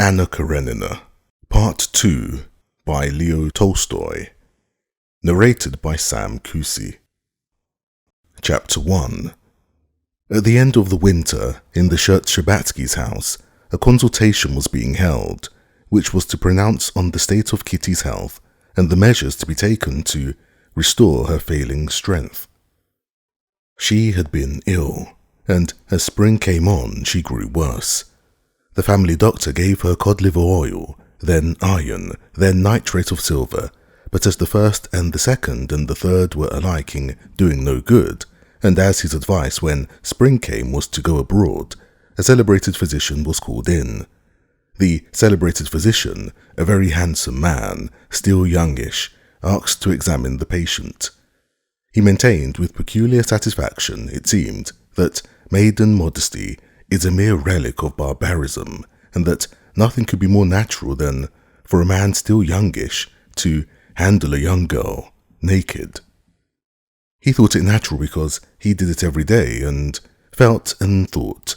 Anna Karenina, Part 2 by Leo Tolstoy, narrated by Kusi. Chapter 1. At the end of the winter, in the Shcherbatskys' house, a consultation was being held, which was to pronounce on the state of Kitty's health and the measures to be taken to restore her failing strength. She had been ill, and as spring came on, she grew worse. The family doctor gave her cod liver oil, then iron, then nitrate of silver, but as the first and the second and the third were alike doing no good, and as his advice when spring came was to go abroad, a celebrated physician was called in. The celebrated physician, a very handsome man, still youngish, asked to examine the patient. He maintained with peculiar satisfaction, it seemed, that maiden modesty is a mere relic of barbarism, and that nothing could be more natural than for a man still youngish to handle a young girl naked. He thought it natural because he did it every day, and felt and thought,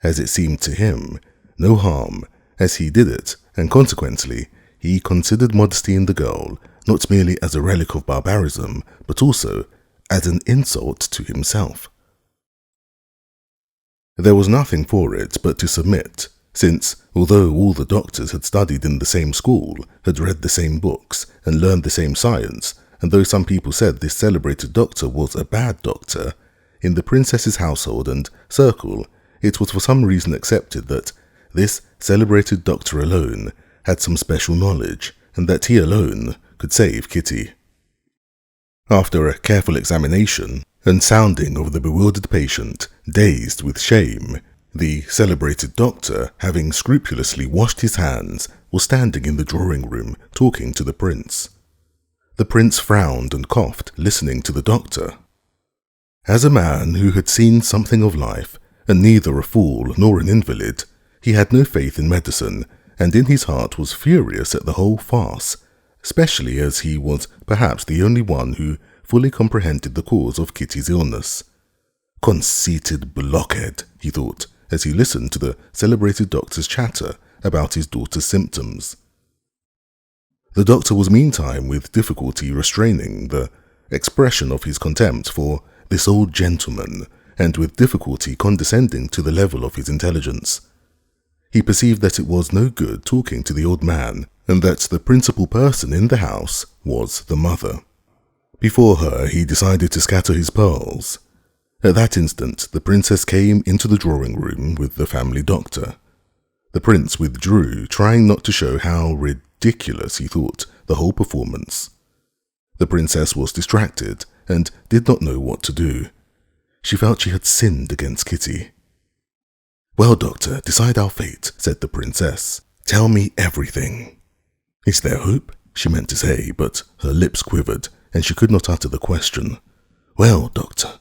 as it seemed to him, no harm as he did it, and consequently he considered modesty in the girl not merely as a relic of barbarism, but also as an insult to himself. There was nothing for it but to submit, since, although all the doctors had studied in the same school, had read the same books, and learned the same science, and though some people said this celebrated doctor was a bad doctor, in the princess's household and circle it was for some reason accepted that this celebrated doctor alone had some special knowledge, and that he alone could save Kitty. After a careful examination and sounding of the bewildered patient, dazed with shame, the celebrated doctor, having scrupulously washed his hands, was standing in the drawing-room talking to the prince. The prince frowned and coughed, listening to the doctor. As a man who had seen something of life, and neither a fool nor an invalid, he had no faith in medicine, and in his heart was furious at the whole farce, especially as he was perhaps the only one who fully comprehended the cause of Kitty's illness. Conceited blockhead, he thought, as he listened to the celebrated doctor's chatter about his daughter's symptoms. The doctor was meantime with difficulty restraining the expression of his contempt for this old gentleman, and with difficulty condescending to the level of his intelligence. He perceived that it was no good talking to the old man, and that the principal person in the house was the mother. Before her he decided to scatter his pearls. At that instant the princess came into the drawing-room with the family doctor. The prince withdrew, trying not to show how ridiculous he thought the whole performance. The princess was distracted and did not know what to do. She felt she had sinned against Kitty. "Well, doctor, decide our fate," said the princess. "Tell me everything." "Is there hope?" she meant to say, but her lips quivered, and she could not utter the question. "Well, doctor."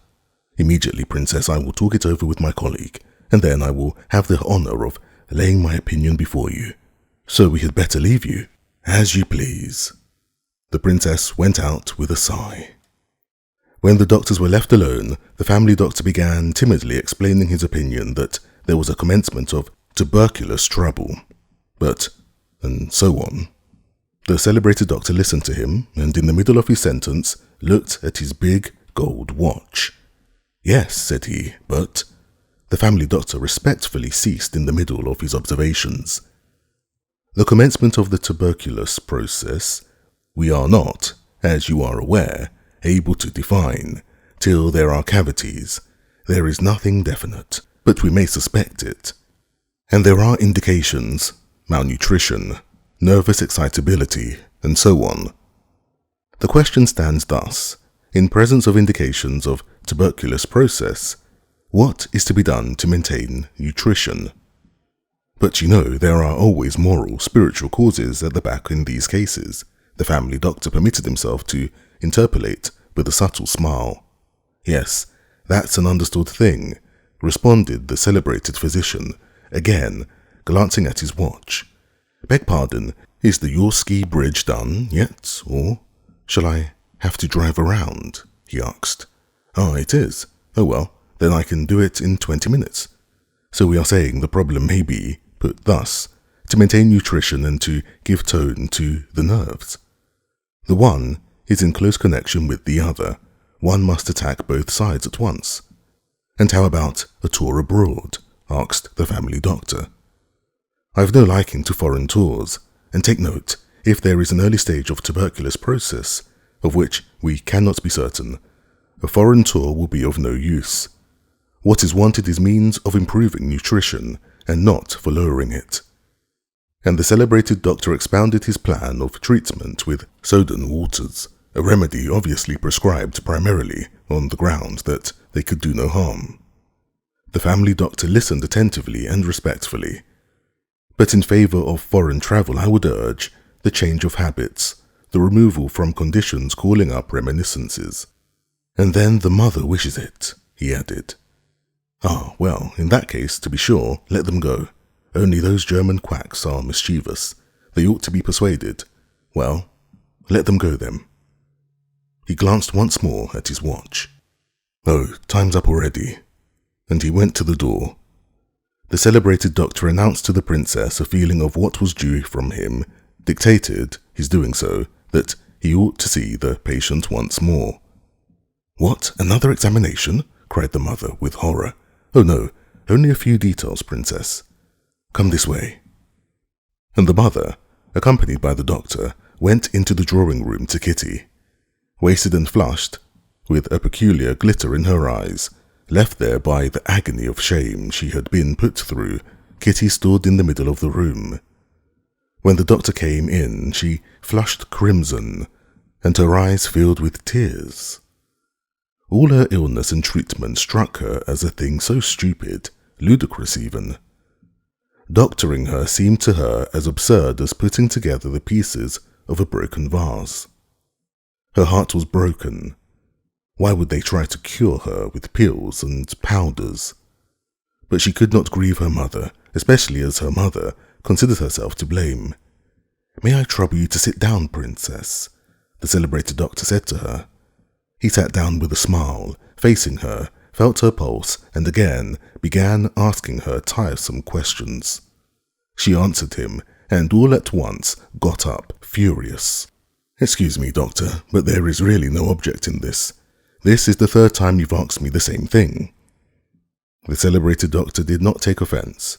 "Immediately, princess, I will talk it over with my colleague, and then I will have the honor of laying my opinion before you. So we had better leave you." "As you please." The princess went out with a sigh. When the doctors were left alone, the family doctor began timidly explaining his opinion that there was a commencement of tuberculous trouble, but, and so on. The celebrated doctor listened to him, and in the middle of his sentence looked at his big gold watch. "Yes," said he, "but—" The family doctor respectfully ceased in the middle of his observations. "The commencement of the tuberculous process we are not, as you are aware, able to define. Till there are cavities, there is nothing definite, but we may suspect it. And there are indications, malnutrition, nervous excitability, and so on. The question stands thus: in presence of indications of tuberculous process, what is to be done to maintain nutrition? But you know, there are always moral, spiritual causes at the back in these cases," the family doctor permitted himself to interpolate with a subtle smile. "Yes, that's an understood thing," responded the celebrated physician, again glancing at his watch. "Beg pardon, is the Yursky Bridge done yet, or shall I have to drive around?" he asked. "Ah, it is. Oh well, then I can do it in 20 minutes. So we are saying the problem may be put thus: to maintain nutrition and to give tone to the nerves. The one is in close connection with the other. One must attack both sides at once. And how about a tour abroad? Asked the family doctor. I've no liking to foreign tours, and take note, if there is an early stage of tuberculous process, of which we cannot be certain, a foreign tour will be of no use. What is wanted is means of improving nutrition, and not for lowering it. And the celebrated doctor expounded his plan of treatment with sodan waters, a remedy obviously prescribed primarily on the ground that they could do no harm. The family doctor listened attentively and respectfully. But in favor of foreign travel, I would urge the change of habits, the removal from conditions calling up reminiscences. And then the mother wishes it, he added. Ah, well, in that case, to be sure, let them go. Only those German quacks are mischievous. They ought to be persuaded. Well, let them go then. He glanced once more at his watch. Oh, time's up already. And he went to the door. The celebrated doctor announced to the princess a feeling of what was due from him, dictated, his doing so, that he ought to see the patient once more. What, another examination? Cried the mother with horror. Oh no, only a few details, princess. Come this way. And the mother, accompanied by the doctor, went into the drawing room to Kitty. Wasted and flushed, with a peculiar glitter in her eyes, left there by the agony of shame she had been put through, Kitty stood in the middle of the room. When the doctor came in, she flushed crimson, and her eyes filled with tears. All her illness and treatment struck her as a thing so stupid, ludicrous even. Doctoring her seemed to her as absurd as putting together the pieces of a broken vase. Her heart was broken. Why would they try to cure her with pills and powders? But she could not grieve her mother, especially as her mother considered herself to blame. May I trouble you to sit down, princess? The celebrated doctor said to her. He sat down with a smile, facing her, felt her pulse, and again began asking her tiresome questions. She answered him, and all at once got up, furious. Excuse me, doctor, but there is really no object in this. This is the third time you've asked me the same thing. The celebrated doctor did not take offense.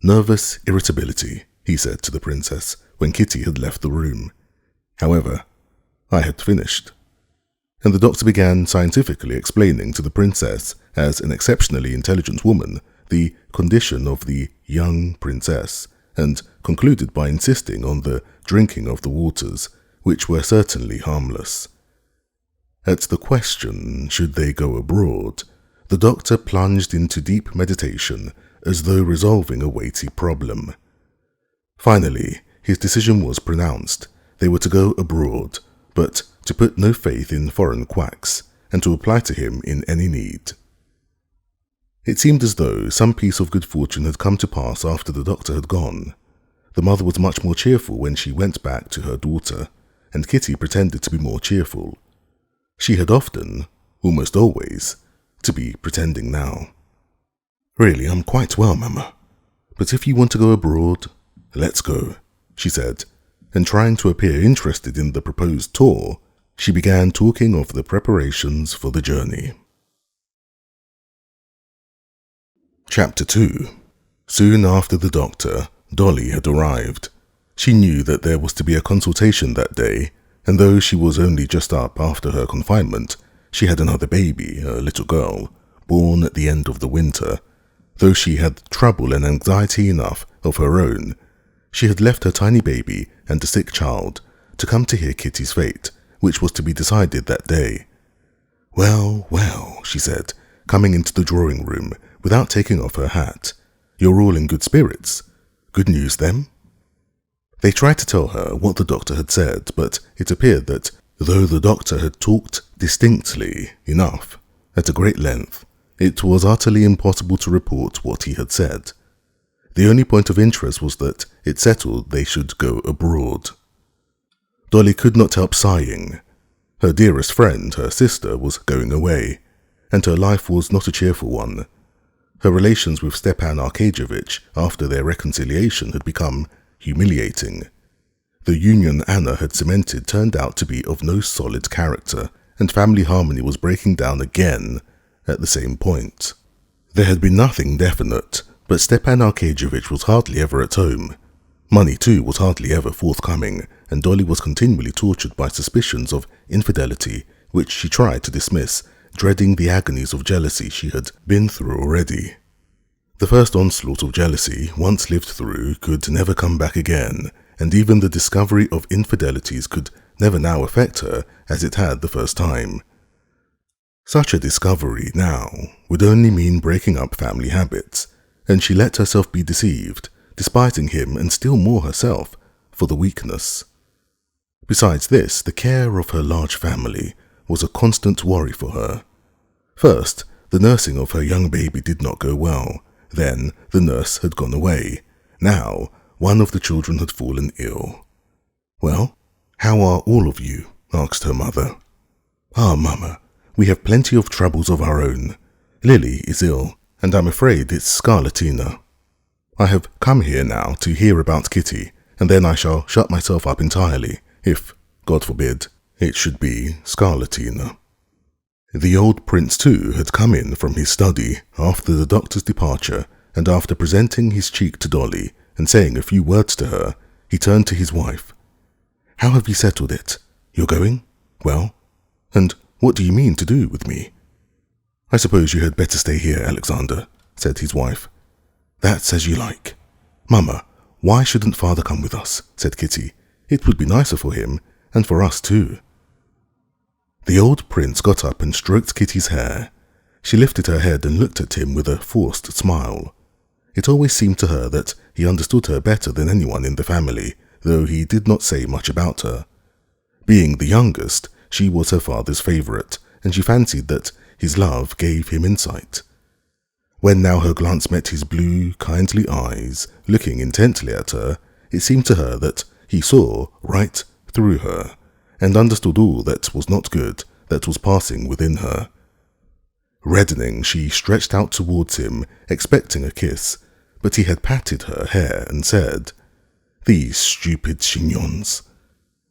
Nervous irritability, he said to the princess when Kitty had left the room. However, I had finished. And the doctor began scientifically explaining to the princess, as an exceptionally intelligent woman, the condition of the young princess, and concluded by insisting on the drinking of the waters, which were certainly harmless. At the question, should they go abroad, the doctor plunged into deep meditation as though resolving a weighty problem. Finally, his decision was pronounced. They were to go abroad, but to put no faith in foreign quacks, and to apply to him in any need. It seemed as though some piece of good fortune had come to pass after the doctor had gone. The mother was much more cheerful when she went back to her daughter, and Kitty pretended to be more cheerful. She had often, almost always, to be pretending now. Really, I'm quite well, Mama. But if you want to go abroad, let's go, she said, and trying to appear interested in the proposed tour, she began talking of the preparations for the journey. Chapter 2. Soon after the doctor, Dolly had arrived. She knew that there was to be a consultation that day, and though she was only just up after her confinement, she had another baby, a little girl, born at the end of the winter. Though she had trouble and anxiety enough of her own, she had left her tiny baby and a sick child to come to hear Kitty's fate, which was to be decided that day. Well, well, she said, coming into the drawing room without taking off her hat. You're all in good spirits. Good news, then? They tried to tell her what the doctor had said, but it appeared that, though the doctor had talked distinctly enough, at a great length, it was utterly impossible to report what he had said. The only point of interest was that it settled they should go abroad. Dolly could not help sighing. Her dearest friend, her sister, was going away, and her life was not a cheerful one. Her relations with Stepan Arkadyevitch after their reconciliation had become humiliating. The union Anna had cemented turned out to be of no solid character, and family harmony was breaking down again at the same point. There had been nothing definite, but Stepan Arkadyevitch was hardly ever at home. Money, too, was hardly ever forthcoming, and Dolly was continually tortured by suspicions of infidelity, which she tried to dismiss, dreading the agonies of jealousy she had been through already. The first onslaught of jealousy, once lived through, could never come back again, and even the discovery of infidelities could never now affect her as it had the first time. Such a discovery now would only mean breaking up family habits, and she let herself be deceived, despising him and still more herself for the weakness. Besides this, the care of her large family was a constant worry for her. First, the nursing of her young baby did not go well. Then, the nurse had gone away. Now, one of the children had fallen ill. "Well, how are all of you?" asked her mother. "Ah, Mama, we have plenty of troubles of our own. Lily is ill, and I'm afraid it's scarlatina. I have come here now to hear about Kitty, and then I shall shut myself up entirely, if, God forbid, it should be scarlatina." The old prince, too, had come in from his study after the doctor's departure, and after presenting his cheek to Dolly and saying a few words to her, he turned to his wife. "How have you settled it? You're going? Well, and what do you mean to do with me?" "I suppose you had better stay here, Alexander," said his wife. "That's as you like." "Mama, why shouldn't father come with us?" said Kitty. "It would be nicer for him, and for us too." The old prince got up and stroked Kitty's hair. She lifted her head and looked at him with a forced smile. It always seemed to her that he understood her better than anyone in the family, though he did not say much about her. Being the youngest, she was her father's favourite, and she fancied that his love gave him insight. When now her glance met his blue, kindly eyes, looking intently at her, it seemed to her that he saw right through her, and understood all that was not good that was passing within her. Reddening, she stretched out towards him, expecting a kiss, but he had patted her hair and said, "These stupid chignons.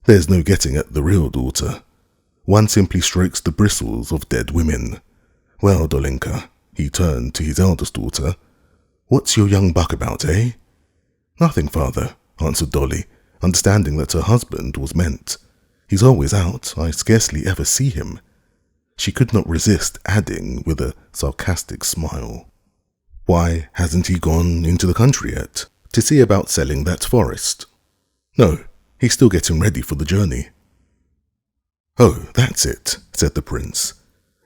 There's no getting at the real daughter. One simply strokes the bristles of dead women. Well, Dolinka," he turned to his eldest daughter, "what's your young buck about, eh?" "Nothing, father," answered Dolly, understanding that her husband was meant. "He's always out. I scarcely ever see him." She could not resist adding with a sarcastic smile, "Why hasn't he gone into the country yet, to see about selling that forest?" "No, he's still getting ready for the journey." "Oh, that's it," said the prince.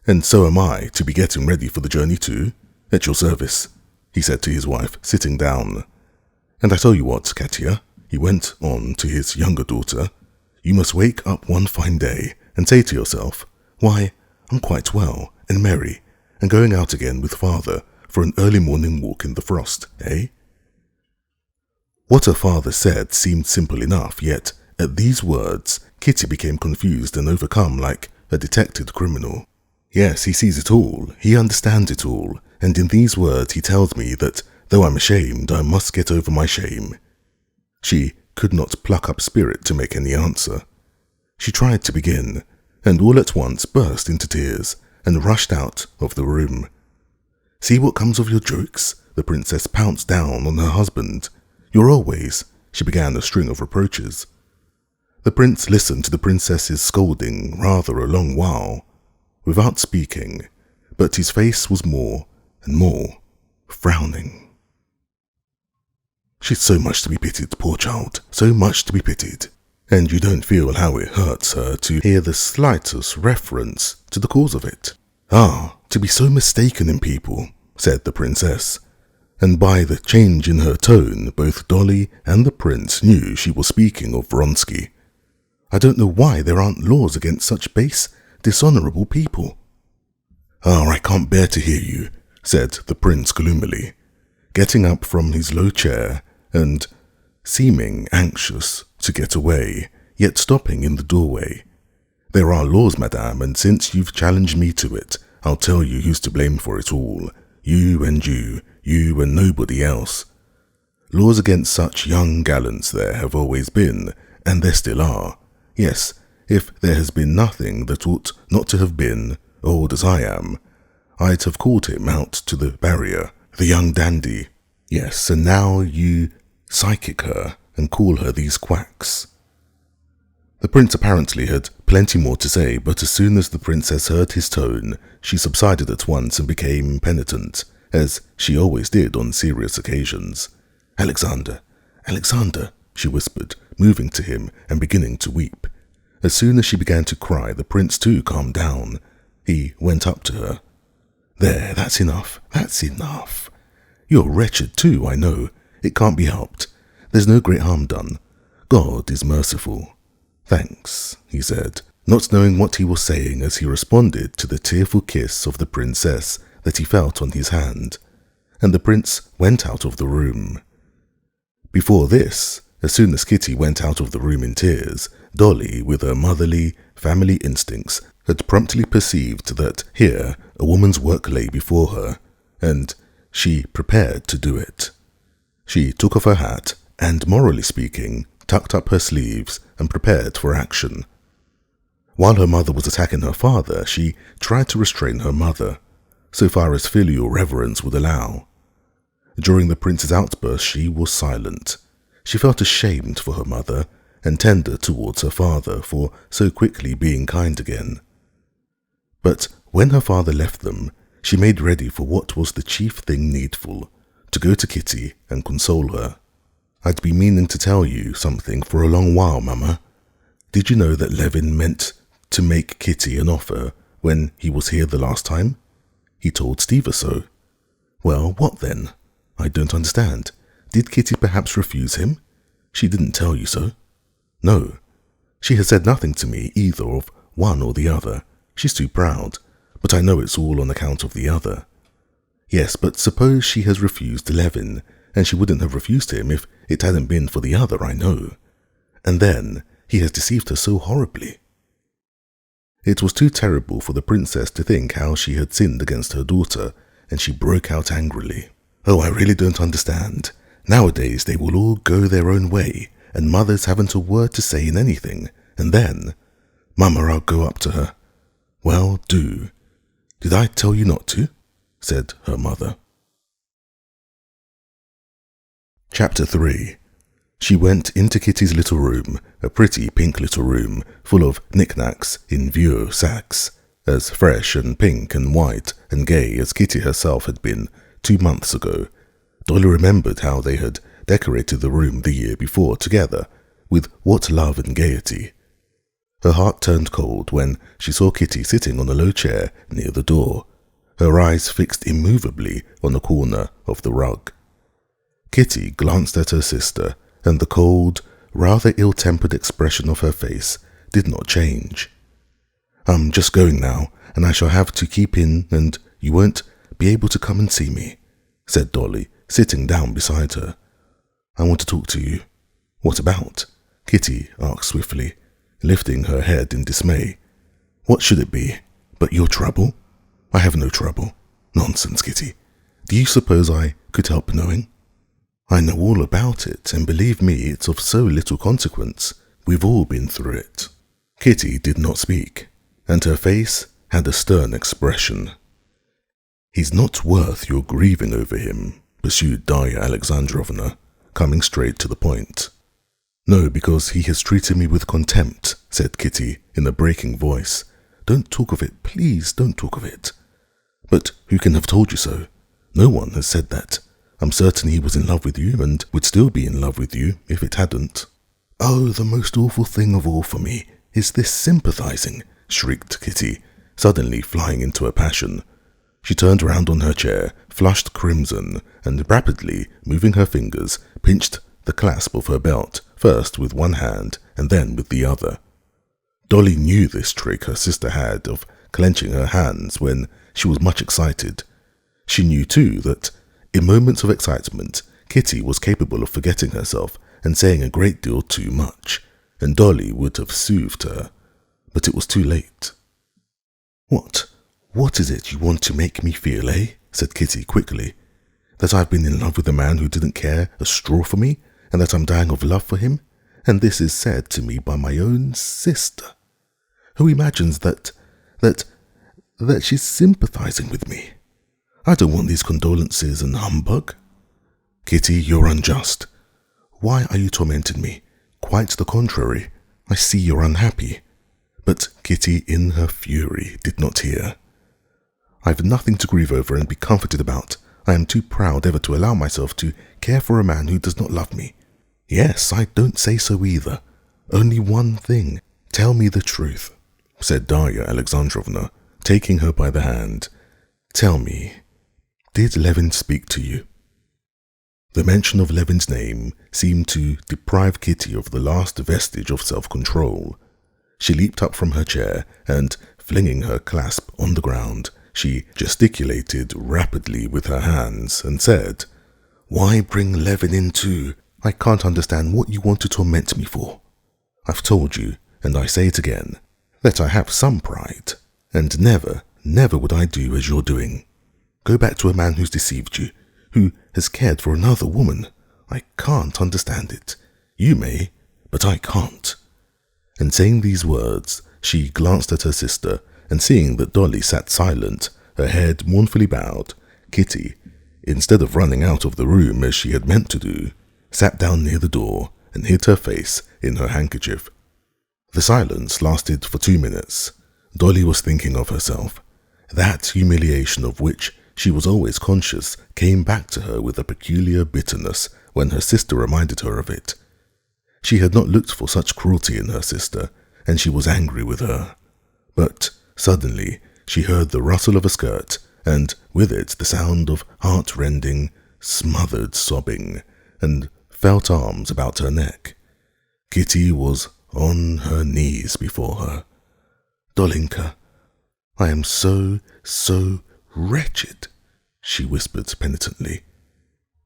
"And so am I to be getting ready for the journey too? At your service," he said to his wife, sitting down. "And I tell you what, Katya," he went on to his younger daughter, "you must wake up one fine day and say to yourself, 'Why, I'm quite well and merry, and going out again with father for an early morning walk in the frost, eh?'" What her father said seemed simple enough, yet at these words Kitty became confused and overcome like a detected criminal. "Yes, he sees it all, he understands it all, and in these words he tells me that, though I'm ashamed, I must get over my shame." She could not pluck up spirit to make any answer. She tried to begin, and all at once burst into tears and rushed out of the room. "See what comes of your jokes?" the princess pounced down on her husband. "You're always—" she began a string of reproaches. The prince listened to the princess's scolding rather a long while, without speaking, but his face was more and more frowning. "She's so much to be pitied, poor child, so much to be pitied. And you don't feel how it hurts her to hear the slightest reference to the cause of it." "Ah, to be so mistaken in people," said the princess, and by the change in her tone both Dolly and the prince knew she was speaking of Vronsky. "I don't know why there aren't laws against such base, dishonourable people." "Ah, I can't bear to hear you," said the prince gloomily, getting up from his low chair and seeming anxious to get away, yet stopping in the doorway. "There are laws, madame, and since you've challenged me to it, I'll tell you who's to blame for it all. You and nobody else." Laws against such young gallants there have always been, and there still are. Yes, if there has been nothing that ought not to have been, old as I am, I'd have called him out to the barrier, the young dandy. Yes, and now you psychic her and call her these quacks. The prince apparently had plenty more to say, but as soon as the princess heard his tone, she subsided at once and became penitent, as she always did on serious occasions. "Alexander, Alexander," she whispered, moving to him and beginning to weep. As soon as she began to cry, the prince too calmed down. He went up to her. "There, that's enough, that's enough. You're wretched too, I know. It can't be helped. There's no great harm done. God is merciful." "Thanks," he said, not knowing what he was saying as he responded to the tearful kiss of the princess that he felt on his hand, and the prince went out of the room. Before this, as soon as Kitty went out of the room in tears, Dolly, with her motherly, family instincts, had promptly perceived that here a woman's work lay before her, and she prepared to do it. She took off her hat and, morally speaking, tucked up her sleeves and prepared for action. While her mother was attacking her father, she tried to restrain her mother, so far as filial reverence would allow. During the prince's outburst, she was silent. She felt ashamed for her mother and tender towards her father for so quickly being kind again. But when her father left them, she made ready for what was the chief thing needful, to go to Kitty and console her. "I'd been meaning to tell you something for a long while, Mama. Did you know that Levin meant to make Kitty an offer when he was here the last time? He told Stiva so." "Well, what then? I don't understand. Did Kitty perhaps refuse him? She didn't tell you so." "No. She has said nothing to me either of one or the other. She's too proud, but I know it's all on account of the other." "Yes, but suppose she has refused Levin, and she wouldn't have refused him if it hadn't been for the other, I know. And then he has deceived her so horribly." It was too terrible for the princess to think how she had sinned against her daughter, and she broke out angrily. "Oh, I really don't understand. Nowadays they will all go their own way, and mother's haven't a word to say in anything, and then— Mama, I'll go up to her." "Well, do. Did I tell you not to?" said her mother. Chapter 3. She went into Kitty's little room, a pretty pink little room, full of knickknacks in vieux sacks, as fresh and pink and white and gay as Kitty herself had been 2 months ago. Dolly remembered how they had decorated the room the year before together, with what love and gaiety. Her heart turned cold when she saw Kitty sitting on a low chair near the door, her eyes fixed immovably on a corner of the rug. Kitty glanced at her sister, and the cold, rather ill-tempered expression of her face did not change. "I'm just going now, and I shall have to keep in, and you won't be able to come and see me," said Dolly, sitting down beside her. "I want to talk to you." "What about?" Kitty asked swiftly, lifting her head in dismay. "What should it be? But your trouble?" "I have no trouble." "Nonsense, Kitty. Do you suppose I could help knowing?" "I know all about it, and believe me, it's of so little consequence. We've all been through it." Kitty did not speak, and her face had a stern expression. "He's not worth your grieving over him," pursued Darya Alexandrovna, coming straight to the point. "No, because he has treated me with contempt," said Kitty in a breaking voice. "Don't talk of it, please, don't talk of it." "But who can have told you so? No one has said that. I'm certain he was in love with you, and would still be in love with you if it hadn't." "Oh, the most awful thing of all for me is this sympathizing," shrieked Kitty, suddenly flying into a passion. She turned round on her chair, flushed crimson, and rapidly, moving her fingers, pinched the clasp of her belt, first with one hand and then with the other. Dolly knew this trick her sister had of clenching her hands when she was much excited. She knew too that in moments of excitement, Kitty was capable of forgetting herself and saying a great deal too much, and Dolly would have soothed her, but it was too late. What is it you want to make me feel, eh?" said Kitty quickly. That I've been in love with a man who didn't care a straw for me, and that I'm dying of love for him, and this is said to me by my own sister, who imagines that she's sympathizing with me. I don't want these condolences and humbug. Kitty, you're unjust. Why are you tormenting me? Quite the contrary. I see you're unhappy. But Kitty, in her fury, did not hear. I've nothing to grieve over and be comforted about. I am too proud ever to allow myself to care for a man who does not love me. Yes, I don't say so either. Only one thing. Tell me the truth, said Darya Alexandrovna, taking her by the hand. Tell me, did Levin speak to you? The mention of Levin's name seemed to deprive Kitty of the last vestige of self-control. She leaped up from her chair and, flinging her clasp on the ground, she gesticulated rapidly with her hands and said, "Why bring Levin in too? I can't understand what you want to torment me for. I've told you, and I say it again, that I have some pride, and never would I do as you're doing. Go back to a man who's deceived you, who has cared for another woman. I can't understand it. You may, but I can't." And saying these words, she glanced at her sister, and seeing that Dolly sat silent, her head mournfully bowed, Kitty, instead of running out of the room as she had meant to do, sat down near the door and hid her face in her handkerchief. The silence lasted for 2 minutes. Dolly was thinking of herself. That humiliation of which she was always conscious came back to her with a peculiar bitterness when her sister reminded her of it. She had not looked for such cruelty in her sister, and she was angry with her. But suddenly she heard the rustle of a skirt, and with it the sound of heart-rending, smothered sobbing, and felt arms about her neck. Kitty was on her knees before her. "Dolinka, I am so wretched," she whispered penitently,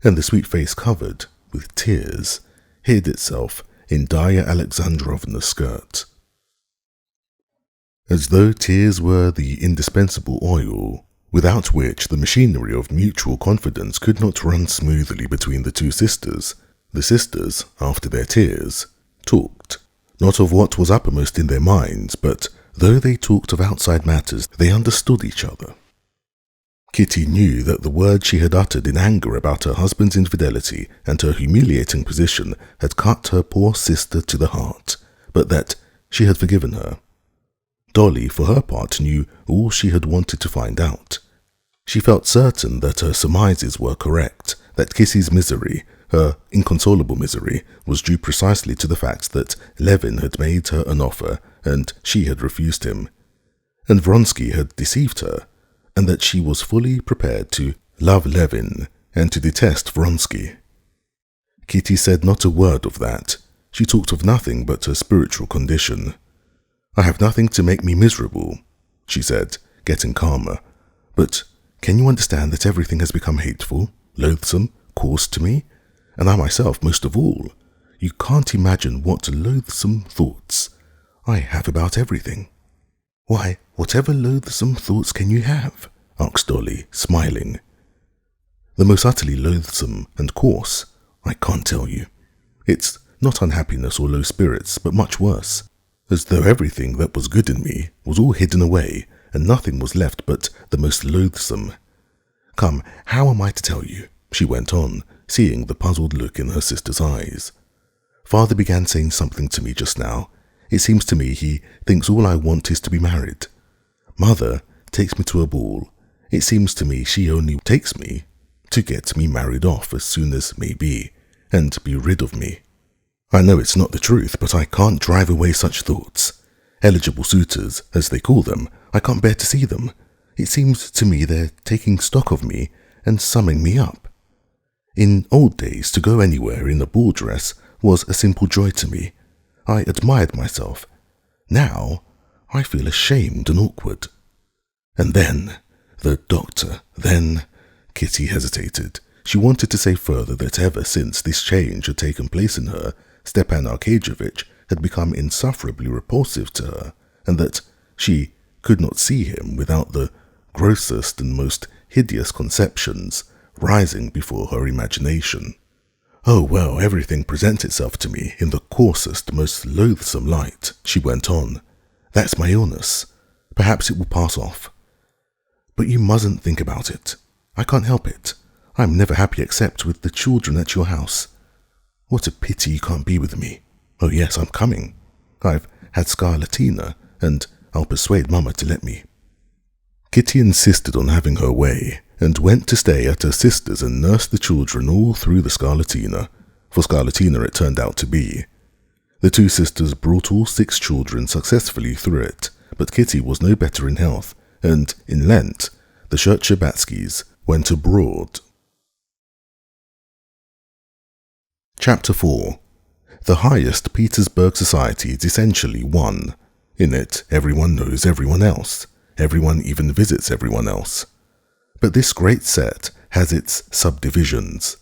and the sweet face covered with tears hid itself in Darya Alexandrovna's skirt. As though tears were the indispensable oil, without which the machinery of mutual confidence could not run smoothly between the two sisters, the sisters, after their tears, talked, not of what was uppermost in their minds, but though they talked of outside matters, they understood each other. Kitty knew that the words she had uttered in anger about her husband's infidelity and her humiliating position had cut her poor sister to the heart, but that she had forgiven her. Dolly, for her part, knew all she had wanted to find out. She felt certain that her surmises were correct, that Kitty's misery, her inconsolable misery, was due precisely to the fact that Levin had made her an offer and she had refused him, and Vronsky had deceived her, and that she was fully prepared to love Levin and to detest Vronsky. Kitty said not a word of that. She talked of nothing but her spiritual condition. "I have nothing to make me miserable," she said, getting calmer. "But can you understand that everything has become hateful, loathsome, coarse to me? And I myself most of all. You can't imagine what loathsome thoughts I have about everything." "Why, whatever loathsome thoughts can you have?" asked Dolly, smiling. "The most utterly loathsome and coarse, I can't tell you. It's not unhappiness or low spirits, but much worse, as though everything that was good in me was all hidden away, and nothing was left but the most loathsome. Come, how am I to tell you?" she went on, seeing the puzzled look in her sister's eyes. "Father began saying something to me just now. It seems to me he thinks all I want is to be married. Mother takes me to a ball. It seems to me she only takes me to get me married off as soon as may be, and be rid of me. I know it's not the truth, but I can't drive away such thoughts. Eligible suitors, as they call them, I can't bear to see them. It seems to me they're taking stock of me and summing me up. In old days, to go anywhere in a ball dress was a simple joy to me. I admired myself. Now I feel ashamed and awkward. And then, the doctor, then—" Kitty hesitated. She wanted to say further that ever since this change had taken place in her, Stepan Arkadyevitch had become insufferably repulsive to her, and that she could not see him without the grossest and most hideous conceptions rising before her imagination. "Oh, well, everything presents itself to me in the coarsest, most loathsome light," she went on. "That's my illness. Perhaps it will pass off. But you mustn't think about it. I can't help it. I'm never happy except with the children at your house. What a pity you can't be with me. Oh yes, I'm coming. I've had scarlatina, and I'll persuade Mama to let me." Kitty insisted on having her way, and went to stay at her sister's and nursed the children all through the scarlatina, for scarlatina it turned out to be. The two sisters brought all 6 children successfully through it, but Kitty was no better in health, and in Lent, the Shcherbatskys went abroad. Chapter 4. The highest Petersburg society is essentially one. In it, everyone knows everyone else. Everyone even visits everyone else. But this great set has its subdivisions.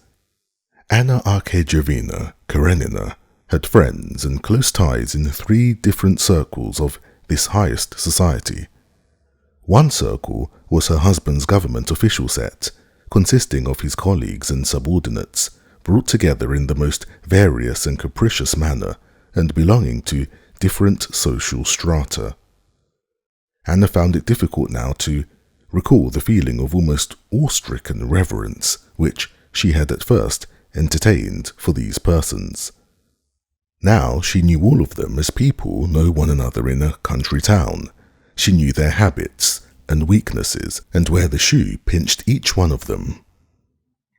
Anna Karenina had friends and close ties in 3 different circles of this highest society. One circle was her husband's government official set, consisting of his colleagues and subordinates, brought together in the most various and capricious manner, and belonging to different social strata. Anna found it difficult now to recall the feeling of almost awe-stricken reverence which she had at first entertained for these persons. Now she knew all of them as people know one another in a country town. She knew their habits and weaknesses and where the shoe pinched each one of them.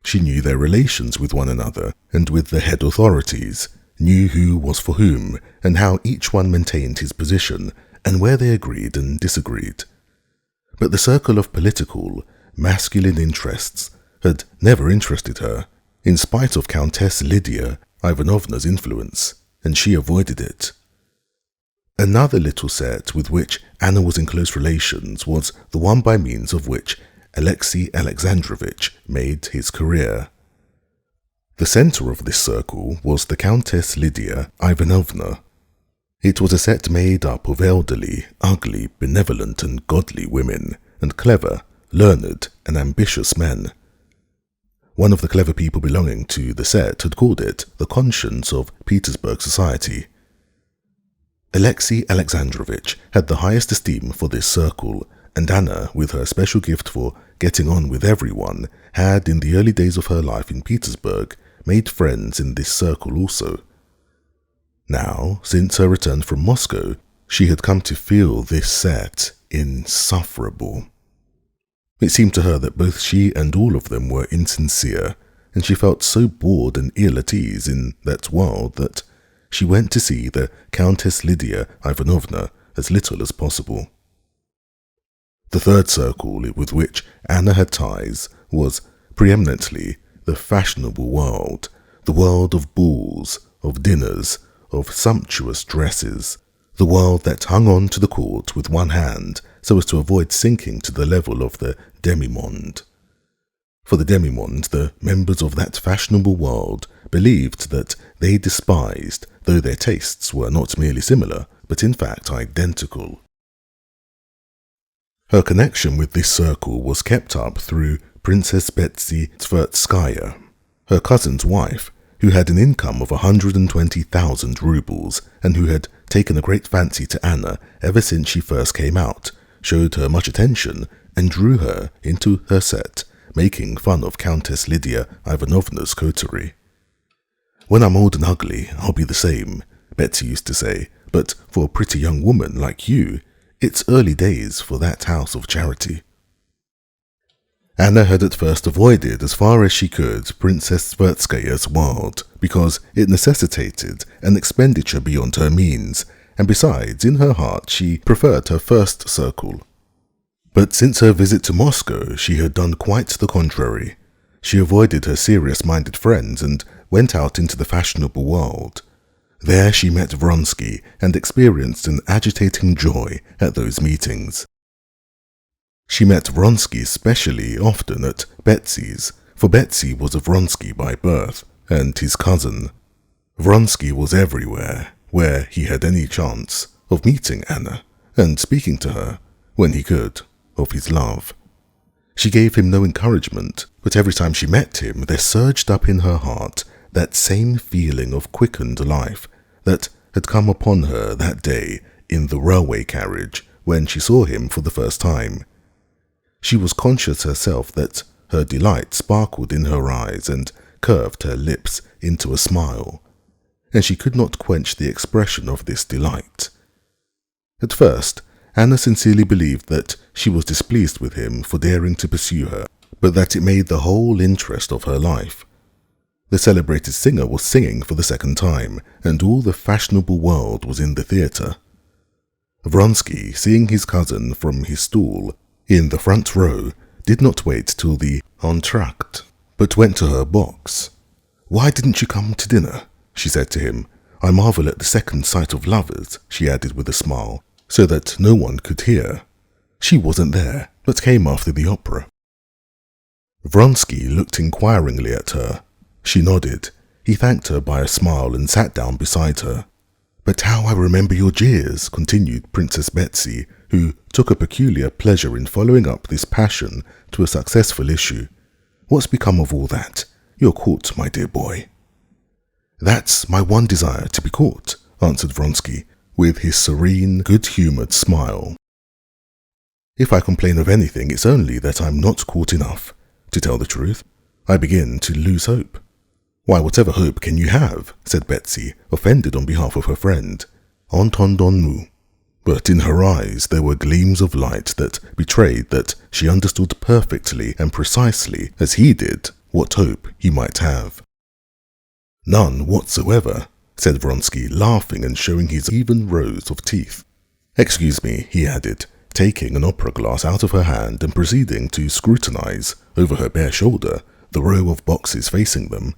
She knew their relations with one another and with the head authorities, knew who was for whom and how each one maintained his position and where they agreed and disagreed. But the circle of political, masculine interests had never interested her, in spite of Countess Lydia Ivanovna's influence, and she avoided it. Another little set with which Anna was in close relations was the one by means of which Alexei Alexandrovich made his career. The centre of this circle was the Countess Lydia Ivanovna. It was a set made up of elderly, ugly, benevolent and godly women, and clever, learned and ambitious men. One of the clever people belonging to the set had called it the conscience of Petersburg society. Alexei Alexandrovich had the highest esteem for this circle, and Anna, with her special gift for getting on with everyone, had, in the early days of her life in Petersburg, made friends in this circle also. Now, since her return from Moscow, she had come to feel this set insufferable. It seemed to her that both she and all of them were insincere, and she felt so bored and ill at ease in that world that she went to see the Countess Lydia Ivanovna as little as possible. The third circle with which Anna had ties was preeminently the fashionable world, the world of balls, of dinners, of sumptuous dresses, the world that hung on to the court with one hand so as to avoid sinking to the level of the demi-monde. For the demi-monde, the members of that fashionable world believed that they despised, though their tastes were not merely similar, but in fact identical. Her connection with this circle was kept up through Princess Betsy Tverskaya, her cousin's wife, who had an income of 120,000 rubles and who had taken a great fancy to Anna ever since she first came out, showed her much attention and drew her into her set, making fun of Countess Lydia Ivanovna's coterie. "When I'm old and ugly, I'll be the same," Betsy used to say, "but for a pretty young woman like you, it's early days for that house of charity." Anna had at first avoided as far as she could Princess Tverskaya's world, because it necessitated an expenditure beyond her means, and besides, in her heart she preferred her first circle. But since her visit to Moscow, she had done quite the contrary. She avoided her serious-minded friends and went out into the fashionable world. There she met Vronsky and experienced an agitating joy at those meetings. She met Vronsky especially often at Betsy's, for Betsy was a Vronsky by birth, and his cousin. Vronsky was everywhere, where he had any chance of meeting Anna, and speaking to her, when he could, of his love. She gave him no encouragement, but every time she met him, there surged up in her heart that same feeling of quickened life that had come upon her that day in the railway carriage when she saw him for the first time. She was conscious herself that her delight sparkled in her eyes and curved her lips into a smile, and she could not quench the expression of this delight. At first, Anna sincerely believed that she was displeased with him for daring to pursue her, but that it made the whole interest of her life. The celebrated singer was singing for the second time, and all the fashionable world was in the theatre. Vronsky, seeing his cousin from his stool in the front row, did not wait till the entr'acte, but went to her box. "Why didn't you come to dinner?" she said to him. "I marvel at the second sight of lovers," she added with a smile, so that no one could hear. She wasn't there, but came after the opera. Vronsky looked inquiringly at her. She nodded. He thanked her by a smile and sat down beside her. "But how I remember your jeers," continued Princess Betsy, who took a peculiar pleasure in following up this passion to a successful issue. "What's become of all that? You're caught, my dear boy." "That's my one desire, to be caught," answered Vronsky, with his serene, good-humoured smile. "If I complain of anything, it's only that I'm not caught enough. To tell the truth, I begin to lose hope." "Why, whatever hope can you have?" said Betsy, offended on behalf of her friend. "Entendons-nous." But in her eyes there were gleams of light that betrayed that she understood perfectly and precisely, as he did, what hope he might have. "None whatsoever," said Vronsky, laughing and showing his even rows of teeth. "Excuse me," he added, taking an opera glass out of her hand and proceeding to scrutinize, over her bare shoulder, the row of boxes facing them.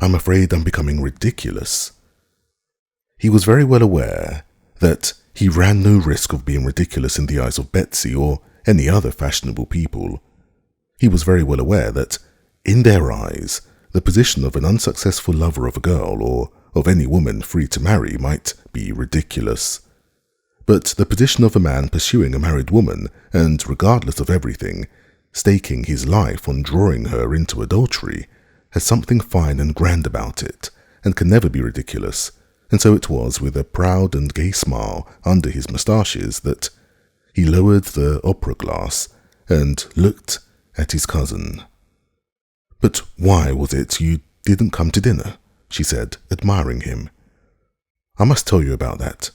"I'm afraid I'm becoming ridiculous." He was very well aware that he ran no risk of being ridiculous in the eyes of Betsy or any other fashionable people. He was very well aware that, in their eyes, the position of an unsuccessful lover of a girl or of any woman free to marry might be ridiculous. But the position of a man pursuing a married woman and, regardless of everything, staking his life on drawing her into adultery, has something fine and grand about it, and can never be ridiculous, and so it was with a proud and gay smile under his moustaches that he lowered the opera glass and looked at his cousin. "But why was it you didn't come to dinner?" she said, admiring him. "I must tell you about that.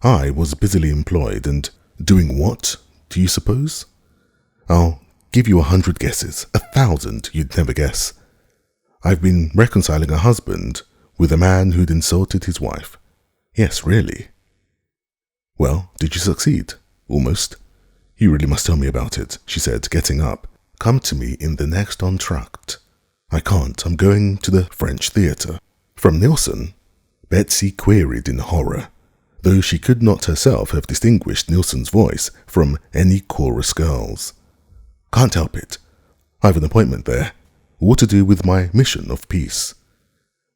I was busily employed, and doing what, do you suppose? I'll give you 100 guesses, 1,000 you'd never guess. I've been reconciling a husband with a man who'd insulted his wife. Yes, really." "Well, did you succeed?" "Almost." "You really must tell me about it," she said, getting up. "Come to me in the next entr'acte." "I can't. I'm going to the French theatre." "From Nilsson?" Betsy queried in horror, though she could not herself have distinguished Nilsson's voice from any chorus girl's. "Can't help it. I've an appointment there, all to do with my mission of peace."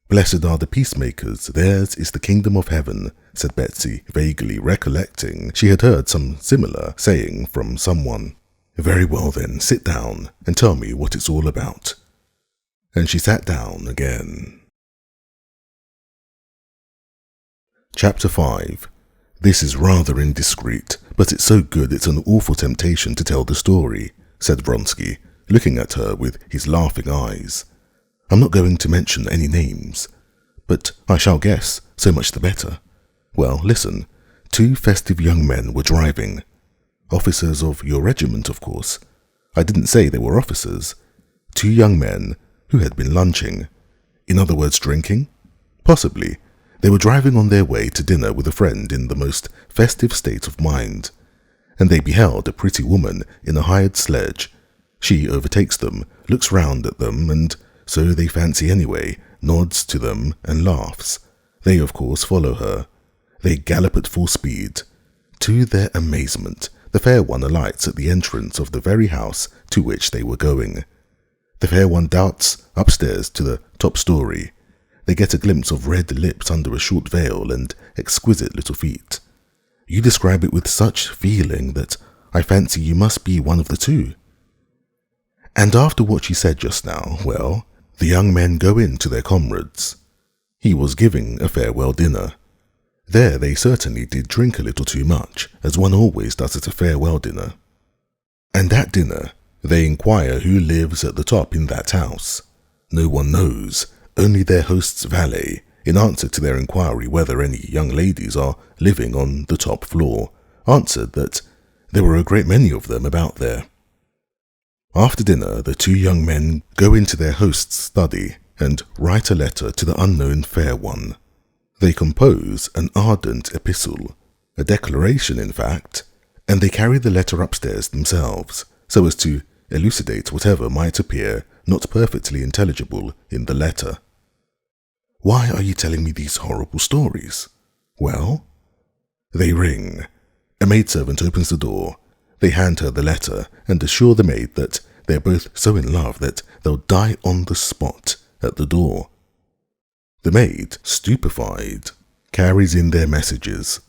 "Blessed are the peacemakers, theirs is the kingdom of heaven," said Betsy, vaguely recollecting she had heard some similar saying from someone. "Very well then, sit down and tell me what it's all about." And she sat down again. Chapter 5. "This is rather indiscreet, but it's so good it's an awful temptation to tell the story," said Vronsky, looking at her with his laughing eyes. "I'm not going to mention any names, but I shall guess, so much the better. Well, listen. 2 festive young men were driving. Officers of your regiment, of course. I didn't say they were officers. 2 young men who had been lunching. In other words, drinking? Possibly. They were driving on their way to dinner with a friend in the most festive state of mind, and they beheld a pretty woman in a hired sledge. She overtakes them, looks round at them, and, so they fancy anyway, nods to them and laughs. They, of course, follow her. They gallop at full speed. To their amazement, the fair one alights at the entrance of the very house to which they were going. The fair one darts upstairs to the top story. They get a glimpse of red lips under a short veil and exquisite little feet. You describe it with such feeling that I fancy you must be one of the 2. And after what she said just now, well, the young men go in to their comrades. He was giving a farewell dinner. There they certainly did drink a little too much, as one always does at a farewell dinner. And at dinner, they inquire who lives at the top in that house. No one knows, only their host's valet, in answer to their inquiry whether any young ladies are living on the top floor, answered that there were a great many of them about there. After dinner, the two young men go into their host's study and write a letter to the unknown fair one. They compose an ardent epistle, a declaration in fact, and they carry the letter upstairs themselves, so as to elucidate whatever might appear not perfectly intelligible in the letter. Why are you telling me these horrible stories? Well, they ring. A maidservant opens the door. They hand her the letter and assure the maid that they're both so in love that they'll die on the spot at the door. The maid, stupefied, carries in their messages.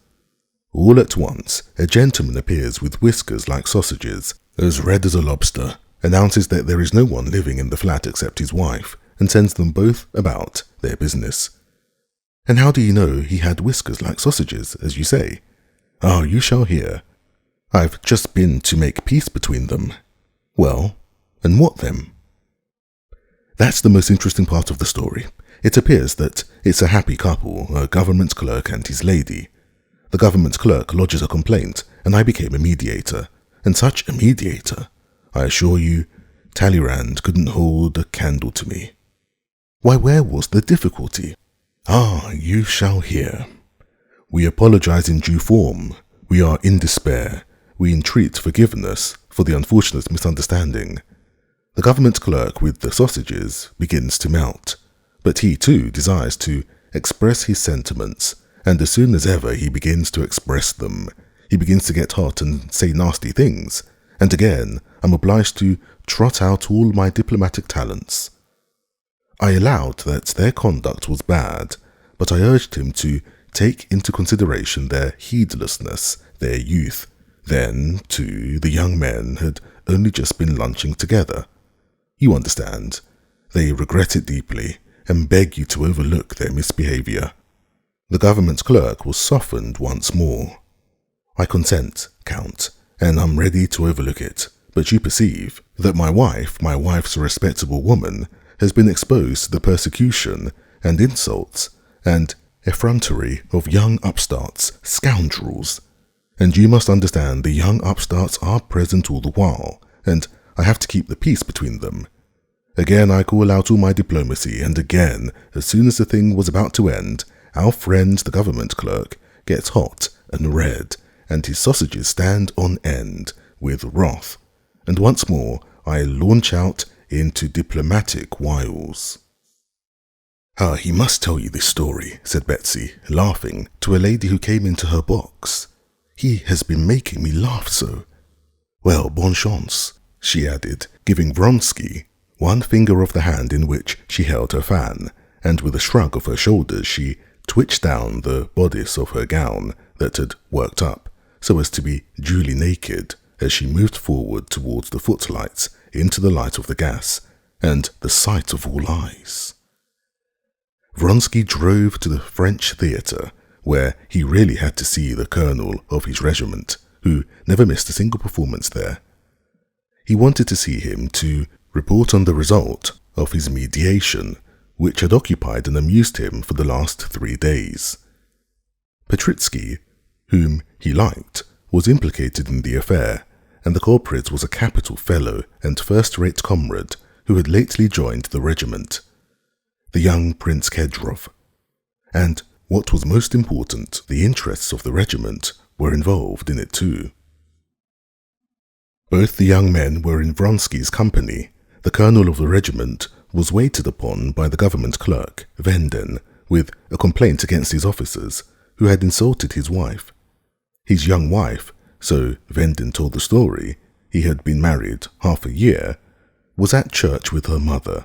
All at once, a gentleman appears with whiskers like sausages, as red as a lobster, announces that there is no one living in the flat except his wife, and sends them both about their business. And how do you know he had whiskers like sausages, as you say? Ah, you shall hear. I've just been to make peace between them. Well, and what then? That's the most interesting part of the story. It appears that it's a happy couple, a government clerk and his lady. The government clerk lodges a complaint, and I became a mediator. And such a mediator! I assure you, Talleyrand couldn't hold a candle to me. Why, where was the difficulty? Ah, you shall hear. We apologize in due form. We are in despair. We entreat forgiveness for the unfortunate misunderstanding. The government clerk with the sausages begins to melt, but he too desires to express his sentiments, and as soon as ever he begins to express them, he begins to get hot and say nasty things, and again I'm obliged to trot out all my diplomatic talents. I allowed that their conduct was bad, but I urged him to take into consideration their heedlessness, their youth. Then, too, the young men had only just been lunching together. You understand. They regret it deeply and beg you to overlook their misbehavior. The government clerk was softened once more. I consent, Count, and I'm ready to overlook it, but you perceive that my wife's a respectable woman, has been exposed to the persecution and insults and effrontery of young upstarts, scoundrels. And you must understand the young upstarts are present all the while, and I have to keep the peace between them. Again I call out all my diplomacy, and again, as soon as the thing was about to end, our friend the government clerk gets hot and red, and his sausages stand on end with wrath, and once more I launch out into diplomatic wiles. Ah, he must tell you this story, said Betsy, laughing, to a lady who came into her box. He has been making me laugh so. Well, bonne chance, she added, giving Vronsky one finger of the hand in which she held her fan, and with a shrug of her shoulders she twitched down the bodice of her gown that had worked up, so as to be duly naked, as she moved forward towards the footlights into the light of the gas, and the sight of all eyes. Vronsky drove to the French theatre, where he really had to see the colonel of his regiment, who never missed a single performance there. He wanted to see him to report on the result of his mediation, which had occupied and amused him for the last 3 days. Petritsky, whom he liked, was implicated in the affair, and the culprit was a capital fellow and first-rate comrade who had lately joined the regiment, the young Prince Kedrov. And, what was most important, the interests of the regiment were involved in it too. Both the young men were in Vronsky's company. The colonel of the regiment was waited upon by the government clerk, Venden, with a complaint against his officers, who had insulted his wife. His young wife, so Venden told the story, he had been married half a year, was at church with her mother,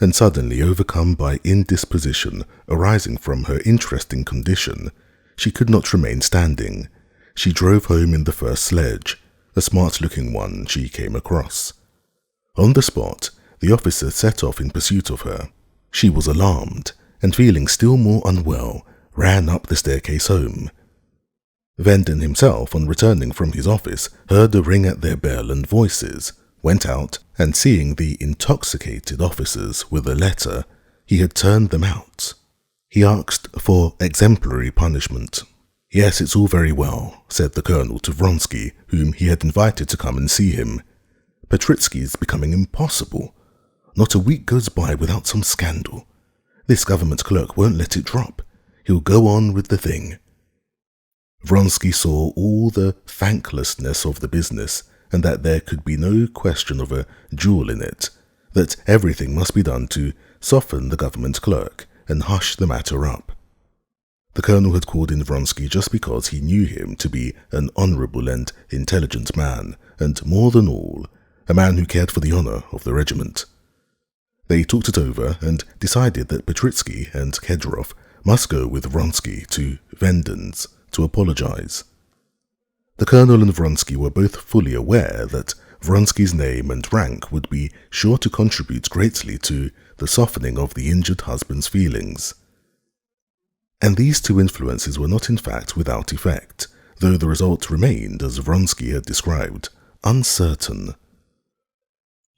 and suddenly overcome by indisposition arising from her interesting condition, she could not remain standing. She drove home in the first sledge, a smart-looking one she came across. On the spot, the officer set off in pursuit of her. She was alarmed, and feeling still more unwell, ran up the staircase home. Venden himself, on returning from his office, heard a ring at their bell and voices, went out, and seeing the intoxicated officers with a letter, he had turned them out. He asked for exemplary punishment. "Yes, it's all very well," said the colonel to Vronsky, whom he had invited to come and see him. "Petritsky is becoming impossible. Not a week goes by without some scandal. This government clerk won't let it drop. He'll go on with the thing." Vronsky saw all the thanklessness of the business, and that there could be no question of a jewel in it, that everything must be done to soften the government clerk and hush the matter up. The colonel had called in Vronsky just because he knew him to be an honourable and intelligent man, and more than all, a man who cared for the honour of the regiment. They talked it over and decided that Petritsky and Kedrov must go with Vronsky to Venden's to apologize. The colonel and Vronsky were both fully aware that Vronsky's name and rank would be sure to contribute greatly to the softening of the injured husband's feelings. And these two influences were not in fact without effect, though the result remained, as Vronsky had described, uncertain.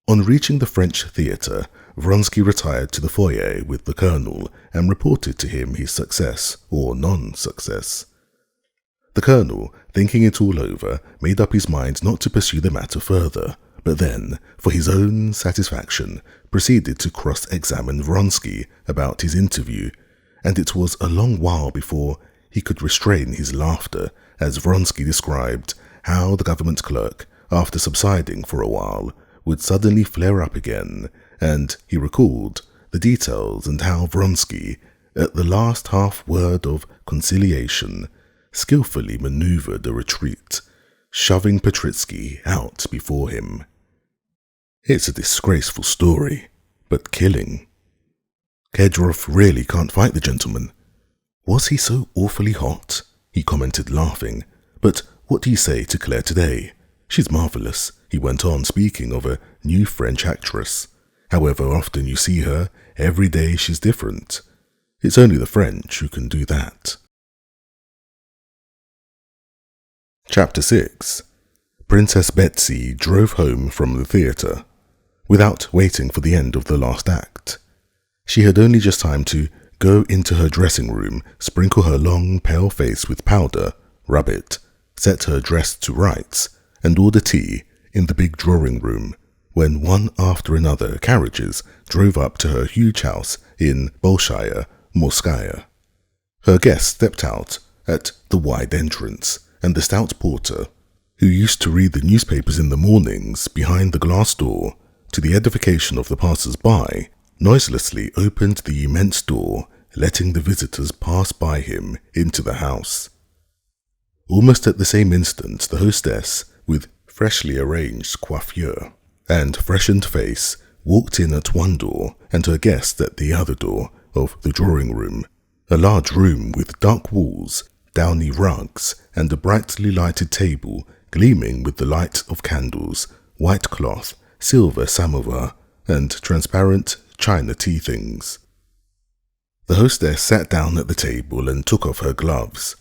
On reaching the French theatre, Vronsky retired to the foyer with the colonel and reported to him his success or non-success. The colonel, thinking it all over, made up his mind not to pursue the matter further, but then, for his own satisfaction, proceeded to cross-examine Vronsky about his interview, and it was a long while before he could restrain his laughter as Vronsky described how the government clerk, after subsiding for a while, would suddenly flare up again, and he recalled the details and how Vronsky, at the last half-word of conciliation, skillfully maneuvered a retreat, shoving Petritsky out before him. "It's a disgraceful story, but killing. Kedrov really can't fight the gentleman. Was he so awfully hot?" he commented, laughing. "But what do you say to Claire today? She's marvellous," he went on, speaking of a new French actress. "However often you see her, every day she's different. It's only the French who can do that." Chapter 6. Princess Betsy drove home from the theatre, without waiting for the end of the last act. She had only just time to go into her dressing room, sprinkle her long, pale face with powder, rub it, set her dress to rights, and order tea in the big drawing room, when one after another carriages drove up to her huge house in Bolshaya Morskaya. Her guests stepped out at the wide entrance, and the stout porter, who used to read the newspapers in the mornings behind the glass door to the edification of the passers-by, noiselessly opened the immense door, letting the visitors pass by him into the house. Almost at the same instant, the hostess, with freshly arranged coiffure and freshened face, walked in at one door and her guest at the other door of the drawing room, a large room with dark walls, downy rugs, and a brightly lighted table gleaming with the light of candles, white cloth, silver samovar, and transparent china tea things. The hostess sat down at the table and took off her gloves.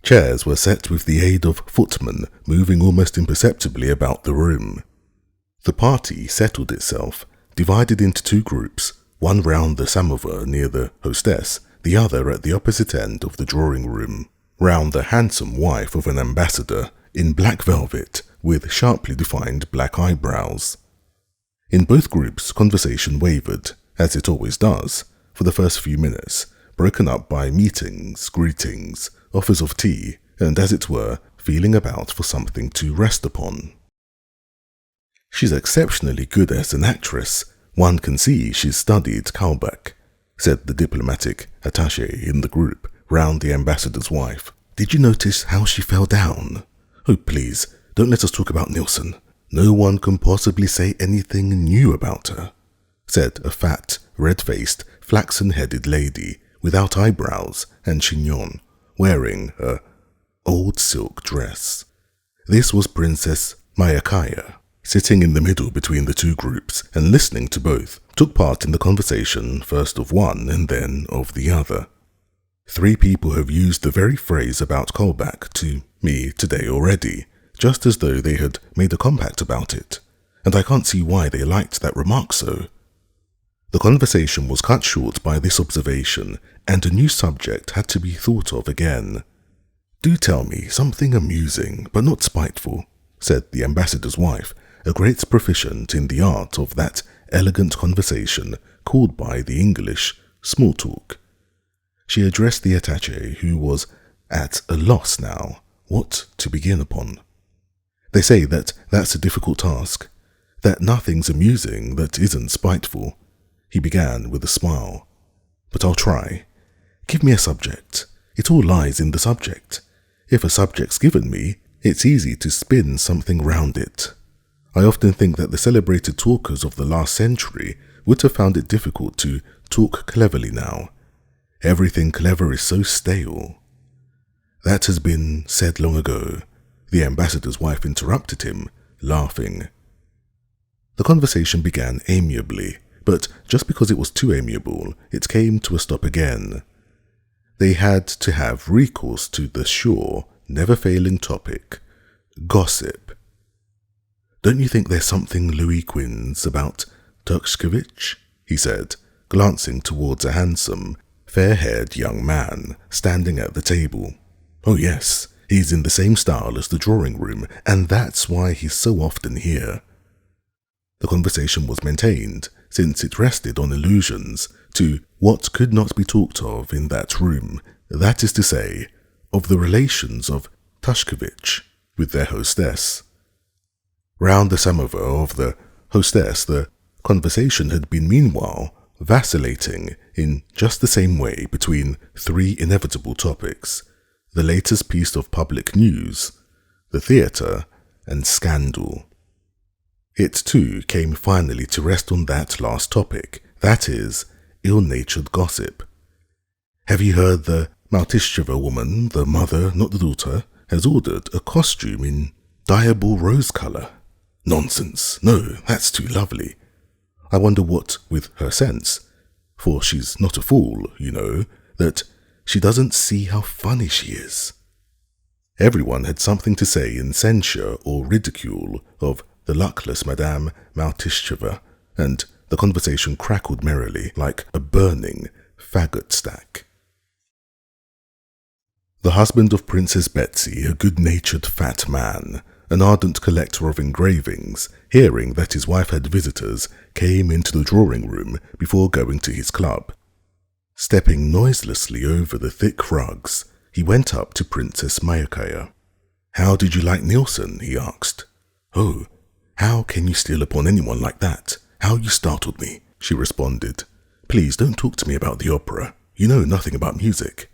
Chairs were set with the aid of footmen moving almost imperceptibly about the room. The party settled itself, divided into two groups, one round the samovar near the hostess, the other at the opposite end of the drawing room, round the handsome wife of an ambassador in black velvet with sharply defined black eyebrows. In both groups, conversation wavered, as it always does, for the first few minutes, broken up by meetings, greetings, offers of tea, and, as it were, feeling about for something to rest upon. "She's exceptionally good as an actress. One can see she's studied Kalbach," said the diplomatic attaché in the group round the ambassador's wife. "Did you notice how she fell down? Oh, please, don't let us talk about Nilsson. No one can possibly say anything new about her," said a fat, red-faced, flaxen-headed lady without eyebrows and chignon, wearing a old silk dress. This was Princess Mayakaya, sitting in the middle between the two groups and listening to both, took part in the conversation first of one and then of the other. 3 people have used the very phrase about callback to me today already, just as though they had made a compact about it, and I can't see why they liked that remark so. The conversation was cut short by this observation, and a new subject had to be thought of again. "Do tell me something amusing, but not spiteful," said the ambassador's wife, a great proficient in the art of that elegant conversation called by the English small talk. She addressed the attaché, who was at a loss now what to begin upon. They say that that's a difficult task, that nothing's amusing that isn't spiteful. He began with a smile. "But I'll try. Give me a subject. It all lies in the subject. If a subject's given me, it's easy to spin something round it. I often think that the celebrated talkers of the last century would have found it difficult to talk cleverly now. Everything clever is so stale." "That has been said long ago," the ambassador's wife interrupted him, laughing. The conversation began amiably, but just because it was too amiable, it came to a stop again. They had to have recourse to the sure, never-failing topic, gossip. "Don't you think there's something Louis Quinze about Turkshkovich?" he said, glancing towards a handsome, fair-haired young man standing at the table. "Oh yes, he's in the same style as the drawing room, and that's why he's so often here." The conversation was maintained, since it rested on allusions to what could not be talked of in that room, that is to say, of the relations of Turkshkovich with their hostess. Round the samovar of the hostess, the conversation had been meanwhile vacillating in just the same way between 3 inevitable topics: the latest piece of public news, the theatre, and scandal. It too came finally to rest on that last topic, that is, ill-natured gossip. "Have you heard the Maltisheva woman, the mother, not the daughter, has ordered a costume in diable rose colour? Nonsense, no, that's too lovely. I wonder what, with her sense, for she's not a fool, you know, that she doesn't see how funny she is." Everyone had something to say in censure or ridicule of the luckless Madame Maltisheva, and the conversation crackled merrily like a burning faggot stack. The husband of Princess Betsy, a good-natured fat man, an ardent collector of engravings, hearing that his wife had visitors, came into the drawing-room before going to his club. Stepping noiselessly over the thick rugs, he went up to Princess Mayakaya. "How did you like Nilsson?" he asked. "Oh, how can you steal upon anyone like that? How you startled me," she responded. "Please don't talk to me about the opera. You know nothing about music.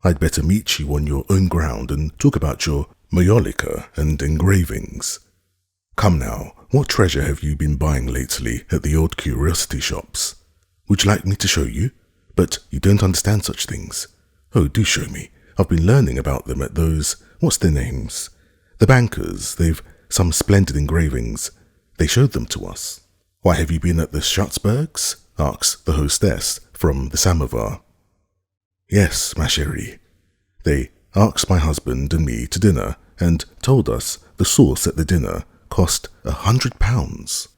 I'd better meet you on your own ground and talk about your majolika and engravings. Come now, what treasure have you been buying lately at the old curiosity shops? Would you like me to show you? But you don't understand such things. Oh, do show me. I've been learning about them at those, what's their names? The bankers, they've some splendid engravings. They showed them to us." "Why, have you been at the Shcherbatskys?" asked the hostess from the samovar. "Yes, ma chérie. They asked my husband and me to dinner and told us the sauce at the dinner cost £100.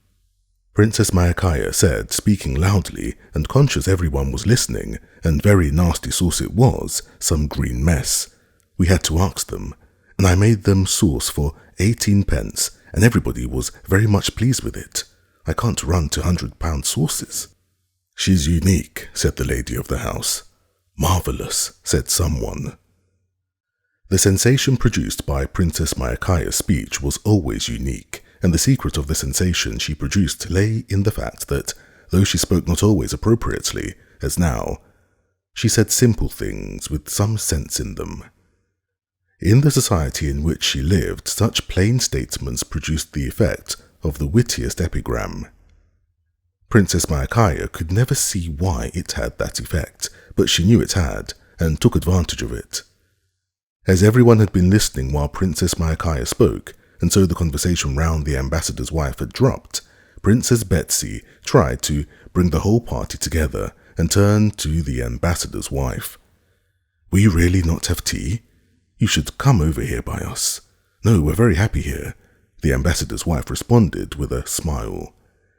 Princess Mayakaya said, speaking loudly and conscious everyone was listening, and very nasty sauce it was, some green mess. We had to ask them, and I made them sauce for 18p, and everybody was very much pleased with it. I can't run to £100 sauces." "She's unique," said the lady of the house. "Marvellous," said someone. The sensation produced by Princess Mayakaya's speech was always unique, and the secret of the sensation she produced lay in the fact that, though she spoke not always appropriately, as now, she said simple things with some sense in them. In the society in which she lived, such plain statements produced the effect of the wittiest epigram. Princess Mayakaya could never see why it had that effect, but she knew it had, and took advantage of it. As everyone had been listening while Princess Mayakaya spoke, and so the conversation round the ambassador's wife had dropped, Princess Betsy tried to bring the whole party together and turned to the ambassador's wife. "Will you really not have tea? You should come over here by us." "No, we're very happy here," the ambassador's wife responded with a smile,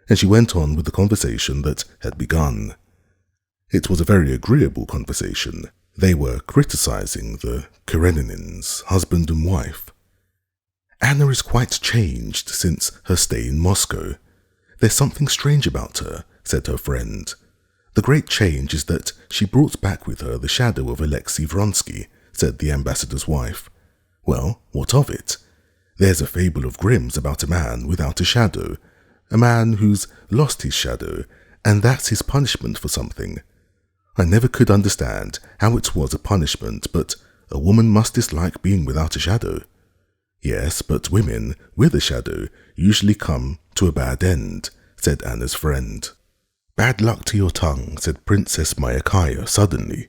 and she went on with the conversation that had begun. It was a very agreeable conversation. They were criticizing the Kareninins, husband and wife. "Anna is quite changed since her stay in Moscow. There's something strange about her," said her friend. "The great change is that she brought back with her the shadow of Alexei Vronsky," said the ambassador's wife. "Well, what of it? There's a fable of Grimm's about a man without a shadow, a man who's lost his shadow, and that's his punishment for something. I never could understand how it was a punishment, but a woman must dislike being without a shadow." "Yes, but women with a shadow usually come to a bad end," said Anna's friend. "Bad luck to your tongue," said Princess Myakaya suddenly.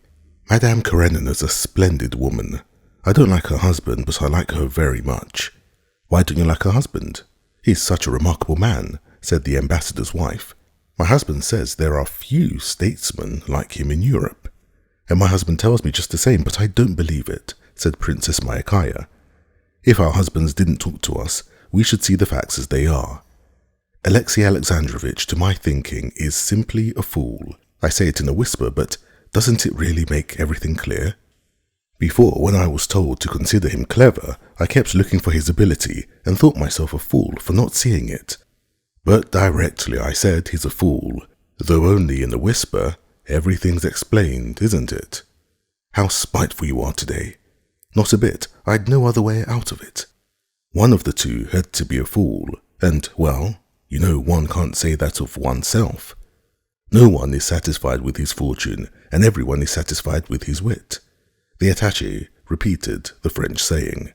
"Madame Karenina's a splendid woman. I don't like her husband, but I like her very much." "Why don't you like her husband?" "He's such a remarkable man," said the ambassador's wife. "My husband says there are few statesmen like him in Europe." "And my husband tells me just the same, but I don't believe it," said Princess Myakaya. "If our husbands didn't talk to us, we should see the facts as they are. Alexei Alexandrovich, to my thinking, is simply a fool. I say it in a whisper, but doesn't it really make everything clear? Before, when I was told to consider him clever, I kept looking for his ability and thought myself a fool for not seeing it. But directly I said he's a fool, though only in a whisper, everything's explained, isn't it? How spiteful you are today. Not a bit. I'd no other way out of it. One of the two had to be a fool, and, well, you know one can't say that of oneself. No one is satisfied with his fortune, and everyone is satisfied with his wit. The attaché repeated the French saying.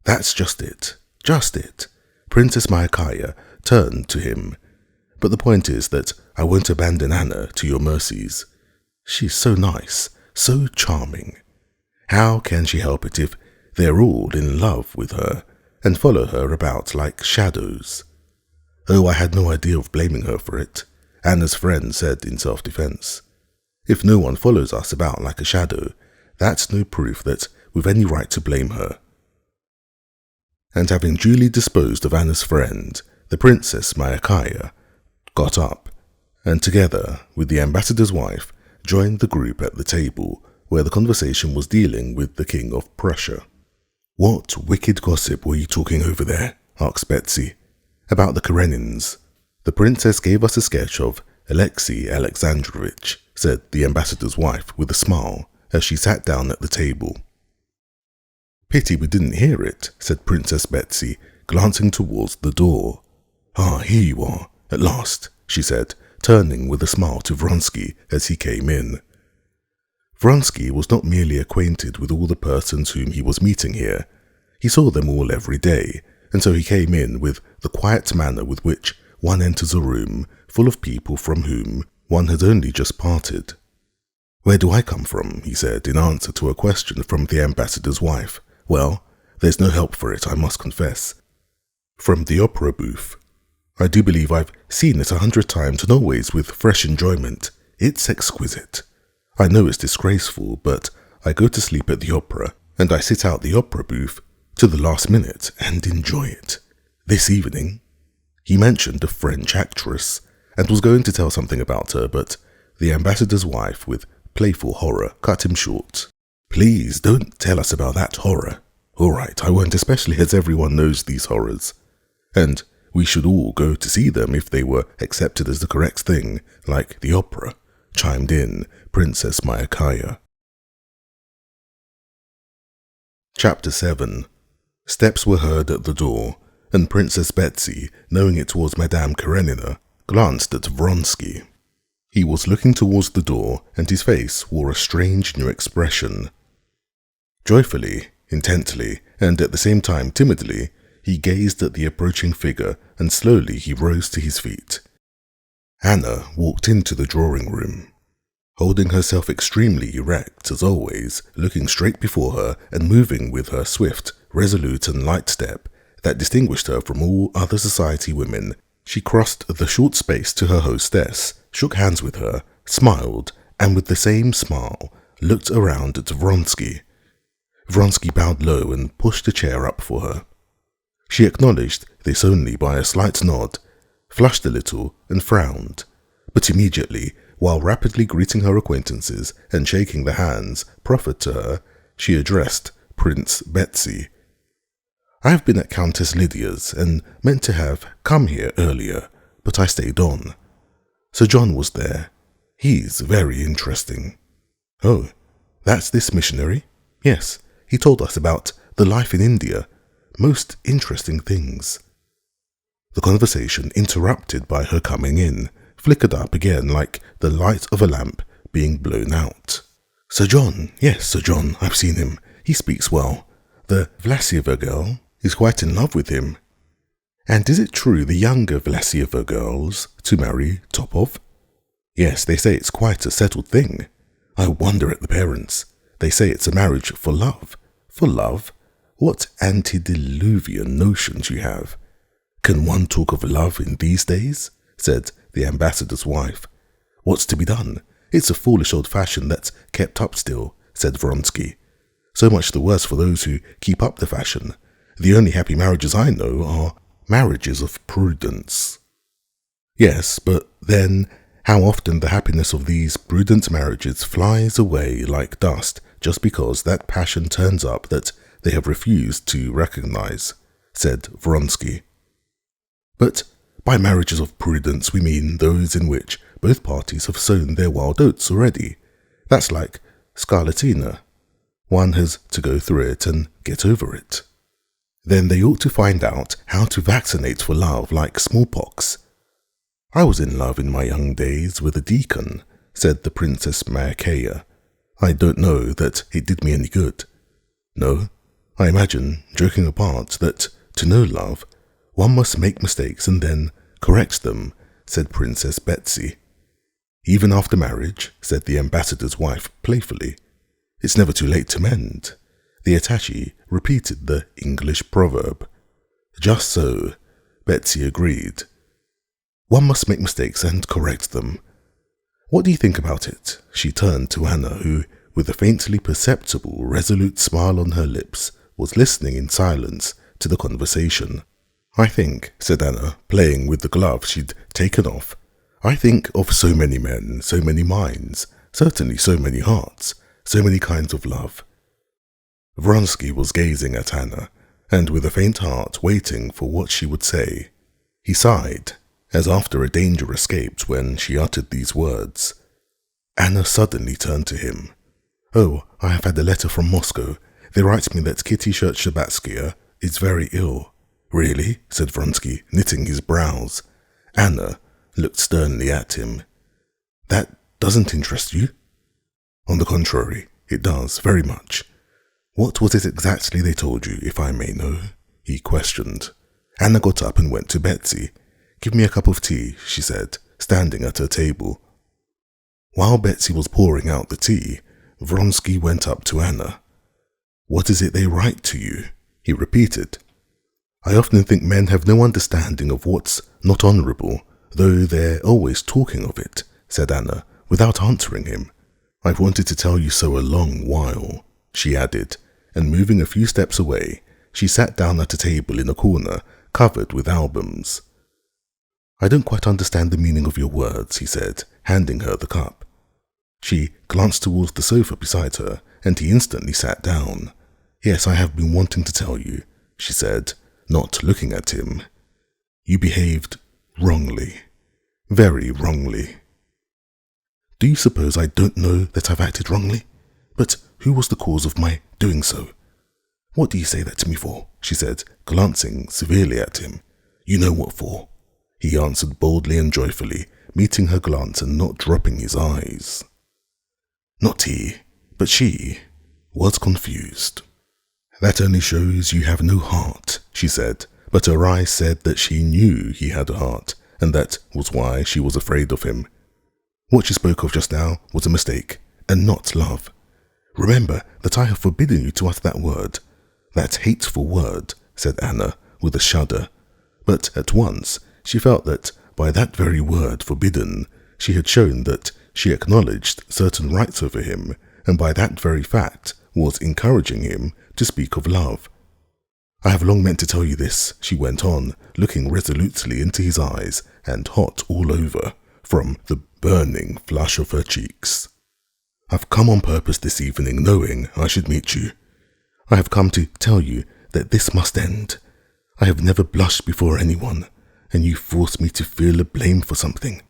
"That's just it. Just it." Princess Myakaya turned to him. "But the point is that I won't abandon Anna to your mercies. She's so nice, so charming. How can she help it if they're all in love with her and follow her about like shadows?" "Oh, I had no idea of blaming her for it," Anna's friend said in self-defense. "If no one follows us about like a shadow, that's no proof that we've any right to blame her." And having duly disposed of Anna's friend, the Princess Myakaya got up, and together with the ambassador's wife, joined the group at the table where the conversation was dealing with the King of Prussia. "What wicked gossip were you talking over there?" asked Betsy. "About the Karenins. The princess gave us a sketch of Alexei Alexandrovich," said the ambassador's wife with a smile as she sat down at the table. "Pity we didn't hear it," said Princess Betsy, glancing towards the door. "Ah, here you are, at last," she said, turning with a smile to Vronsky as he came in. Vronsky was not merely acquainted with all the persons whom he was meeting here. He saw them all every day, and so he came in with the quiet manner with which one enters a room full of people from whom one has only just parted. "Where do I come from?" he said in answer to a question from the ambassador's wife. "Well, there's no help for it, I must confess. From the opera booth. I do believe I've seen it 100 times and always with fresh enjoyment. It's exquisite. I know it's disgraceful, but I go to sleep at the opera, and I sit out the opera booth to the last minute and enjoy it. This evening," he mentioned a French actress, and was going to tell something about her, but the ambassador's wife, with playful horror, cut him short. "Please don't tell us about that horror." "All right, I won't, especially as everyone knows these horrors. And we should all go to see them if they were accepted as the correct thing, like the opera," chimed in Princess Myakaya. Chapter 7. Steps were heard at the door, and Princess Betsy, knowing it was Madame Karenina, glanced at Vronsky. He was looking towards the door, and his face wore a strange new expression. Joyfully, intently, and at the same time timidly, he gazed at the approaching figure, and slowly he rose to his feet. Anna walked into the drawing room, holding herself extremely erect as always, looking straight before her and moving with her swift, resolute and light step that distinguished her from all other society women. She crossed the short space to her hostess, shook hands with her, smiled, and with the same smile, looked around at Vronsky. Vronsky bowed low and pushed a chair up for her. She acknowledged this only by a slight nod, flushed a little, and frowned. But immediately, while rapidly greeting her acquaintances and shaking the hands proffered to her, she addressed Prince Betsy. "I have been at Countess Lydia's and meant to have come here earlier, but I stayed on. Sir John was there. He's very interesting." "Oh, that's this missionary?" "Yes, he told us about the life in India. Most interesting things." The conversation, interrupted by her coming in, flickered up again like the light of a lamp being blown out. "Sir John, yes, Sir John, I've seen him. He speaks well. The Vlasieva girl is quite in love with him." "And is it true the younger Vlasieva girls to marry Topov?" "Yes, they say it's quite a settled thing. I wonder at the parents. They say it's a marriage for love." "For love? What antediluvian notions you have. Can one talk of love in these days?" said the ambassador's wife. "What's to be done? It's a foolish old fashion that's kept up still," said Vronsky. "So much the worse for those who keep up the fashion. The only happy marriages I know are marriages of prudence." "Yes, but then how often the happiness of these prudent marriages flies away like dust just because that passion turns up that they have refused to recognize," said Vronsky. "But by marriages of prudence we mean those in which both parties have sown their wild oats already. That's like scarlatina. One has to go through it and get over it. Then they ought to find out how to vaccinate for love like smallpox." "I was in love in my young days with a deacon," said the Princess Mayakeya. "I don't know that it did me any good." "No, I imagine, joking apart, that to know love, one must make mistakes and then correct them," said Princess Betsy. "Even after marriage," said the ambassador's wife playfully. "It's never too late to mend." The attaché repeated the English proverb. "Just so," Betsy agreed. "One must make mistakes and correct them. What do you think about it?" She turned to Anna, who, with a faintly perceptible, resolute smile on her lips, was listening in silence to the conversation. "I think," said Anna, playing with the glove she'd taken off, "I think of so many men, so many minds, certainly so many hearts, so many kinds of love." Vronsky was gazing at Anna, and with a faint heart waiting for what she would say. He sighed, as after a danger escaped when she uttered these words. Anna suddenly turned to him. "Oh, I have had a letter from Moscow. They write me that Kitty Shcherbatskys is very ill." "Really?" said Vronsky, knitting his brows. Anna looked sternly at him. "That doesn't interest you?" "On the contrary, it does, very much." "What was it exactly they told you, if I may know?" he questioned. Anna got up and went to Betsy. "Give me a cup of tea," she said, standing at her table. While Betsy was pouring out the tea, Vronsky went up to Anna. "What is it they write to you?" he repeated. "I often think men have no understanding of what's not honourable, though they're always talking of it," said Anna, without answering him. "I've wanted to tell you so a long while," she added, and moving a few steps away, she sat down at a table in a corner covered with albums. "I don't quite understand the meaning of your words," he said, handing her the cup. She glanced towards the sofa beside her, and he instantly sat down. "Yes, I have been wanting to tell you," she said, not looking at him. "You behaved wrongly, very wrongly." "Do you suppose I don't know that I've acted wrongly? But who was the cause of my doing so?" "What do you say that to me for?" she said, glancing severely at him. "You know what for," he answered boldly and joyfully, meeting her glance and not dropping his eyes. Not he, but she, was confused. "That only shows you have no heart," she said, but her eyes said that she knew he had a heart, and that was why she was afraid of him. "What you spoke of just now was a mistake, and not love. Remember that I have forbidden you to utter that word. That hateful word," said Anna, with a shudder, but at once she felt that by that very word forbidden, she had shown that she acknowledged certain rights over him, and by that very fact was encouraging him to speak of love. "I have long meant to tell you this," she went on, looking resolutely into his eyes and hot all over from the burning flush of her cheeks. "I've come on purpose this evening knowing I should meet you. I have come to tell you that this must end. I have never blushed before anyone, and you force me to feel a blame for something."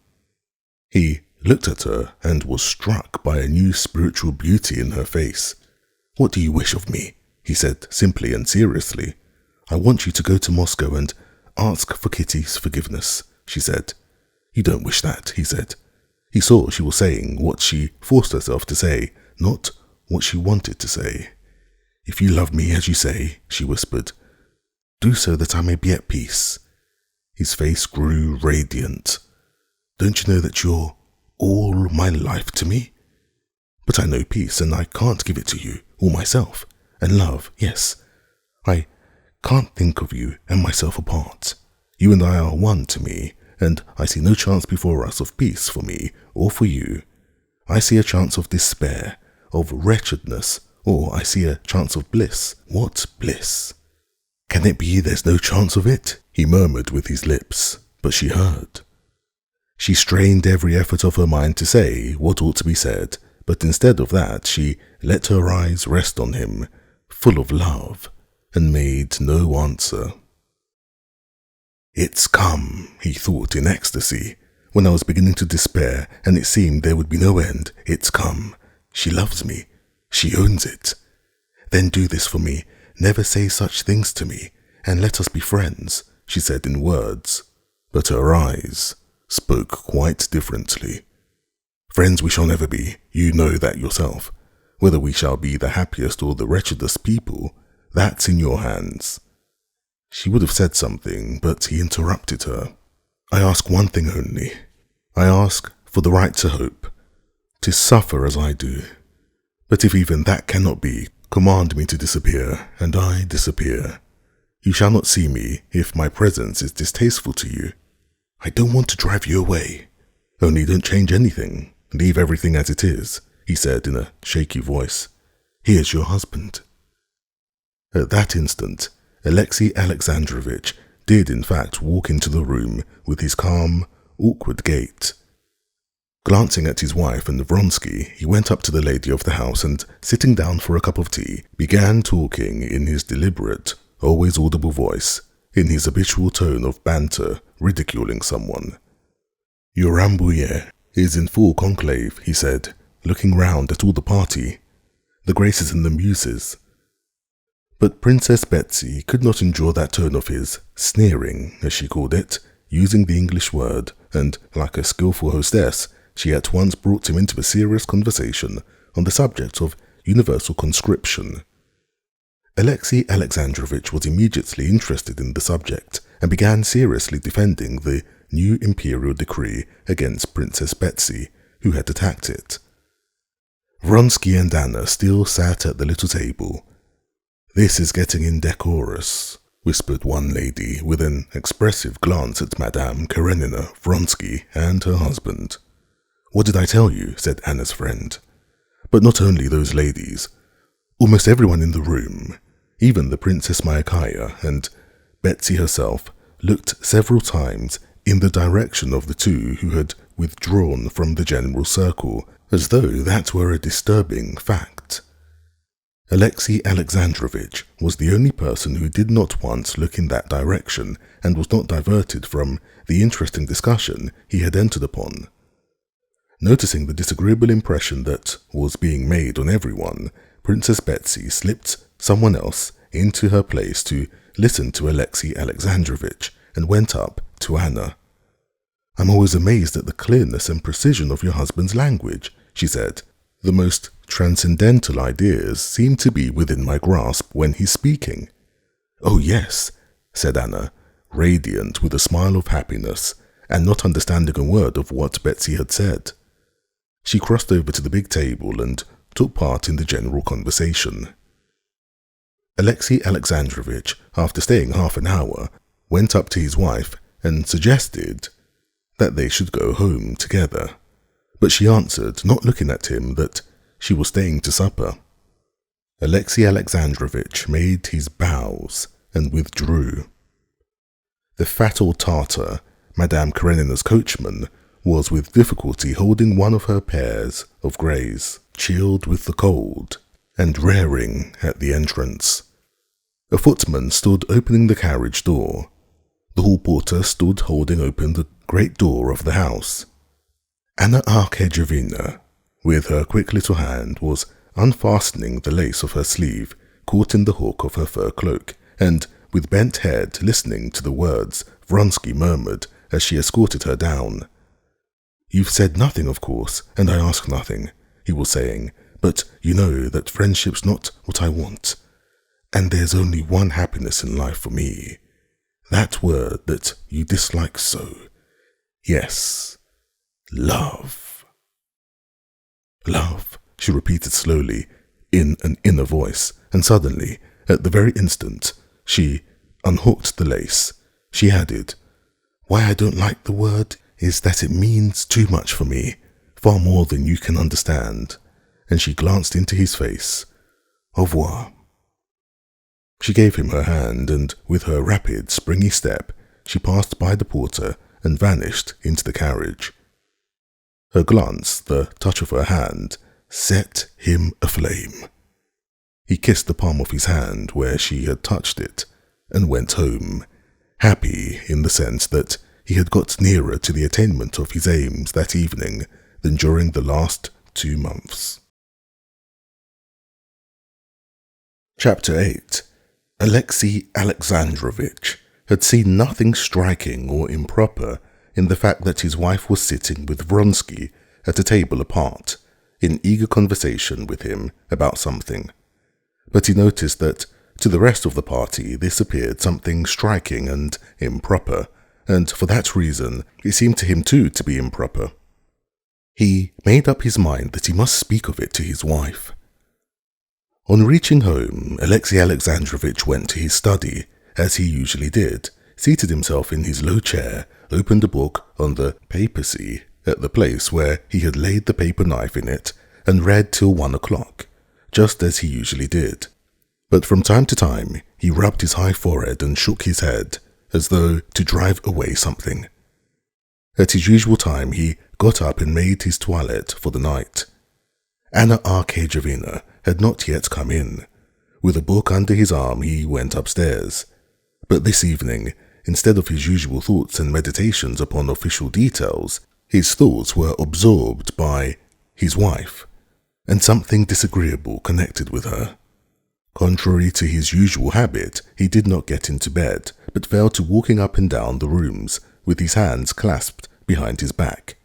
He looked at her and was struck by a new spiritual beauty in her face. "What do you wish of me?" he said simply and seriously. "I want you to go to Moscow and ask for Kitty's forgiveness," she said. "You don't wish that," he said. He saw she was saying what she forced herself to say, not what she wanted to say. "If you love me as you say," she whispered, "do so that I may be at peace." His face grew radiant. "Don't you know that you're all my life to me? But I know peace, and I can't give it to you, or myself. And love, yes. I can't think of you and myself apart. You and I are one to me, and I see no chance before us of peace for me or for you. I see a chance of despair, of wretchedness, or I see a chance of bliss. What bliss?" "Can it be there's no chance of it?" he murmured with his lips, but she heard. She strained every effort of her mind to say what ought to be said, but instead of that she let her eyes rest on him, full of love, and made no answer. "It's come," he thought in ecstasy, "when I was beginning to despair and it seemed there would be no end. It's come. She loves me. She owns it. Then do this for me. Never say such things to me, and let us be friends," she said in words, but her eyes spoke quite differently. "Friends we shall never be, you know that yourself. Whether we shall be the happiest or the wretchedest people, that's in your hands." She would have said something, but he interrupted her. "I ask one thing only. I ask for the right to hope, to suffer as I do. But if even that cannot be, command me to disappear, and I disappear. You shall not see me if my presence is distasteful to you. I don't want to drive you away. Only don't change anything. Leave everything as it is," he said in a shaky voice. "Here's your husband." At that instant, Alexei Alexandrovich did in fact walk into the room with his calm, awkward gait. Glancing at his wife and Vronsky, he went up to the lady of the house and, sitting down for a cup of tea, began talking in his deliberate, always audible voice, in his habitual tone of banter, ridiculing someone. "Your Rambouillet is in full conclave," he said, looking round at all the party, "the Graces and the Muses." But Princess Betsy could not endure that tone of his, sneering, as she called it, using the English word, and, like a skillful hostess, she at once brought him into a serious conversation on the subject of universal conscription. Alexei Alexandrovich was immediately interested in the subject, and began seriously defending the new imperial decree against Princess Betsy, who had attacked it. Vronsky and Anna still sat at the little table. "This is getting indecorous," whispered one lady with an expressive glance at Madame Karenina, Vronsky, and her husband. "What did I tell you?" said Anna's friend. But not only those ladies. Almost everyone in the room, even the Princess Myakaya and Betsy herself, looked several times in the direction of the two who had withdrawn from the general circle, as though that were a disturbing fact. Alexei Alexandrovich was the only person who did not once look in that direction and was not diverted from the interesting discussion he had entered upon. Noticing the disagreeable impression that was being made on everyone, Princess Betsy slipped someone else into her place to listen to Alexei Alexandrovich and went up to Anna. "I'm always amazed at the clearness and precision of your husband's language," she said. "The most transcendental ideas seem to be within my grasp when he's speaking." "Oh yes," said Anna, radiant with a smile of happiness, and not understanding a word of what Betsy had said. She crossed over to the big table and took part in the general conversation. Alexei Alexandrovich after staying half an hour, went up to his wife and suggested that they should go home together. But she answered, not looking at him, that she was staying to supper. Alexei Alexandrovich made his bows and withdrew. The fat old Tartar, Madame Karenina's coachman, was with difficulty holding one of her pairs of greys, chilled with the cold, and raring at the entrance. A footman stood opening the carriage door. The hall porter stood holding open the great door of the house. Anna Karenina, with her quick little hand, was unfastening the lace of her sleeve, caught in the hook of her fur cloak, and, with bent head, listening to the words Vronsky murmured as she escorted her down. "You've said nothing, of course, and I ask nothing," he was saying, "but you know that friendship's not what I want. And there's only one happiness in life for me. That word that you dislike so. Yes, love." "Love," she repeated slowly, in an inner voice, and suddenly, at the very instant, she unhooked the lace. She added, "Why I don't like the word is that it means too much for me, far more than you can understand." And she glanced into his face. "Au revoir." She gave him her hand, and with her rapid, springy step, she passed by the porter and vanished into the carriage. Her glance, the touch of her hand, set him aflame. He kissed the palm of his hand where she had touched it, and went home, happy in the sense that he had got nearer to the attainment of his aims that evening than during the last 2 months. Chapter 8. Alexei Alexandrovich had seen nothing striking or improper in the fact that his wife was sitting with Vronsky at a table apart, in eager conversation with him about something. But he noticed that to the rest of the party this appeared something striking and improper, and for that reason it seemed to him too to be improper. He made up his mind that he must speak of it to his wife. On reaching home, Alexei Alexandrovich went to his study, as he usually did, seated himself in his low chair, opened a book on the papacy at the place where he had laid the paper knife in it, and read till 1 o'clock, just as he usually did. But from time to time he rubbed his high forehead and shook his head, as though to drive away something. At his usual time he got up and made his toilette for the night. Anna Karenina had not yet come in. With a book under his arm he went upstairs. But this evening, instead of his usual thoughts and meditations upon official details, his thoughts were absorbed by his wife, and something disagreeable connected with her. Contrary to his usual habit, he did not get into bed, but fell to walking up and down the rooms, with his hands clasped behind his back.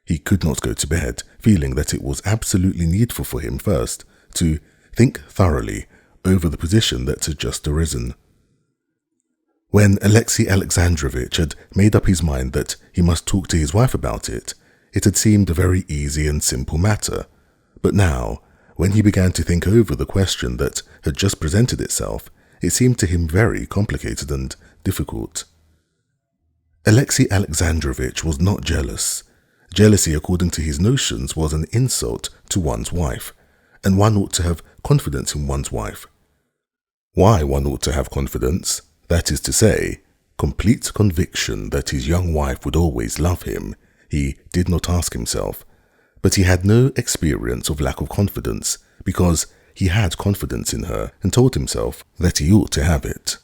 He could not go to bed, feeling that it was absolutely needful for him first to think thoroughly over the position that had just arisen. When Alexei Alexandrovich had made up his mind that he must talk to his wife about it, it had seemed a very easy and simple matter. But now, when he began to think over the question that had just presented itself, it seemed to him very complicated and difficult. Alexei Alexandrovich was not jealous. Jealousy, according to his notions, was an insult to one's wife, and one ought to have confidence in one's wife. Why one ought to have confidence, that is to say, complete conviction that his young wife would always love him, he did not ask himself, but he had no experience of lack of confidence, because he had confidence in her and told himself that he ought to have it.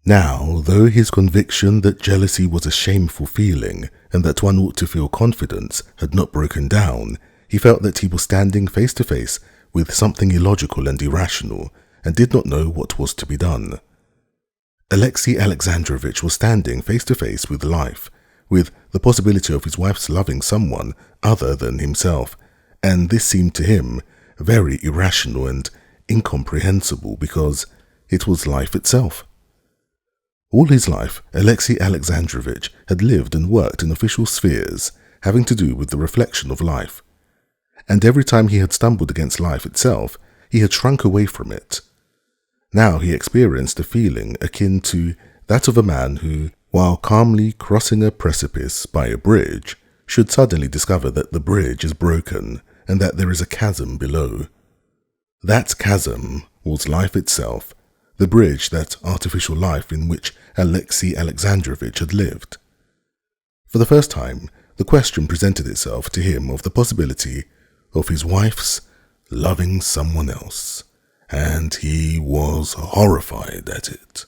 Now, though his conviction that jealousy was a shameful feeling and that one ought to feel confidence had not broken down, he felt that he was standing face to face with something illogical and irrational, and did not know what was to be done. Alexei Alexandrovich was standing face to face with life, with the possibility of his wife's loving someone other than himself, and this seemed to him very irrational and incomprehensible because it was life itself. All his life, Alexei Alexandrovich had lived and worked in official spheres having to do with the reflection of life, and every time he had stumbled against life itself, he had shrunk away from it. Now he experienced a feeling akin to that of a man who, while calmly crossing a precipice by a bridge, should suddenly discover that the bridge is broken and that there is a chasm below. That chasm was life itself, the bridge, that artificial life in which Alexei Alexandrovich had lived. For the first time, the question presented itself to him of the possibility of his wife's loving someone else, and he was horrified at it.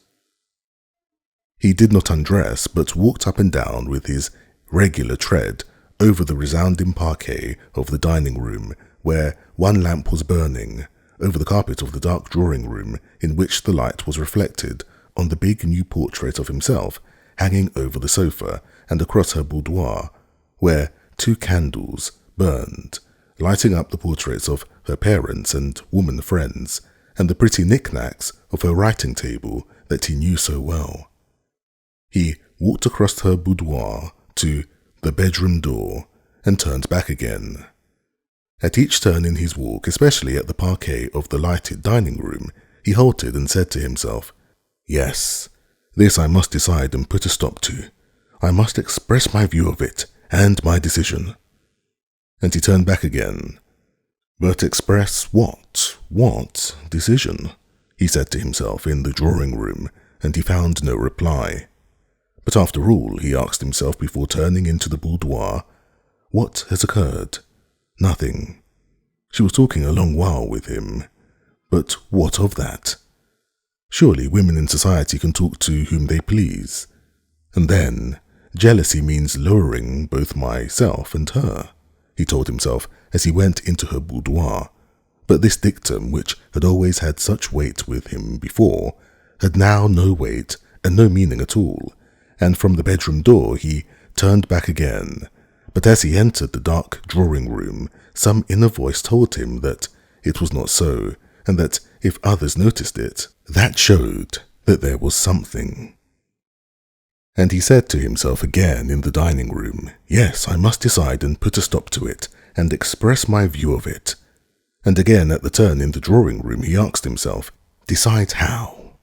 He did not undress, but walked up and down with his regular tread over the resounding parquet of the dining room, where one lamp was burning, over the carpet of the dark drawing room, in which the light was reflected on the big new portrait of himself hanging over the sofa, and across her boudoir, where 2 candles burned, lighting up the portraits of her parents and woman friends, and the pretty knickknacks of her writing table that he knew so well. He walked across her boudoir to the bedroom door and turned back again. At each turn in his walk, especially at the parquet of the lighted dining room, he halted and said to himself, "Yes, this I must decide and put a stop to. I must express my view of it and my decision." And he turned back again. "But express what? What decision?" he said to himself in the drawing room, and he found no reply. But after all, he asked himself before turning into the boudoir, what has occurred? Nothing. She was talking a long while with him. But what of that? Surely women in society can talk to whom they please. And then, jealousy means lowering both myself and her, he told himself as he went into her boudoir. But this dictum, which had always had such weight with him before, had now no weight and no meaning at all, and from the bedroom door he turned back again. But as he entered the dark drawing room, some inner voice told him that it was not so, and that if others noticed it, that showed that there was something. And he said to himself again in the dining room, "Yes, I must decide and put a stop to it, and express my view of it." And again at the turn in the drawing room he asked himself, "Decide how?"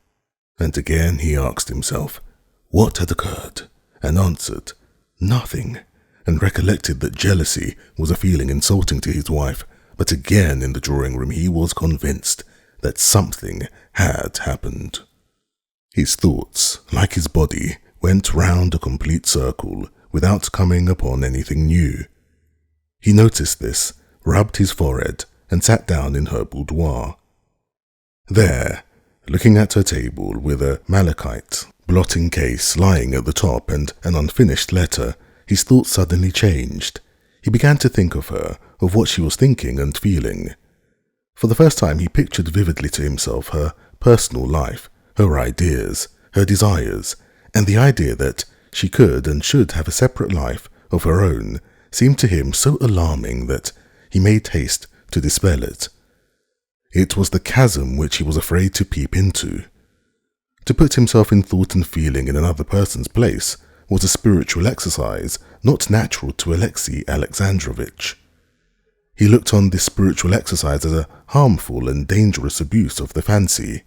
And again he asked himself, what had occurred, and answered, "Nothing," and recollected that jealousy was a feeling insulting to his wife. But again in the drawing room he was convinced that something had happened. His thoughts, like his body, went round a complete circle without coming upon anything new. He noticed this, rubbed his forehead, and sat down in her boudoir. There, looking at her table with a malachite blotting case lying at the top and an unfinished letter, his thoughts suddenly changed. He began to think of her, of what she was thinking and feeling. For the first time he pictured vividly to himself her personal life, her ideas, her desires, and the idea that she could and should have a separate life of her own seemed to him so alarming that he made haste to dispel it. It was the chasm which he was afraid to peep into. To put himself in thought and feeling in another person's place was a spiritual exercise not natural to Alexei Alexandrovich. He looked on this spiritual exercise as a harmful and dangerous abuse of the fancy.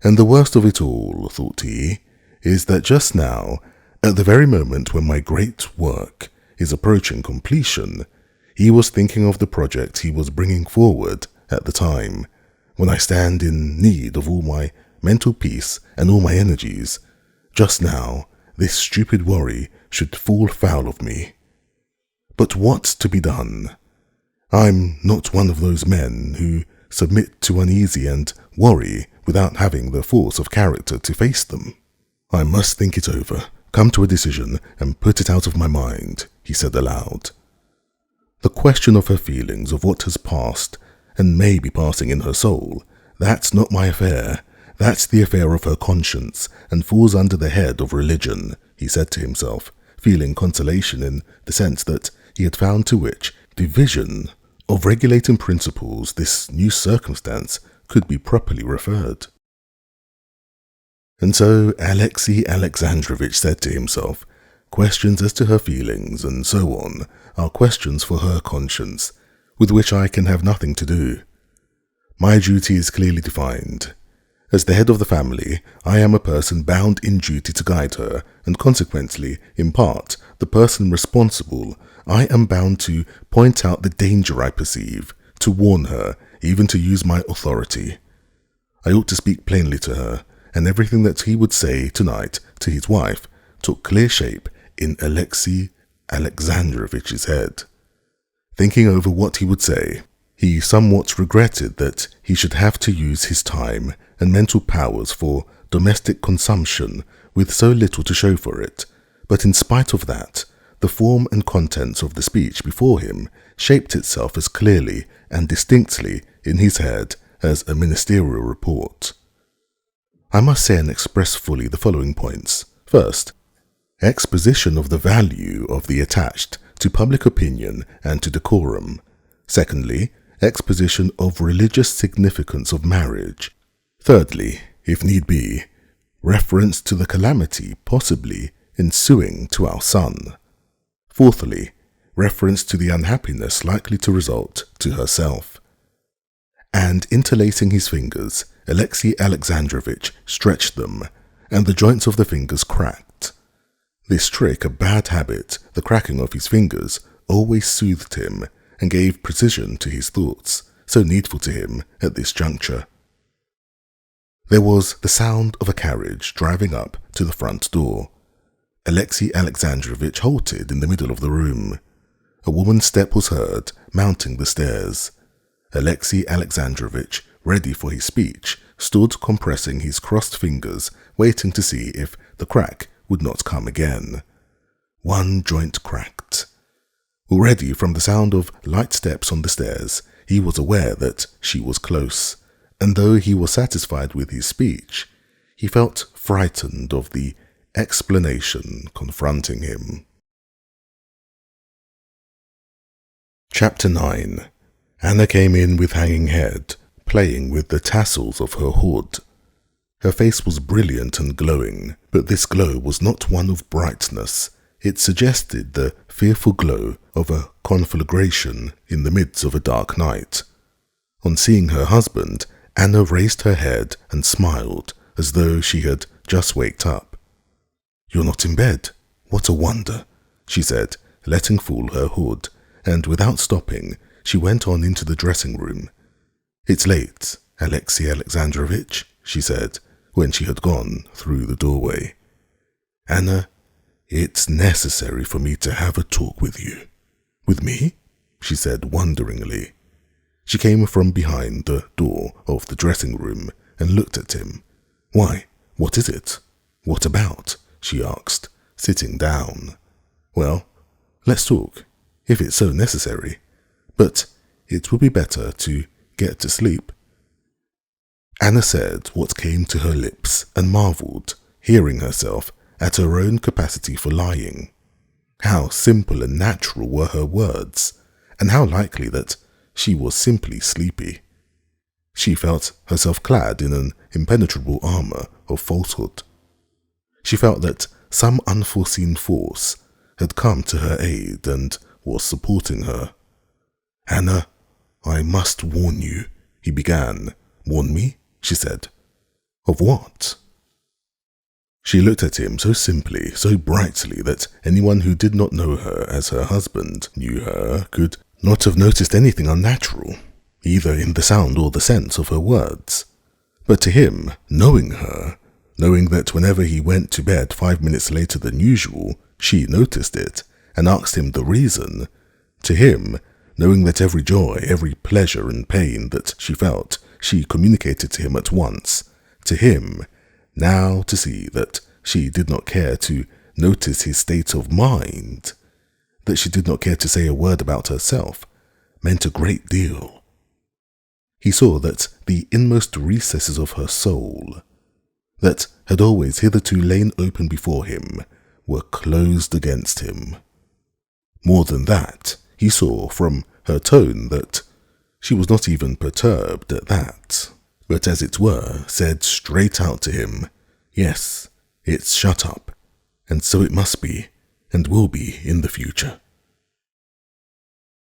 And the worst of it all, thought he, is that just now, at the very moment when my great work is approaching completion, he was thinking of the project he was bringing forward at the time, when I stand in need of all my mental peace and all my energies. Just now, this stupid worry should fall foul of me. But what's to be done? I'm not one of those men who submit to uneasy and worry without having the force of character to face them. I must think it over, come to a decision, and put it out of my mind, he said aloud. The question of her feelings, of what has passed and may be passing in her soul, that's not my affair. That's the affair of her conscience, and falls under the head of religion, he said to himself, feeling consolation in the sense that he had found to which division of regulating principles this new circumstance could be properly referred. And so Alexei Alexandrovich said to himself, questions as to her feelings and so on are questions for her conscience, with which I can have nothing to do. My duty is clearly defined. As the head of the family, I am a person bound in duty to guide her, and consequently, in part, the person responsible, I am bound to point out the danger I perceive, to warn her, even to use my authority. I ought to speak plainly to her, and everything that he would say tonight to his wife took clear shape in Alexei Alexandrovitch's head. Thinking over what he would say, he somewhat regretted that he should have to use his time and mental powers for domestic consumption with so little to show for it, but in spite of that, the form and contents of the speech before him shaped itself as clearly and distinctly in his head as a ministerial report. I must say and express fully the following points. First, exposition of the value of the attached to public opinion and to decorum. Secondly, exposition of religious significance of marriage. Thirdly, if need be, reference to the calamity possibly ensuing to our son. Fourthly, reference to the unhappiness likely to result to herself. And interlacing his fingers, Alexei Alexandrovitch stretched them, and the joints of the fingers cracked. This trick, a bad habit, the cracking of his fingers, always soothed him and gave precision to his thoughts, so needful to him at this juncture. There was the sound of a carriage driving up to the front door. Alexei Alexandrovitch halted in the middle of the room. A woman's step was heard mounting the stairs. Alexei Alexandrovitch, ready for his speech, stood compressing his crossed fingers, waiting to see if the crack would not come again. One joint cracked. Already from the sound of light steps on the stairs, he was aware that she was close, and though he was satisfied with his speech, he felt frightened of the explanation confronting him. Chapter 9. Anna came in with hanging head, playing with the tassels of her hood. Her face was brilliant and glowing, but this glow was not one of brightness. It suggested the fearful glow of a conflagration in the midst of a dark night. On seeing her husband, Anna raised her head and smiled as though she had just waked up. "You're not in bed? What a wonder," she said, letting fall her hood, and without stopping, she went on into the dressing room. "It's late, Alexei Alexandrovitch," she said, when she had gone through the doorway. "Anna, it's necessary for me to have a talk with you." "With me?" she said wonderingly. She came from behind the door of the dressing room and looked at him. "Why, what is it? What about?" she asked, sitting down. "Well, let's talk, if it's so necessary. But it would be better to get to sleep." Anna said what came to her lips and marveled, hearing herself at her own capacity for lying. How simple and natural were her words, and how likely that she was simply sleepy. She felt herself clad in an impenetrable armor of falsehood. She felt that some unforeseen force had come to her aid and was supporting her. "Anna, I must warn you," he began. "Warn me?" she said. "Of what?" She looked at him so simply, so brightly, that anyone who did not know her as her husband knew her could not have noticed anything unnatural, either in the sound or the sense of her words. But to him, knowing her, knowing that whenever he went to bed 5 minutes later than usual, she noticed it and asked him the reason, to him, knowing that every joy, every pleasure and pain that she felt, she communicated to him at once, to him, now to see that she did not care to notice his state of mind, that she did not care to say a word about herself, meant a great deal. He saw that the inmost recesses of her soul, that had always hitherto lain open before him, were closed against him. More than that, he saw from her tone that she was not even perturbed at that, but as it were, said straight out to him, "Yes, it's shut up, and so it must be, and will be in the future."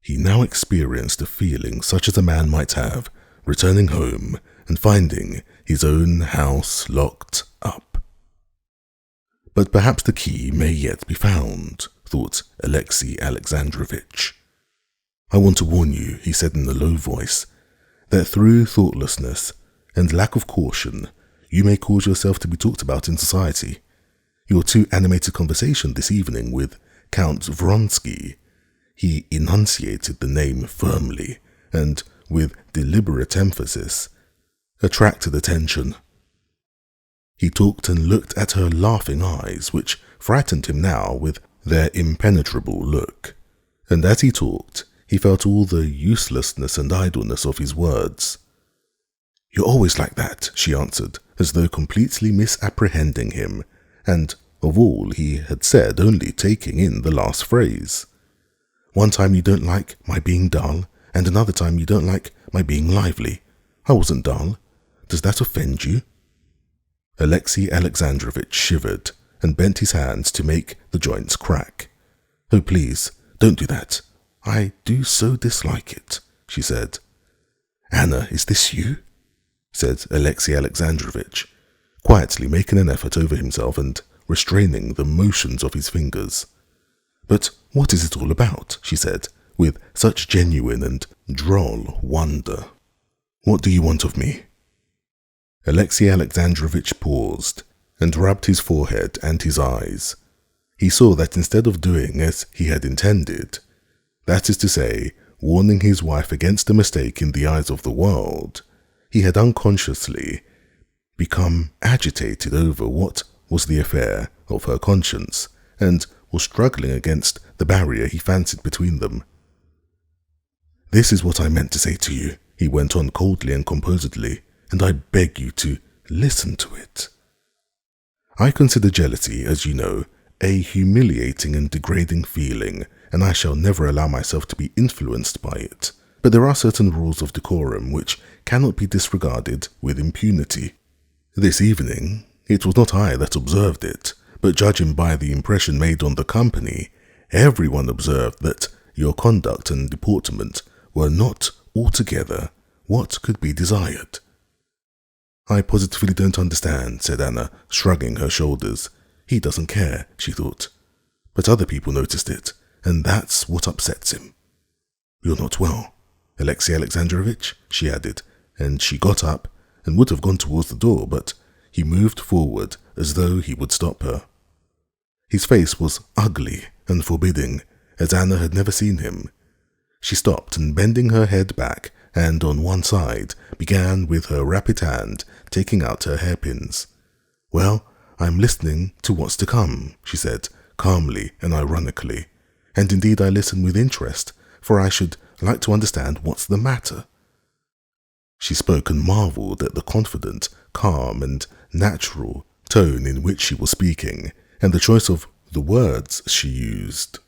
He now experienced a feeling such as a man might have, returning home and finding his own house locked up. But perhaps the key may yet be found, thought Alexei Alexandrovich. I want to warn you, he said in a low voice, that through thoughtlessness and lack of caution, you may cause yourself to be talked about in society. Your too animated conversation this evening with Count Vronsky, he enunciated the name firmly and with deliberate emphasis, attracted attention. He talked and looked at her laughing eyes, which frightened him now with their impenetrable look, and as he talked, he felt all the uselessness and idleness of his words. "You're always like that," she answered, as though completely misapprehending him, and of all he had said only taking in the last phrase. "One time you don't like my being dull, and another time you don't like my being lively. I wasn't dull. Does that offend you?" Alexei Alexandrovich shivered and bent his hands to make the joints crack. "Oh, please, don't do that. I do so dislike it," she said. "Anna, is this you?" said Alexei Alexandrovich, quietly making an effort over himself and restraining the motions of his fingers. "But what is it all about?" she said, with such genuine and droll wonder. "What do you want of me?" Alexei Alexandrovich paused and rubbed his forehead and his eyes. He saw that instead of doing as he had intended, that is to say, warning his wife against a mistake in the eyes of the world, he had unconsciously become agitated over what was the affair of her conscience, and was struggling against the barrier he fancied between them. "This is what I meant to say to you," he went on coldly and composedly, "and I beg you to listen to it. I consider jealousy, as you know, a humiliating and degrading feeling, and I shall never allow myself to be influenced by it. But there are certain rules of decorum which cannot be disregarded with impunity. This evening, it was not I that observed it, but judging by the impression made on the company, everyone observed that your conduct and deportment were not altogether what could be desired." "I positively don't understand," said Anna, shrugging her shoulders. "He doesn't care," she thought. "But other people noticed it, and that's what upsets him." "You're not well, Alexei Alexandrovich," she added, and she got up and would have gone towards the door, but he moved forward as though he would stop her. His face was ugly and forbidding, as Anna had never seen him. She stopped and, bending her head back and on one side, began with her rapid hand taking out her hairpins. "Well, I'm listening to what's to come," she said, calmly and ironically. "And indeed I listen with interest, for I should like to understand what's the matter." She spoke and marvelled at the confident, calm and natural tone in which she was speaking, and the choice of the words she used.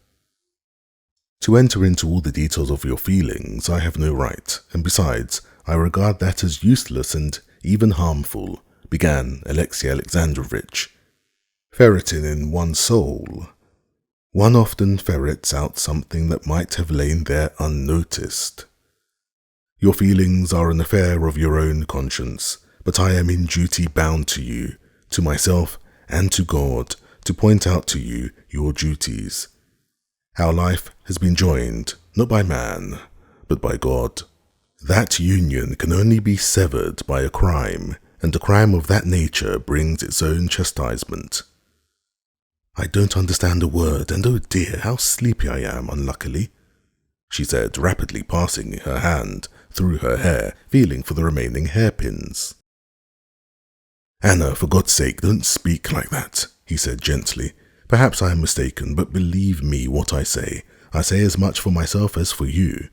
"To enter into all the details of your feelings I have no right, and besides, I regard that as useless and even harmful," began Alexei Alexandrovich. "Ferreting in one's soul, one often ferrets out something that might have lain there unnoticed. Your feelings are an affair of your own conscience, but I am in duty bound to you, to myself and to God, to point out to you your duties. Our life has been joined, not by man, but by God. That union can only be severed by a crime, and a crime of that nature brings its own chastisement." "I don't understand a word, and oh dear, how sleepy I am, unluckily," she said, rapidly passing her hand through her hair, feeling for the remaining hairpins. "Anna, for God's sake, don't speak like that," he said gently. "Perhaps I am mistaken, but believe me what I say. I say as much for myself as for you.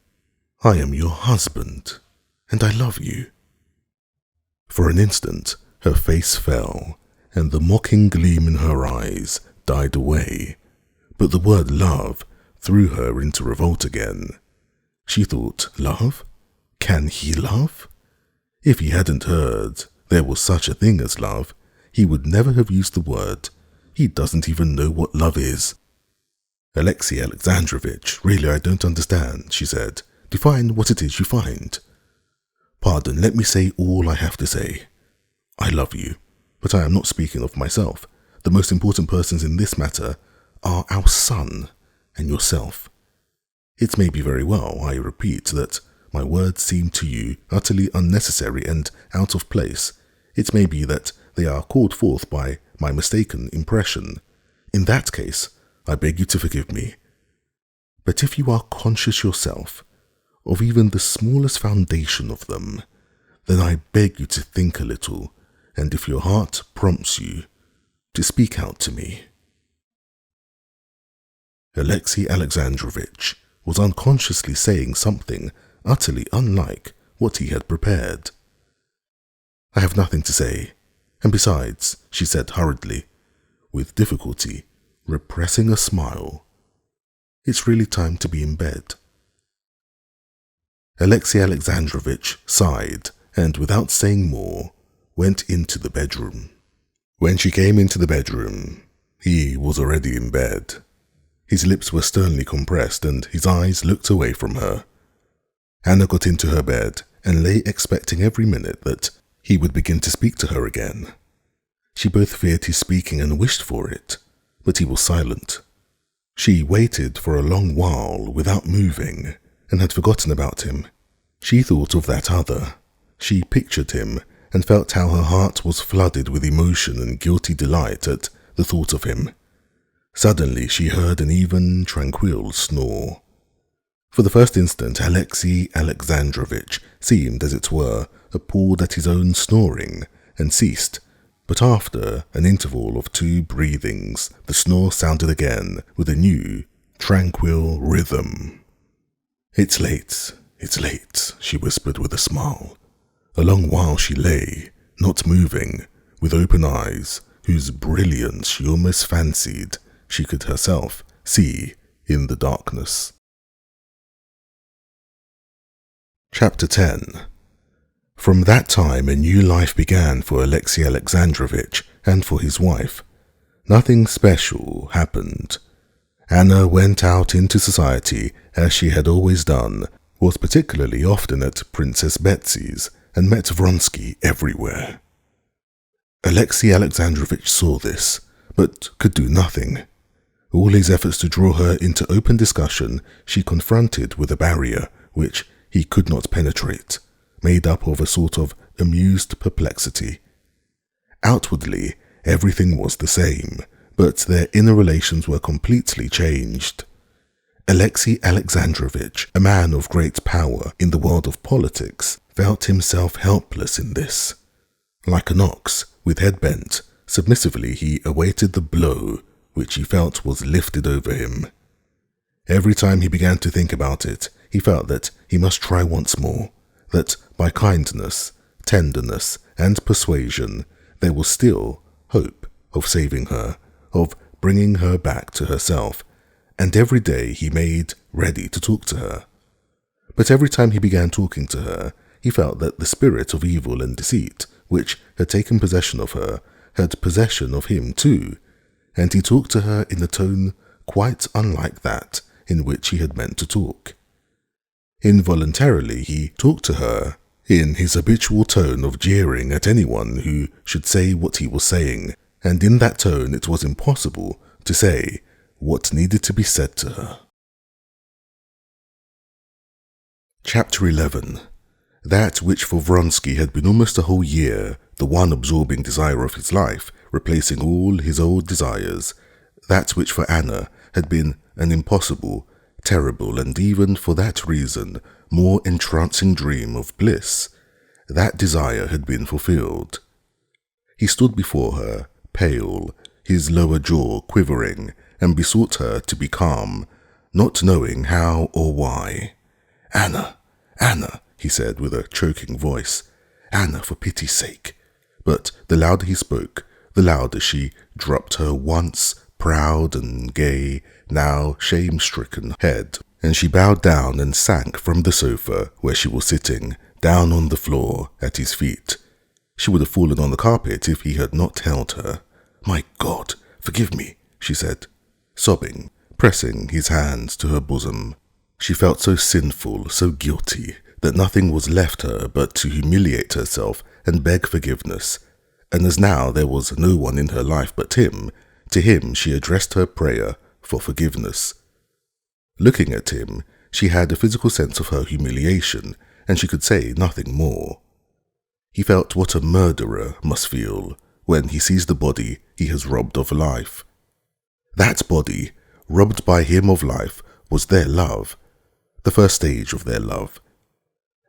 I am your husband, and I love you." For an instant, her face fell, and the mocking gleam in her eyes died away, but the word love threw her into revolt again. She thought, love? Can he love? If he hadn't heard there was such a thing as love, he would never have used the word. He doesn't even know what love is. "Alexei Alexandrovich, really I don't understand," she said. "Define what it is you find." "Pardon, let me say all I have to say. I love you, but I am not speaking of myself. The most important persons in this matter are our son and yourself. It may be very well, I repeat, that my words seem to you utterly unnecessary and out of place. It may be that they are called forth by my mistaken impression. In that case, I beg you to forgive me. But if you are conscious yourself of even the smallest foundation of them, then I beg you to think a little, and if your heart prompts you, to speak out to me. Alexei Alexandrovich was unconsciously saying something utterly unlike what he had prepared. I have nothing to say, and besides, she said hurriedly, with difficulty, repressing a smile, it's really time to be in bed. Alexei Alexandrovich sighed, and without saying more, went into the bedroom. When she came into the bedroom, he was already in bed. His lips were sternly compressed, and his eyes looked away from her. Anna got into her bed and lay expecting every minute that he would begin to speak to her again. She both feared his speaking and wished for it, but he was silent. She waited for a long while without moving, and had forgotten about him. She thought of that other. She pictured him, and felt how her heart was flooded with emotion and guilty delight at the thought of him. Suddenly she heard an even, tranquil snore. For the first instant, Alexei Alexandrovich seemed, as it were, appalled at his own snoring, and ceased. But after an interval of 2 breathings, the snore sounded again with a new, tranquil rhythm. It's late, she whispered with a smile. A long while she lay, not moving, with open eyes, whose brilliance she almost fancied she could herself see in the darkness. Chapter 10. From that time a new life began for Alexei Alexandrovich and for his wife. Nothing special happened. Anna went out into society as she had always done, was particularly often at Princess Betsy's, and met Vronsky everywhere. Alexei Alexandrovich saw this, but could do nothing. All his efforts to draw her into open discussion she confronted with a barrier which he could not penetrate, made up of a sort of amused perplexity. Outwardly, everything was the same, but their inner relations were completely changed. Alexei Alexandrovich, a man of great power in the world of politics, felt himself helpless in this. Like an ox, with head bent, submissively he awaited the blow which he felt was lifted over him. Every time he began to think about it, he felt that he must try once more, that by kindness, tenderness, and persuasion there was still hope of saving her, of bringing her back to herself, and every day he made ready to talk to her. But every time he began talking to her, he felt that the spirit of evil and deceit, which had taken possession of her, had possession of him too, and he talked to her in a tone quite unlike that in which he had meant to talk. Involuntarily he talked to her in his habitual tone of jeering at anyone who should say what he was saying, and in that tone it was impossible to say what needed to be said to her. Chapter 11. That which for Vronsky had been almost a whole year the one absorbing desire of his life, replacing all his old desires, that which for Anna had been an impossible, terrible, and even for that reason more entrancing dream of bliss, that desire had been fulfilled. He stood before her, pale, his lower jaw quivering, and besought her to be calm, not knowing how or why. "Anna, Anna," he said with a choking voice, "Anna, for pity's sake." But the louder he spoke, the louder she dropped her once proud and gay, now shame-stricken head, and she bowed down and sank from the sofa where she was sitting, down on the floor at his feet. She would have fallen on the carpet if he had not held her. "My God, forgive me," she said, sobbing, pressing his hands to her bosom. She felt so sinful, so guilty, that nothing was left her but to humiliate herself and beg forgiveness, and as now there was no one in her life but him, to him she addressed her prayer for forgiveness. Looking at him, she had a physical sense of her humiliation, and she could say nothing more. He felt what a murderer must feel when he sees the body he has robbed of life. That body, robbed by him of life, was their love, the first stage of their love.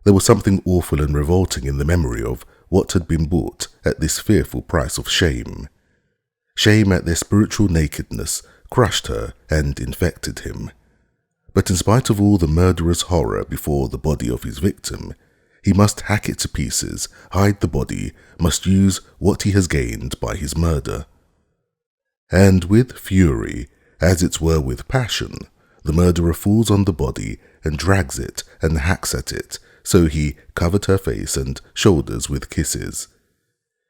There was something awful and revolting in the memory of what had been bought at this fearful price of shame. Shame at their spiritual nakedness crushed her and infected him. But in spite of all the murderer's horror before the body of his victim, he must hack it to pieces, hide the body, must use what he has gained by his murder. And with fury, as it were with passion, the murderer falls on the body and drags it and hacks at it, so he covered her face and shoulders with kisses.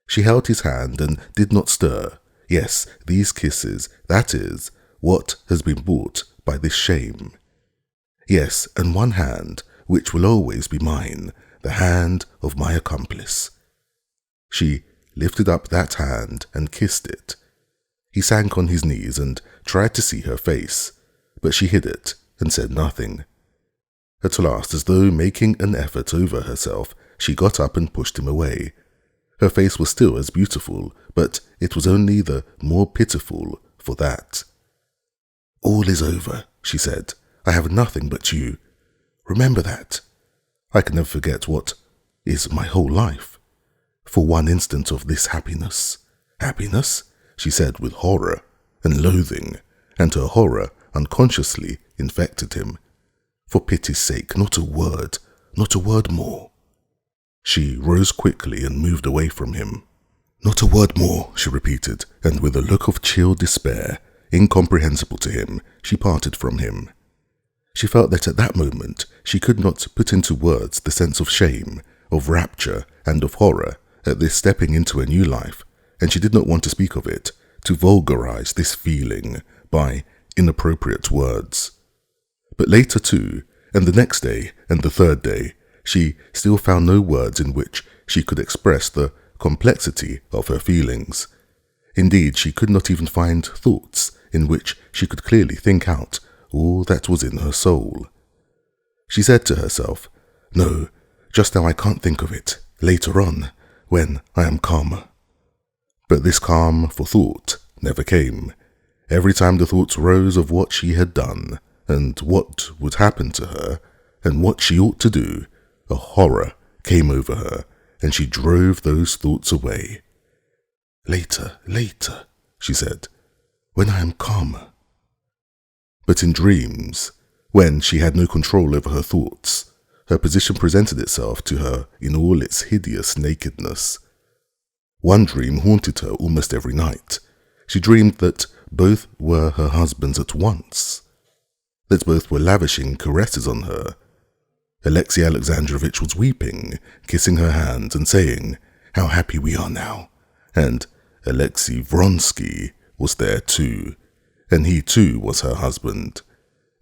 She held his hand and did not stir. Yes, these kisses, that is, what has been bought by this shame. Yes, and one hand, which will always be mine, the hand of my accomplice. She lifted up that hand and kissed it. He sank on his knees and tried to see her face, but she hid it and said nothing. At last, as though making an effort over herself, she got up and pushed him away. Her face was still as beautiful, but it was only the more pitiful for that. "All is over," she said. "I have nothing but you. Remember that. I can never forget what is my whole life. For one instant of this happiness." "Happiness?" she said with horror and loathing, and her horror unconsciously infected him. "For pity's sake, not a word more." She rose quickly and moved away from him. "Not a word more," she repeated, and with a look of chill despair, incomprehensible to him, she parted from him. She felt that at that moment she could not put into words the sense of shame, of rapture, and of horror at this stepping into a new life, and she did not want to speak of it, to vulgarize this feeling by inappropriate words. But later too, and the next day, and the third day, she still found no words in which she could express the complexity of her feelings. Indeed, she could not even find thoughts in which she could clearly think out all that was in her soul. She said to herself, "No, just now I can't think of it. Later on, when I am calmer." But this calm for thought never came. Every time the thoughts rose of what she had done, and what would happen to her, and what she ought to do, a horror came over her, and she drove those thoughts away. Later, she said, "when I am calmer." But in dreams, when she had no control over her thoughts, her position presented itself to her in all its hideous nakedness. One dream haunted her almost every night. She dreamed that both were her husbands at once, that both were lavishing caresses on her. Alexei Alexandrovitch was weeping, kissing her hand and saying, "How happy we are now." And Alexei Vronsky was there too, and he too was her husband.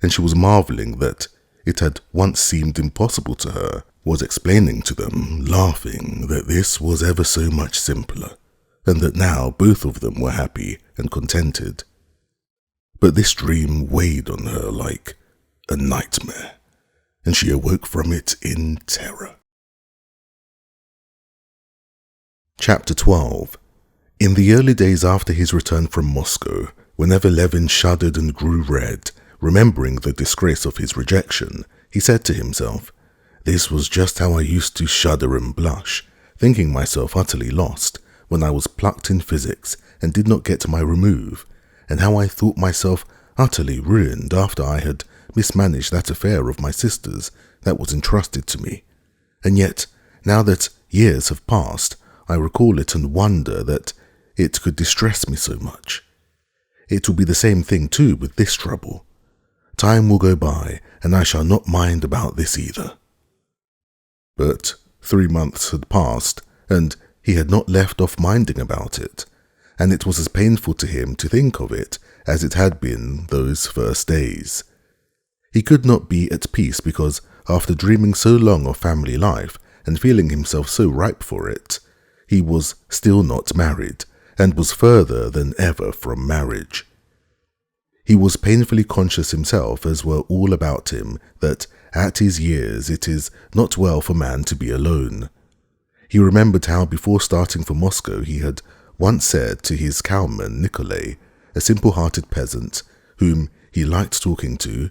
And she was marveling that it had once seemed impossible to her, was explaining to them, laughing, that this was ever so much simpler, and that now both of them were happy and contented. But this dream weighed on her like a nightmare, and she awoke from it in terror. Chapter 12. In the early days after his return from Moscow, whenever Levin shuddered and grew red, remembering the disgrace of his rejection, he said to himself, "This was just how I used to shudder and blush, thinking myself utterly lost, when I was plucked in physics and did not get my remove, and how I thought myself utterly ruined after I had mismanaged that affair of my sister's that was entrusted to me. And yet, now that years have passed, I recall it and wonder that it could distress me so much. It will be the same thing too with this trouble. Time will go by, and I shall not mind about this either." But 3 months had passed, and he had not left off minding about it, and it was as painful to him to think of it as it had been those first days. He could not be at peace because, after dreaming so long of family life and feeling himself so ripe for it, he was still not married and was further than ever from marriage. He was painfully conscious himself, as were all about him, that at his years it is not well for man to be alone. He remembered how before starting for Moscow he had once said to his cowman Nikolay, a simple-hearted peasant whom he liked talking to,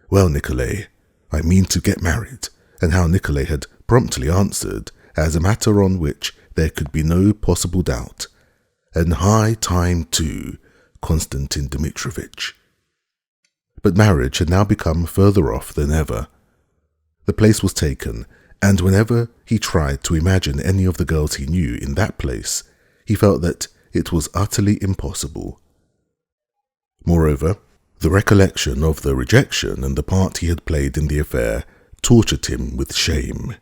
"Well, Nikolay, I mean to get married," and how Nikolay had promptly answered, as a matter on which there could be no possible doubt, "And high time too, Konstantin Dmitrovitch." But marriage had now become further off than ever. The place was taken, and whenever he tried to imagine any of the girls he knew in that place, he felt that it was utterly impossible. Moreover, the recollection of the rejection and the part he had played in the affair tortured him with shame.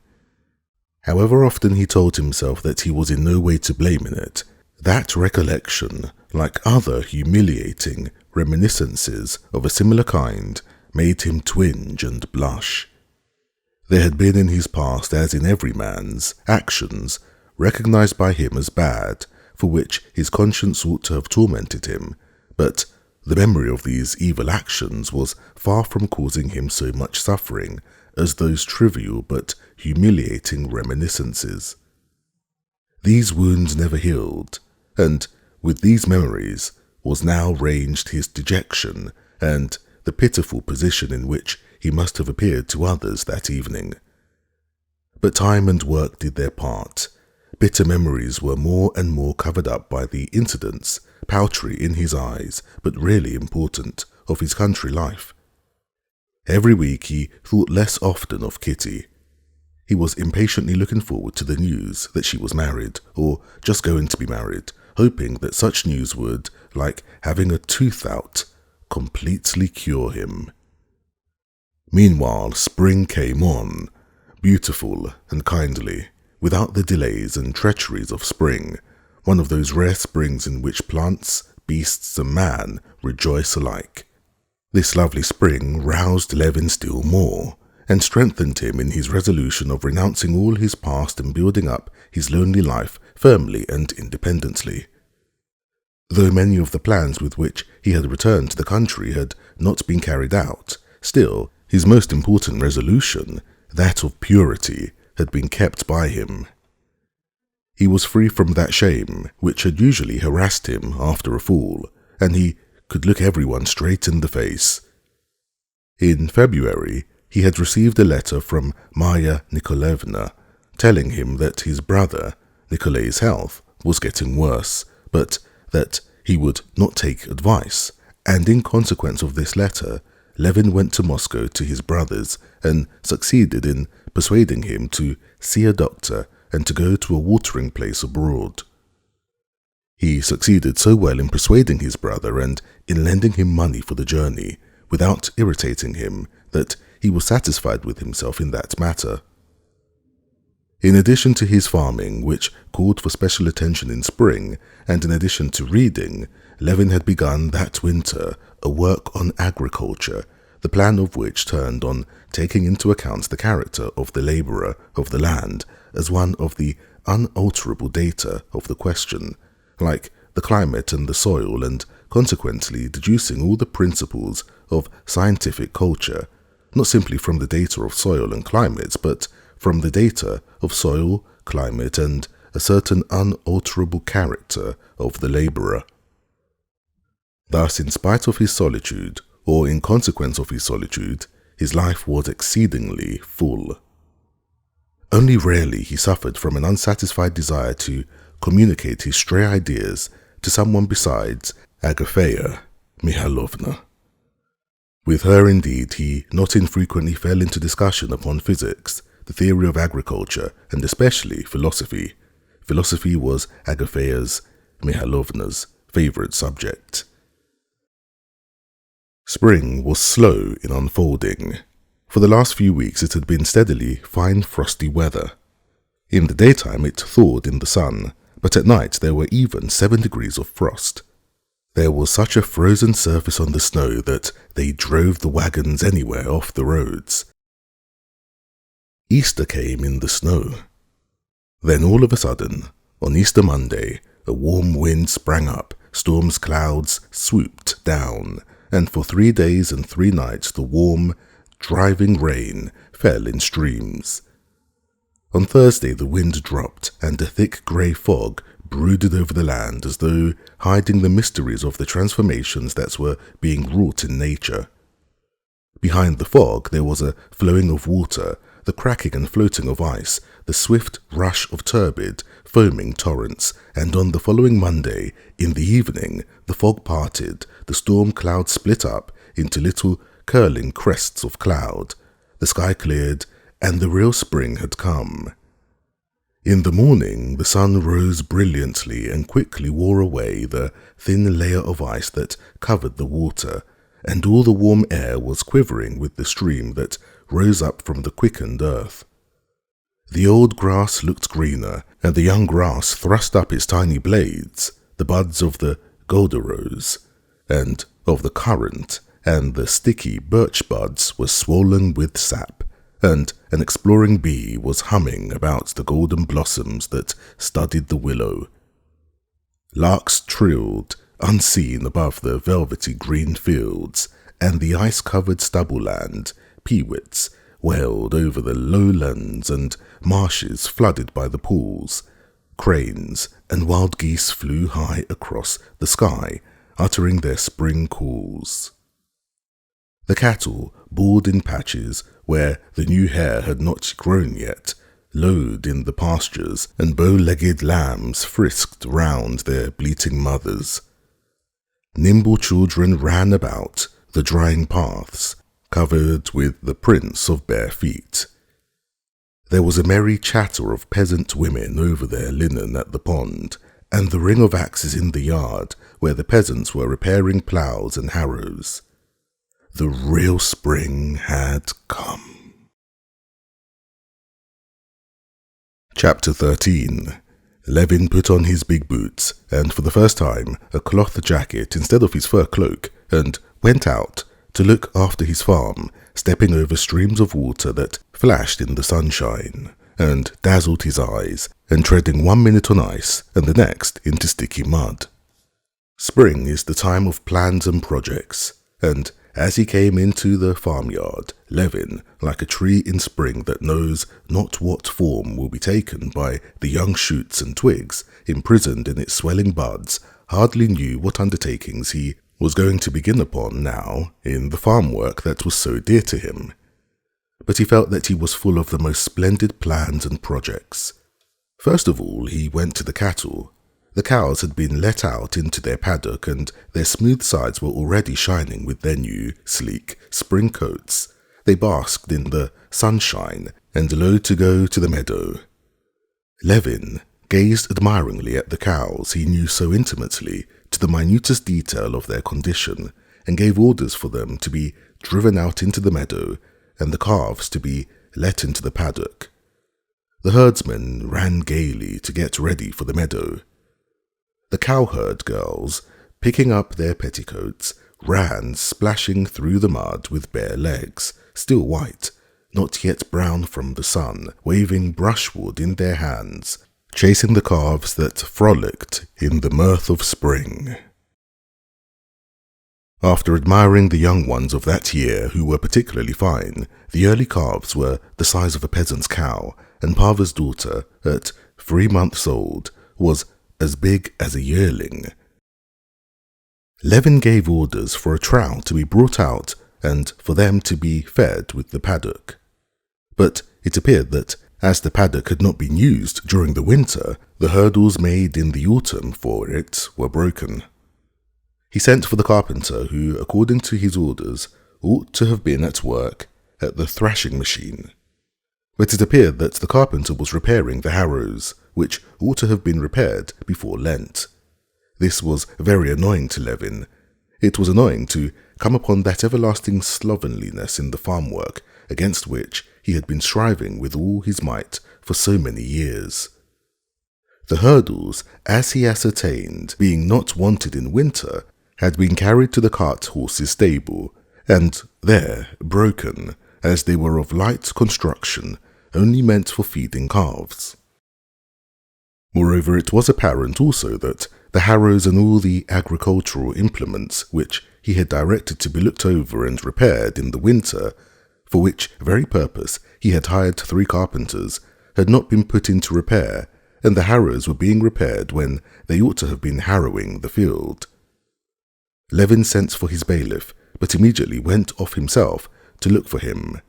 However often he told himself that he was in no way to blame in it, that recollection, like other humiliating reminiscences of a similar kind, made him twinge and blush. There had been in his past, as in every man's, actions recognized by him as bad, for which his conscience ought to have tormented him, but the memory of these evil actions was far from causing him so much suffering as those trivial but humiliating reminiscences. These wounds never healed, and with these memories was now ranged his dejection and the pitiful position in which he must have appeared to others that evening. But time and work did their part. Bitter memories were more and more covered up by the incidents, paltry in his eyes, but really important, of his country life. Every week he thought less often of Kitty. He was impatiently looking forward to the news that she was married, or just going to be married, hoping that such news would, like having a tooth out, completely cure him. Meanwhile, spring came on, beautiful and kindly, without the delays and treacheries of spring, one of those rare springs in which plants, beasts, and man rejoice alike. This lovely spring roused Levin still more, and strengthened him in his resolution of renouncing all his past and building up his lonely life firmly and independently. Though many of the plans with which he had returned to the country had not been carried out, still his most important resolution, that of purity, had been kept by him. He was free from that shame which had usually harassed him after a fall, and he could look everyone straight in the face. In February, he had received a letter from Marya Nikolaevna, telling him that his brother, Nikolay's health, was getting worse, but that he would not take advice, and in consequence of this letter, Levin went to Moscow to his brother's and succeeded in persuading him to see a doctor and to go to a watering place abroad. He succeeded so well in persuading his brother and in lending him money for the journey, without irritating him, that he was satisfied with himself in that matter. In addition to his farming, which called for special attention in spring, and in addition to reading, Levin had begun that winter a work on agriculture, the plan of which turned on taking into account the character of the labourer of the land as one of the unalterable data of the question, like the climate and the soil, and consequently deducing all the principles of scientific culture, not simply from the data of soil and climate, but from the data of soil, climate, and a certain unalterable character of the labourer. Thus, in spite of his solitude, or in consequence of his solitude, his life was exceedingly full. Only rarely he suffered from an unsatisfied desire to communicate his stray ideas to someone besides Agafea Mihailovna. With her, indeed, he not infrequently fell into discussion upon physics, the theory of agriculture, and especially philosophy. Philosophy was Agafea's Mihailovna's favourite subject. Spring was slow in unfolding. For the last few weeks it had been steadily fine frosty weather. In the daytime it thawed in the sun, but at night there were even 7 degrees of frost. There was such a frozen surface on the snow that they drove the wagons anywhere off the roads. Easter came in the snow. Then all of a sudden, On Easter Monday, a warm wind sprang up, storm's clouds swooped down, and for 3 days and 3 nights the warm, driving rain fell in streams. On Thursday the wind dropped, and a thick grey fog brooded over the land as though hiding the mysteries of the transformations that were being wrought in nature. Behind the fog there was a flowing of water, the cracking and floating of ice, the swift rush of turbid, foaming torrents, and on the following Monday, in the evening, the fog parted, the storm clouds split up into little curling crests of cloud, the sky cleared, and the real spring had come. In the morning, the sun rose brilliantly and quickly wore away the thin layer of ice that covered the water, and all the warm air was quivering with the stream that rose up from the quickened earth. The old grass looked greener, and the young grass thrust up its tiny blades, the buds of the golderose, and of the currant, and the sticky birch buds were swollen with sap, and an exploring bee was humming about the golden blossoms that studded the willow. Larks trilled, unseen above the velvety green fields, and the ice-covered stubble-land, peewits, wailed over the lowlands and marshes flooded by the pools. Cranes and wild geese flew high across the sky, uttering their spring calls. The cattle bawled in patches where the new hair had not grown yet, lowed in the pastures, and bow-legged lambs frisked round their bleating mothers. Nimble children ran about the drying paths, covered with the prints of bare feet. There was a merry chatter of peasant women over their linen at the pond, and the ring of axes in the yard where the peasants were repairing ploughs and harrows. The real spring had come. Chapter 13. Levin put on his big boots, and for the first time a cloth jacket instead of his fur cloak, and went out to look after his farm, stepping over streams of water that flashed in the sunshine, and dazzled his eyes, and treading 1 minute on ice, and the next into sticky mud. Spring is the time of plans and projects, and as he came into the farmyard, Levin, like a tree in spring that knows not what form will be taken by the young shoots and twigs imprisoned in its swelling buds, hardly knew what undertakings he was going to begin upon now in the farm work that was so dear to him. But he felt that he was full of the most splendid plans and projects. First of all, he went to the cattle. The cows had been let out into their paddock, and their smooth sides were already shining with their new, sleek spring coats. They basked in the sunshine and loath to go to the meadow. Levin gazed admiringly at the cows he knew so intimately, to the minutest detail of their condition, and gave orders for them to be driven out into the meadow, and the calves to be let into the paddock. The herdsmen ran gaily to get ready for the meadow. The cowherd girls, picking up their petticoats, ran splashing through the mud with bare legs, still white, not yet brown from the sun, waving brushwood in their hands, chasing the calves that frolicked in the mirth of spring. After admiring the young ones of that year, who were particularly fine, the early calves were the size of a peasant's cow, and Pava's daughter, at 3 months old, was as big as a yearling. Levin gave orders for a trough to be brought out and for them to be fed with the paddock. But it appeared that, as the paddock had not been used during the winter, the hurdles made in the autumn for it were broken. He sent for the carpenter who, according to his orders, ought to have been at work at the thrashing machine. But it appeared that the carpenter was repairing the harrows, which ought to have been repaired before Lent. This was very annoying to Levin. It was annoying to come upon that everlasting slovenliness in the farm work against which he had been striving with all his might for so many years. The hurdles, as he ascertained, being not wanted in winter, had been carried to the cart horse's stable, and there broken, as they were of light construction, only meant for feeding calves. Moreover, it was apparent also that the harrows and all the agricultural implements which he had directed to be looked over and repaired in the winter, for which very purpose he had hired 3 carpenters, had not been put into repair, and the harrows were being repaired when they ought to have been harrowing the field. Levin sent for his bailiff, but immediately went off himself to look for him.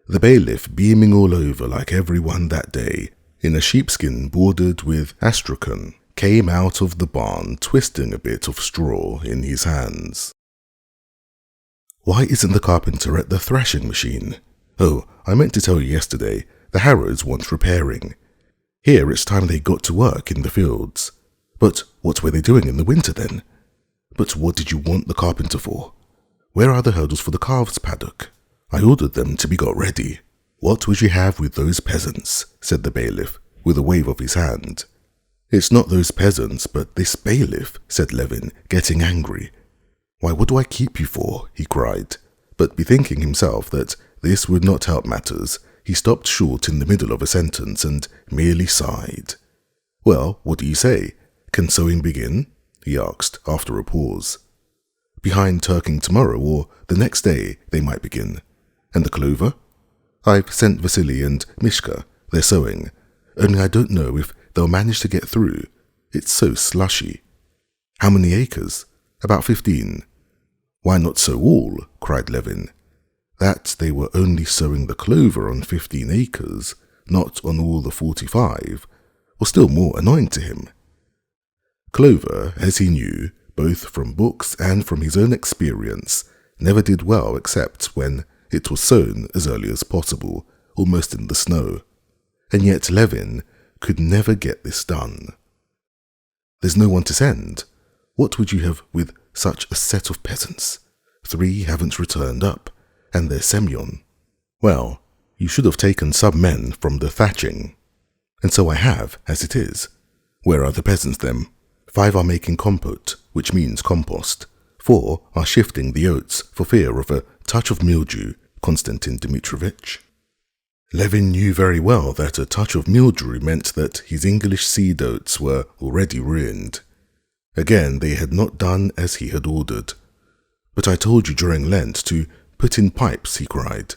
The bailiff, beaming all over like every one that day, in a sheepskin bordered with astrakhan, came out of the barn twisting a bit of straw in his hands. "Why isn't the carpenter at the thrashing machine? Oh, I meant to tell you yesterday, the harrows want repairing. Here it's time they got to work in the fields. But what were they doing in the winter then? But what did you want the carpenter for? Where are the hurdles for the calves' paddock? I ordered them to be got ready." "What would you have with those peasants?" said the bailiff, with a wave of his hand. "It's not those peasants, but this bailiff," said Levin, getting angry. "Why, what do I keep you for?" he cried. But bethinking himself that this would not help matters, he stopped short in the middle of a sentence and merely sighed. "Well, what do you say? Can sowing begin?" he asked after a pause. "Behind turking tomorrow or the next day they might begin. And the clover? I've sent Vasily and Mishka. They're sowing. Only I don't know if they'll manage to get through. It's so slushy." "How many acres?" "About 15. "Why not sow all?" cried Levin. That they were only sowing the clover on 15 acres, not on all the 45, was still more annoying to him. Clover, as he knew, both from books and from his own experience, never did well except when it was sown as early as possible, almost in the snow. And yet Levin could never get this done. "There's no one to send. What would you have with such a set of peasants? 3 haven't returned up, and there's Semyon." "Well, you should have taken some men from the thatching." "And so I have, as it is." "Where are the peasants then?" 5 are making compote, which means compost. 4 are shifting the oats for fear of a touch of mildew, Konstantin Dmitrovitch. Levin knew very well that a touch of mildew meant that his English seed oats were already ruined. Again, they had not done as he had ordered. "But I told you during Lent to put in pipes," he cried.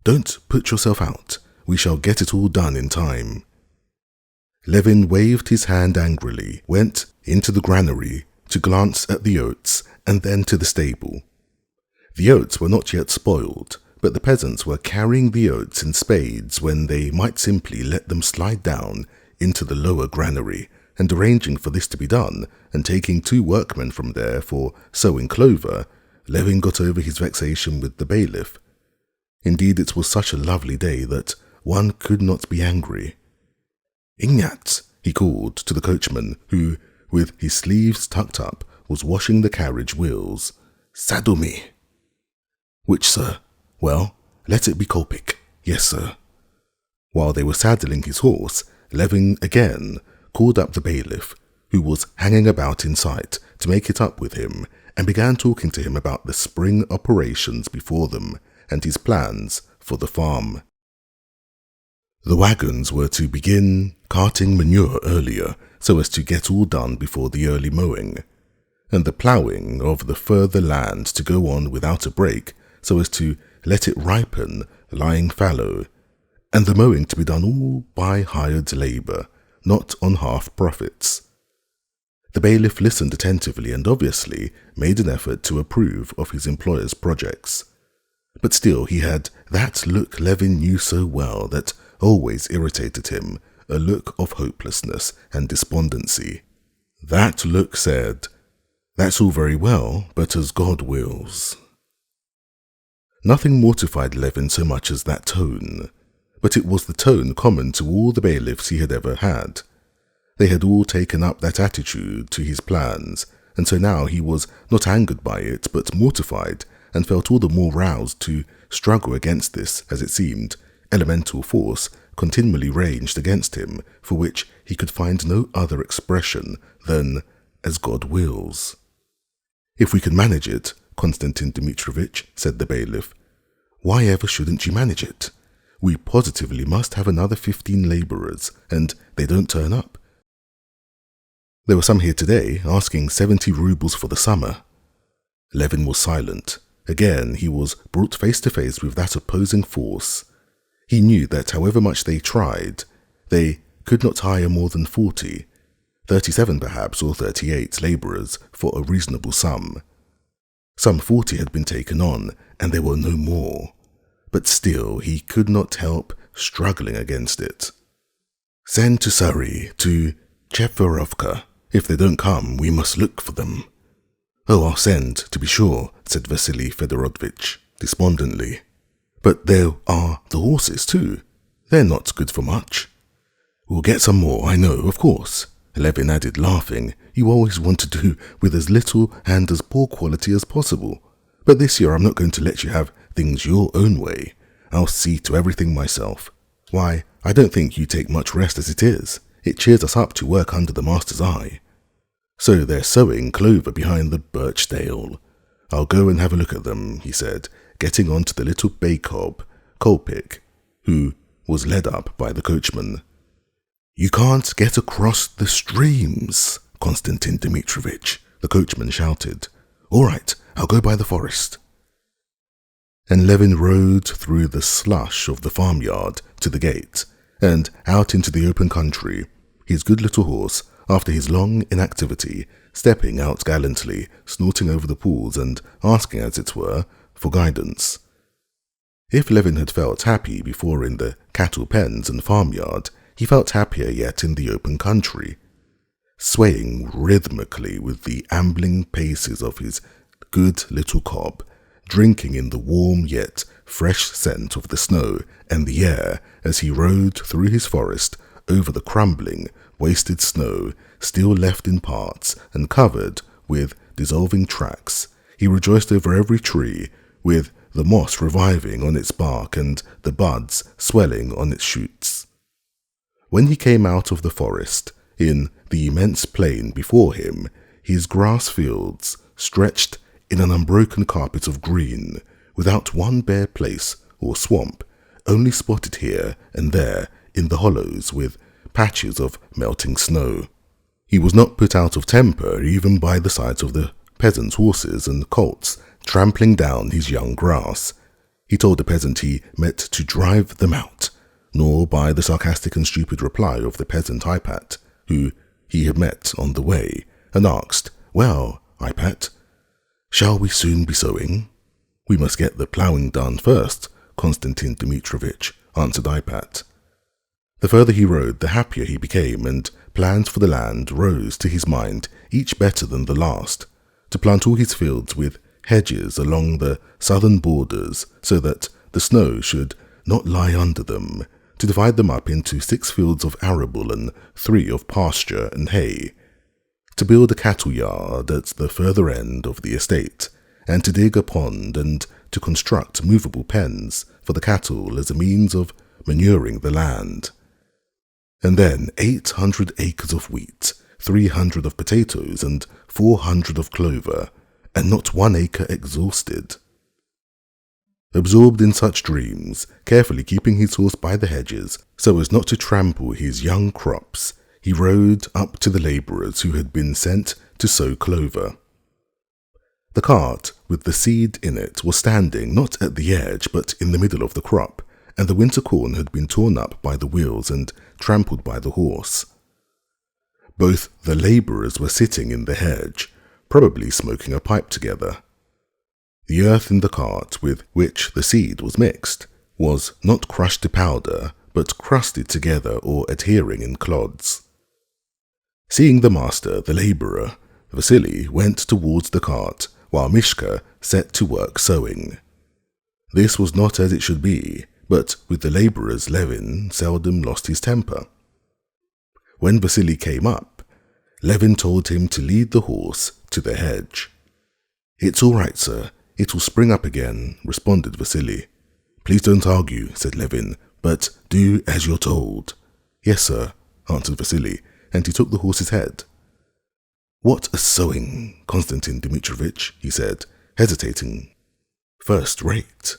"Don't put yourself out. We shall get it all done in time." Levin waved his hand angrily, went into the granary to glance at the oats, and then to the stable. The oats were not yet spoiled, but the peasants were carrying the oats in spades when they might simply let them slide down into the lower granary, and arranging for this to be done, and taking 2 workmen from there for sowing clover, Levin got over his vexation with the bailiff. Indeed, it was such a lovely day that one could not be angry. "Ignat," he called to the coachman, who, with his sleeves tucked up, was washing the carriage wheels. "Saddle me." "Which, sir?" "Well, let it be Kolpik." "Yes, sir." While they were saddling his horse, Levin again called up the bailiff, who was hanging about in sight, to make it up with him, and began talking to him about the spring operations before them and his plans for the farm. The wagons were to begin carting manure earlier, so as to get all done before the early mowing, and the ploughing of the further land to go on without a break, so as to let it ripen lying fallow, and the mowing to be done all by hired labour, not on half profits. The bailiff listened attentively and obviously made an effort to approve of his employer's projects. But still he had that look Levin knew so well that always irritated him, a look of hopelessness and despondency. That look said, "That's all very well, but as God wills." Nothing mortified Levin so much as that tone, but it was the tone common to all the bailiffs he had ever had. They had all taken up that attitude to his plans, and so now he was not angered by it, but mortified, and felt all the more roused to struggle against this, as it seemed, elemental force continually raged against him, for which he could find no other expression than "as God wills." "If we can manage it, Konstantin Dmitrovitch," said the bailiff, "why ever shouldn't you manage it? We positively must have another 15 labourers, and they don't turn up. There were some here today asking 70 rubles for the summer. Levin was silent. Again, he was brought face to face with that opposing force. He knew that however much they tried, they could not hire more than 40, 37 perhaps, or 38 labourers for a reasonable sum. Some 40 had been taken on, and there were no more. But still, he could not help struggling against it. Send to Surrey, to Chepverovka. If they don't come, we must look for them. Oh, I'll send, to be sure, said Vasily Fedorovitch despondently. But there are the horses too. They're not good for much. We'll get some more, I know, of course, Levin added, laughing. You always want to do with as little and as poor quality as possible. But this year I'm not going to let you have things your own way. I'll see to everything myself. Why, I don't think you take much rest as it is. It cheers us up to work under the master's eye. So they're sowing clover behind the birch dale. I'll go and have a look at them, he said, getting onto the little bay cob, Kolpik, who was led up by the coachman. You can't get across the streams, Konstantin Dmitrovitch, the coachman shouted. All right, I'll go by the forest. And Levin rode through the slush of the farmyard to the gate, and out into the open country, his good little horse, after his long inactivity, stepping out gallantly, snorting over the pools and asking, as it were, for guidance. If Levin had felt happy before in the cattle pens and farmyard, he felt happier yet in the open country, swaying rhythmically with the ambling paces of his good little cob, drinking in the warm yet fresh scent of the snow and the air as he rode through his forest over the crumbling, wasted snow, still left in parts and covered with dissolving tracks. He rejoiced over every tree, with the moss reviving on its bark and the buds swelling on its shoots. When he came out of the forest, in the immense plain before him, his grass fields stretched in an unbroken carpet of green, without one bare place or swamp, only spotted here and there in the hollows with patches of melting snow. He was not put out of temper even by the sight of the peasants' horses and colts trampling down his young grass. He told the peasant he meant to drive them out, nor by the sarcastic and stupid reply of the peasant Ipat, who he had met on the way, and asked, Well, Ipat, shall we soon be sowing? We must get the ploughing done first, Konstantin Dmitrovitch, answered Ipat. The further he rode, the happier he became, and plans for the land rose to his mind, each better than the last, to plant all his fields with hedges along the southern borders, so that the snow should not lie under them, to divide them up into 6 fields of arable and 3 of pasture and hay, to build a cattle yard at the further end of the estate, and to dig a pond and to construct movable pens for the cattle as a means of manuring the land. And then 800 acres of wheat, 300 of potatoes, and 400 of clover, and not 1 acre exhausted. Absorbed in such dreams, carefully keeping his horse by the hedges so as not to trample his young crops, he rode up to the labourers who had been sent to sow clover. The cart with the seed in it was standing not at the edge but in the middle of the crop, and the winter corn had been torn up by the wheels and trampled by the horse. Both the labourers were sitting in the hedge, probably smoking a pipe together. The earth in the cart with which the seed was mixed was not crushed to powder, but crusted together or adhering in clods. Seeing the master, the labourer, Vasily went towards the cart, while Mishka set to work sowing. This was not as it should be, but with the labourers Levin seldom lost his temper. When Vasily came up, Levin told him to lead the horse to the hedge. It's all right, sir. It will spring up again, responded Vasily. Please don't argue, said Levin, but do as you're told. Yes, sir, answered Vasily, and he took the horse's head. What a sowing, Konstantin Dmitrovitch, he said, hesitating. First rate.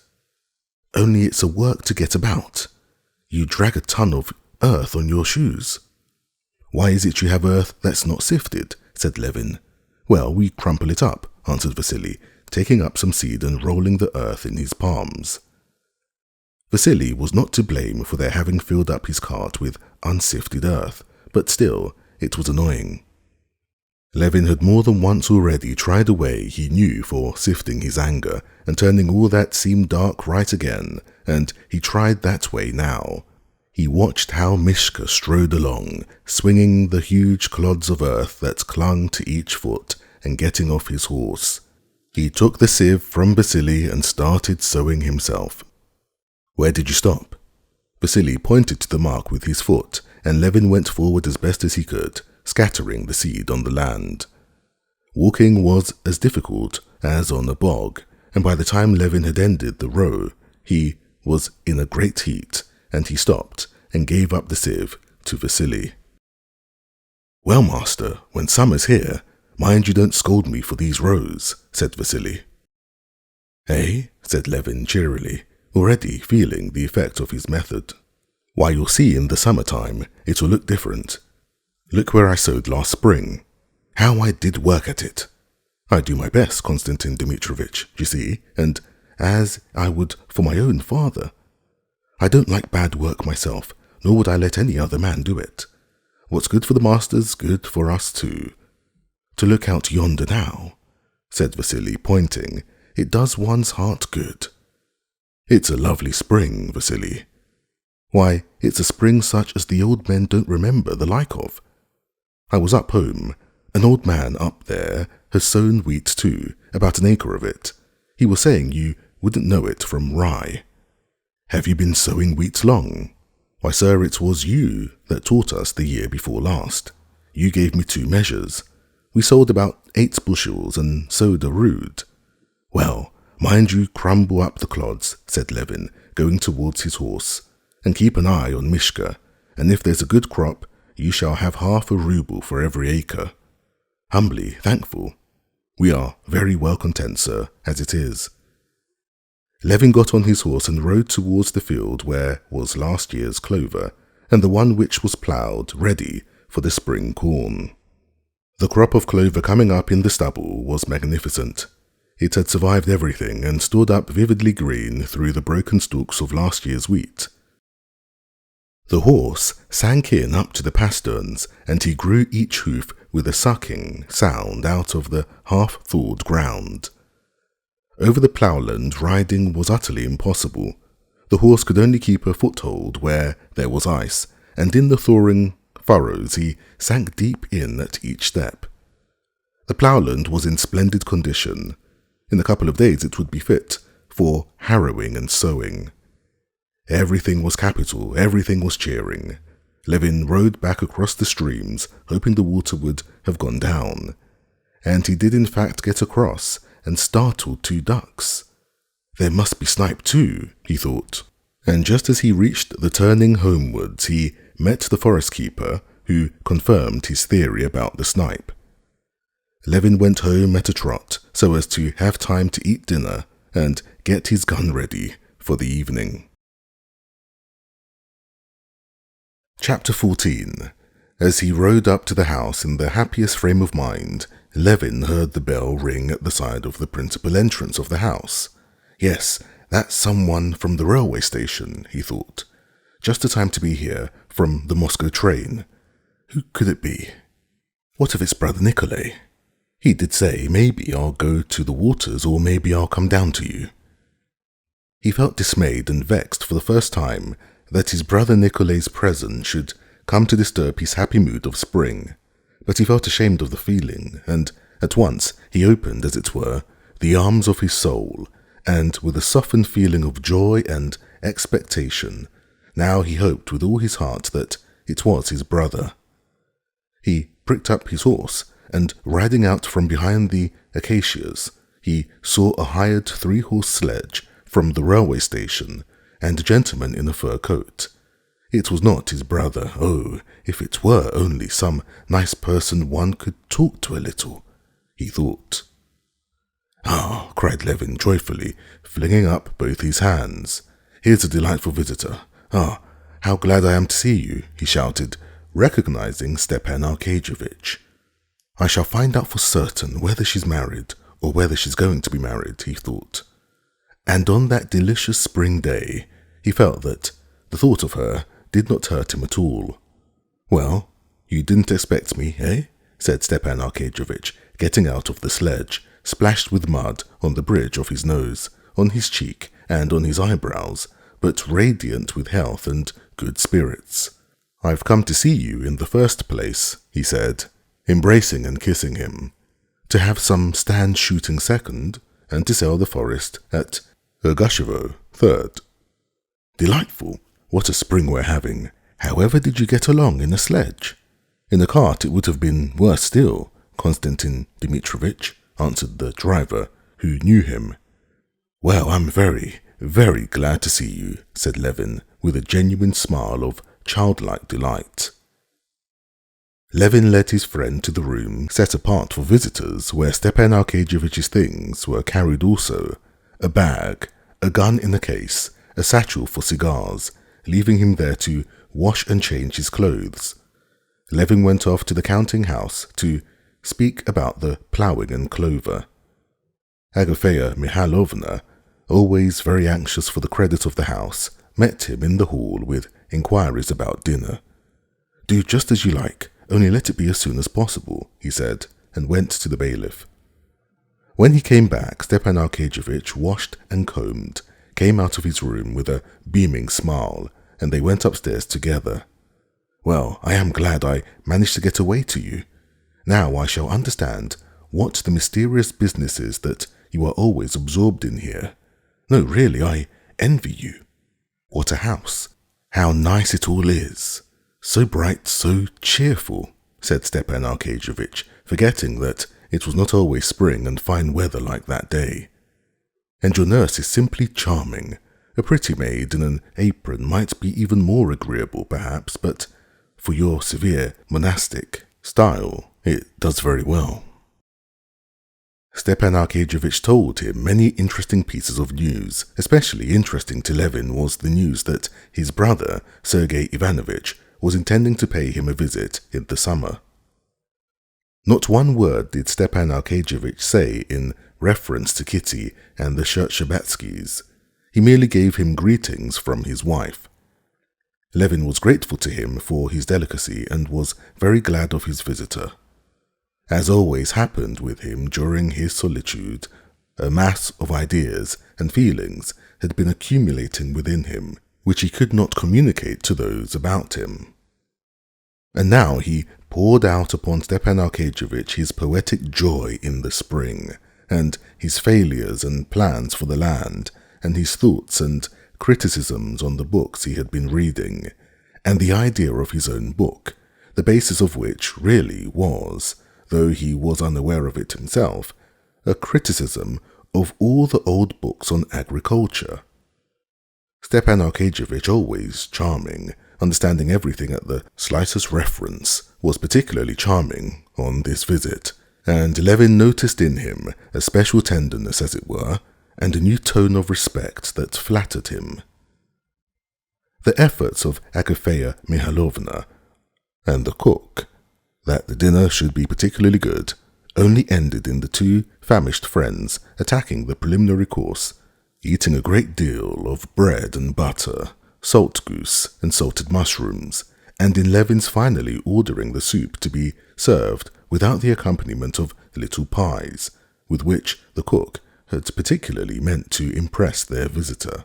Only it's a work to get about. You drag a ton of earth on your shoes. Why is it you have earth that's not sifted? Said Levin. Well, we crumple it up, answered Vasily, taking up some seed and rolling the earth in his palms. Vasily was not to blame for their having filled up his cart with unsifted earth, but still, it was annoying. Levin had more than once already tried a way he knew for sifting his anger and turning all that seemed dark right again, and he tried that way now. He watched how Mishka strode along, swinging the huge clods of earth that clung to each foot and getting off his horse. He took the sieve from Vasily and started sowing himself. Where did you stop? Vasily pointed to the mark with his foot, and Levin went forward as best as he could, scattering the seed on the land. Walking was as difficult as on a bog, and by the time Levin had ended the row, he was in a great heat, and he stopped and gave up the sieve to Vasily. Well, master, when summer's here, mind you don't scold me for these rows, said Vasily. Eh? Said Levin cheerily, already feeling the effect of his method. Why, you'll see in the summertime it will look different. Look where I sowed last spring. How I did work at it. I do my best, Konstantin Dmitrovich, you see, and as I would for my own father. I don't like bad work myself, nor would I let any other man do it. What's good for the master's good for us too. To look out yonder now, said Vasily, pointing, it does one's heart good. It's a lovely spring, Vasily. Why, it's a spring such as the old men don't remember the like of. I was up home. An old man up there has sown wheat too, about an acre of it. He was saying you wouldn't know it from rye. Have you been sowing wheat long? Why, sir, it was you that taught us the year before last. You gave me 2 measures. We sold about 8 bushels and sowed a rood. Well, mind you crumble up the clods, said Levin, going towards his horse, and keep an eye on Mishka, and if there's a good crop, you shall have half a ruble for every acre. Humbly thankful. We are very well content, sir, as it is. Levin got on his horse and rode towards the field where was last year's clover, and the one which was ploughed ready for the spring corn. The crop of clover coming up in the stubble was magnificent. It had survived everything and stood up vividly green through the broken stalks of last year's wheat. The horse sank in up to the pasterns, and he grew each hoof with a sucking sound out of the half-thawed ground. Over the ploughland riding was utterly impossible. The horse could only keep a foothold where there was ice, and in the thawing furrows he sank deep in at each step. The ploughland was in splendid condition. In a couple of days it would be fit for harrowing and sowing. Everything was capital, everything was cheering. Levin rode back across the streams, hoping the water would have gone down. And he did in fact get across, and startled 2 ducks. There must be snipe too, he thought. And just as he reached the turning homewards, he met the forest keeper, who confirmed his theory about the snipe. Levin went home at a trot, so as to have time to eat dinner and get his gun ready for the evening. Chapter 14. As he rode up to the house in the happiest frame of mind, Levin heard the bell ring at the side of the principal entrance of the house. Yes, that's someone from the railway station, he thought. Just the time to be here from the Moscow train. Who could it be? What if it's Brother Nikolay? He did say, maybe I'll go to the waters or maybe I'll come down to you. He felt dismayed and vexed for the first time that his brother Nikolay's presence should come to disturb his happy mood of spring, but he felt ashamed of the feeling, and at once he opened, as it were, the arms of his soul, and with a softened feeling of joy and expectation, now he hoped with all his heart that it was his brother. He pricked up his horse, and riding out from behind the acacias, he saw a hired 3-horse sledge from the railway station, and a gentleman in a fur coat. It was not his brother. Oh, if it were only some nice person one could talk to a little, he thought. Ah, cried Levin joyfully, flinging up both his hands. Here's a delightful visitor. Ah, how glad I am to see you, he shouted, recognizing Stepan Arkadyevitch. I shall find out for certain whether she's married or whether she's going to be married, he thought. And on that delicious spring day, he felt that the thought of her did not hurt him at all. Well, you didn't expect me, eh? Said Stepan Arkadyevitch, getting out of the sledge, splashed with mud on the bridge of his nose, on his cheek and on his eyebrows, but radiant with health and good spirits. I've come to see you in the first place, he said, embracing and kissing him, to have some stand shooting second, and to sell the forest at Ergushevo third. Delightful! What a spring we're having! However did you get along in a sledge? In a cart it would have been worse still, Konstantin Dmitrovitch, answered the driver, who knew him. Well, I'm very, very glad to see you, said Levin, with a genuine smile of childlike delight. Levin led his friend to the room set apart for visitors, where Stepan Arkadyevitch's things were carried also: a bag, a gun in a case, a satchel for cigars, leaving him there to wash and change his clothes. Levin went off to the counting house to speak about the ploughing and clover. Agafea Mihalovna, always very anxious for the credit of the house, met him in the hall with inquiries about dinner. Do just as you like, only let it be as soon as possible, he said, and went to the bailiff. When he came back, Stepan Arkadyevitch, washed and combed, came out of his room with a beaming smile, and they went upstairs together. Well, I am glad I managed to get away to you. Now I shall understand what the mysterious business is that you are always absorbed in here. No, really, I envy you. What a house! How nice it all is! So bright, so cheerful, said Stepan Arkadyevitch, forgetting that it was not always spring and fine weather like that day. And your nurse is simply charming. A pretty maid in an apron might be even more agreeable, perhaps, but for your severe monastic style, it does very well. Stepan Arkadyevitch told him many interesting pieces of news. Especially interesting to Levin was the news that his brother, Sergei Ivanovitch, was intending to pay him a visit in the summer. Not one word did Stepan Arkadyevitch say in reference to Kitty and the Shcherbatskys. He merely gave him greetings from his wife. Levin was grateful to him for his delicacy and was very glad of his visitor. As always happened with him during his solitude, a mass of ideas and feelings had been accumulating within him, which he could not communicate to those about him. And now he poured out upon Stepan Arkadyevitch his poetic joy in the spring, and his failures and plans for the land, and his thoughts and criticisms on the books he had been reading, and the idea of his own book, the basis of which really was, though he was unaware of it himself, a criticism of all the old books on agriculture. Stepan Arkadyevitch, always charming, understanding everything at the slightest reference, was particularly charming on this visit, and Levin noticed in him a special tenderness, as it were, and a new tone of respect that flattered him. The efforts of Agafea Mihalovna and the cook, that the dinner should be particularly good, only ended in the two famished friends attacking the preliminary course, eating a great deal of bread and butter, salt goose and salted mushrooms, and in Levin's finally ordering the soup to be served without the accompaniment of little pies, with which the cook had particularly meant to impress their visitor.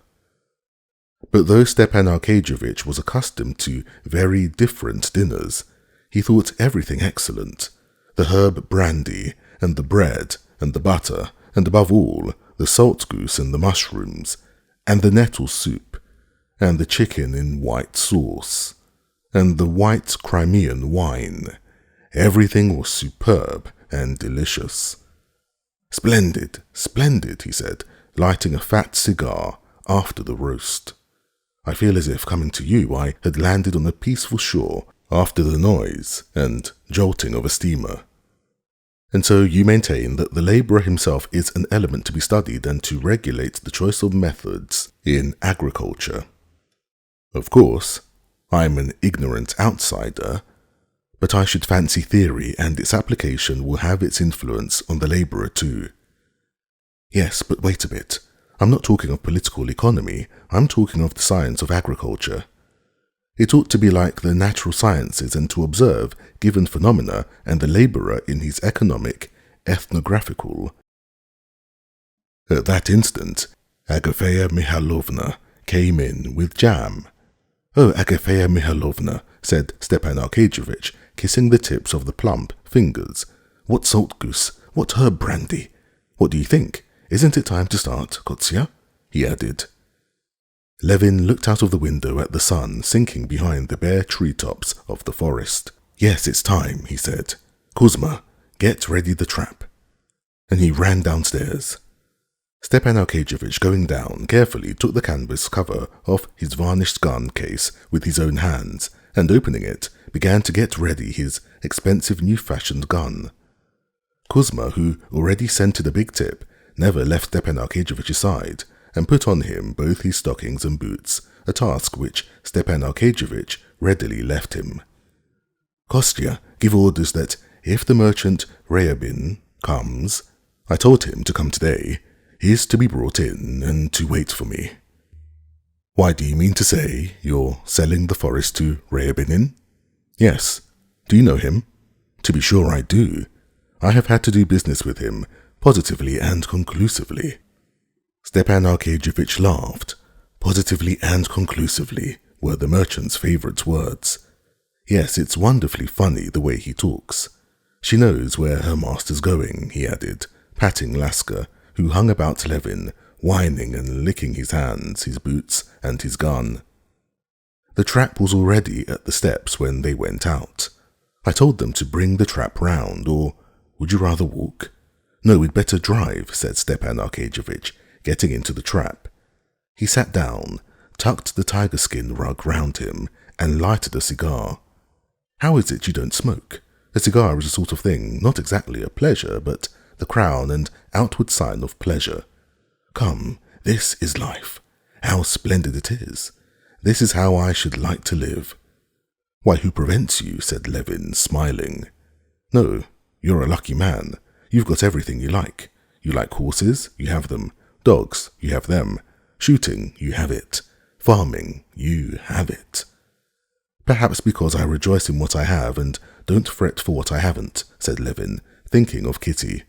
But though Stepan Arkadyevitch was accustomed to very different dinners, he thought everything excellent, the herb brandy, and the bread, and the butter, and above all, the salt goose and the mushrooms, and the nettle soup, and the chicken in white sauce, and the white Crimean wine. Everything was superb and delicious. Splendid, splendid, he said, lighting a fat cigar after the roast. I feel as if, coming to you, I had landed on a peaceful shore after the noise and jolting of a steamer. And so you maintain that the labourer himself is an element to be studied and to regulate the choice of methods in agriculture. Of course, I am an ignorant outsider, but I should fancy theory and its application will have its influence on the labourer too. Yes, but wait a bit. I'm not talking of political economy, I'm talking of the science of agriculture. It ought to be like the natural sciences and to observe given phenomena and the labourer in his economic, ethnographical. At that instant, Agafea Mihailovna came in with jam. "Oh, Agafea Mihailovna," said Stepan Arkadyevitch, kissing the tips of the plump fingers. "What salt goose, what herb brandy. What do you think? Isn't it time to start, Kostya?" he added. Levin looked out of the window at the sun sinking behind the bare treetops of the forest. "Yes, it's time," he said. "Kuzma, get ready the trap." And he ran downstairs. Stepan Arkadyevitch, going down, carefully took the canvas cover off his varnished gun case with his own hands, and opening it, began to get ready his expensive new-fashioned gun. Kuzma, who already scented a big tip, never left Stepan Arkadyevitch's side, and put on him both his stockings and boots, a task which Stepan Arkadyevitch readily left him. "Kostya, give orders that if the merchant Ryabin comes, I told him to come today, is to be brought in and to wait for me." "Why, do you mean to say you're selling the forest to Ryabinin?" "Yes. Do you know him?" "To be sure I do. I have had to do business with him, positively and conclusively." Stepan Arkadyevitch laughed. Positively and conclusively were the merchant's favourite words. "Yes, it's wonderfully funny the way he talks. She knows where her master's going," he added, patting Laska, who hung about Levin, whining and licking his hands, his boots, and his gun. The trap was already at the steps when they went out. "I told them to bring the trap round, or would you rather walk?" "No, we'd better drive," said Stepan Arkadyevitch, getting into the trap. He sat down, tucked the tiger-skin rug round him, and lighted a cigar. "How is it you don't smoke? A cigar is a sort of thing, not exactly a pleasure, but the crown and outward sign of pleasure. Come, this is life. How splendid it is. This is how I should like to live." "Why, who prevents you?" said Levin, smiling. "No, you're a lucky man. You've got everything you like. You like horses, you have them. Dogs, you have them. Shooting, you have it. Farming, you have it." "Perhaps because I rejoice in what I have and don't fret for what I haven't," said Levin, thinking of Kitty.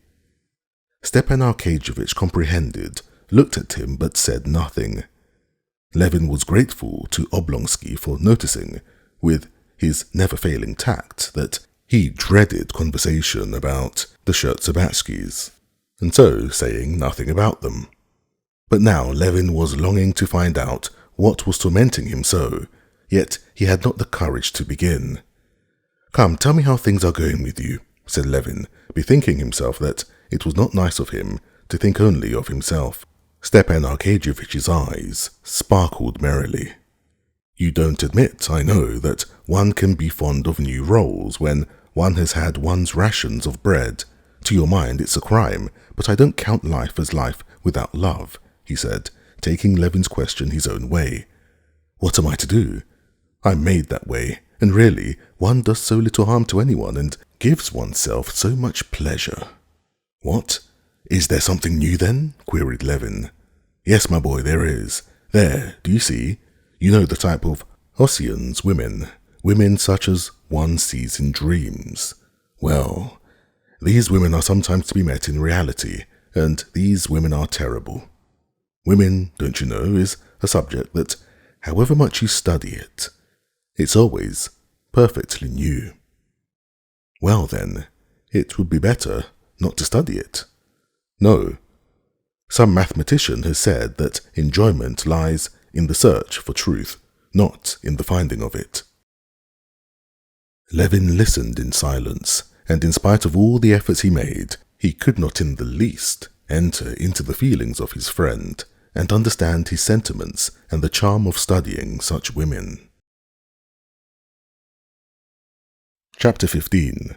Stepan Arkadyevitch comprehended, looked at him but said nothing. Levin was grateful to Oblonsky for noticing, with his never-failing tact, that he dreaded conversation about the Shcherbatskys, and so saying nothing about them. But now Levin was longing to find out what was tormenting him so, yet he had not the courage to begin. "Come, tell me how things are going with you," said Levin, bethinking himself that it was not nice of him to think only of himself. Stepan Arkadyevitch's eyes sparkled merrily. "You don't admit, I know, that one can be fond of new rolls when one has had one's rations of bread. To your mind it's a crime, but I don't count life as life without love," he said, taking Levin's question his own way. "What am I to do? I'm made that way, and really one does so little harm to anyone and gives oneself so much pleasure." "What? Is there something new then?" queried Levin. "Yes, my boy, there is. There, do you see? You know the type of Ossian's women such as one sees in dreams. Well, these women are sometimes to be met in reality, and these women are terrible. Women, don't you know, is a subject that, however much you study it, it's always perfectly new. Well then, it would be better not to study it. No. Some mathematician has said that enjoyment lies in the search for truth, not in the finding of it." Levin listened in silence, and in spite of all the efforts he made, he could not in the least enter into the feelings of his friend and understand his sentiments and the charm of studying such women. Chapter 15.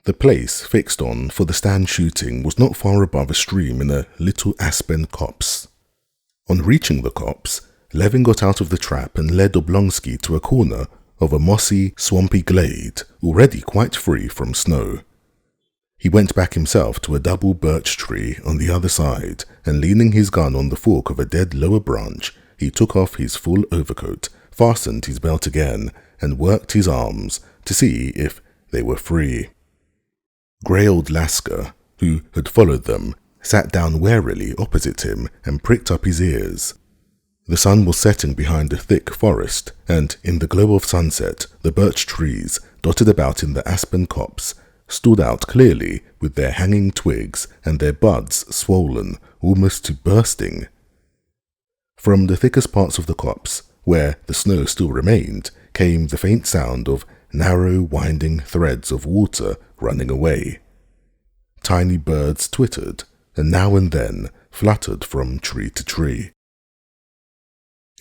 The place fixed on for the stand shooting was not far above a stream in a little aspen copse. On reaching the copse, Levin got out of the trap and led Oblonsky to a corner of a mossy, swampy glade already quite free from snow. He went back himself to a double birch tree on the other side, and leaning his gun on the fork of a dead lower branch, he took off his full overcoat, fastened his belt again, and worked his arms to see if they were free. Grey old Laska, who had followed them, sat down warily opposite him and pricked up his ears. The sun was setting behind a thick forest, and in the glow of sunset, the birch trees, dotted about in the aspen copse, stood out clearly with their hanging twigs and their buds swollen almost to bursting. From the thickest parts of the copse, where the snow still remained, came the faint sound of narrow, winding threads of water running away. Tiny birds twittered, and now and then fluttered from tree to tree.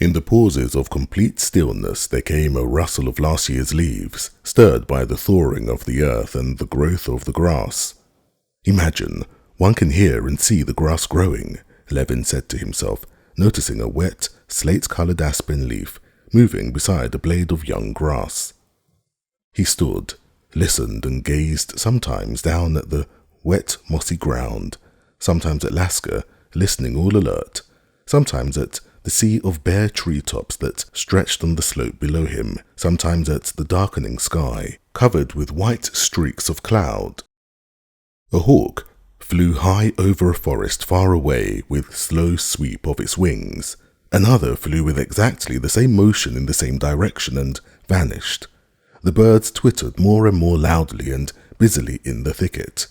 In the pauses of complete stillness there came a rustle of last year's leaves, stirred by the thawing of the earth and the growth of the grass. Imagine, one can hear and see the grass growing, Levin said to himself, noticing a wet, slate-coloured aspen leaf moving beside a blade of young grass. He stood, listened and gazed sometimes down at the wet, mossy ground, sometimes at Laska, listening all alert, sometimes at the sea of bare treetops that stretched on the slope below him, sometimes at the darkening sky, covered with white streaks of cloud. A hawk flew high over a forest far away with slow sweep of its wings. Another flew with exactly the same motion in the same direction and vanished. The birds twittered more and more loudly and busily in the thicket.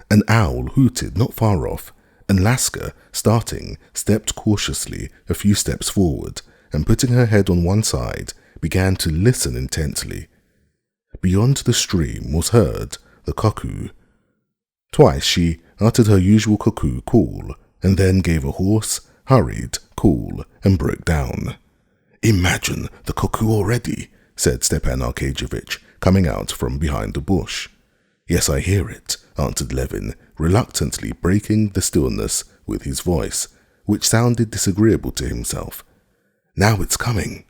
An owl hooted not far off, and Laska, starting, stepped cautiously a few steps forward, and putting her head on one side, began to listen intently. Beyond the stream was heard the cuckoo. Twice she uttered her usual cuckoo call, and then gave a hoarse, hurried call and broke down. "Imagine the cuckoo already," said Stepan Arkadyevitch, coming out from behind a bush. "Yes, I hear it," answered Levin, reluctantly breaking the stillness with his voice, which sounded disagreeable to himself. "Now it's coming."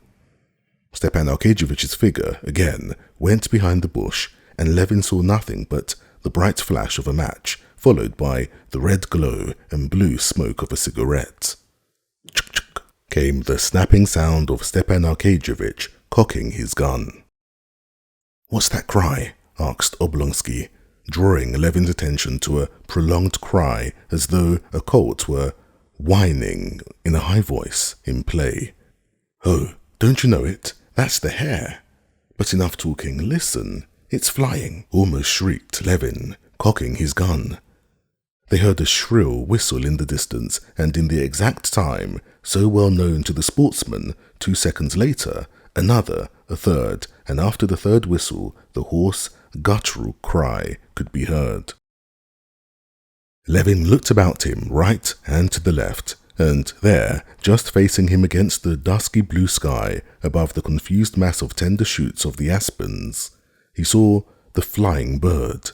Stepan Arkadyevitch's figure, again, went behind the bush, and Levin saw nothing but the bright flash of a match, followed by the red glow and blue smoke of a cigarette. "Chuk-chuk," came the snapping sound of Stepan Arkadyevitch cocking his gun. "What's that cry?" asked Oblonsky, drawing Levin's attention to a prolonged cry as though a colt were whining in a high voice in play. "Oh, don't you know it? That's the hare." "But enough talking, listen. It's flying," almost shrieked Levin, cocking his gun. They heard a shrill whistle in the distance, and in the exact time, so well known to the sportsman, 2 seconds later, another, a third, and after the third whistle, the hoarse, guttural cry could be heard. Levin looked about him, right and to the left, and there, just facing him against the dusky blue sky, above the confused mass of tender shoots of the aspens, he saw the flying bird.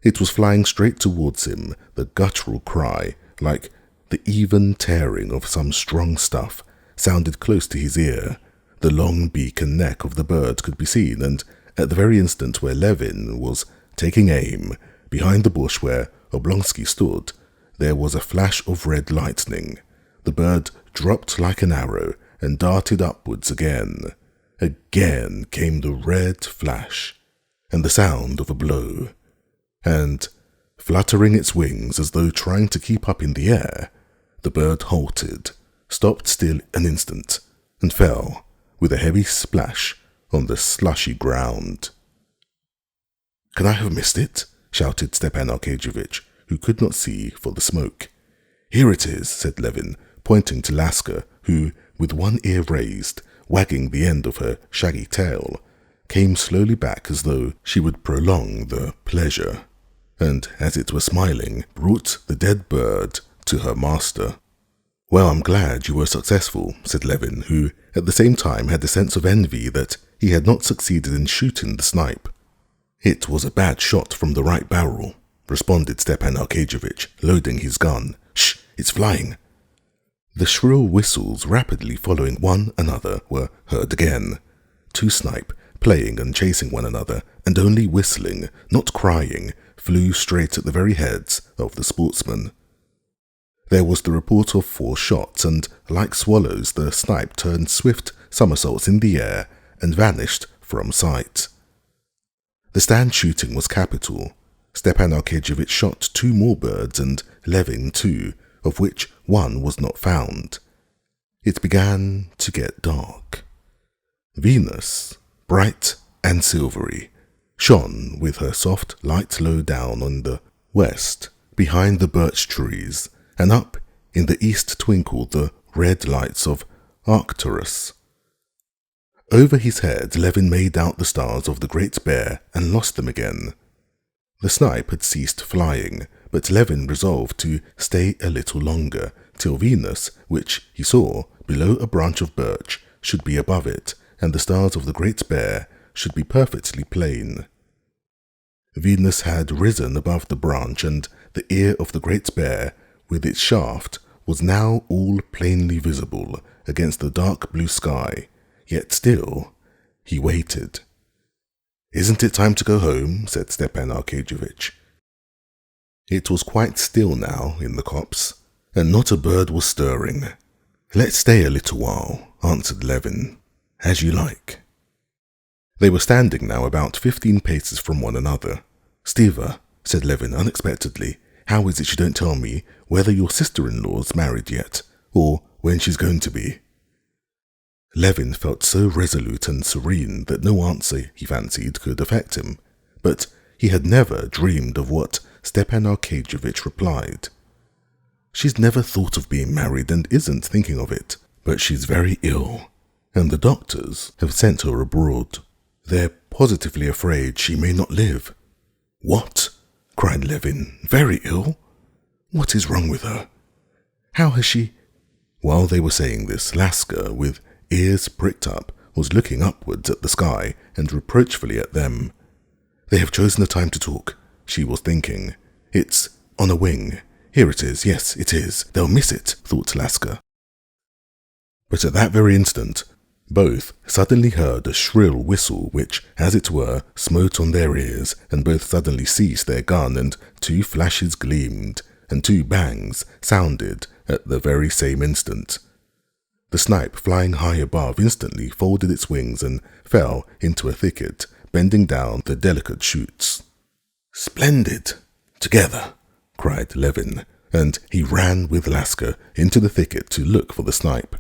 It was flying straight towards him, the guttural cry, like the even tearing of some strong stuff, sounded close to his ear. The long beak and neck of the bird could be seen, and at the very instant where Levin was taking aim, behind the bush where Oblonsky stood, there was a flash of red lightning. The bird dropped like an arrow and darted upwards again. Again came the red flash, and the sound of a blow. And, fluttering its wings as though trying to keep up in the air, the bird halted, stopped still an instant, and fell, with a heavy splash, on the slushy ground. "Can I have missed it?" shouted Stepan Arkadyevitch, who could not see for the smoke. "Here it is," said Levin, pointing to Laska, who, with one ear raised, wagging the end of her shaggy tail, came slowly back as though she would prolong the pleasure, and, as it were smiling, brought the dead bird to her master. "Well, I'm glad you were successful," said Levin, who at the same time had a sense of envy that he had not succeeded in shooting the snipe. "It was a bad shot from the right barrel," responded Stepan Arkadyevitch, loading his gun. "Shh, it's flying." The shrill whistles rapidly following one another were heard again. 2 snipe, playing and chasing one another, and only whistling, not crying, flew straight at the very heads of the sportsmen. There was the report of 4 shots, and like swallows the snipe turned swift somersaults in the air and vanished from sight. The stand shooting was capital. Stepan Arkadyevitch shot 2 more birds, and Levin 2, of which one was not found. It began to get dark. Venus, bright and silvery, shone with her soft light low down on the west behind the birch trees, and up in the east twinkled the red lights of Arcturus. Over his head Levin made out the stars of the Great Bear and lost them again. The snipe had ceased flying, but Levin resolved to stay a little longer, till Venus, which he saw below a branch of birch, should be above it, and the stars of the Great Bear should be perfectly plain. Venus had risen above the branch, and the ear of the Great Bear, with its shaft, was now all plainly visible against the dark blue sky, yet still he waited. "Isn't it time to go home?" said Stepan Arkadyevitch. It was quite still now in the copse, and not a bird was stirring. "Let's stay a little while," answered Levin. "As you like." They were standing now about 15 paces from one another. "Stiva," said Levin unexpectedly, "how is it you don't tell me whether your sister-in-law's married yet, or when she's going to be?" Levin felt so resolute and serene that no answer, he fancied, could affect him, but he had never dreamed of what Stepan Arkadyevitch replied. "She's never thought of being married and isn't thinking of it, but she's very ill, and the doctors have sent her abroad. They're positively afraid she may not live." "What?" cried Levin. "Very ill? What is wrong with her? How has she—" While they were saying this, Laska, with ears pricked up, was looking upwards at the sky and reproachfully at them. "They have chosen a time to talk," she was thinking. "It's on a wing. Here it is. Yes, it is. They'll miss it," thought Laska. But at that very instant, both suddenly heard a shrill whistle which, as it were, smote on their ears, and both suddenly seized their gun, and 2 flashes gleamed, and 2 bangs sounded at the very same instant. The snipe, flying high above, instantly folded its wings and fell into a thicket, bending down the delicate shoots. "Splendid! Together!" cried Levin, and he ran with Laska into the thicket to look for the snipe.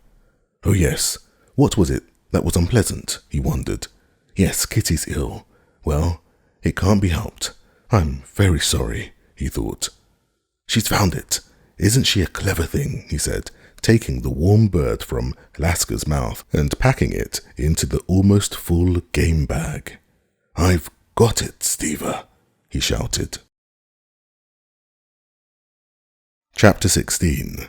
"Oh yes, what was it that was unpleasant?" he wondered. "Yes, Kitty's ill. Well, it can't be helped. I'm very sorry," he thought. "She's found it. Isn't she a clever thing?" he said, taking the warm bird from Laska's mouth and packing it into the almost full game bag. "I've got it, Stiva," he shouted. Chapter 16.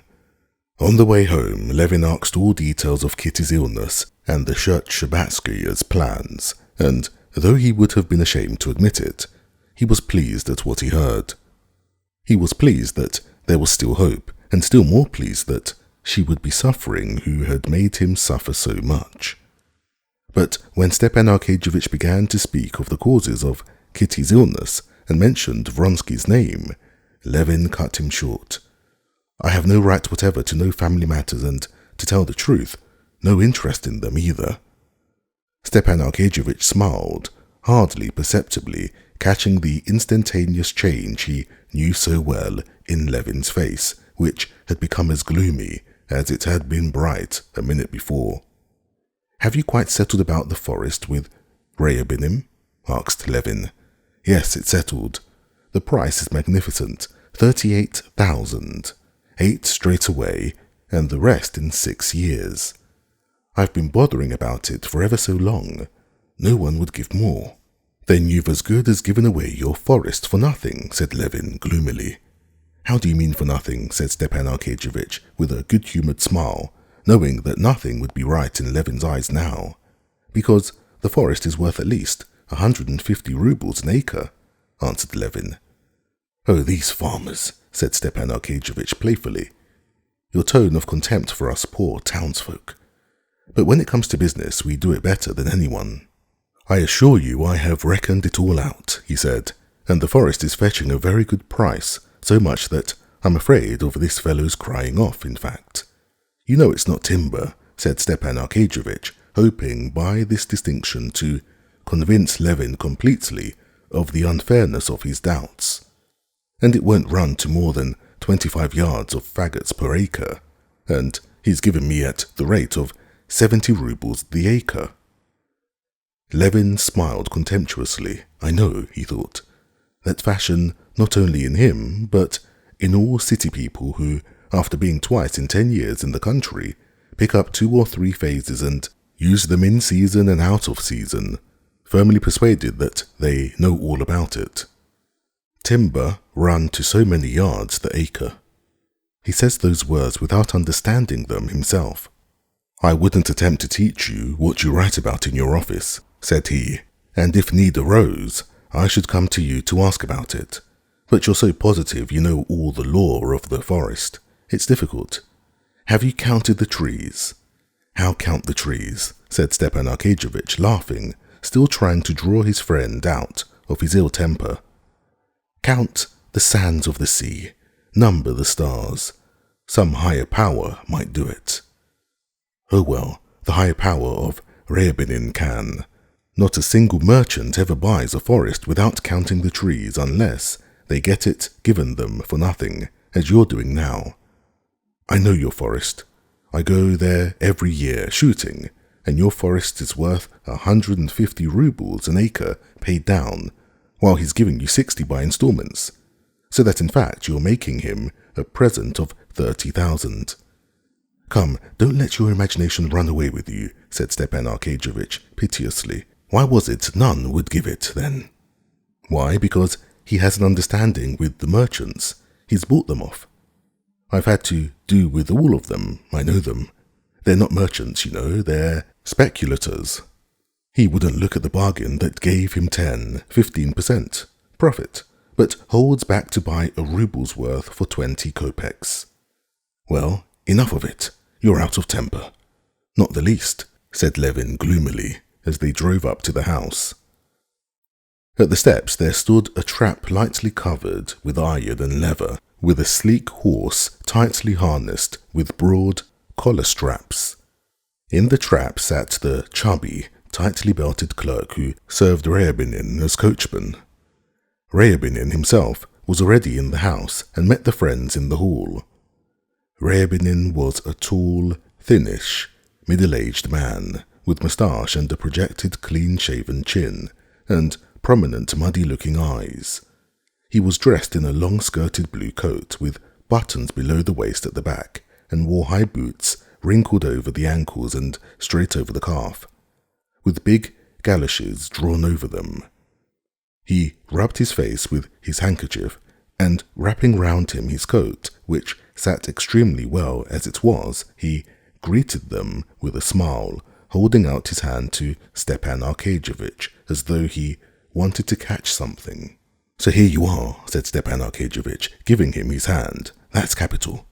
On the way home, Levin asked all details of Kitty's illness and the Shcherbatskys' plans, and, though he would have been ashamed to admit it, he was pleased at what he heard. He was pleased that there was still hope, and still more pleased that she would be suffering who had made him suffer so much. But when Stepan Arkadyevitch began to speak of the causes of Kitty's illness and mentioned Vronsky's name, Levin cut him short. "I have no right whatever to know family matters, and, to tell the truth, no interest in them either." Stepan Arkadyevitch smiled, hardly perceptibly, catching the instantaneous change he knew so well in Levin's face, which had become as gloomy as it had been bright a minute before. "Have you quite settled about the forest with Ryabinim?" asked Levin. "Yes, it's settled. The price is magnificent, 38,000. 8 straight away, and the rest in 6 years. I've been bothering about it for ever so long. No one would give more." "Then you've as good as given away your forest for nothing," said Levin gloomily. "How do you mean for nothing?" said Stepan Arkadyevitch with a good-humoured smile, knowing that nothing would be right in Levin's eyes now. "Because the forest is worth at least 150 rubles an acre," answered Levin. "Oh, these farmers," said Stepan Arkadyevitch playfully. "Your tone of contempt for us poor townsfolk. But when it comes to business, we do it better than anyone." "I assure you I have reckoned it all out," he said, "and the forest is fetching a very good price, so much that I'm afraid of this fellow's crying off, in fact." "You know it's not timber," said Stepan Arkadyevitch, hoping by this distinction to convince Levin completely of the unfairness of his doubts. "And it won't run to more than 25 yards of faggots per acre, and he's given me at the rate of 70 rubles the acre." Levin smiled contemptuously. "I know," he thought, "that fashion not only in him, but in all city people who, after being twice in 10 years in the country, pick up 2 or 3 phases and use them in season and out of season, firmly persuaded that they know all about it. Timber run to so many yards the acre." He says those words without understanding them himself. "I wouldn't attempt to teach you what you write about in your office," said he, "and if need arose, I should come to you to ask about it. But you're so positive you know all the lore of the forest. It's difficult. Have you counted the trees?" "How count the trees?" said Stepan Arkadyevitch, laughing, still trying to draw his friend out of his ill temper. "Count the sands of the sea. Number the stars. Some higher power might do it." "Oh well, the higher power of Ryabinin can. Not a single merchant ever buys a forest without counting the trees unless they get it given them for nothing, as you're doing now. I know your forest. I go there every year shooting, and your forest is worth 150 rubles an acre paid down, while he's giving you 60 by installments, so that in fact you're making him a present of 30,000. "Come, don't let your imagination run away with you," said Stepan Arkadyevitch piteously. "Why was it none would give it, then?" "Why, because he has an understanding with the merchants. He's bought them off. I've had to do with all of them. I know them. They're not merchants, you know, they're speculators. He wouldn't look at the bargain that gave him 10-15% profit, but holds back to buy a ruble's worth for 20 kopecks. Well, enough of it. You're out of temper." "Not the least," said Levin gloomily, as they drove up to the house. At the steps there stood a trap lightly covered with iron and leather, with a sleek horse tightly harnessed with broad collar straps. In the trap sat the chubby, tightly belted clerk who served Ryabinin as coachman. Ryabinin himself was already in the house and met the friends in the hall. Ryabinin was a tall, thinnish, middle-aged man, with moustache and a projected clean-shaven chin, and prominent muddy-looking eyes. He was dressed in a long-skirted blue coat with buttons below the waist at the back, and wore high boots wrinkled over the ankles and straight over the calf, with big galoshes drawn over them. He rubbed his face with his handkerchief, and wrapping round him his coat, which sat extremely well as it was, he greeted them with a smile, holding out his hand to Stepan Arkadyevitch as though he wanted to catch something. "So here you are," said Stepan Arkadyevitch, giving him his hand. "That's capital.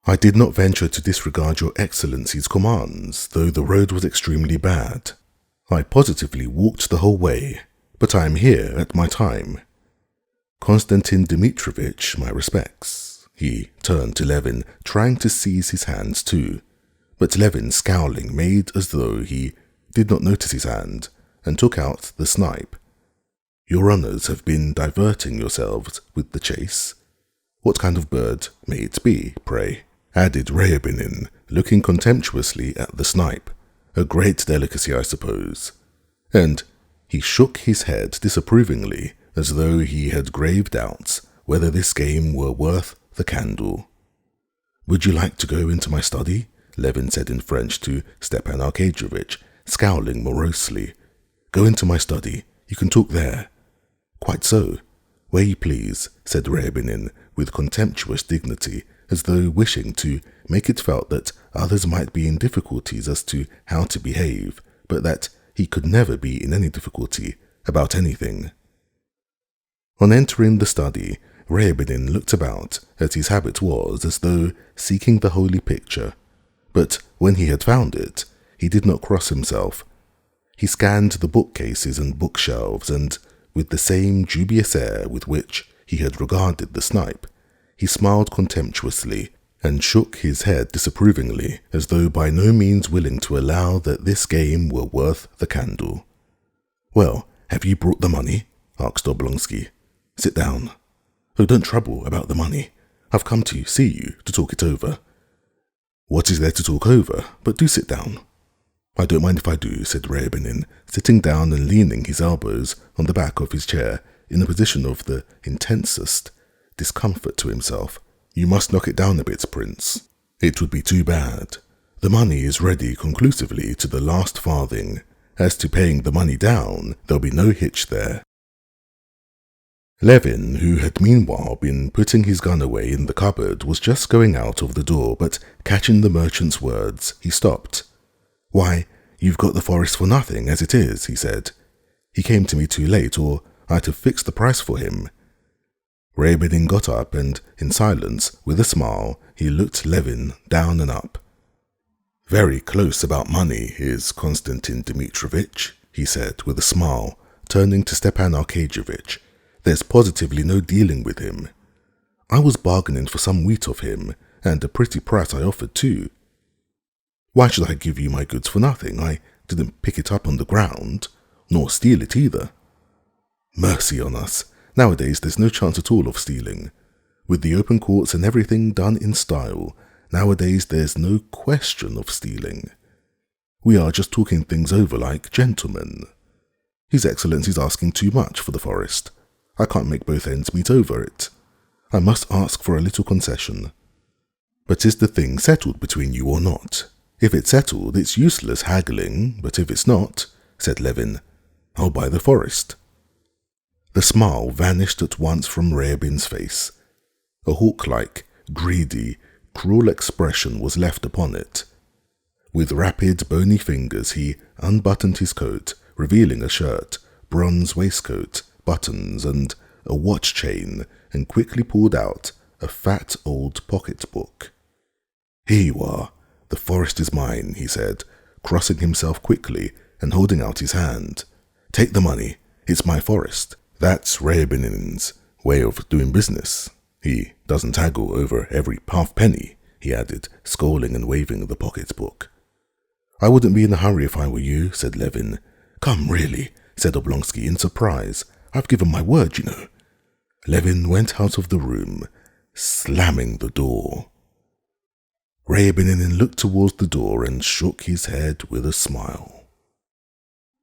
I did not venture to disregard your Excellency's commands, though the road was extremely bad. I positively walked the whole way, but I am here at my time. Konstantin Dmitrovitch, my respects." He turned to Levin, trying to seize his hands too, but Levin, scowling, made as though he did not notice his hand, and took out the snipe. "Your honours have been diverting yourselves with the chase. What kind of bird may it be, pray?" added Ryabinin, looking contemptuously at the snipe. "A great delicacy, I suppose." And he shook his head disapprovingly, as though he had grave doubts whether this game were worth the candle. "Would you like to go into my study?" Levin said in French to Stepan Arkadyevitch, scowling morosely. "Go into my study. You can talk there." "Quite so. Where you please," said Ryabinin with contemptuous dignity, as though wishing to make it felt that others might be in difficulties as to how to behave, but that he could never be in any difficulty about anything. On entering the study, Ryabinin looked about, as his habit was, as though seeking the holy picture, but when he had found it, he did not cross himself. He scanned the bookcases and bookshelves, and with the same dubious air with which he had regarded the snipe, he smiled contemptuously and shook his head disapprovingly, as though by no means willing to allow that this game were worth the candle. "Well, have you brought the money?" asked Oblonsky. "Sit down. Oh, don't trouble about the money. I've come to see you to talk it over." "What is there to talk over? But do sit down." "I don't mind if I do," said Ryabinin, sitting down and leaning his elbows on the back of his chair in a position of the intensest discomfort to himself. "You must knock it down a bit, Prince. It would be too bad. The money is ready conclusively to the last farthing. As to paying the money down, there'll be no hitch there." Levin, who had meanwhile been putting his gun away in the cupboard, was just going out of the door, but catching the merchant's words, he stopped. "Why, you've got the forest for nothing, as it is," he said. "He came to me too late, or I'd have fixed the price for him." Ryabinin got up, and in silence, with a smile, he looked Levin down and up. "Very close about money is Konstantin Dmitrovitch," he said with a smile, turning to Stepan Arkadyevitch. "There's positively no dealing with him. I was bargaining for some wheat of him, and a pretty price I offered too. Why should I give you my goods for nothing? I didn't pick it up on the ground, nor steal it either. Mercy on us, nowadays there's no chance at all of stealing. With the open courts and everything done in style, nowadays there's no question of stealing. We are just talking things over like gentlemen. His Excellency's asking too much for the forest. I can't make both ends meet over it. I must ask for a little concession. But is the thing settled between you or not? If it's settled, it's useless haggling, but if it's not," said Levin, "I'll buy the forest." The smile vanished at once from Ryabin's face. A hawk-like, greedy, cruel expression was left upon it. With rapid, bony fingers he unbuttoned his coat, revealing a shirt, bronze waistcoat, buttons, and a watch chain, and quickly pulled out a fat old pocket-book. "Here you are. The forest is mine," he said, crossing himself quickly and holding out his hand. "Take the money. It's my forest. That's Ryabinin's way of doing business. He doesn't haggle over every halfpenny," he added, scowling and waving the pocket-book. "I wouldn't be in a hurry if I were you," said Levin. "Come, really," said Oblonsky in surprise. "I've given my word, you know." Levin went out of the room, slamming the door. Ryabinin looked towards the door and shook his head with a smile.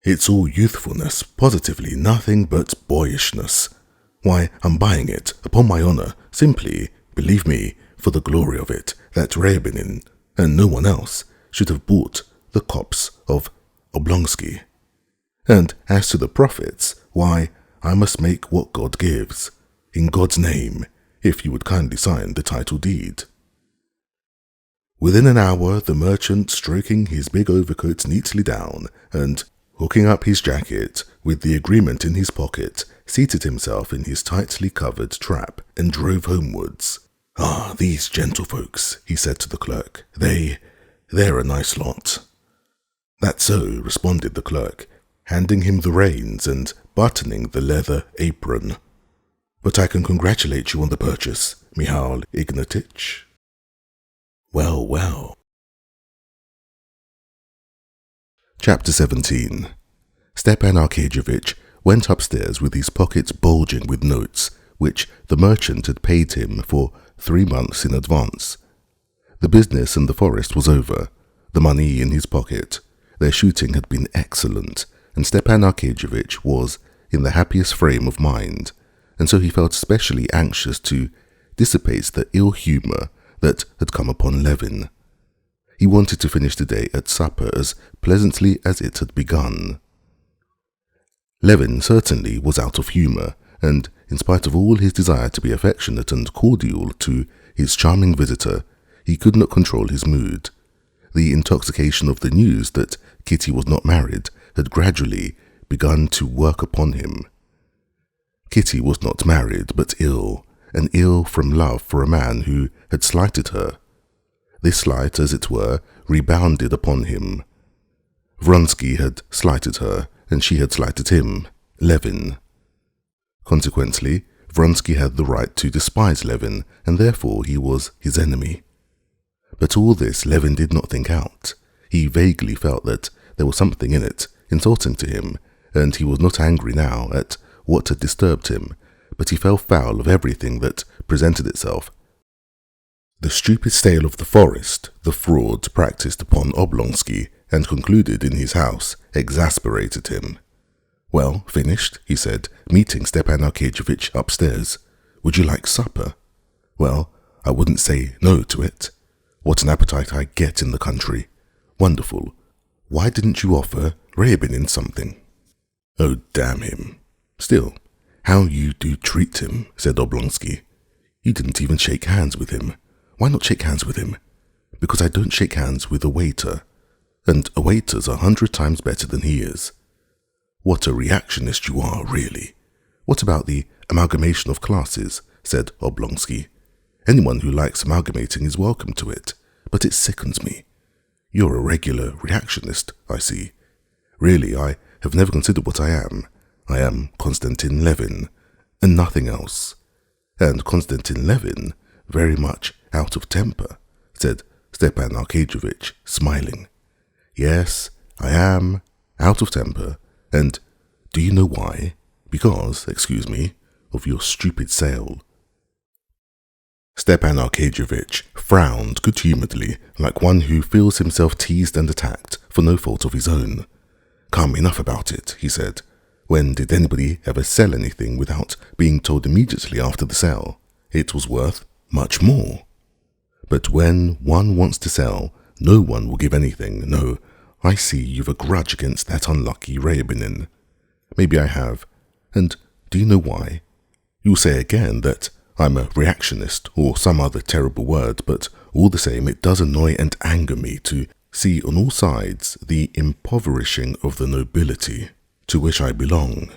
"It's all youthfulness, positively nothing but boyishness. Why, I'm buying it, upon my honour, simply, believe me, for the glory of it, that Ryabinin, and no one else, should have bought the copse of Oblonsky. And as to the profits, why, I must make what God gives, in God's name, if you would kindly sign the title deed." Within an hour, the merchant, stroking his big overcoat neatly down, and hooking up his jacket with the agreement in his pocket, seated himself in his tightly covered trap and drove homewards. "Ah, these gentlefolks," he said to the clerk, they're a nice lot." "That's so," responded the clerk, handing him the reins and buttoning the leather apron. "But I can congratulate you on the purchase, Mihail Ignatitch." Well, well. Chapter 17. Stepan Arkadyevitch went upstairs with his pockets bulging with notes, which the merchant had paid him for 3 months in advance. The business in the forest was over, the money in his pocket. Their shooting had been excellent, and Stepan Arkadyevitch was in the happiest frame of mind, and so he felt especially anxious to dissipate the ill humour that had come upon Levin. He wanted to finish the day at supper as pleasantly as it had begun. Levin certainly was out of humour, and in spite of all his desire to be affectionate and cordial to his charming visitor, he could not control his mood. The intoxication of the news that Kitty was not married had gradually begun to work upon him. Kitty was not married, but ill, and ill from love for a man who had slighted her. This slight, as it were, rebounded upon him. Vronsky had slighted her, and she had slighted him, Levin. Consequently, Vronsky had the right to despise Levin, and therefore he was his enemy. But all this Levin did not think out. He vaguely felt that there was something in it, insulting to him, and he was not angry now at what had disturbed him, but he fell foul of everything that presented itself. The stupid sale of the forest, the fraud practiced upon Oblonsky and concluded in his house, exasperated him. "Well, finished," he said, meeting Stepan Arkadyevitch upstairs. "Would you like supper?" "Well, I wouldn't say no to it. What an appetite I get in the country. Wonderful. Why didn't you offer Ryabinin something?" "Oh, damn him. Still, how you do treat him," said Oblonsky. "You didn't even shake hands with him. Why not shake hands with him?" "Because I don't shake hands with a waiter. And a waiter's 100 times better than he is." "What a reactionist you are, really." "What about the amalgamation of classes?" said Oblonsky. "Anyone who likes amalgamating is welcome to it, but it sickens me. You're a regular reactionist, I see. Really, I have never considered what I am. I am Konstantin Levin, and nothing else." "And Konstantin Levin, very much out of temper," said Stepan Arkadyevitch, smiling. "Yes, I am out of temper, and do you know why? Because, excuse me, of your stupid sale." Stepan Arkadyevitch frowned good-humouredly, like one who feels himself teased and attacked for no fault of his own. "Come, enough about it," he said. "When did anybody ever sell anything without being told immediately after the sale it was worth much more? But when one wants to sell, no one will give anything. No, I see you've a grudge against that unlucky Ryabinin." "Maybe I have. And do you know why? You'll say again that I'm a reactionist or some other terrible word, but all the same it does annoy and anger me to see on all sides the impoverishing of the nobility to which I belong,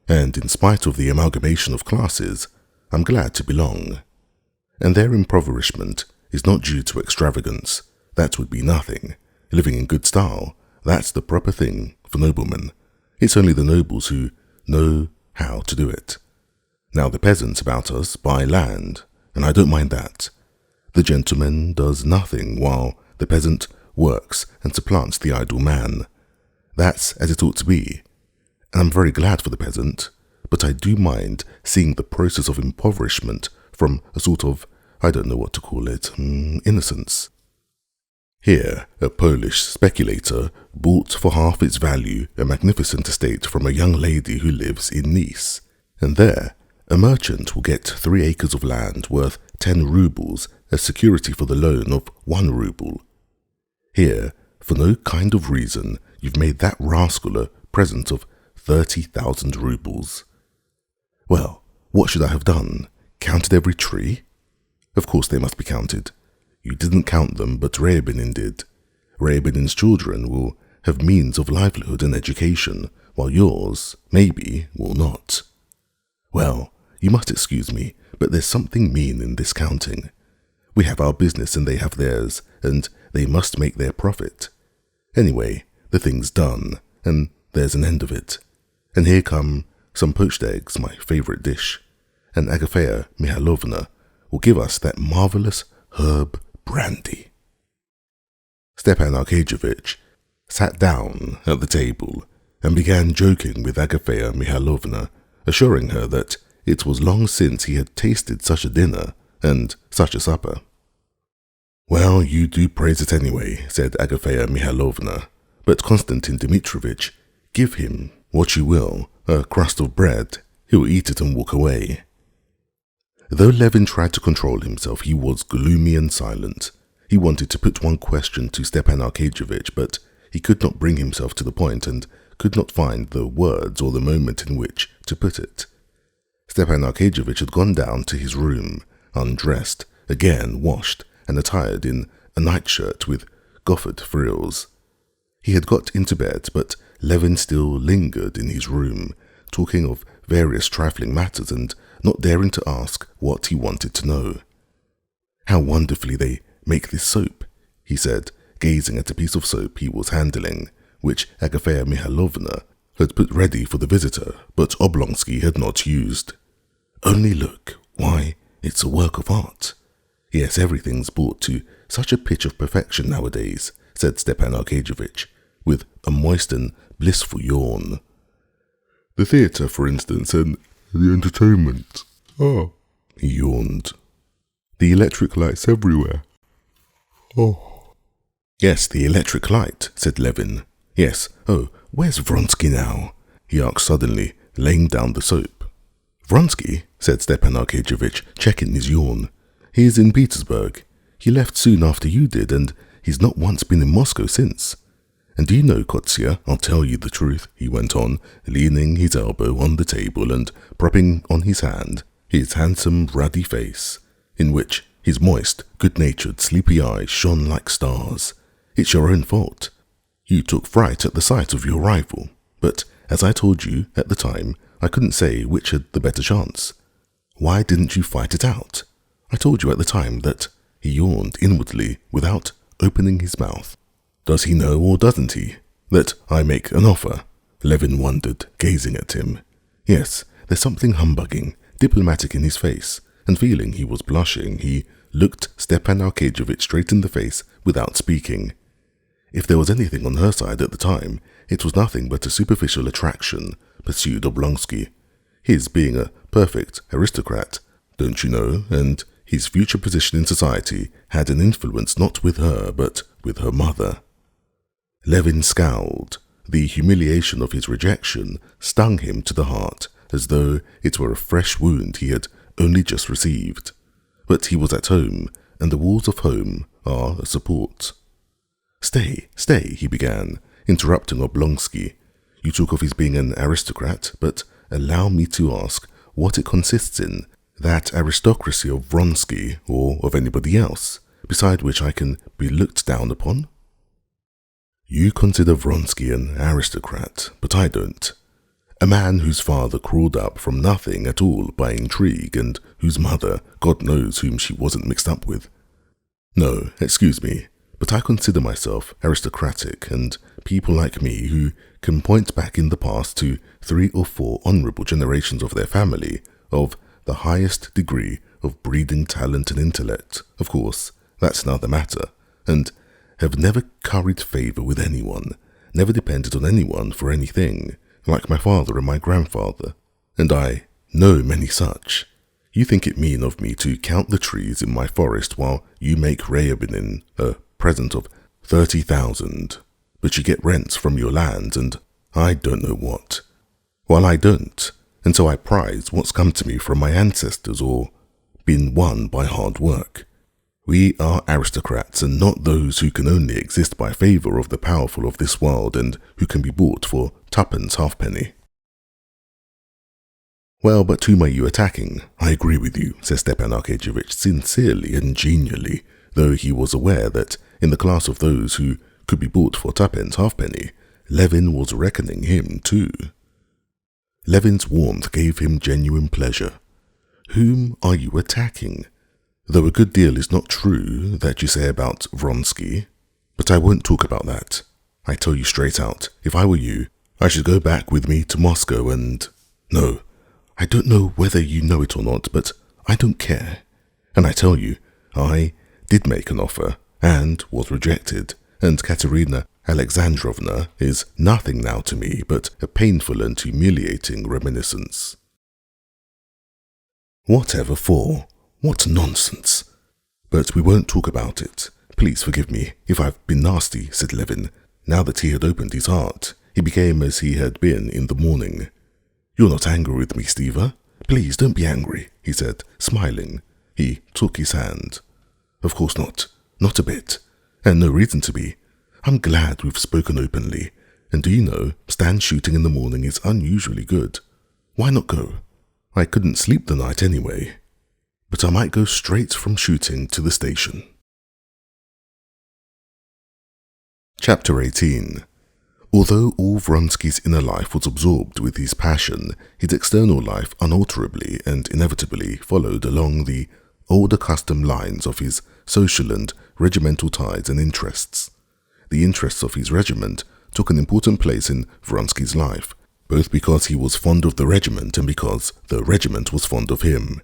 and in spite of the amalgamation of classes, I'm glad to belong. And their impoverishment is not due to extravagance. That would be nothing. Living in good style, that's the proper thing for noblemen. It's only the nobles who know how to do it. Now the peasants about us buy land, and I don't mind that. The gentleman does nothing while the peasant works and supplants the idle man. That's as it ought to be, and I'm very glad for the peasant, but I do mind seeing the process of impoverishment from a sort of, I don't know what to call it, innocence." Here, a Polish speculator bought for half its value a magnificent estate from a young lady who lives in Nice, and there a merchant will get 3 acres of land worth 10 rubles as security for the loan of 1 ruble. Here, for no kind of reason, you've made that rascal a present of 30,000 rubles. Well, what should I have done? Counted every tree? Of course they must be counted. You didn't count them, but Ryabinin did. Ryabinin's children will have means of livelihood and education, while yours, maybe, will not. Well, you must excuse me, but there's something mean in this counting. We have our business and they have theirs, and they must make their profit. Anyway, the thing's done, and there's an end of it. And here come some poached eggs, my favourite dish, and Agafea Mihailovna will give us that marvellous herb brandy. Stepan Arkadyevitch sat down at the table and began joking with Agafea Mihailovna, assuring her that it was long since he had tasted such a dinner and such a supper. "Well, you do praise it anyway," said Agafea Mihailovna, "but Konstantin Dmitrovitch, give him what you will, a crust of bread, he'll eat it and walk away." Though Levin tried to control himself, he was gloomy and silent. He wanted to put one question to Stepan Arkadyevitch, but he could not bring himself to the point and could not find the words or the moment in which to put it. Stepan Arkadyevitch had gone down to his room, undressed, again washed, and attired in a nightshirt with goffered frills. He had got into bed, but Levin still lingered in his room, talking of various trifling matters and not daring to ask what he wanted to know. "How wonderfully they make this soap," he said, gazing at a piece of soap he was handling, which Agafea Mihailovna had put ready for the visitor, but Oblonsky had not used. Only look, why, it's a work of art. Yes, everything's brought to such a pitch of perfection nowadays, said Stepan Arkadyevitch, with a moist and blissful yawn. The theatre, for instance, and the entertainment. Oh, he yawned. The electric lights everywhere. Oh. Yes, the electric light, said Levin. Yes, oh, where's Vronsky now? He asked suddenly, laying down the soap. Vronsky, said Stepan Arkadyevitch, checking his yawn. He's in Petersburg. He left soon after you did, and he's not once been in Moscow since. And do you know, Kostya, I'll tell you the truth, he went on, leaning his elbow on the table and propping on his hand his handsome, ruddy face, in which his moist, good-natured, sleepy eyes shone like stars. It's your own fault. You took fright at the sight of your rival, but, as I told you at the time, I couldn't say which had the better chance. Why didn't you fight it out? I told you at the time that he yawned inwardly without opening his mouth. Does he know or doesn't he? That I make an offer? Levin wondered, gazing at him. Yes, there's something humbugging, diplomatic in his face, and feeling he was blushing, he looked Stepan Arkadyevitch straight in the face without speaking. If there was anything on her side at the time, it was nothing but a superficial attraction, pursued Oblonsky. His being a perfect aristocrat, don't you know, and his future position in society had an influence not with her, but with her mother. Levin scowled. The humiliation of his rejection stung him to the heart, as though it were a fresh wound he had only just received. But he was at home, and the walls of home are a support. Stay, he began, interrupting Oblonsky. You talk of his being an aristocrat, but allow me to ask what it consists in, that aristocracy of Vronsky or of anybody else, beside which I can be looked down upon? You consider Vronsky an aristocrat, but I don't. A man whose father crawled up from nothing at all by intrigue, and whose mother, God knows whom she wasn't mixed up with. No, excuse me, but I consider myself aristocratic, and people like me who can point back in the past to 3 or 4 honourable generations of their family, of the highest degree of breeding talent and intellect, of course, that's another matter, and have never curried favour with anyone, never depended on anyone for anything, like my father and my grandfather, and I know many such. You think it mean of me to count the trees in my forest while you make Ryabinin a present of 30,000, but you get rents from your lands and I don't know what. Well, I don't, and so I prize what's come to me from my ancestors or been won by hard work. We are aristocrats and not those who can only exist by favour of the powerful of this world and who can be bought for 2pence halfpenny. Well, but whom are you attacking? I agree with you, said Stepan Arkadyevitch sincerely and genially, though he was aware that in the class of those who could be bought for 2pence halfpenny, Levin was reckoning him too. Levin's warmth gave him genuine pleasure. Whom are you attacking? Though a good deal is not true that you say about Vronsky. But I won't talk about that. I tell you straight out, if I were you, I should go back with me to Moscow and... No, I don't know whether you know it or not, but I don't care. And I tell you, I did make an offer, and was rejected, and Katerina Alexandrovna is nothing now to me but a painful and humiliating reminiscence. Whatever for? What nonsense! But we won't talk about it. Please forgive me if I've been nasty, said Levin. Now that he had opened his heart, he became as he had been in the morning. You're not angry with me, Stiva? Please don't be angry, he said, smiling. He took his hand. Of course not. Not a bit. And no reason to be. I'm glad we've spoken openly. And do you know, stand shooting in the morning is unusually good. Why not go? I couldn't sleep the night anyway. But I might go straight from shooting to the station. Chapter 18. Although all Vronsky's inner life was absorbed with his passion, his external life unalterably and inevitably followed along the old accustomed lines of his social and regimental ties and interests. The interests of his regiment took an important place in Vronsky's life, both because he was fond of the regiment and because the regiment was fond of him.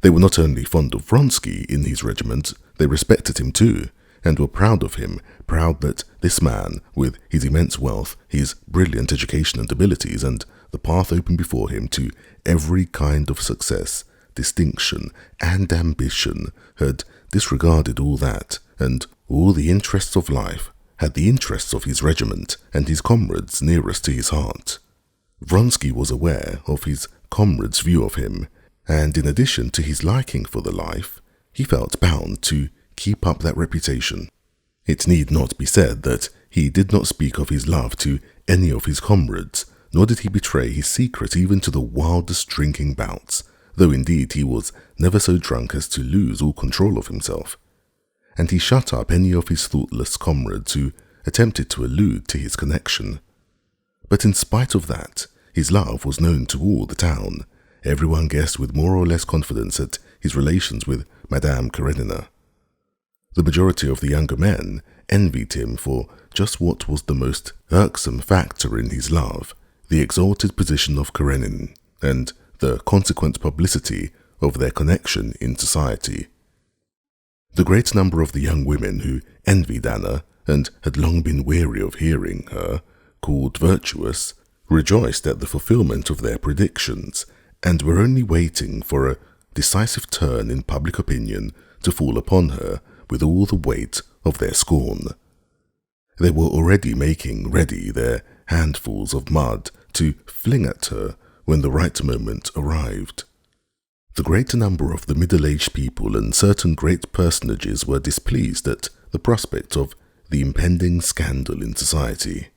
They were not only fond of Vronsky in his regiment, they respected him too, and were proud of him, proud that this man, with his immense wealth, his brilliant education and abilities, and the path open before him to every kind of success, distinction, and ambition, had disregarded all that, and all the interests of life, had the interests of his regiment and his comrades nearest to his heart. Vronsky was aware of his comrades' view of him, and in addition to his liking for the life, he felt bound to keep up that reputation. It need not be said that he did not speak of his love to any of his comrades, nor did he betray his secret even to the wildest drinking bouts, though indeed he was never so drunk as to lose all control of himself. And he shut up any of his thoughtless comrades who attempted to allude to his connection. But in spite of that, his love was known to all the town. Everyone guessed with more or less confidence at his relations with Madame Karenina. The majority of the younger men envied him for just what was the most irksome factor in his love, the exalted position of Karenin, and the consequent publicity of their connection in society. The great number of the young women who envied Anna, and had long been weary of hearing her called virtuous, rejoiced at the fulfillment of their predictions, and were only waiting for a decisive turn in public opinion to fall upon her with all the weight of their scorn. They were already making ready their handfuls of mud to fling at her when the right moment arrived. The greater number of the middle-aged people and certain great personages were displeased at the prospect of the impending scandal in society.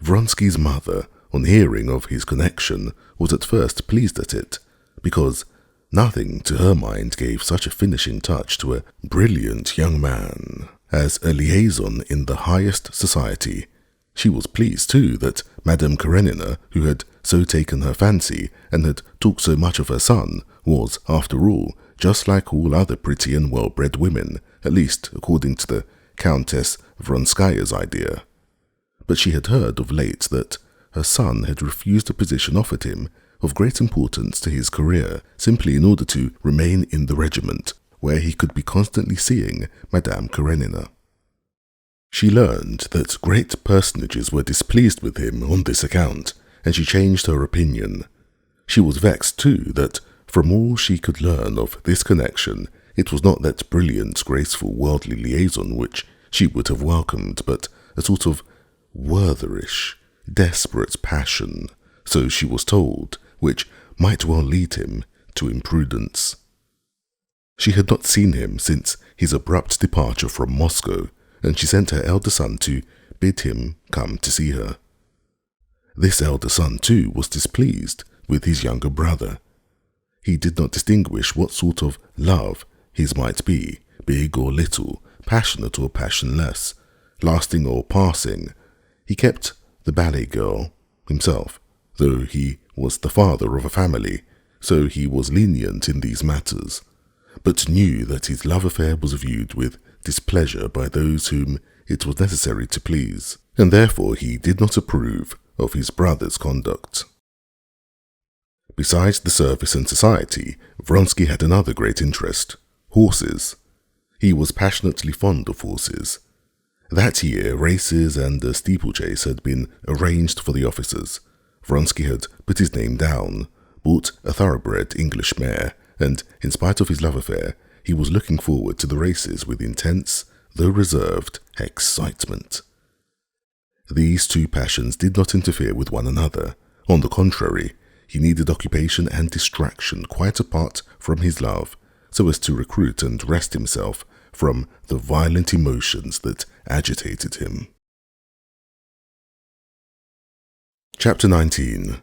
Vronsky's mother, on hearing of his connection, was at first pleased at it, because nothing to her mind gave such a finishing touch to a brilliant young man as a liaison in the highest society. She was pleased, too, that Madame Karenina, who had so taken her fancy and had talked so much of her son, was, after all, just like all other pretty and well-bred women, at least according to the Countess Vronskaya's idea. But she had heard of late that her son had refused a position offered him of great importance to his career, simply in order to remain in the regiment, where he could be constantly seeing Madame Karenina. She learned that great personages were displeased with him on this account, and she changed her opinion. She was vexed, too, that from all she could learn of this connection, it was not that brilliant, graceful, worldly liaison which she would have welcomed, but a sort of Wertherish, desperate passion, so she was told, which might well lead him to imprudence. She had not seen him since his abrupt departure from Moscow, and she sent her elder son to bid him come to see her. This elder son, too, was displeased with his younger brother. He did not distinguish what sort of love his might be, big or little, passionate or passionless, lasting or passing. He kept the ballet girl himself, though he was the father of a family, so he was lenient in these matters, but knew that his love affair was viewed with displeasure by those whom it was necessary to please, and therefore he did not approve of his brother's conduct. Besides the service and society, Vronsky had another great interest: horses. He was passionately fond of horses. That year, races and a steeplechase had been arranged for the officers. Vronsky had put his name down, bought a thoroughbred English mare, and, in spite of his love affair, he was looking forward to the races with intense, though reserved, excitement. These two passions did not interfere with one another. On the contrary, he needed occupation and distraction quite apart from his love, so as to recruit and rest himself from the violent emotions that agitated him. Chapter 19.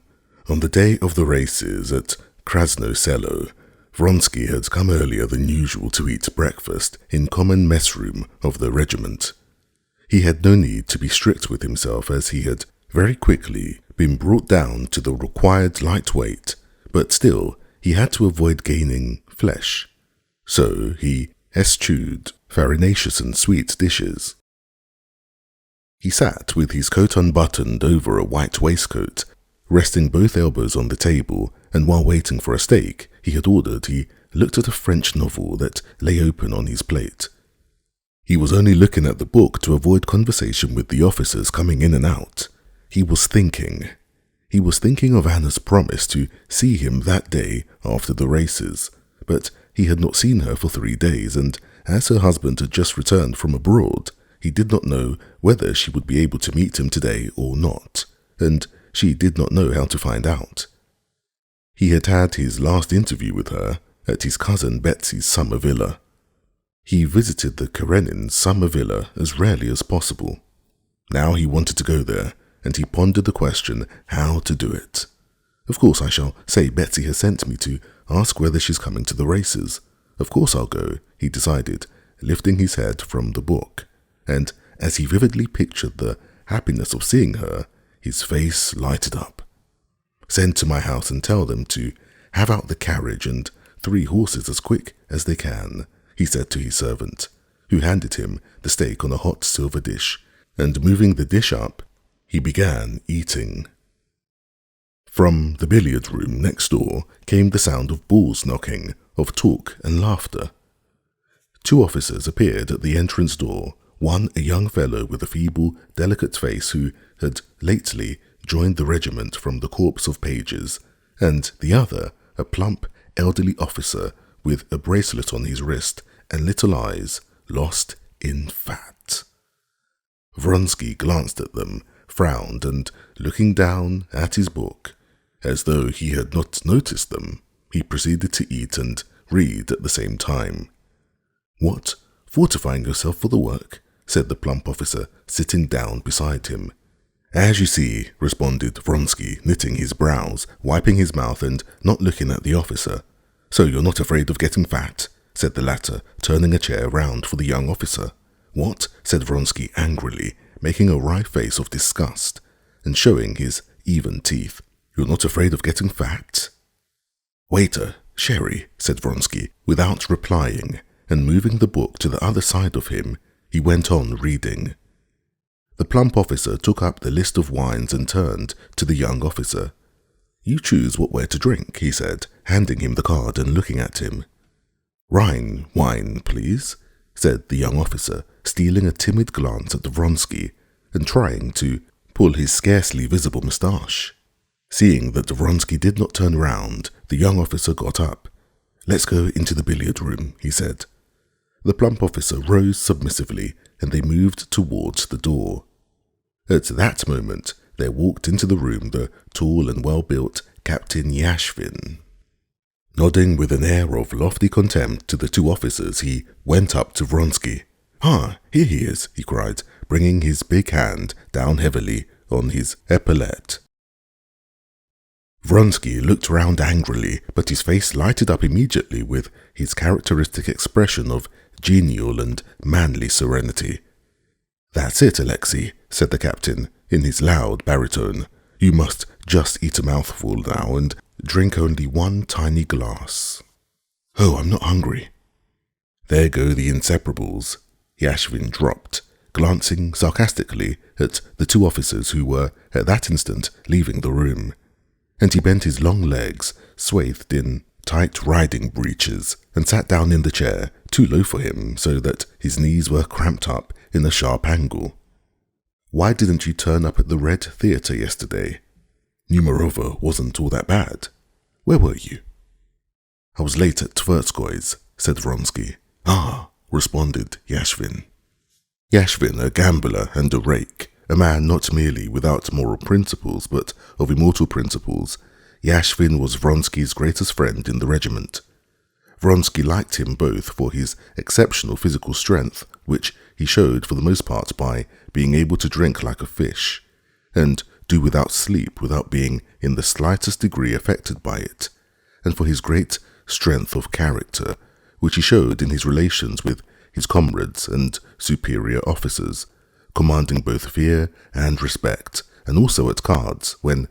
On the day of the races at Krasno Selo, Vronsky had come earlier than usual to eat breakfast in common mess room of the regiment. He had no need to be strict with himself, as he had very quickly been brought down to the required light weight, but still he had to avoid gaining flesh. So he eschewed farinaceous and sweet dishes. He sat with his coat unbuttoned over a white waistcoat, resting both elbows on the table, and while waiting for a steak he had ordered, he looked at a French novel that lay open on his plate. He was only looking at the book to avoid conversation with the officers coming in and out. He was thinking. He was thinking of Anna's promise to see him that day after the races, but he had not seen her for 3 days, and as her husband had just returned from abroad, he did not know whether she would be able to meet him today or not, and she did not know how to find out. He had had his last interview with her at his cousin Betsy's summer villa. He visited the Karenins' summer villa as rarely as possible. Now he wanted to go there, and he pondered the question how to do it. Of course I shall say Betsy has sent me to ask whether she's coming to the races. Of course I'll go, he decided, lifting his head from the book. And as he vividly pictured the happiness of seeing her, his face lighted up. Send to my house and tell them to have out the carriage and 3 horses as quick as they can, he said to his servant, who handed him the steak on a hot silver dish, and moving the dish up, he began eating. From the billiard room next door came the sound of balls knocking, of talk and laughter. 2 officers appeared at the entrance door, one a young fellow with a feeble, delicate face who had lately joined the regiment from the corps of pages, and the other a plump, elderly officer with a bracelet on his wrist and little eyes lost in fat. Vronsky glanced at them, frowned, and looking down at his book, as though he had not noticed them, he proceeded to eat and read at the same time. "What, fortifying yourself for the work?" said the plump officer, sitting down beside him. "As you see," responded Vronsky, knitting his brows, wiping his mouth and not looking at the officer. "So you're not afraid of getting fat?" said the latter, turning a chair round for the young officer. "What?" said Vronsky angrily, making a wry face of disgust, and showing his even teeth. "You're not afraid of getting fat?" "Waiter, sherry," said Vronsky, without replying, and moving the book to the other side of him, he went on reading. The plump officer took up the list of wines and turned to the young officer. "You choose what we're to drink," he said, handing him the card and looking at him. "Rhine wine, please," said the young officer, stealing a timid glance at Vronsky and trying to pull his scarcely visible moustache. Seeing that Vronsky did not turn round, the young officer got up. "Let's go into the billiard room," he said. The plump officer rose submissively, and they moved towards the door. At that moment, there walked into the room the tall and well-built Captain Yashvin. Nodding with an air of lofty contempt to the 2 officers, he went up to Vronsky. "Ah, here he is," he cried, bringing his big hand down heavily on his epaulette. Vronsky looked round angrily, but his face lighted up immediately with his characteristic expression of genial and manly serenity. "That's it, Alexei," said the captain, in his loud baritone. "You must just eat a mouthful now and drink only 1 tiny glass." "Oh, I'm not hungry." "There go the inseparables," Yashvin dropped, glancing sarcastically at the 2 officers who were at that instant leaving the room. And he bent his long legs, swathed in tight riding breeches, and sat down in the chair, too low for him, so that his knees were cramped up in a sharp angle. "Why didn't you turn up at the Red Theatre yesterday? Numerova wasn't all that bad. Where were you?" "I was late at Tverskoy's," said Vronsky. "Ah," responded Yashvin. Yashvin, a gambler and a rake, a man not merely without moral principles, but of immortal principles, Yashvin was Vronsky's greatest friend in the regiment. Vronsky liked him both for his exceptional physical strength, which he showed for the most part by being able to drink like a fish, and do without sleep without being in the slightest degree affected by it, and for his great strength of character, which he showed in his relations with his comrades and superior officers, commanding both fear and respect, and also at cards, when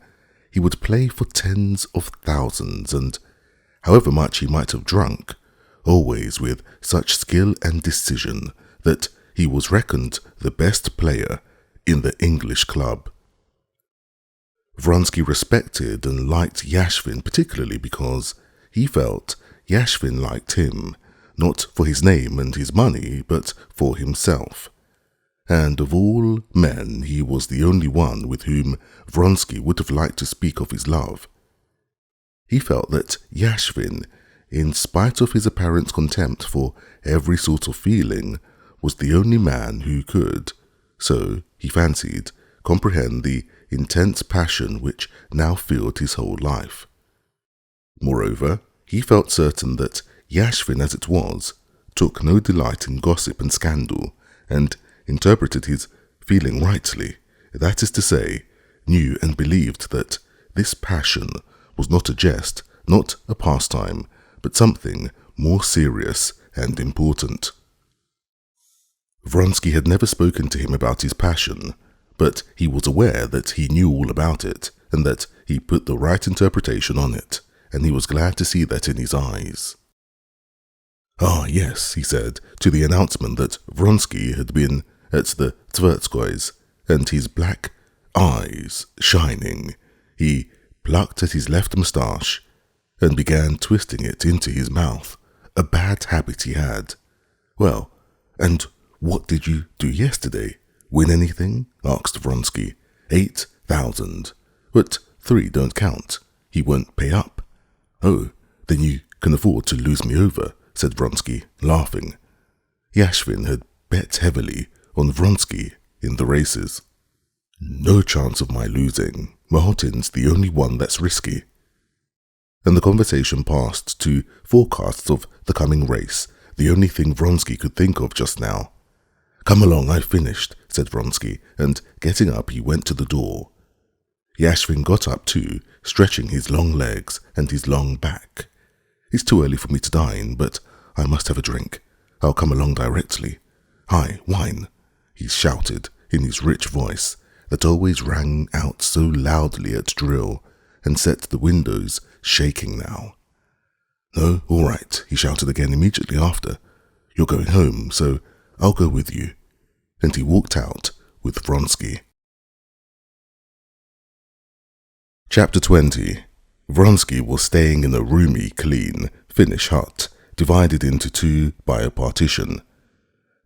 he would play for tens of thousands, and however much he might have drunk, always with such skill and decision that he was reckoned the best player in the English club. Vronsky respected and liked Yashvin particularly because he felt Yashvin liked him, not for his name and his money, but for himself. And of all men, he was the only one with whom Vronsky would have liked to speak of his love. He felt that Yashvin, in spite of his apparent contempt for every sort of feeling, was the only man who could, so he fancied, comprehend the intense passion which now filled his whole life. Moreover, he felt certain that Yashvin, as it was, took no delight in gossip and scandal, and interpreted his feeling rightly, that is to say, knew and believed that this passion was not a jest, not a pastime, but something more serious and important. Vronsky had never spoken to him about his passion, but he was aware that he knew all about it, and that he put the right interpretation on it, and he was glad to see that in his eyes. "Ah, yes," he said, to the announcement that Vronsky had been at the Tverskoys, and his black eyes shining, he plucked at his left moustache and began twisting it into his mouth, a bad habit he had. "Well, and what did you do yesterday? Win anything?" asked Vronsky. 8,000. But 3 don't count. He won't pay up." "Oh, then you can afford to lose me over," said Vronsky, laughing. Yashvin had bet heavily on Vronsky in the races. "No chance of my losing. Mahotin's the only one that's risky." And the conversation passed to forecasts of the coming race, the only thing Vronsky could think of just now. "Come along, I've finished," said Vronsky, and getting up he went to the door. Yashvin got up too, stretching his long legs and his long back. "It's too early for me to dine, but I must have a drink. I'll come along directly. Hi, wine," he shouted in his rich voice that always rang out so loudly at drill and set the windows shaking now. "No, all right," he shouted again immediately after. "You're going home, so I'll go with you." And he walked out with Vronsky. Chapter 20. Vronsky was staying in a roomy, clean, Finnish hut, divided into 2 by a partition.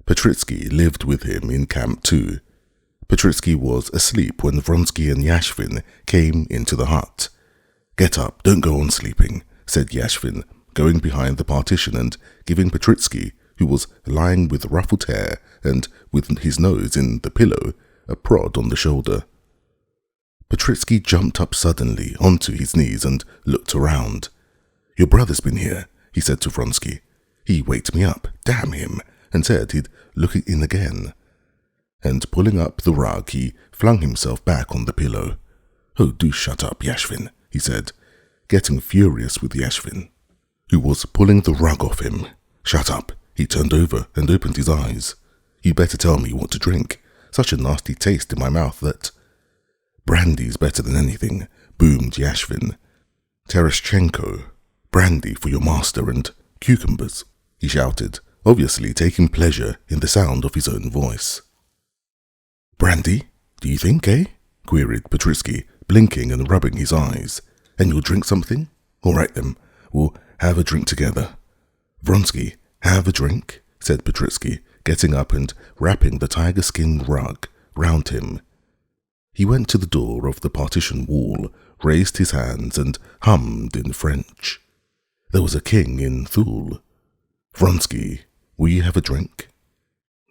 Petritsky lived with him in Camp 2. Petritsky was asleep when Vronsky and Yashvin came into the hut. "Get up, don't go on sleeping," said Yashvin, going behind the partition and giving Petritsky, who was lying with ruffled hair and with his nose in the pillow, a prod on the shoulder. Petritsky jumped up suddenly onto his knees and looked around. "Your brother's been here," he said to Vronsky. "He waked me up, damn him, and said he'd look in again." And pulling up the rug, he flung himself back on the pillow. "Oh, do shut up, Yashvin," he said, getting furious with Yashvin, who was pulling the rug off him. "Shut up." He turned over and opened his eyes. "You'd better tell me what to drink. Such a nasty taste in my mouth that—" "Brandy's better than anything," boomed Yashvin. "Tereshchenko, brandy for your master and cucumbers," he shouted, obviously taking pleasure in the sound of his own voice. "Brandy, do you think, eh?" queried Petritsky, blinking and rubbing his eyes. "And you'll drink something? All right then, we'll have a drink together." "Vronsky, have a drink," said Petritsky, getting up and wrapping the tiger-skin rug round him. He went to the door of the partition wall, raised his hands and hummed in French. There was a king in Thule. "Vronsky, will you have a drink?"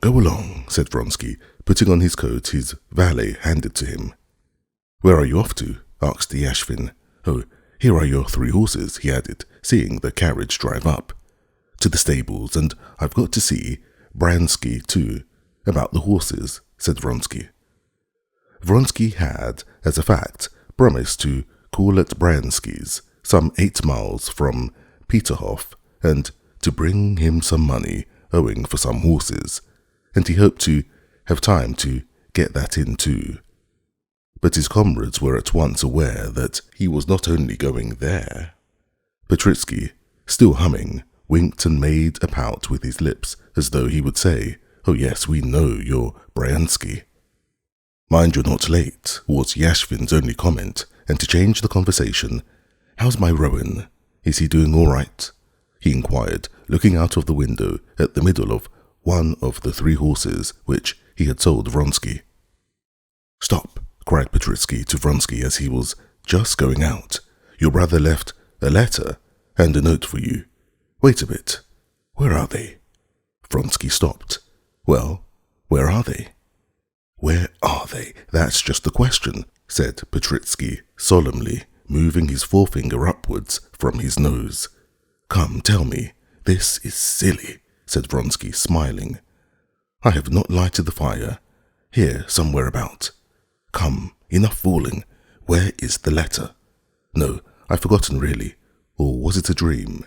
"Go along," said Vronsky, putting on his coat his valet handed to him. "Where are you off to?" asked Yashvin. "Oh, here are your 3 horses," he added, seeing the carriage drive up. "To the stables, and I've got to see Bransky too, about the horses," said Vronsky. Vronsky had, as a fact, promised to call at Bransky's, some 8 miles from Peterhof, and to bring him some money owing for some horses, and he hoped to have time to get that in too. But his comrades were at once aware that he was not only going there. Petritsky, still humming, winked and made a pout with his lips as though he would say, "Oh yes, we know you're Bransky." "Mind you're not late," was Yashvin's only comment, and to change the conversation, "How's my Rowan? Is he doing all right?" he inquired, looking out of the window at the middle of one of the 3 horses which he had sold Vronsky. "Stop," cried Petritsky to Vronsky as he was just going out. "Your brother left a letter and a note for you. Wait a bit. Where are they?" Vronsky stopped. "Well, where are they?" "Where are they? That's just the question," said Petritsky solemnly, moving his forefinger upwards from his nose. "Come, tell me. This is silly," said Vronsky, smiling. "I have not lighted the fire. Here, somewhere about. Come, enough fooling. Where is the letter?" "No, I've forgotten really. Or was it a dream?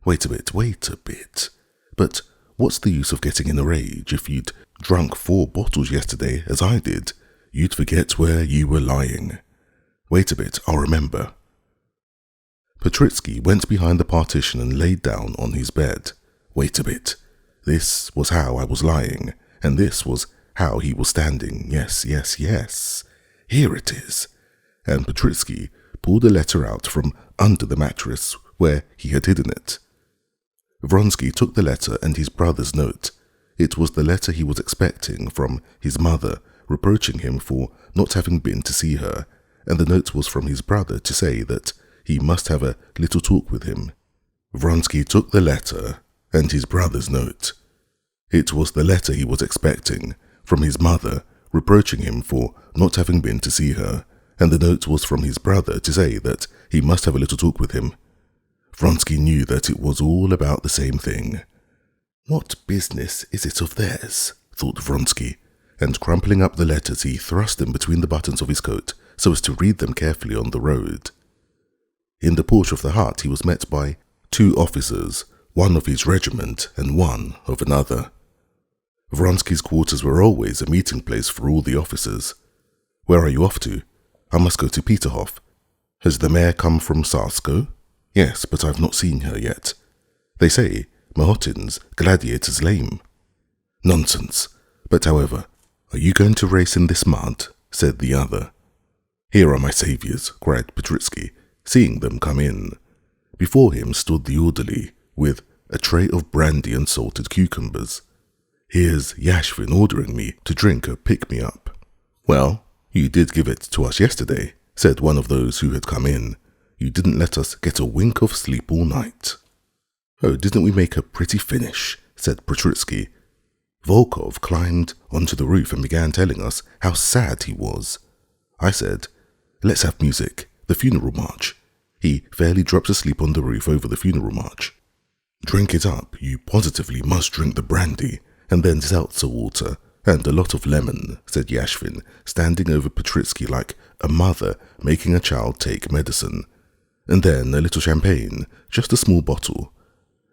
Wait a bit. But what's the use of getting in a rage? If you'd drunk 4 bottles yesterday, as I did, you'd forget where you were lying. Wait a bit, I'll remember." Petritsky went behind the partition and laid down on his bed. Wait a bit. This was how I was lying, and this was how he was standing. Yes. Here it is. And Petritsky pulled a letter out from under the mattress where he had hidden it. Vronsky took the letter and his brother's note. It was the letter he was expecting from his mother, reproaching him for not having been to see her, and the note was from his brother to say that he must have a little talk with him. Vronsky took the letter and his brother's note. It was the letter he was expecting from his mother, reproaching him for not having been to see her, and the note was from his brother to say that he must have a little talk with him. Vronsky knew that it was all about the same thing. "What business is it of theirs?" thought Vronsky, and crumpling up the letters he thrust them between the buttons of his coat so as to read them carefully on the road. In the porch of the hut he was met by 2 officers, one of his regiment and one of another. Vronsky's quarters were always a meeting place for all the officers. "Where are you off to?" "I must go to Peterhof." "Has the mayor come from Sarsko?" "Yes, but I've not seen her yet." "They say Mahotin's gladiator's lame." "Nonsense. But however, are you going to race in this mud?" said the other. "Here are my saviours," cried Petritsky, seeing them come in. Before him stood the orderly, with a tray of brandy and salted cucumbers. "Here's Yashvin ordering me to drink a pick-me-up." "Well, you did give it to us yesterday," said one of those who had come in. "You didn't let us get a wink of sleep all night." "Oh, didn't we make a pretty finish?" said Petritsky. Volkov climbed onto the roof and began telling us how sad he was. I said, "Let's have music, the funeral march." He fairly dropped asleep on the roof over the funeral march. "Drink it up, you positively must drink the brandy, and then seltzer water, and a lot of lemon," said Yashvin, standing over Petritsky like a mother making a child take medicine. "And then a little champagne, just a small bottle.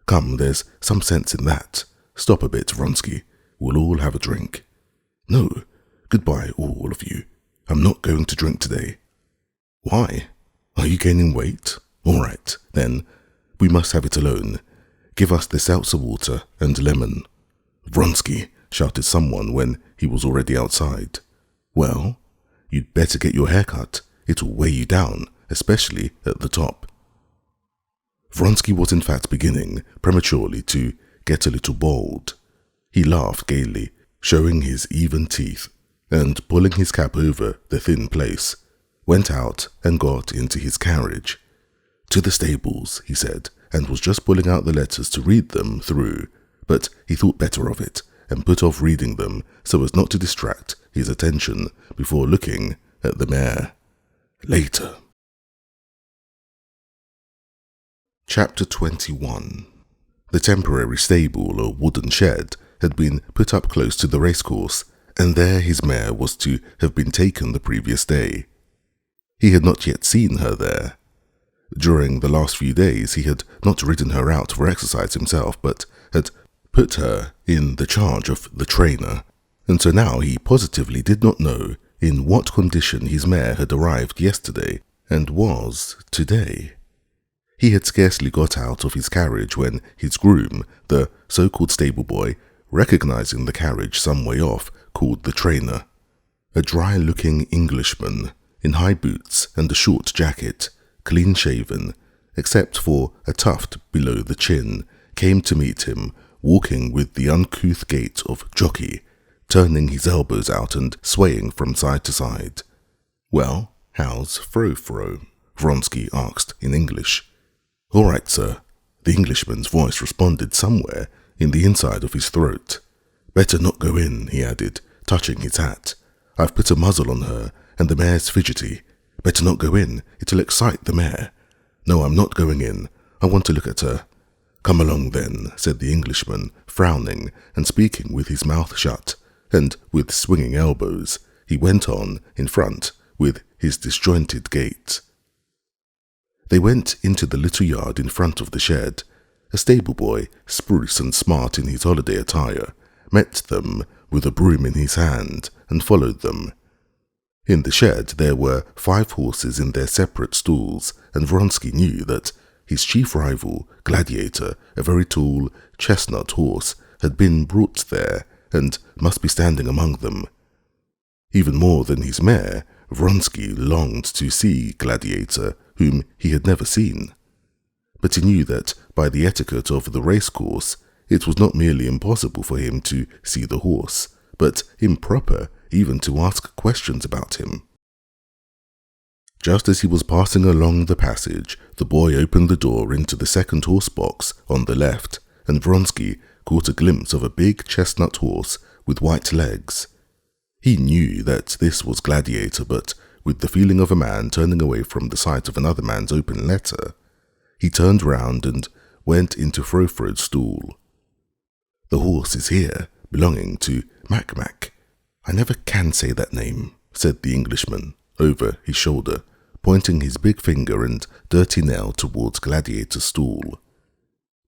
Come, there's some sense in that. Stop a bit, Vronsky. We'll all have a drink." "No, goodbye, all of you. I'm not going to drink today." "Why? Are you gaining weight? All right, then. We must have it alone. Give us the seltzer water and lemon." "Vronsky," shouted someone when he was already outside. "Well, you'd better get your hair cut. It'll weigh you down, especially at the top." Vronsky was in fact beginning, prematurely, to get a little bald. He laughed gaily, showing his even teeth, and pulling his cap over the thin place, went out and got into his carriage. "To the stables," he said, and was just pulling out the letters to read them through, but he thought better of it, and put off reading them so as not to distract his attention before looking at the mare. Later. Chapter 21. The temporary stable, or wooden shed, had been put up close to the racecourse, and there his mare was to have been taken the previous day. He had not yet seen her there. During the last few days he had not ridden her out for exercise himself, but had put her in the charge of the trainer, and so now he positively did not know in what condition his mare had arrived yesterday and was today. He had scarcely got out of his carriage when his groom, the so-called stable boy, recognizing the carriage some way off, called the trainer. A dry-looking Englishman, in high boots and a short jacket, clean-shaven, except for a tuft below the chin, came to meet him, walking with the uncouth gait of jockey, turning his elbows out and swaying from side to side. "Well, how's Fro-Fro?" Vronsky asked in English. "All right, sir." The Englishman's voice responded somewhere in the inside of his throat. "Better not go in," he added, touching his hat. "I've put a muzzle on her, and the mare's fidgety. Better not go in, it'll excite the mare." "No, I'm not going in. I want to look at her." "Come along then," said the Englishman, frowning and speaking with his mouth shut, and with swinging elbows, he went on in front with his disjointed gait. They went into the little yard in front of the shed. A stable boy, spruce and smart in his holiday attire, met them with a broom in his hand and followed them. In the shed there were 5 horses in their separate stalls, and Vronsky knew that his chief rival, Gladiator, a very tall, chestnut horse, had been brought there and must be standing among them. Even more than his mare, Vronsky longed to see Gladiator, whom he had never seen. But he knew that by the etiquette of the racecourse, it was not merely impossible for him to see the horse, but improper even to ask questions about him. Just as he was passing along the passage, the boy opened the door into the second horse box on the left, and Vronsky caught a glimpse of a big chestnut horse with white legs. He knew that this was Gladiator, but with the feeling of a man turning away from the sight of another man's open letter, he turned round and went into Fro-Fro's stall. "The horse is here, belonging to Mac-Mac. I never can say that name," said the Englishman, over his shoulder, pointing his big finger and dirty nail towards Gladiator's stall.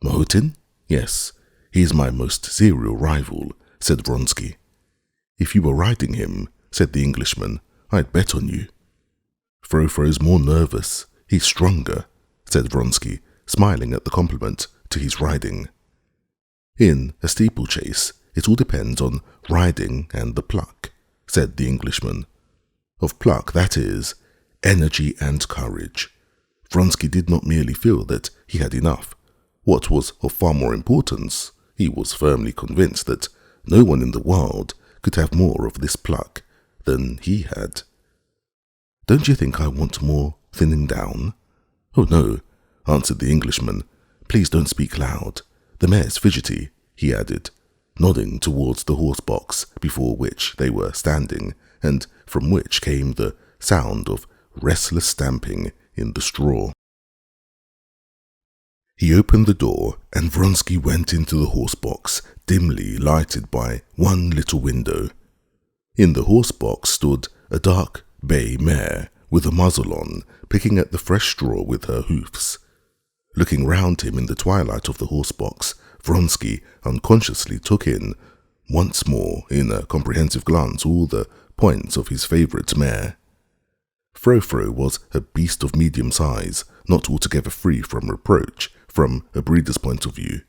"Mahotin? Yes, he is my most serial rival," said Vronsky. "If you were riding him," said the Englishman, "I'd bet on you." "Fro-Fro's more nervous. He's stronger," said Vronsky, smiling at the compliment to his riding. "In a steeplechase, it all depends on riding and the pluck," said the Englishman. "Of pluck, that is, energy and courage." Vronsky did not merely feel that he had enough. What was of far more importance, he was firmly convinced that no one in the world could have more of this pluck than he had. "Don't you think I want more thinning down?" "Oh no," answered the Englishman. "Please don't speak loud. The mare's fidgety," he added, nodding towards the horse box before which they were standing, and from which came the sound of restless stamping in the straw. He opened the door, and Vronsky went into the horse box, dimly lighted by one little window. In the horse box stood a dark bay mare, with a muzzle on, picking at the fresh straw with her hoofs. Looking round him in the twilight of the horse box, Vronsky unconsciously took in, once more in a comprehensive glance, all the points of his favourite mare. Fro-Fro was a beast of medium size, not altogether free from reproach from a breeder's point of view.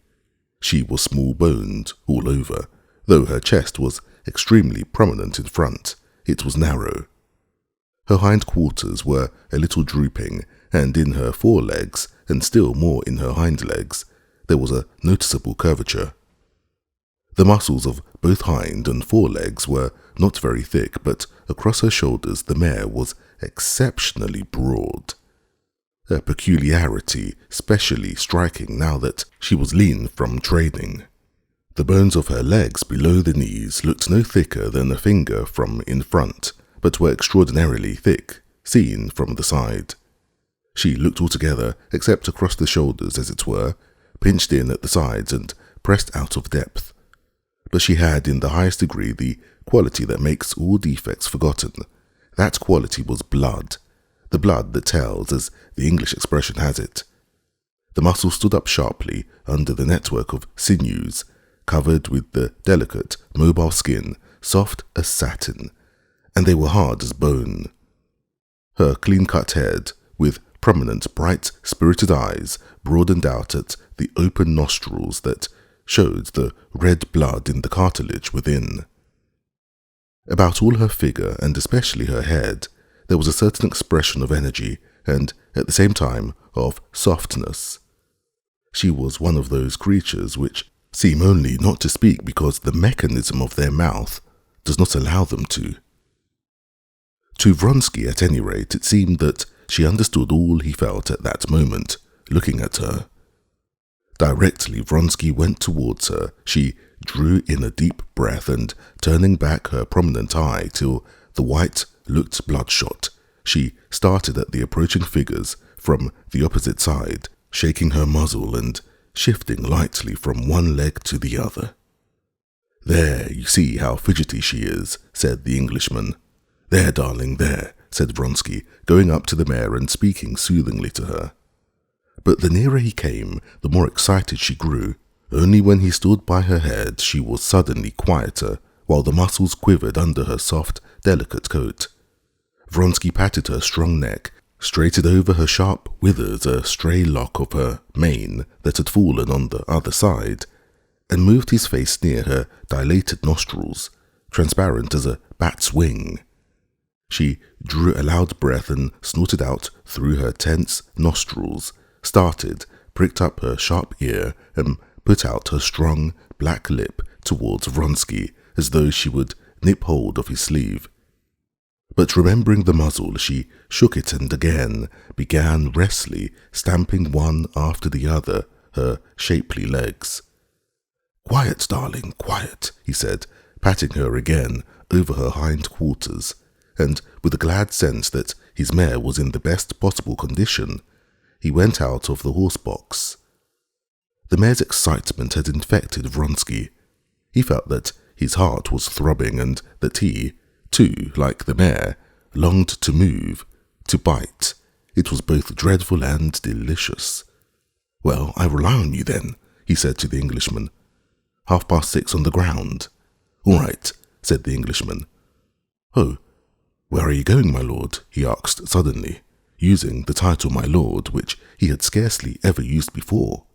She was small-boned all over, though her chest was extremely prominent in front. It was narrow. Her hind quarters were a little drooping, and in her forelegs, and still more in her hind legs, there was a noticeable curvature. The muscles of both hind and forelegs were not very thick, but across her shoulders the mare was exceptionally broad, a peculiarity specially striking now that she was lean from training. The bones of her legs below the knees looked no thicker than a finger from in front, but were extraordinarily thick, seen from the side. She looked altogether, except across the shoulders as it were, pinched in at the sides and pressed out of depth. But she had in the highest degree the quality that makes all defects forgotten. That quality was blood, the blood that tells, as the English expression has it. The muscles stood up sharply under the network of sinews, covered with the delicate, mobile skin, soft as satin, and they were hard as bone. Her clean-cut head, with prominent, bright, spirited eyes, broadened out at the open nostrils that showed the red blood in the cartilage within. About all her figure, and especially her head, there was a certain expression of energy and, at the same time, of softness. She was one of those creatures which seem only not to speak because the mechanism of their mouth does not allow them to. To Vronsky, at any rate, it seemed that she understood all he felt at that moment, looking at her. Directly Vronsky went towards her, she drew in a deep breath and, turning back her prominent eye till the white looked bloodshot, she started at the approaching figures from the opposite side, shaking her muzzle and shifting lightly from one leg to the other. "There, you see how fidgety she is," said the Englishman. "There, darling, there," said Vronsky, going up to the mare and speaking soothingly to her. But the nearer he came, the more excited she grew. Only when he stood by her head she was suddenly quieter, while the muscles quivered under her soft, delicate coat. Vronsky patted her strong neck, straightened over her sharp withers a stray lock of her mane that had fallen on the other side, and moved his face near her dilated nostrils, transparent as a bat's wing. She drew a loud breath and snorted out through her tense nostrils, started, pricked up her sharp ear, and put out her strong black lip towards Vronsky, as though she would nip hold of his sleeve. But remembering the muzzle, she shook it and again began restlessly stamping one after the other her shapely legs. "Quiet, darling, quiet," he said, patting her again over her hind quarters, and with a glad sense that his mare was in the best possible condition, he went out of the horse box. The mare's excitement had infected Vronsky. He felt that his heart was throbbing and that he, too, like the mare, longed to move, to bite. It was both dreadful and delicious. "Well, I rely on you then," he said to the Englishman. 6:30 on the ground." "All right," said the Englishman. "Oh, where are you going, my lord?" he asked suddenly, using the title my lord, which he had scarcely ever used before.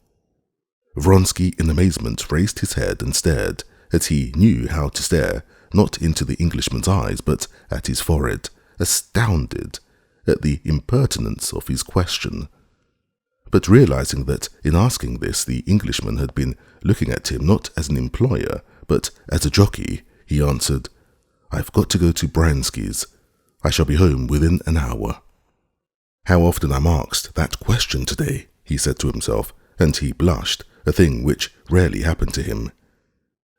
Vronsky, in amazement, raised his head and stared, as he knew how to stare, not into the Englishman's eyes, but at his forehead, astounded at the impertinence of his question. But realizing that in asking this the Englishman had been looking at him not as an employer, but as a jockey, he answered, "I've got to go to Vronsky's. I shall be home within an hour." "How often I'm asked that question today," he said to himself, and he blushed, a thing which rarely happened to him.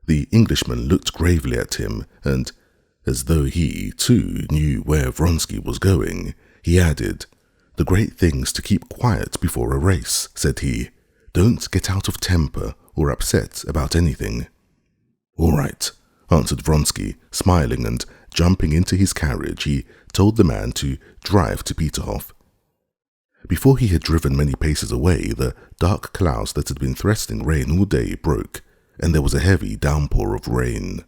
The Englishman looked gravely at him, and, as though he, too, knew where Vronsky was going, he added, "The great thing's to keep quiet before a race," said he. "Don't get out of temper or upset about anything." "All right," answered Vronsky, smiling, and jumping into his carriage, he told the man to drive to Peterhof. Before he had driven many paces away, the dark clouds that had been threatening rain all day broke, and there was a heavy downpour of rain.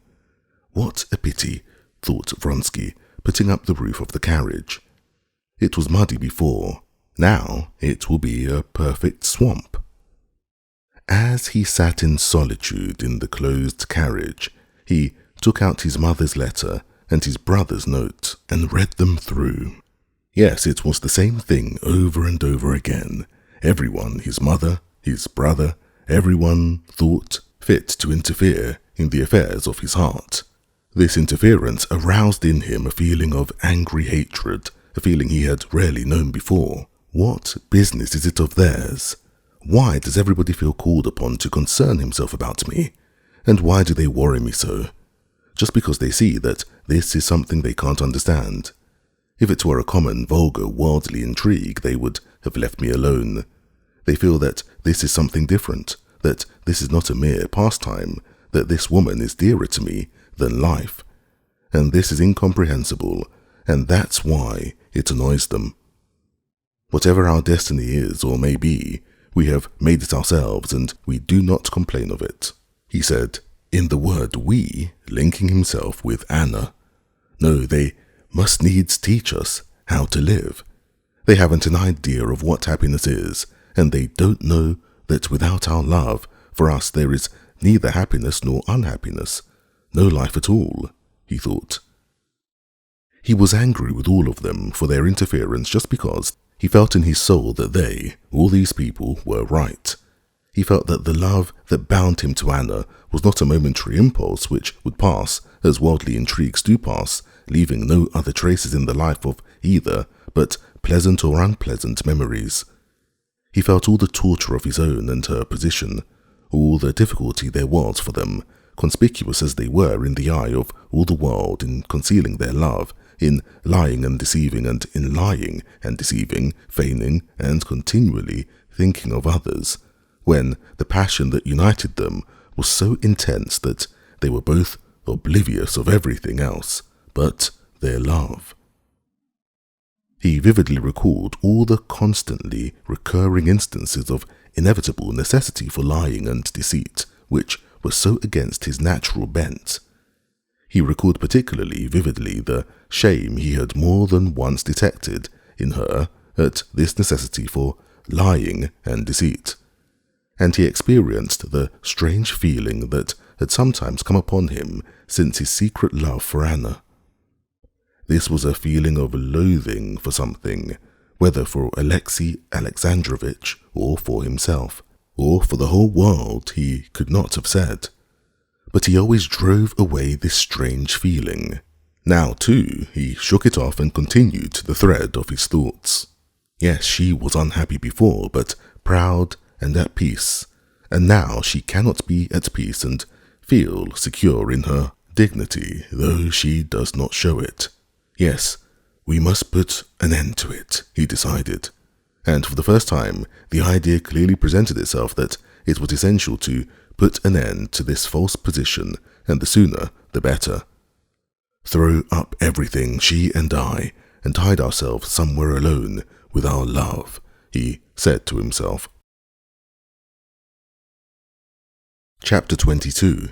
"What a pity," thought Vronsky, putting up the roof of the carriage. "It was muddy before. Now it will be a perfect swamp." As he sat in solitude in the closed carriage, he took out his mother's letter and his brother's note and read them through. Yes, it was the same thing over and over again. Everyone, his mother, his brother, everyone thought fit to interfere in the affairs of his heart. This interference aroused in him a feeling of angry hatred, a feeling he had rarely known before. What business is it of theirs? Why does everybody feel called upon to concern himself about me? And why do they worry me so? Just because they see that this is something they can't understand. If it were a common, vulgar, worldly intrigue, they would have left me alone. They feel that this is something different, that this is not a mere pastime, that this woman is dearer to me than life. And this is incomprehensible, and that's why it annoys them. Whatever our destiny is or may be, we have made it ourselves, and we do not complain of it, he said, in the word we, linking himself with Anna. No, they must needs teach us how to live. They haven't an idea of what happiness is, and they don't know that without our love, for us there is neither happiness nor unhappiness, no life at all, he thought. He was angry with all of them for their interference just because he felt in his soul that they, all these people, were right. He felt that the love that bound him to Anna was not a momentary impulse which would pass, as worldly intrigues do pass, leaving no other traces in the life of either but pleasant or unpleasant memories. He felt all the torture of his own and her position, all the difficulty there was for them, conspicuous as they were in the eye of all the world in concealing their love, in lying and deceiving, and in lying and deceiving, feigning and continually thinking of others, when the passion that united them was so intense that they were both oblivious of everything else but their love. He vividly recalled all the constantly recurring instances of inevitable necessity for lying and deceit, which were so against his natural bent. He recalled particularly vividly the shame he had more than once detected in her at this necessity for lying and deceit, and he experienced the strange feeling that had sometimes come upon him since his secret love for Anna. This was a feeling of loathing for something, whether for Alexei Alexandrovitch or for himself, or for the whole world, he could not have said. But he always drove away this strange feeling. Now, too, he shook it off and continued the thread of his thoughts. Yes, she was unhappy before, but proud and at peace, and now she cannot be at peace and feel secure in her dignity, though she does not show it. Yes, we must put an end to it, he decided, and for the first time the idea clearly presented itself that it was essential to put an end to this false position, and the sooner the better. Throw up everything, she and I, and hide ourselves somewhere alone with our love, he said to himself. Chapter 22.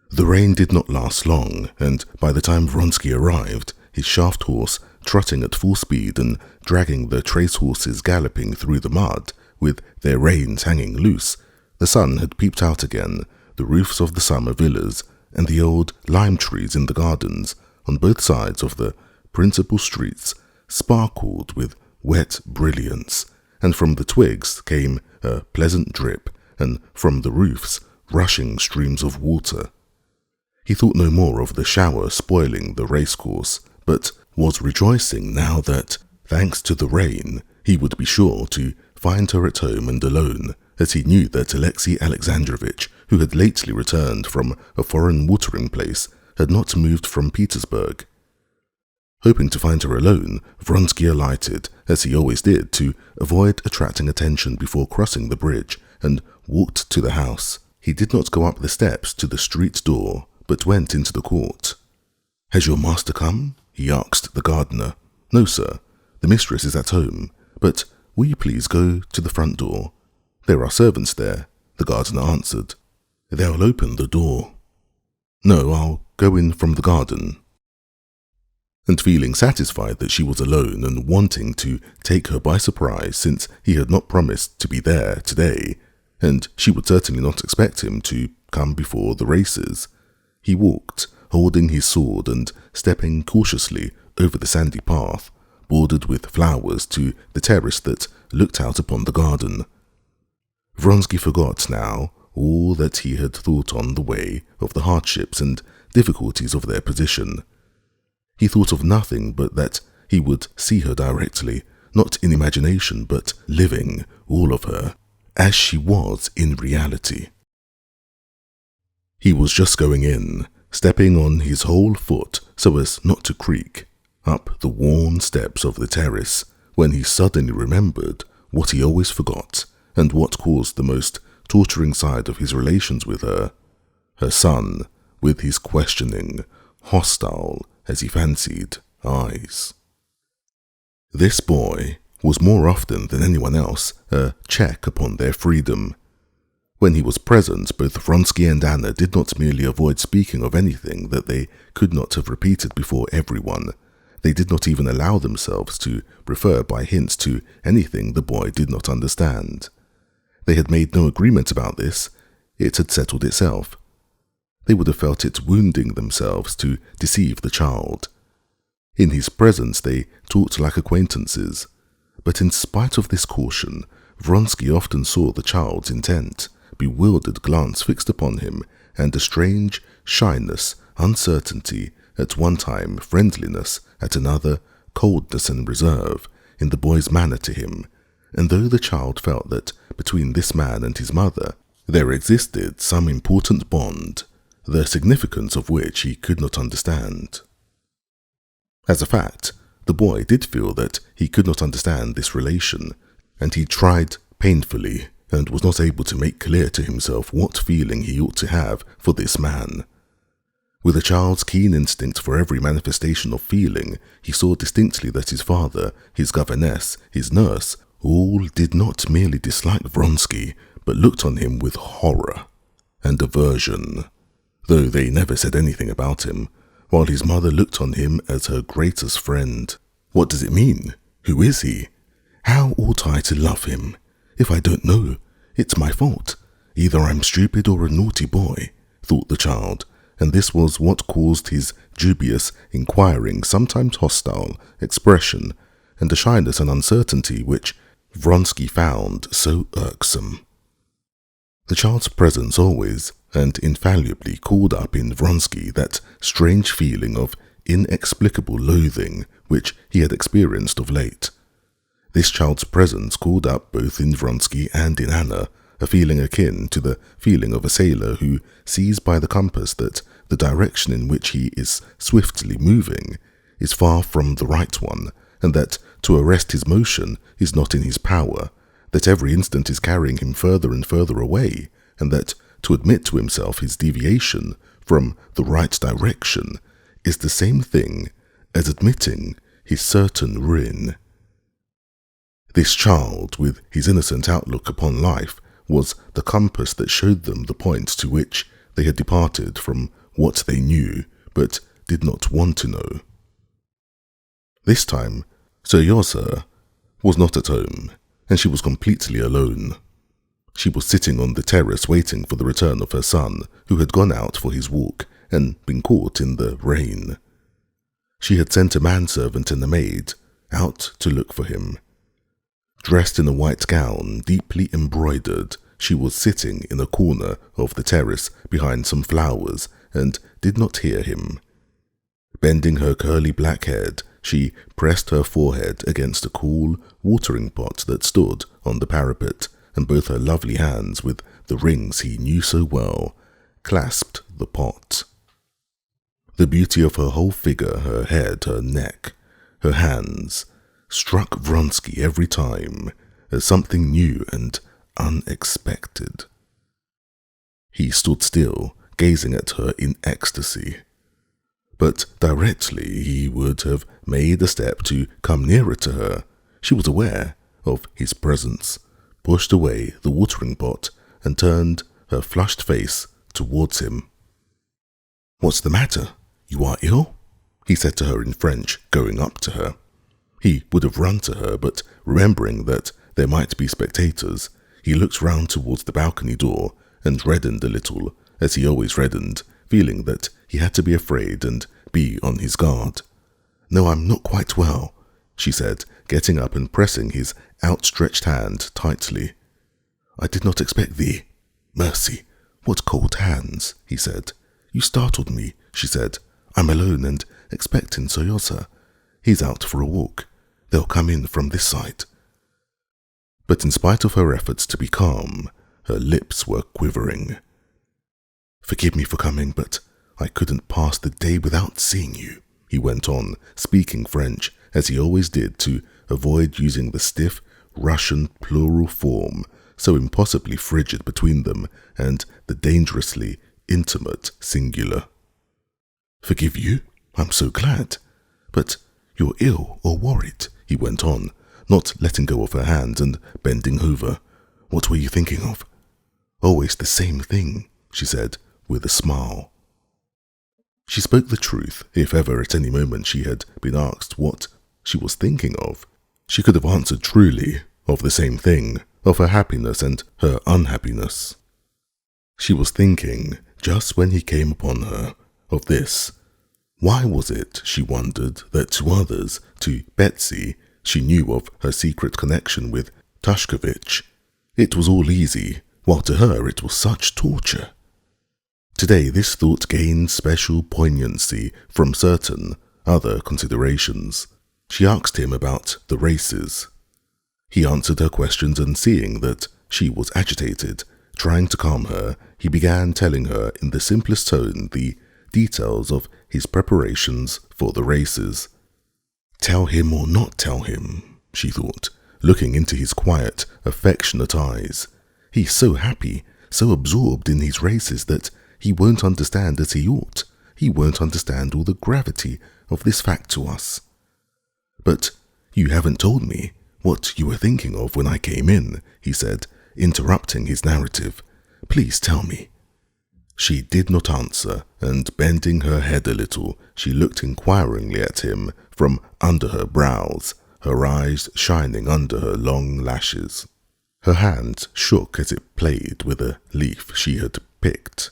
The rain did not last long, and by the time Vronsky arrived, his shaft horse trotting at full speed and dragging the trace horses galloping through the mud, with their reins hanging loose, the sun had peeped out again, the roofs of the summer villas, and the old lime trees in the gardens on both sides of the principal streets sparkled with wet brilliance, and from the twigs came a pleasant drip, and from the roofs rushing streams of water. He thought no more of the shower spoiling the racecourse, but was rejoicing now that, thanks to the rain, he would be sure to find her at home and alone, as he knew that Alexei Alexandrovitch, who had lately returned from a foreign watering place, had not moved from Petersburg. Hoping to find her alone, Vronsky alighted, as he always did, to avoid attracting attention before crossing the bridge, and walked to the house. He did not go up the steps to the street door, but went into the court. "Has your master come?" he asked the gardener. "No, sir. The mistress is at home, but will you please go to the front door? There are servants there," the gardener answered. "They'll open the door." "No, I'll go in from the garden." And feeling satisfied that she was alone and wanting to take her by surprise since he had not promised to be there today, and she would certainly not expect him to come before the races, he walked, holding his sword and stepping cautiously over the sandy path, bordered with flowers, to the terrace that looked out upon the garden. Vronsky forgot now all that he had thought on the way of the hardships and difficulties of their position. He thought of nothing but that he would see her directly, not in imagination but living, all of her, as she was in reality. He was just going in, stepping on his whole foot so as not to creak, up the worn steps of the terrace, when he suddenly remembered what he always forgot, and what caused the most torturing side of his relations with her son, with his questioning, hostile, as he fancied, eyes. This boy was more often than anyone else a check upon their freedom. When he was present, both Vronsky and Anna did not merely avoid speaking of anything that they could not have repeated before everyone. They did not even allow themselves to refer by hints to anything the boy did not understand. They had made no agreement about this. It had settled itself. They would have felt it wounding themselves to deceive the child. In his presence they talked like acquaintances, but in spite of this caution, Vronsky often saw the child's intent, bewildered glance fixed upon him, and a strange shyness, uncertainty, at one time friendliness, at another coldness and reserve, in the boy's manner to him, and though the child felt that between this man and his mother there existed some important bond, the significance of which he could not understand. As a fact, the boy did feel that he could not understand this relation, and he tried painfully and was not able to make clear to himself what feeling he ought to have for this man. With a child's keen instinct for every manifestation of feeling, he saw distinctly that his father, his governess, his nurse, all did not merely dislike Vronsky, but looked on him with horror and aversion, though they never said anything about him, while his mother looked on him as her greatest friend. What does it mean? Who is he? How ought I to love him? If I don't know, it's my fault. Either I'm stupid or a naughty boy, thought the child, and this was what caused his dubious, inquiring, sometimes hostile, expression, and a shyness and uncertainty which Vronsky found so irksome. The child's presence always and infallibly called up in Vronsky that strange feeling of inexplicable loathing which he had experienced of late. This child's presence called up both in Vronsky and in Anna a feeling akin to the feeling of a sailor who sees by the compass that the direction in which he is swiftly moving is far from the right one, and that to arrest his motion is not in his power, that every instant is carrying him further and further away, and that to admit to himself his deviation from the right direction is the same thing as admitting his certain ruin. This child, with his innocent outlook upon life, was the compass that showed them the point to which they had departed from what they knew, but did not want to know. This time, Seryozha was not at home, and she was completely alone. She was sitting on the terrace waiting for the return of her son, who had gone out for his walk and been caught in the rain. She had sent a manservant and a maid out to look for him. Dressed in a white gown, deeply embroidered, she was sitting in a corner of the terrace behind some flowers and did not hear him. Bending her curly black head, she pressed her forehead against a cool watering pot that stood on the parapet, and both her lovely hands, with the rings he knew so well, clasped the pot. The beauty of her whole figure, her head, her neck, her hands, struck Vronsky every time as something new and unexpected. He stood still, gazing at her in ecstasy. But directly he would have made a step to come nearer to her, she was aware of his presence, pushed away the watering pot, and turned her flushed face towards him. "What's the matter? You are ill?" he said to her in French, going up to her. He would have run to her, but remembering that there might be spectators, he looked round towards the balcony door and reddened a little, as he always reddened, feeling that he had to be afraid and be on his guard. "No, I'm not quite well," she said, getting up and pressing his outstretched hand tightly. "I did not expect thee. Mercy, what cold hands," he said. "You startled me," she said. "I'm alone and expecting Seryozha. He's out for a walk. They'll come in from this side." But in spite of her efforts to be calm, her lips were quivering. "Forgive me for coming, but I couldn't pass the day without seeing you," he went on, speaking French, as he always did, to avoid using the stiff Russian plural form, so impossibly frigid between them, and the dangerously intimate singular. "Forgive you? I'm so glad. But you're ill or worried," he went on, not letting go of her hand and bending over. "What were you thinking of?" "Always the same thing," she said, with a smile. She spoke the truth. If ever at any moment she had been asked what she was thinking of, she could have answered truly, of the same thing, of her happiness and her unhappiness. She was thinking, just when he came upon her, of this, Why was it, she wondered, that to others, to Betsy, she knew of her secret connection with Tashkovich, it was all easy, while to her it was such torture? Today this thought gained special poignancy from certain other considerations. She asked him about the races. He answered her questions, and seeing that she was agitated, trying to calm her, he began telling her in the simplest tone the details of his preparations for the races. Tell him or not tell him, she thought, looking into his quiet, affectionate eyes. He's so happy, so absorbed in his races that he won't understand as he ought. He won't understand all the gravity of this fact to us. But you haven't told me what you were thinking of when I came in, he said, interrupting his narrative. Please tell me. She did not answer, and bending her head a little, she looked inquiringly at him from under her brows, her eyes shining under her long lashes. Her hand shook as it played with a leaf she had picked.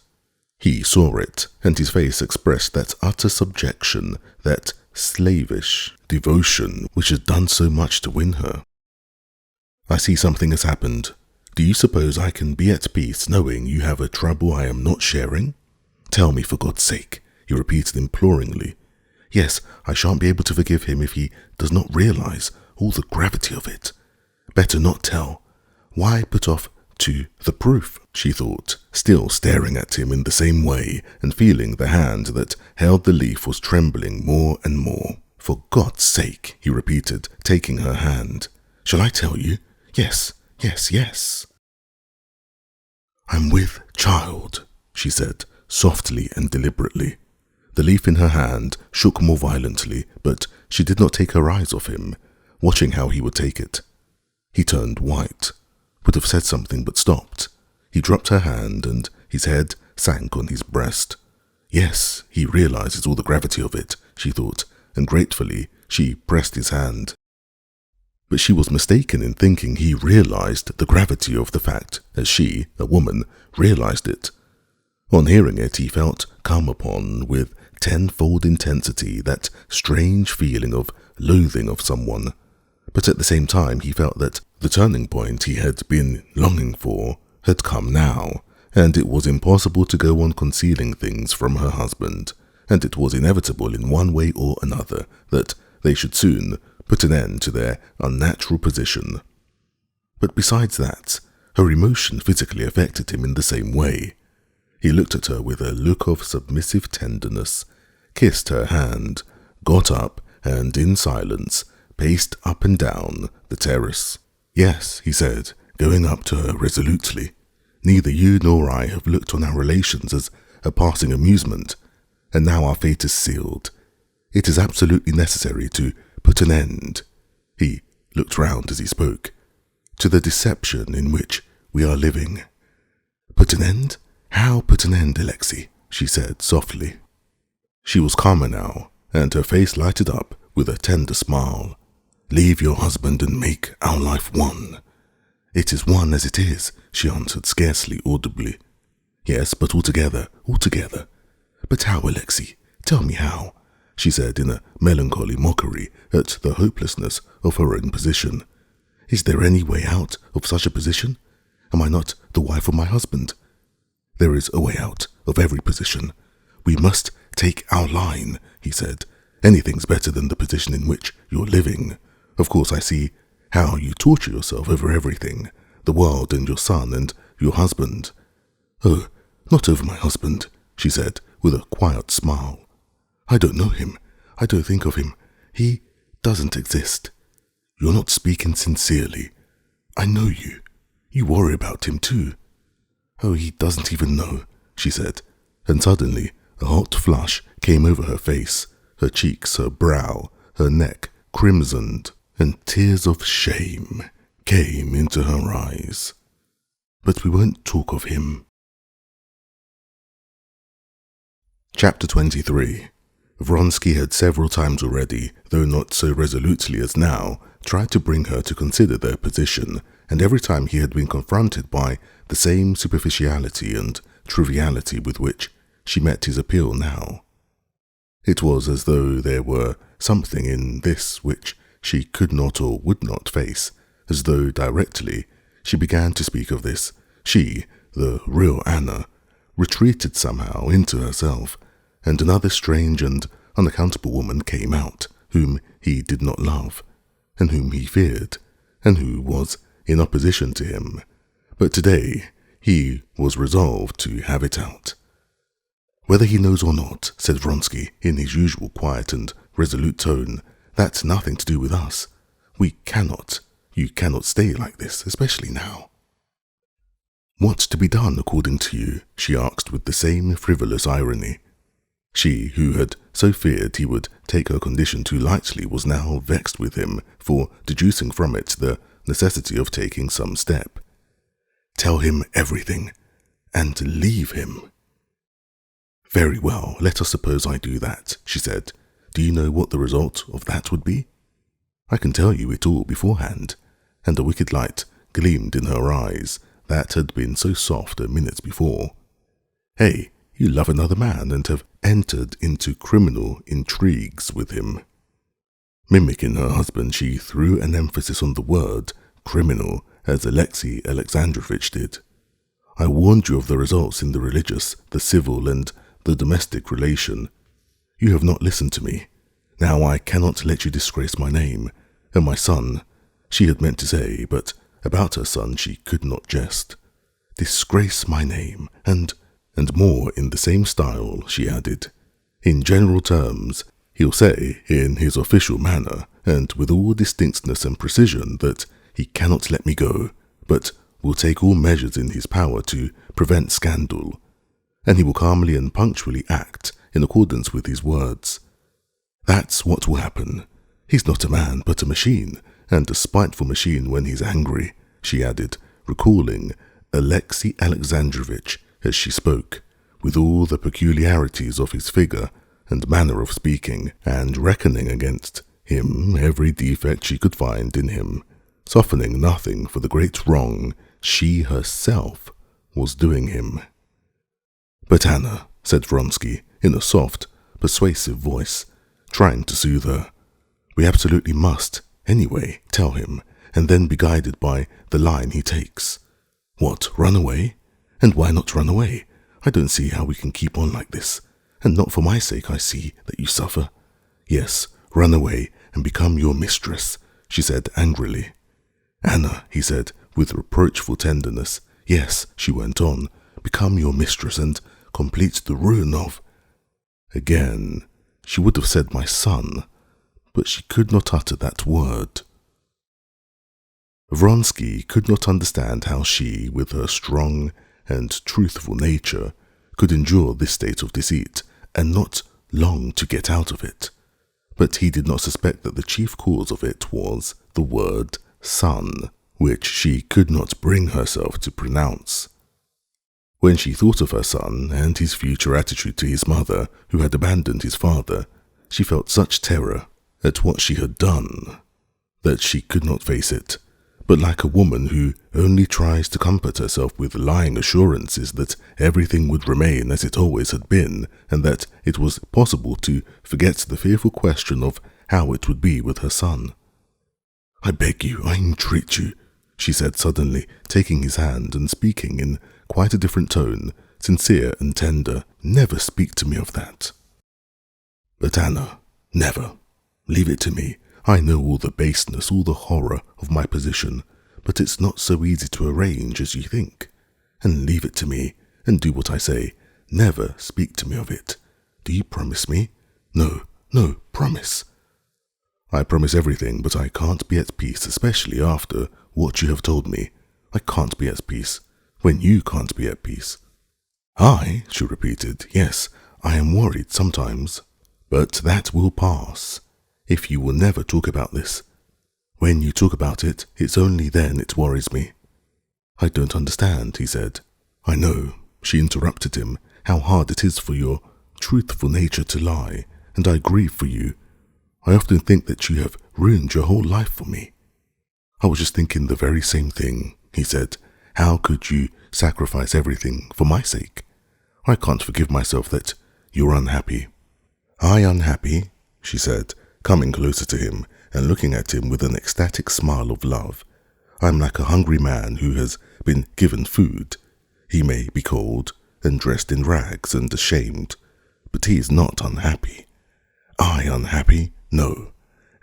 He saw it, and his face expressed that utter subjection, that slavish devotion which had done so much to win her. I see something has happened. Do you suppose I can be at peace knowing you have a trouble I am not sharing? Tell me, for God's sake, he repeated imploringly. Yes, I shan't be able to forgive him if he does not realize all the gravity of it. Better not tell. Why put off to the proof, she thought, still staring at him in the same way and feeling the hand that held the leaf was trembling more and more. For God's sake, he repeated, taking her hand. Shall I tell you? Yes, yes, yes. I'm with child, she said, softly and deliberately. The leaf in her hand shook more violently, but she did not take her eyes off him, watching how he would take it. He turned white, would have said something but stopped. He dropped her hand and his head sank on his breast. Yes, he realizes all the gravity of it, she thought, and gratefully she pressed his hand. But she was mistaken in thinking he realized the gravity of the fact as she, a woman, realized it. On hearing it, he felt come upon with tenfold intensity that strange feeling of loathing of someone. But at the same time, he felt that the turning point he had been longing for had come now, and it was impossible to go on concealing things from her husband, and it was inevitable in one way or another that they should soon put an end to their unnatural position. But besides that, her emotion physically affected him in the same way. He looked at her with a look of submissive tenderness, kissed her hand, got up, and in silence paced up and down the terrace. Yes, he said, going up to her resolutely. Neither you nor I have looked on our relations as a passing amusement, and now our fate is sealed. It is absolutely necessary to put an end, he looked round as he spoke, to the deception in which we are living. Put an end? How put an end, Alexei? She said softly. She was calmer now, and her face lighted up with a tender smile. Leave your husband and make our life one. It is one as it is, she answered scarcely audibly. Yes, but altogether. But how, Alexei? Tell me how, she said in a melancholy mockery at the hopelessness of her own position. Is there any way out of such a position? Am I not the wife of my husband? There is a way out of every position. We must take our line, he said. Anything's better than the position in which you're living. Of course, I see how you torture yourself over everything, the world and your son and your husband. Oh, not over my husband, she said with a quiet smile. I don't know him. I don't think of him. He doesn't exist. You're not speaking sincerely. I know you. You worry about him too. Oh, he doesn't even know, she said, and suddenly a hot flush came over her face, her cheeks, her brow, her neck crimsoned, and tears of shame came into her eyes. But we won't talk of him. Chapter 23. Vronsky had several times already, though not so resolutely as now, tried to bring her to consider their position, and every time he had been confronted by the same superficiality and triviality with which she met his appeal now. It was as though there were something in this which she could not or would not face, as though directly she began to speak of this, she, the real Anna, retreated somehow into herself, and another strange and unaccountable woman came out, whom he did not love, and whom he feared, and who was in opposition to him. But today he was resolved to have it out. "Whether he knows or not," said Vronsky in his usual quiet and resolute tone, "that's nothing to do with us. You cannot stay like this, especially now." "What's to be done according to you?" she asked with the same frivolous irony. She, who had so feared he would take her condition too lightly, was now vexed with him for deducing from it the necessity of taking some step. "Tell him everything, and leave him." "Very well, let us suppose I do that," she said. "Do you know what the result of that would be?" "I can tell you it all beforehand," and a wicked light gleamed in her eyes that had been so soft a minute before. "Hey, you love another man and have entered into criminal intrigues with him." Mimicking her husband, she threw an emphasis on the word criminal, as Alexei Alexandrovitch did. "I warned you of the results in the religious, the civil, and the domestic relation. You have not listened to me. Now I cannot let you disgrace my name, and my son," she had meant to say, but about her son she could not jest. "Disgrace my name, and more in the same style," she added. "In general terms, he'll say, in his official manner, and with all distinctness and precision, that he cannot let me go, but will take all measures in his power to prevent scandal. And he will calmly and punctually act in accordance with his words. That's what will happen. He's not a man, but a machine, and a spiteful machine when he's angry," she added, recalling Alexei Alexandrovitch as she spoke, with all the peculiarities of his figure and manner of speaking, and reckoning against him every defect she could find in him, softening nothing for the great wrong she herself was doing him. "But Anna," said Vronsky in a soft, persuasive voice, trying to soothe her, "we absolutely must, anyway, tell him, and then be guided by the line he takes. What, run away? And why not run away? I don't see how we can keep on like this, and not for my sake I see that you suffer. Yes, run away and become your mistress," she said angrily. "Anna," he said with reproachful tenderness. "Yes," she went on, "become your mistress and complete the ruin of—" Again, she would have said my son, but she could not utter that word. Vronsky could not understand how she, with her strong and truthful nature, could endure this state of deceit and not long to get out of it. But he did not suspect that the chief cause of it was the word son, which she could not bring herself to pronounce. When she thought of her son and his future attitude to his mother, who had abandoned his father, she felt such terror at what she had done that she could not face it, but like a woman who only tries to comfort herself with lying assurances that everything would remain as it always had been, and that it was possible to forget the fearful question of how it would be with her son. "I beg you, I entreat you," she said suddenly, taking his hand and speaking in quite a different tone, sincere and tender, "never speak to me of that." "But Anna, never. Leave it to me. I know all the baseness, all the horror of my position, but it's not so easy to arrange as you think. And leave it to me, and do what I say. Never speak to me of it. Do you promise me? No, promise." "I promise everything, but I can't be at peace, especially after what you have told me. I can't be at peace, when you can't be at peace." "I?" she repeated. "Yes, I am worried sometimes, but that will pass. If you will never talk about this. When you talk about it, it's only then it worries me." "I don't understand," he said. "I know," she interrupted him, "how hard it is for your truthful nature to lie, and I grieve for you. I often think that you have ruined your whole life for me." "I was just thinking the very same thing," he said. "How could you sacrifice everything for my sake? I can't forgive myself that you're unhappy." "I unhappy?" she said, coming closer to him and looking at him with an ecstatic smile of love. "I'm like a hungry man who has been given food. He may be cold and dressed in rags and ashamed, but he is not unhappy. I unhappy? No,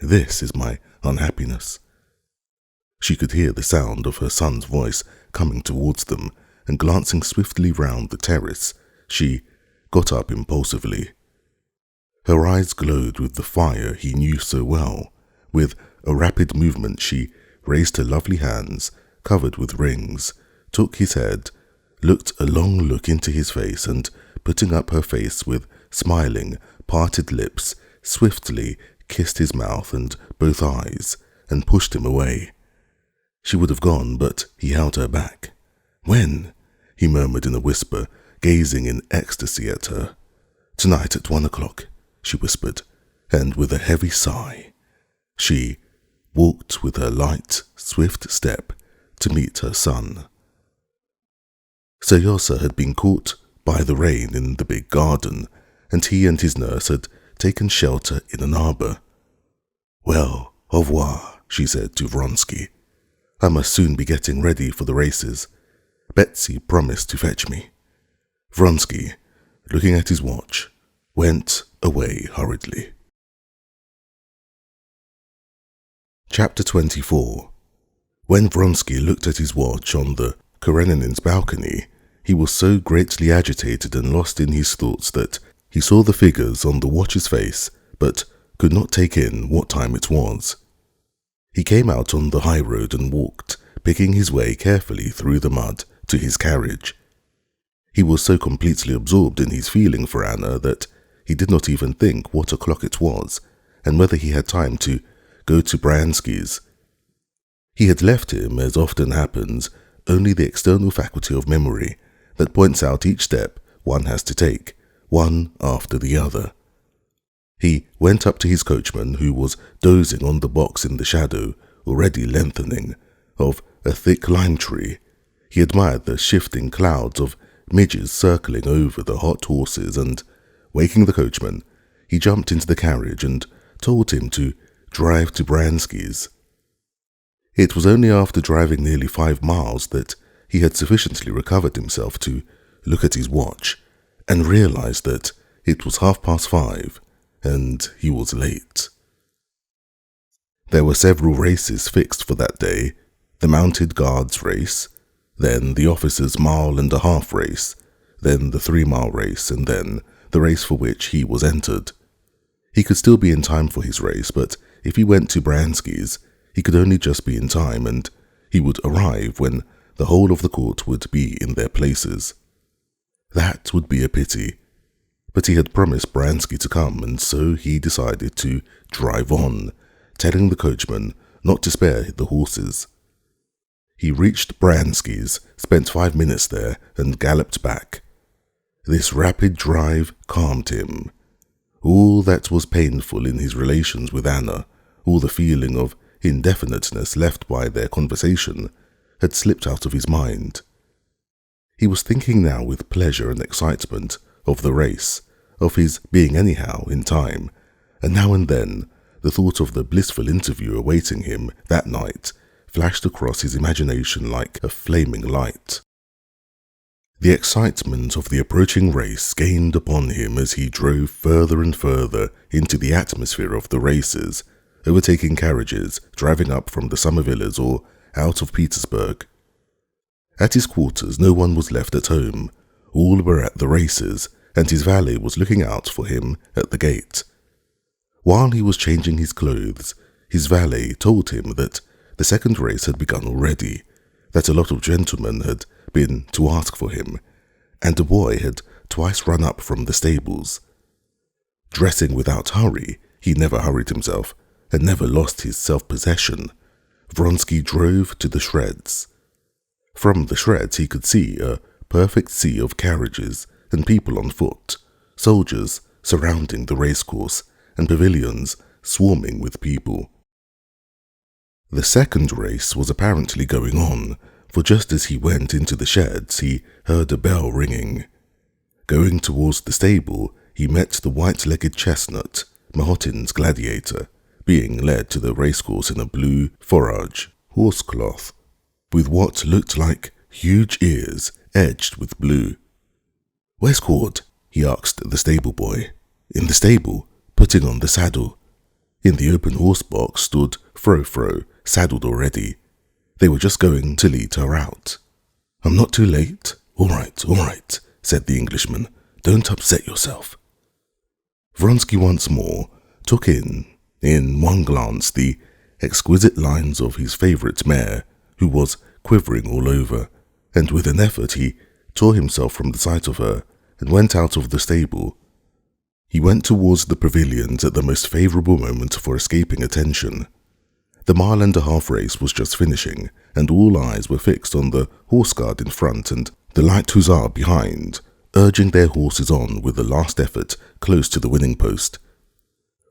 this is my unhappiness." She could hear the sound of her son's voice coming towards them, and glancing swiftly round the terrace, she got up impulsively. Her eyes glowed with the fire he knew so well. With a rapid movement she raised her lovely hands, covered with rings, took his head, looked a long look into his face, and putting up her face with smiling, parted lips, swiftly kissed his mouth and both eyes, and pushed him away. She would have gone, but he held her back. "When?" he murmured in a whisper, gazing in ecstasy at her. "Tonight at 1:00, she whispered, and with a heavy sigh, she walked with her light, swift step to meet her son. Seryosa had been caught by the rain in the big garden, and he and his nurse had taken shelter in an arbor. "Well, au revoir," she said to Vronsky. "I must soon be getting ready for the races. Betsy promised to fetch me." Vronsky, looking at his watch, went away hurriedly. Chapter 24. When Vronsky looked at his watch on the Kareninins' balcony, he was so greatly agitated and lost in his thoughts that he saw the figures on the watch's face, but could not take in what time it was. He came out on the high road and walked, picking his way carefully through the mud to his carriage. He was so completely absorbed in his feeling for Anna that he did not even think what o'clock it was, and whether he had time to go to Vronsky's. He had left him, as often happens, only the external faculty of memory that points out each step one has to take, one after the other. He went up to his coachman, who was dozing on the box in the shadow, already lengthening, of a thick lime tree. He admired the shifting clouds of midges circling over the hot horses, and, waking the coachman, he jumped into the carriage and told him to drive to Vronsky's. It was only after driving nearly 5 miles that he had sufficiently recovered himself to look at his watch and realize that it was 5:30, and he was late. There were several races fixed for that day: the mounted guards race, then the officers' 1.5-mile race, then the 3-mile race, and then the race for which he was entered. He could still be in time for his race, but if he went to Vronsky's, he could only just be in time, and he would arrive when the whole of the court would be in their places. That would be a pity, but he had promised Vronsky to come, and so he decided to drive on, telling the coachman not to spare the horses. He reached Vronsky's, spent 5 minutes there, and galloped back. This rapid drive calmed him. All that was painful in his relations with Anna, all the feeling of indefiniteness left by their conversation, had slipped out of his mind. He was thinking now with pleasure and excitement of the race, of his being anyhow in time, and now and then the thought of the blissful interview awaiting him that night flashed across his imagination like a flaming light. The excitement of the approaching race gained upon him as he drove further and further into the atmosphere of the races, overtaking carriages driving up from the summer villas or out of Petersburg. At his quarters no one was left at home. All were at the races, and his valet was looking out for him at the gate. While he was changing his clothes, his valet told him that the second race had begun already, that a lot of gentlemen had been to ask for him, and a boy had twice run up from the stables. Dressing without hurry, he never hurried himself, and never lost his self-possession, Vronsky drove to the Shreds. From the Shreds he could see a perfect sea of carriages and people on foot, soldiers surrounding the racecourse, and pavilions swarming with people. The second race was apparently going on, for just as he went into the sheds he heard a bell ringing. Going towards the stable, he met the white-legged chestnut, Mahotin's gladiator, being led to the racecourse in a blue forage horsecloth, with what looked like huge ears edged with blue. "Where's Cord?" he asked the stable boy. "In the stable, putting on the saddle." In the open horse box stood Fro, saddled already. They were just going to lead her out. "I'm not too late." All right, said the Englishman. "Don't upset yourself." Vronsky once more took in one glance, the exquisite lines of his favourite mare, who was quivering all over, and with an effort he tore himself from the sight of her and went out of the stable. He went towards the pavilions at the most favourable moment for escaping attention. The mile-and-a-half race was just finishing, and all eyes were fixed on the horse guard in front and the light hussar behind, urging their horses on with a last effort close to the winning post.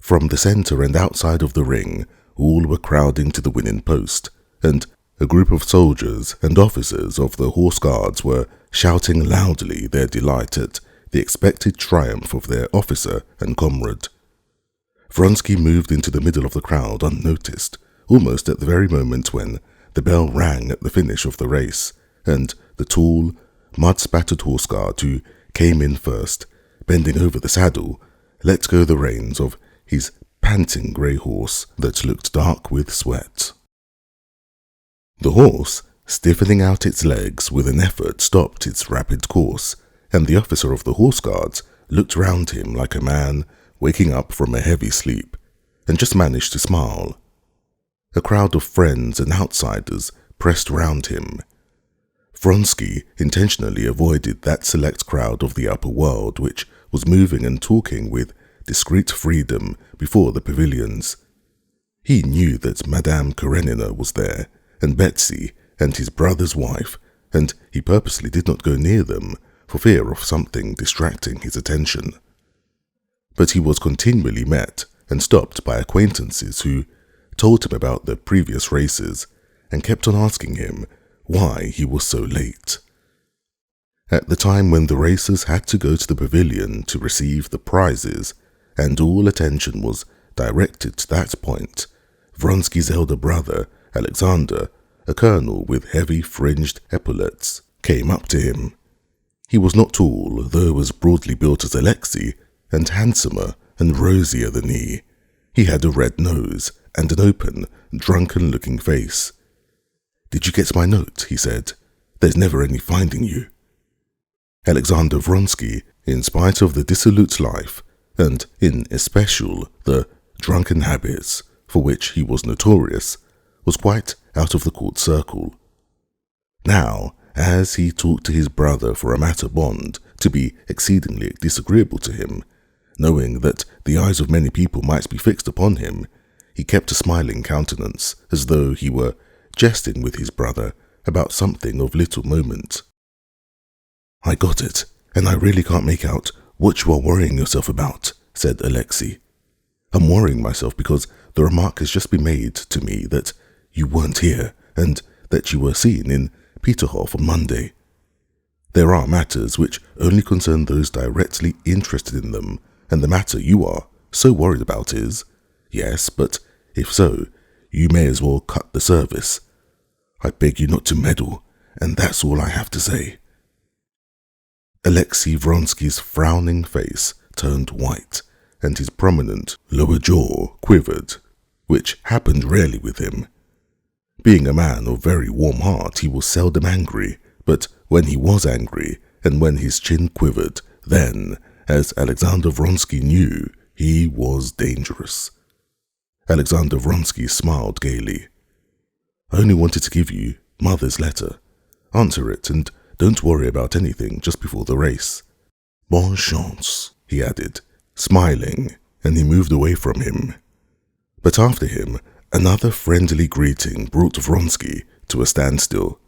From the centre and outside of the ring, all were crowding to the winning post, and a group of soldiers and officers of the horse guards were shouting loudly their delight at the expected triumph of their officer and comrade. Vronsky moved into the middle of the crowd unnoticed, almost at the very moment when the bell rang at the finish of the race, and the tall, mud-spattered horse guard who came in first, bending over the saddle, let go the reins of his panting grey horse that looked dark with sweat. The horse, stiffening out its legs with an effort, stopped its rapid course, and the officer of the horse guards looked round him like a man waking up from a heavy sleep, and just managed to smile. A crowd of friends and outsiders pressed round him. Vronsky intentionally avoided that select crowd of the upper world which was moving and talking with discreet freedom before the pavilions. He knew that Madame Karenina was there, and Betsy, and his brother's wife, and he purposely did not go near them for fear of something distracting his attention. But he was continually met and stopped by acquaintances who told him about the previous races and kept on asking him why he was so late. At the time when the racers had to go to the pavilion to receive the prizes, and all attention was directed to that point, Vronsky's elder brother, Alexander, a colonel with heavy fringed epaulets, came up to him. He was not tall, though as broadly built as Alexei, and handsomer and rosier than he. He had a red nose and an open, drunken-looking face. "Did you get my note?" he said. "There's never any finding you." Alexander Vronsky, in spite of the dissolute life, and in especial the drunken habits for which he was notorious, was quite out of the court circle. Now, as he talked to his brother for a matter bond to be exceedingly disagreeable to him, knowing that the eyes of many people might be fixed upon him, he kept a smiling countenance, as though he were jesting with his brother about something of little moment. "I got it, and I really can't make out what you are worrying yourself about," said Alexei. "I'm worrying myself because the remark has just been made to me that you weren't here, and that you were seen in Peterhof on Monday. There are matters which only concern those directly interested in them, and the matter you are so worried about is, yes, but if so, you may as well cut the service. I beg you not to meddle, and that's all I have to say." Alexei Vronsky's frowning face turned white, and his prominent lower jaw quivered, which happened rarely with him. Being a man of very warm heart, he was seldom angry, but when he was angry, and when his chin quivered, then, as Alexander Vronsky knew, he was dangerous. Alexander Vronsky smiled gaily. "I only wanted to give you Mother's letter. Answer it, and don't worry about anything just before the race. Bonne chance," he added, smiling, and he moved away from him. But after him, another friendly greeting brought Vronsky to a standstill.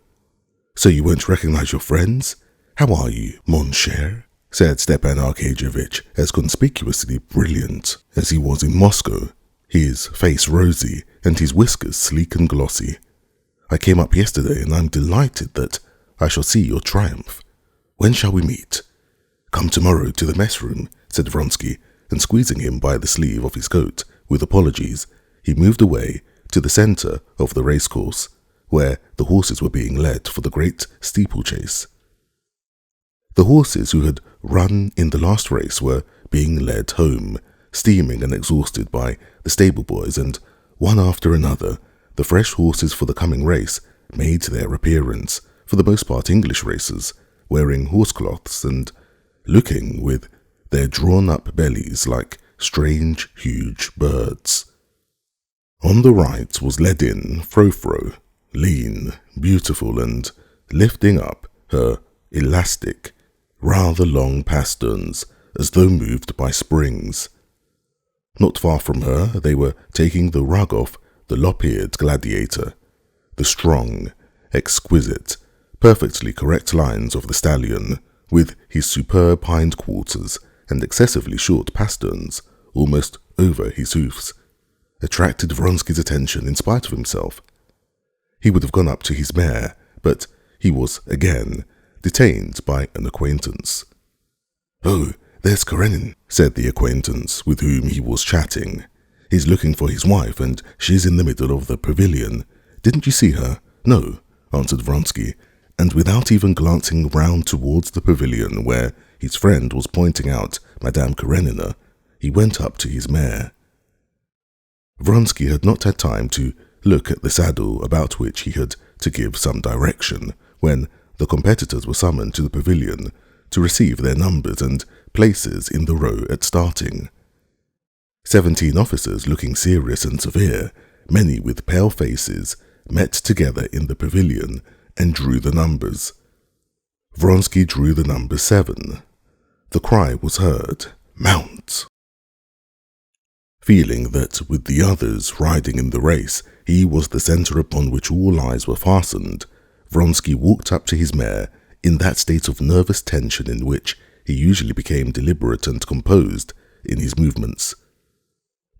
"So you won't recognize your friends? How are you, mon cher?" said Stepan Arkadyevitch, as conspicuously brilliant as he was in Moscow, his face rosy and his whiskers sleek and glossy. "I came up yesterday, and I'm delighted that I shall see your triumph. When shall we meet? Come tomorrow to the mess room said Vronsky, and squeezing him by the sleeve of his coat, with apologies, he moved away to the centre of the racecourse, where the horses were being led for the great steeplechase. The horses who had run in the last race were being led home, steaming and exhausted by the stable boys, and one after another, the fresh horses for the coming race made their appearance, for the most part English racers, wearing horsecloths and looking with their drawn-up bellies like strange, huge birds. On the right was led in Frou-Frou, lean, beautiful, and lifting up her elastic, rather long pasterns as though moved by springs. Not far from her they were taking the rug off the lop-eared gladiator, the strong, exquisite, perfectly correct lines of the stallion, with his superb hindquarters and excessively short pasterns almost over his hoofs, attracted Vronsky's attention in spite of himself. He would have gone up to his mare, but he was again detained by an acquaintance. "Oh, there's Karenin," said the acquaintance with whom he was chatting. "He's looking for his wife, and she's in the middle of the pavilion. Didn't you see her?" "No," answered Vronsky, and without even glancing round towards the pavilion where his friend was pointing out Madame Karenina, he went up to his mare. Vronsky had not had time to look at the saddle about which he had to give some direction when the competitors were summoned to the pavilion to receive their numbers and places in the row at starting. 17 officers looking serious and severe, many with pale faces, met together in the pavilion and drew the numbers. Vronsky drew the number 7. The cry was heard, "Mount!" Feeling that with the others riding in the race, he was the centre upon which all eyes were fastened, Vronsky walked up to his mare in that state of nervous tension in which he usually became deliberate and composed in his movements.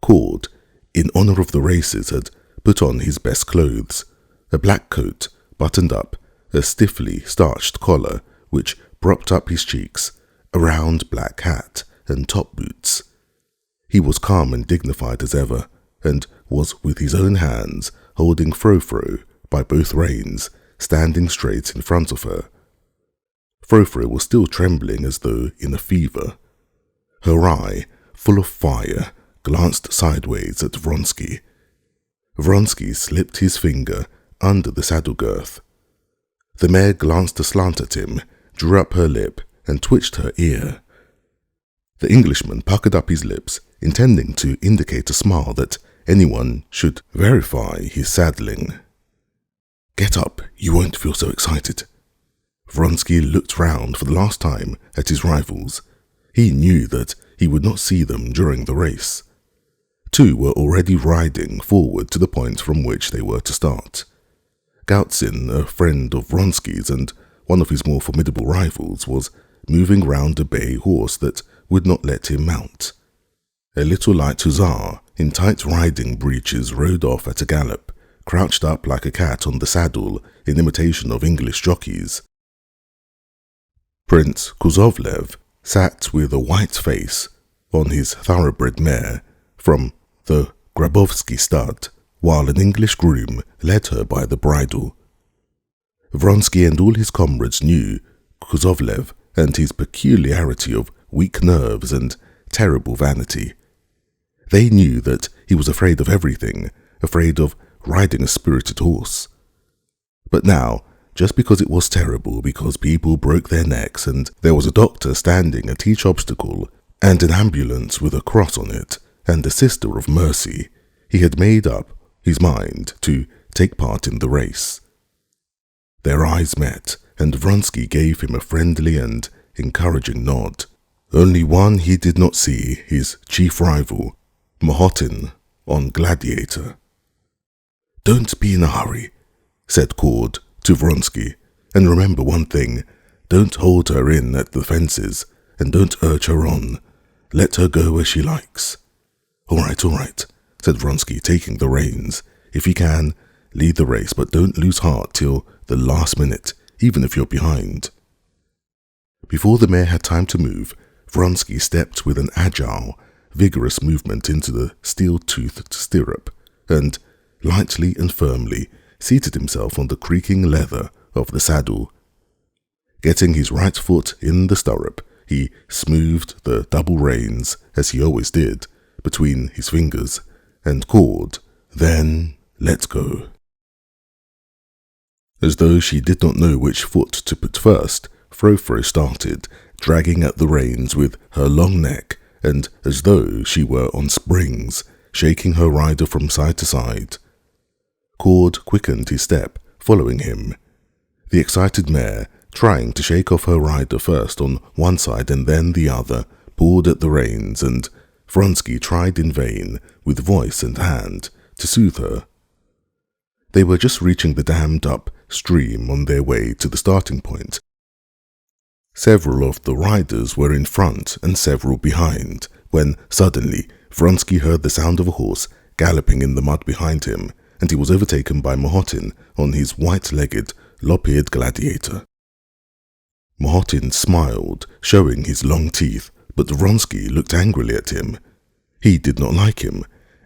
Cord, in honour of the races, had put on his best clothes, a black coat buttoned up, a stiffly starched collar which propped up his cheeks, a round black hat, and top boots. He was calm and dignified as ever, and was with his own hands holding Frou-Frou by both reins, standing straight in front of her. Frou-Frou was still trembling as though in a fever. Her eye, full of fire, glanced sideways at Vronsky. Vronsky slipped his finger under the saddle girth. The mare glanced aslant at him, drew up her lip, and twitched her ear. The Englishman puckered up his lips, intending to indicate a smile that anyone should verify his saddling. "Get up, you won't feel so excited." Vronsky looked round for the last time at his rivals. He knew that he would not see them during the race. 2 were already riding forward to the point from which they were to start. Gautzin, a friend of Vronsky's and one of his more formidable rivals, was moving round a bay horse that would not let him mount. A little light hussar in tight riding breeches rode off at a gallop, crouched up like a cat on the saddle in imitation of English jockeys. Prince Kuzovlev sat with a white face on his thoroughbred mare from the Grabovsky stud, while an English groom led her by the bridle. Vronsky and all his comrades knew Kuzovlev and his peculiarity of weak nerves and terrible vanity. They knew that he was afraid of everything, afraid of riding a spirited horse. But now, just because it was terrible, because people broke their necks and there was a doctor standing at each obstacle and an ambulance with a cross on it and a sister of mercy, he had made up his mind to take part in the race. Their eyes met, and Vronsky gave him a friendly and encouraging nod. Only one he did not see, his chief rival, Mahotin, on Gladiator. "Don't be in a hurry," said Cord to Vronsky, "and remember one thing, don't hold her in at the fences, and don't urge her on. Let her go where she likes." All right, said Vronsky, taking the reins. "If you can, lead the race, but don't lose heart till the last minute, even if you're behind." Before the mare had time to move, Vronsky stepped with an agile, vigorous movement into the steel-toothed stirrup and, lightly and firmly, seated himself on the creaking leather of the saddle. Getting his right foot in the stirrup, he smoothed the double reins, as he always did, between his fingers, and called, "Then let go." As though she did not know which foot to put first, Frou-Frou started, dragging at the reins with her long neck, and as though she were on springs, shaking her rider from side to side. Cord quickened his step, following him. The excited mare, trying to shake off her rider first on one side and then the other, pulled at the reins, and Vronsky tried in vain, with voice and hand, to soothe her. They were just reaching the dammed-up stream on their way to the starting point. Several of the riders were in front and several behind, when suddenly Vronsky heard the sound of a horse galloping in the mud behind him, and he was overtaken by Mahotin on his white-legged, lop-eared gladiator. Mahotin smiled, showing his long teeth, but Vronsky looked angrily at him. He did not like him,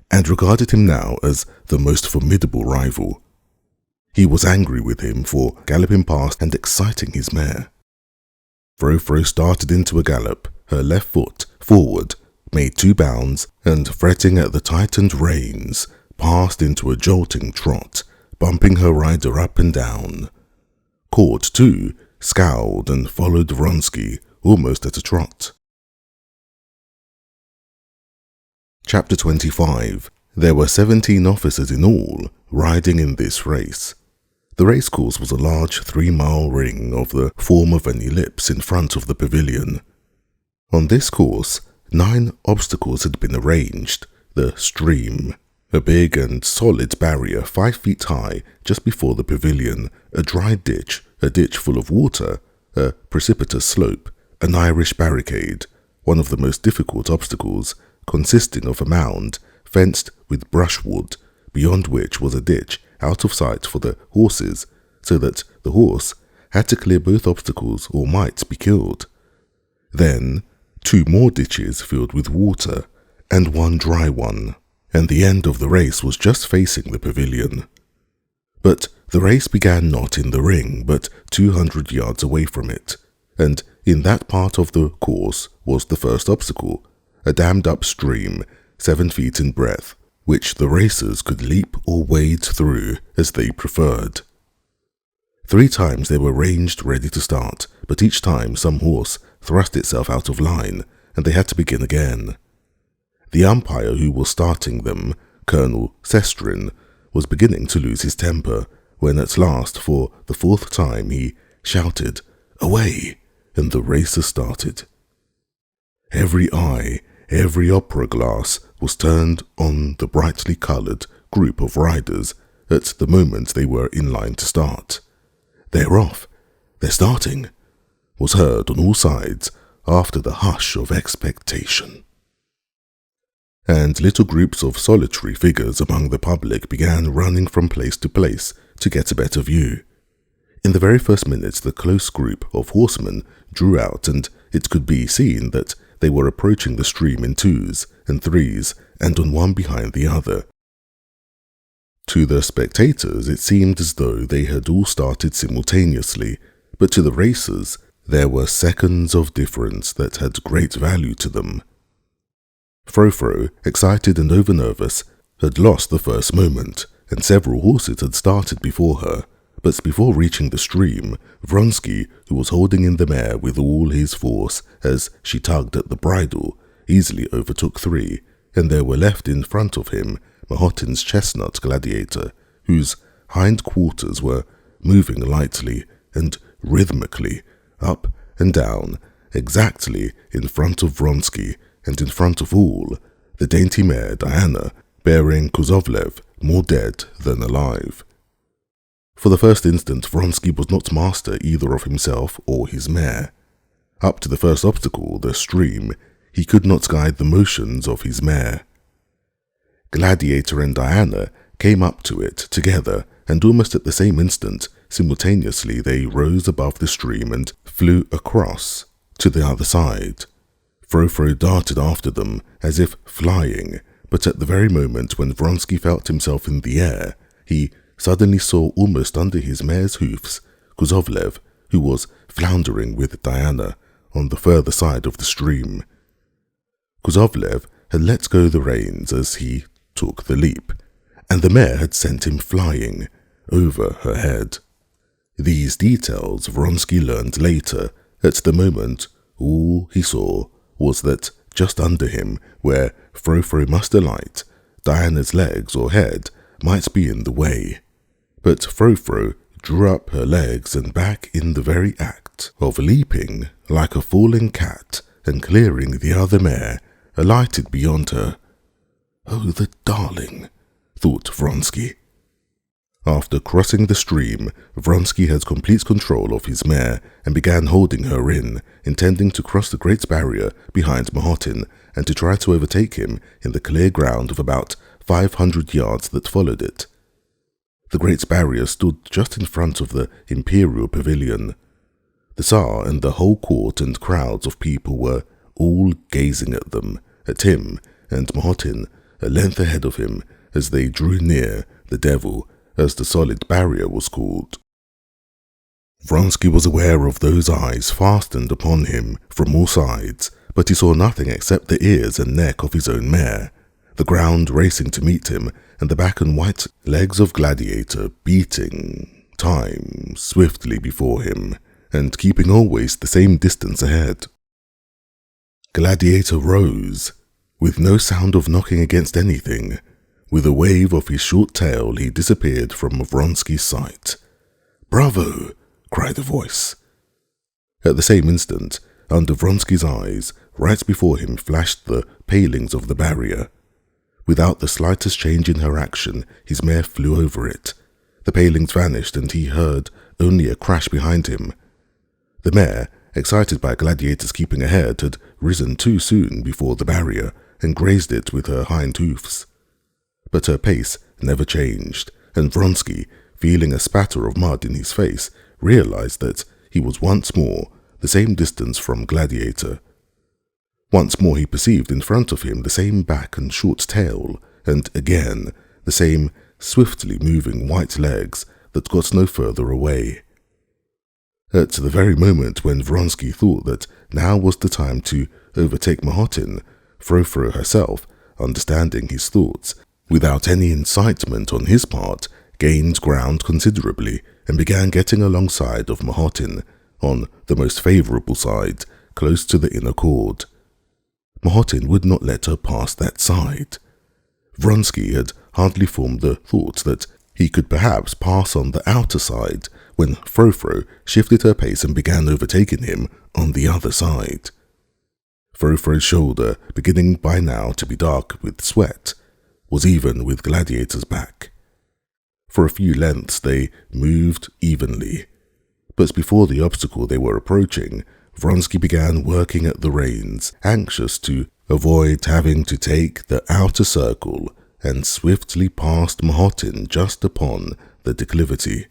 and regarded him now as the most formidable rival. He was angry with him for galloping past and exciting his mare. Frou-Frou started into a gallop, her left foot forward, made 2 bounds, and fretting at the tightened reins, passed into a jolting trot, bumping her rider up and down. Cord, too, scowled and followed Vronsky, almost at a trot. Chapter 25. There were 17 officers in all, riding in this race. The racecourse was a large 3-mile ring of the form of an ellipse in front of the pavilion. On this course, 9 obstacles had been arranged. The stream, a big and solid barrier 5 feet high just before the pavilion, a dry ditch, a ditch full of water, a precipitous slope, an Irish barricade, one of the most difficult obstacles, consisting of a mound fenced with brushwood, beyond which was a ditch out of sight for the horses, so that the horse had to clear both obstacles or might be killed. Then 2 more ditches filled with water, and 1 dry one, and the end of the race was just facing the pavilion. But the race began not in the ring, but 200 yards away from it, and in that part of the course was the first obstacle, a dammed-up stream 7 feet in breadth, which the racers could leap or wade through as they preferred. 3 times they were ranged ready to start, but each time some horse thrust itself out of line, and they had to begin again. The umpire who was starting them, Colonel Sestrin, was beginning to lose his temper, when at last, for the 4th time, he shouted, "Away!" and the racers started. Every eye, every opera glass was turned on the brightly coloured group of riders at the moment they were in line to start. "They're off! They're starting!" was heard on all sides after the hush of expectation. And little groups of solitary figures among the public began running from place to place to get a better view. In the very first minutes the close group of horsemen drew out, and it could be seen that they were approaching the stream in 2s and 3s and on one behind the other. To the spectators it seemed as though they had all started simultaneously, but to the racers there were seconds of difference that had great value to them. Frou-Frou, excited and over-nervous, had lost the first moment, and several horses had started before her, but before reaching the stream, Vronsky, who was holding in the mare with all his force as she tugged at the bridle, easily overtook 3, and there were left in front of him Mahotin's chestnut gladiator, whose hind quarters were moving lightly and rhythmically up and down, exactly in front of Vronsky, and in front of all, the dainty mare Diana, bearing Kuzovlev, more dead than alive. For the first instant, Vronsky was not master either of himself or his mare. Up to the first obstacle, the stream, he could not guide the motions of his mare. Gladiator and Diana came up to it together, and almost at the same instant, simultaneously they rose above the stream and flew across to the other side. Frou-Frou darted after them as if flying, but at the very moment when Vronsky felt himself in the air, he suddenly saw almost under his mare's hoofs Kuzovlev, who was floundering with Diana on the further side of the stream. Kuzovlev had let go the reins as he took the leap, and the mare had sent him flying over her head. These details Vronsky learned later. At the moment, all he saw was that just under him, where Frou-Frou must alight, Diana's legs or head might be in the way. But Frou-Frou drew up her legs and back in the very act of leaping like a falling cat and clearing the other mare, alighted beyond her. "Oh, the darling," thought Vronsky. After crossing the stream, Vronsky had complete control of his mare and began holding her in, intending to cross the great barrier behind Mahotin and to try to overtake him in the clear ground of about 500 yards that followed it. The great barrier stood just in front of the imperial pavilion. The Tsar and the whole court and crowds of people were all gazing at them, at him and Mahotin, a length ahead of him, as they drew near the devil, as the solid barrier was called. Vronsky was aware of those eyes fastened upon him from all sides, but he saw nothing except the ears and neck of his own mare, the ground racing to meet him, and the back and white legs of Gladiator beating time swiftly before him, and keeping always the same distance ahead. Gladiator rose, with no sound of knocking against anything. With a wave of his short tail, he disappeared from Vronsky's sight. "Bravo!" cried a voice. At the same instant, under Vronsky's eyes, right before him flashed the palings of the barrier. Without the slightest change in her action, his mare flew over it. The palings vanished and he heard only a crash behind him. The mare, excited by Gladiator's keeping ahead, had risen too soon before the barrier and grazed it with her hind hoofs. But her pace never changed, and Vronsky, feeling a spatter of mud in his face, realized that he was once more the same distance from Gladiator. Once more he perceived in front of him the same back and short tail, and again the same swiftly moving white legs that got no further away. At the very moment when Vronsky thought that now was the time to overtake Mahotin, Frou-Frou herself, understanding his thoughts, without any incitement on his part, gained ground considerably and began getting alongside of Mahotin, on the most favourable side, close to the inner cord. Mahotin would not let her pass that side. Vronsky had hardly formed the thought that he could perhaps pass on the outer side when Frou-Frou shifted her pace and began overtaking him on the other side. Frou-Frou's shoulder, beginning by now to be dark with sweat, was even with Gladiator's back. For a few lengths they moved evenly, but before the obstacle they were approaching, Vronsky began working at the reins, anxious to avoid having to take the outer circle, and swiftly passed Mahotin just upon the declivity.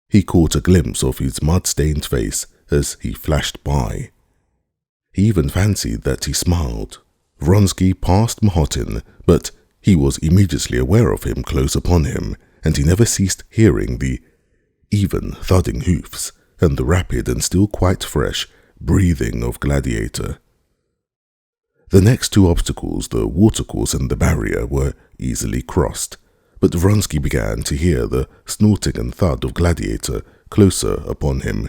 He caught a glimpse of his mud-stained face as he flashed by. He even fancied that he smiled. Vronsky passed Mahotin, but he was immediately aware of him close upon him, and he never ceased hearing the even thudding hoofs and the rapid and still quite fresh breathing of Gladiator. The next two obstacles, the watercourse and the barrier, were easily crossed, but Vronsky began to hear the snorting and thud of Gladiator closer upon him.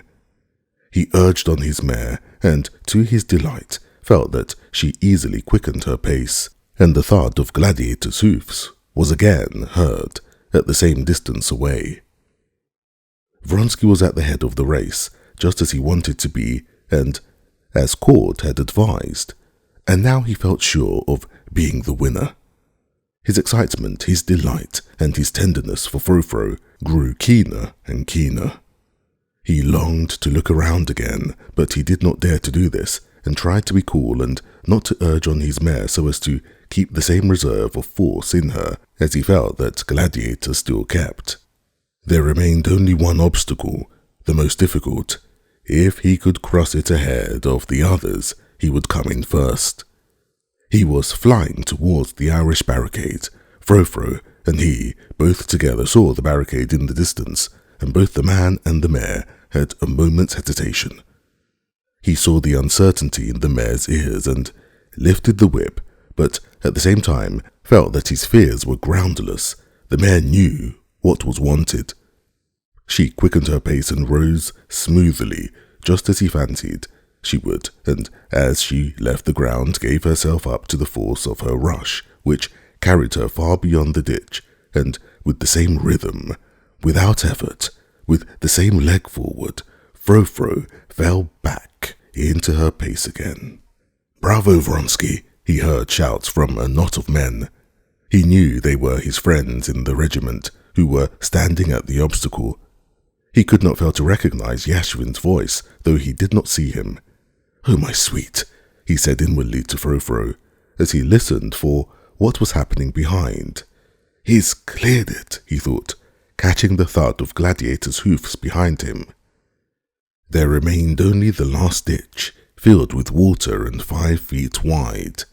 He urged on his mare, and, to his delight, felt that she easily quickened her pace, and the thud of Gladiator's hoofs was again heard at the same distance away. Vronsky was at the head of the race, just as he wanted to be, and as Cord had advised, and now he felt sure of being the winner. His excitement, his delight, and his tenderness for Frou-Frou grew keener and keener. He longed to look around again, but he did not dare to do this, and tried to be cool and not to urge on his mare so as to keep the same reserve of force in her as he felt that Gladiator still kept. There remained only one obstacle, the most difficult. If he could cross it ahead of the others, he would come in first. He was flying towards the Irish barricade. Frou-Frou and he both together saw the barricade in the distance, and both the man and the mare had a moment's hesitation. He saw the uncertainty in the mare's ears and lifted the whip, but at the same time felt that his fears were groundless. The mare knew what was wanted. She quickened her pace and rose smoothly, just as he fancied she would, and as she left the ground gave herself up to the force of her rush, which carried her far beyond the ditch, and with the same rhythm, without effort, with the same leg forward, Frou-Frou fell back into her pace again. "Bravo, Vronsky!" he heard shouts from a knot of men. He knew they were his friends in the regiment, who were standing at the obstacle. He could not fail to recognize Yashvin's voice, though he did not see him. "Oh, my sweet," he said inwardly to Frou-Frou, as he listened for what was happening behind. "He's cleared it," he thought, catching the thud of gladiators' hoofs behind him. There remained only the last ditch, filled with water and 5 feet wide.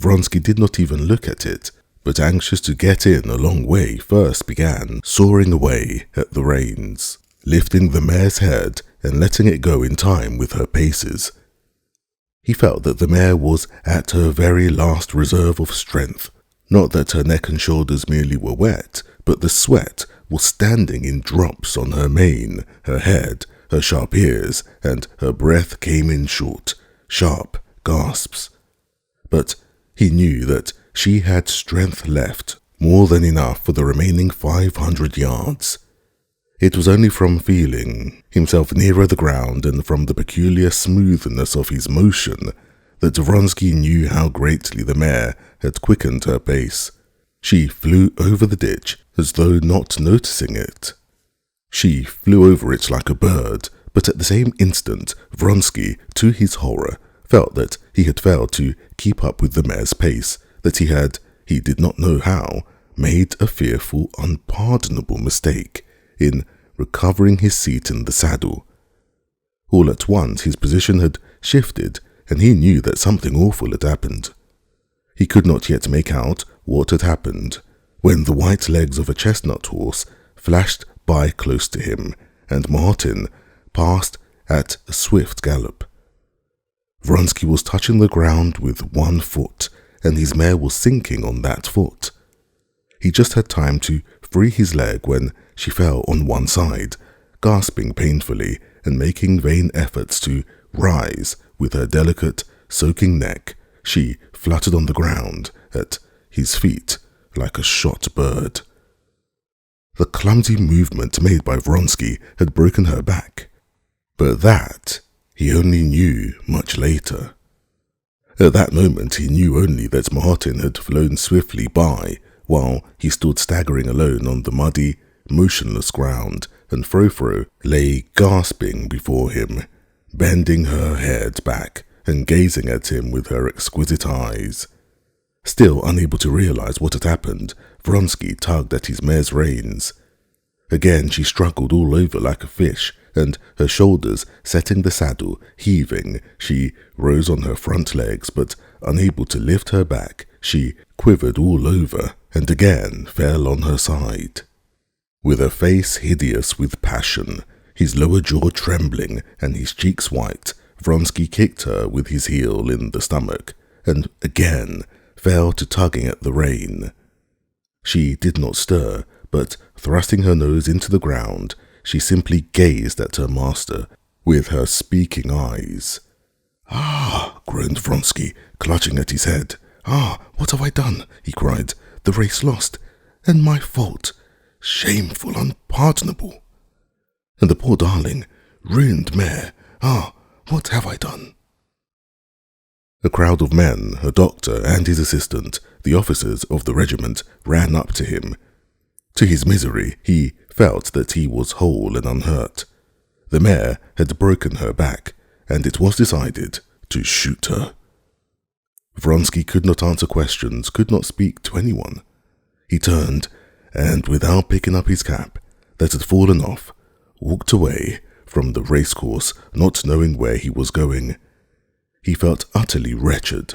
Vronsky did not even look at it, but anxious to get in a long way first began soaring away at the reins, lifting the mare's head and letting it go in time with her paces. He felt that the mare was at her very last reserve of strength, not that her neck and shoulders merely were wet, but the sweat was standing in drops on her mane, her head, her sharp ears, and her breath came in short, sharp gasps. But he knew that she had strength left, more than enough for the remaining 500 yards. It was only from feeling himself nearer the ground and from the peculiar smoothness of his motion that Vronsky knew how greatly the mare had quickened her pace. She flew over the ditch as though not noticing it. She flew over it like a bird, but at the same instant Vronsky, to his horror, felt that he had failed to keep up with the mare's pace, that he did not know how, made a fearful, unpardonable mistake in recovering his seat in the saddle. All at once his position had shifted, and he knew that something awful had happened. He could not yet make out what had happened, when the white legs of a chestnut horse flashed by close to him, and Martin passed at a swift gallop. Vronsky was touching the ground with one foot, and his mare was sinking on that foot. He just had time to free his leg when she fell on one side, gasping painfully and making vain efforts to rise. With her delicate, soaking neck, she fluttered on the ground at his feet like a shot bird. The clumsy movement made by Vronsky had broken her back, but that he only knew much later. At that moment he knew only that Martin had flown swiftly by, while he stood staggering alone on the muddy, motionless ground, and Frou-Frou lay gasping before him, bending her head back and gazing at him with her exquisite eyes. Still unable to realize what had happened, Vronsky tugged at his mare's reins. Again she struggled all over like a fish, and her shoulders setting the saddle, heaving, she rose on her front legs, but unable to lift her back, she quivered all over, and again fell on her side. With a face hideous with passion, his lower jaw trembling and his cheeks white, Vronsky kicked her with his heel in the stomach, and again fell to tugging at the rein. She did not stir, but thrusting her nose into the ground, she simply gazed at her master with her speaking eyes. "Ah!" groaned Vronsky, clutching at his head. "Ah, what have I done?" he cried. "The race lost, and my fault. Shameful, unpardonable. And the poor darling, ruined mare. Ah, what have I done?" A crowd of men, a doctor and his assistant, the officers of the regiment, ran up to him. To his misery, he felt that he was whole and unhurt. The mare had broken her back, and it was decided to shoot her. Vronsky could not answer questions, could not speak to anyone. He turned, and without picking up his cap, that had fallen off, walked away from the racecourse, not knowing where he was going. He felt utterly wretched.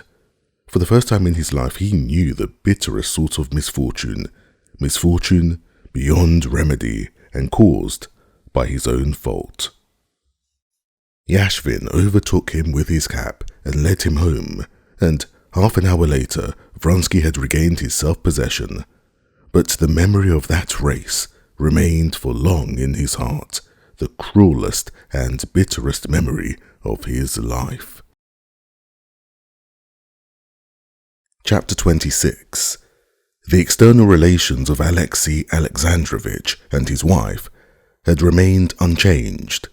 For the first time in his life, he knew the bitterest sort of misfortune beyond remedy and caused by his own fault. Yashvin overtook him with his cap and led him home, and half an hour later, Vronsky had regained his self-possession. But the memory of that race remained for long in his heart, the cruelest and bitterest memory of his life. Chapter 26. The external relations of Alexei Alexandrovich and his wife had remained unchanged.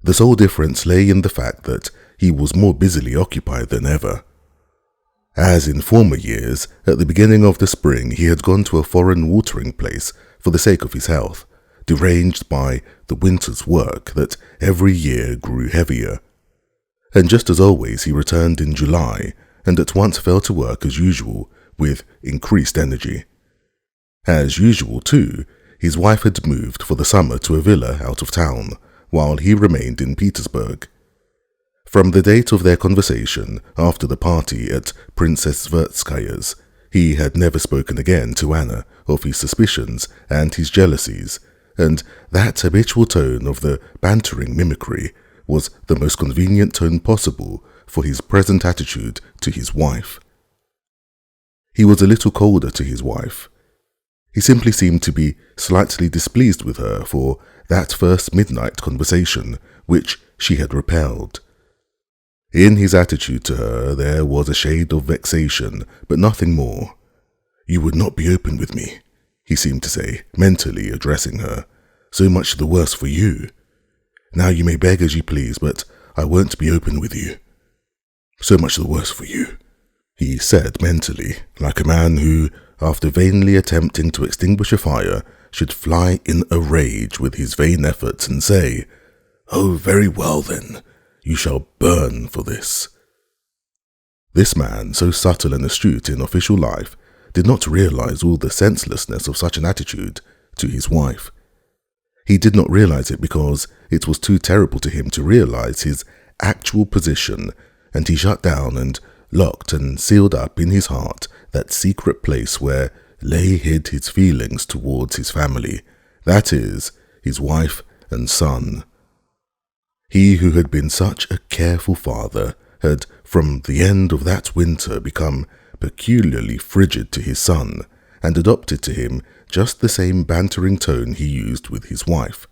The sole difference lay in the fact that he was more busily occupied than ever. As in former years, at the beginning of the spring he had gone to a foreign watering place for the sake of his health, deranged by the winter's work that every year grew heavier. And just as always he returned in July, and at once fell to work as usual with increased energy. As usual too, his wife had moved for the summer to a villa out of town, while he remained in Petersburg. From the date of their conversation after the party at Princess Shcherbatskys, he had never spoken again to Anna of his suspicions and his jealousies, and that habitual tone of the bantering mimicry was the most convenient tone possible for his present attitude to his wife. He was a little colder to his wife. He simply seemed to be slightly displeased with her for that first midnight conversation which she had repelled. In his attitude to her there was a shade of vexation, but nothing more. "You would not be open with me," he seemed to say, mentally addressing her. "So much the worse for you. Now you may beg as you please, but I won't be open with you. So much the worse for you," he said mentally, like a man who, after vainly attempting to extinguish a fire, should fly in a rage with his vain efforts and say, "Oh, very well then, you shall burn for this." This man, so subtle and astute in official life, did not realize all the senselessness of such an attitude to his wife. He did not realize it because it was too terrible to him to realize his actual position, and he shut down and locked and sealed up in his heart that secret place where lay hid his feelings towards his family, that is, his wife and son. He who had been such a careful father had, from the end of that winter, become peculiarly frigid to his son, and adopted to him just the same bantering tone he used with his wife.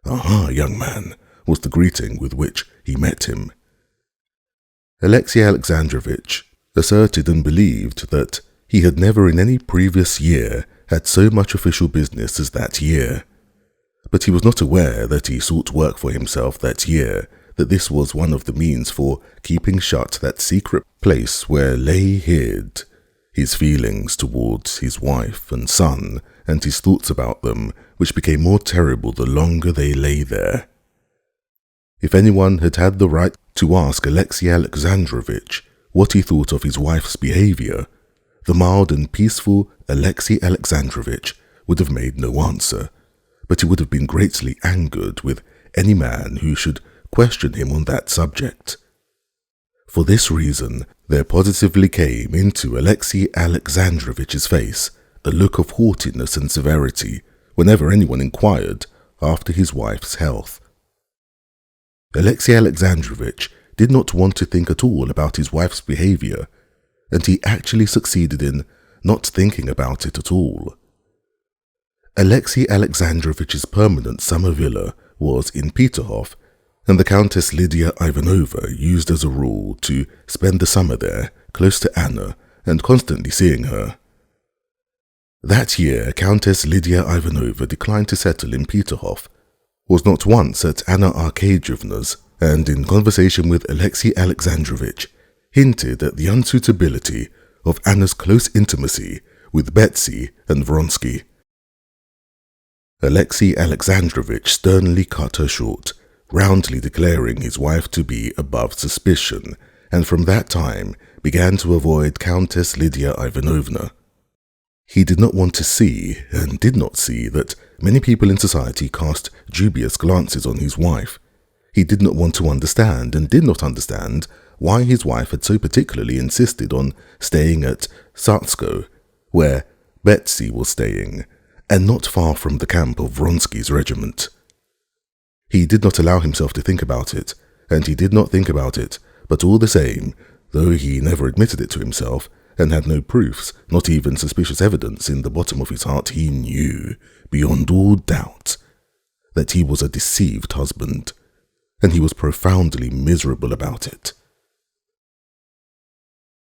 "Aha, young man," was the greeting with which he met him. Alexei Alexandrovich asserted and believed that he had never in any previous year had so much official business as that year. But he was not aware that he sought work for himself that year, that this was one of the means for keeping shut that secret place where lay hid his feelings towards his wife and son, and his thoughts about them, which became more terrible the longer they lay there. If anyone had had the right to ask Alexei Alexandrovich what he thought of his wife's behavior, the mild and peaceful Alexei Alexandrovich would have made no answer, but he would have been greatly angered with any man who should question him on that subject. For this reason, there positively came into Alexei Alexandrovich's face a look of haughtiness and severity whenever anyone inquired after his wife's health. Alexei Alexandrovich did not want to think at all about his wife's behavior, and he actually succeeded in not thinking about it at all. Alexei Alexandrovich's permanent summer villa was in Peterhof, and the Countess Lydia Ivanovna used as a rule to spend the summer there, close to Anna, and constantly seeing her. That year, Countess Lydia Ivanovna declined to settle in Peterhof, was not once at Anna Arkadyevna's, and in conversation with Alexei Alexandrovich, hinted at the unsuitability of Anna's close intimacy with Betsy and Vronsky. Alexei Alexandrovich sternly cut her short, roundly declaring his wife to be above suspicion, and from that time began to avoid Countess Lydia Ivanovna. He did not want to see, and did not see, that many people in society cast dubious glances on his wife. He did not want to understand, and did not understand, why his wife had so particularly insisted on staying at Satsko, where Betsy was staying, and not far from the camp of Vronsky's regiment. He did not allow himself to think about it, and he did not think about it, but all the same, though he never admitted it to himself, and had no proofs, not even suspicious evidence, in the bottom of his heart he knew, beyond all doubt, that he was a deceived husband, and he was profoundly miserable about it.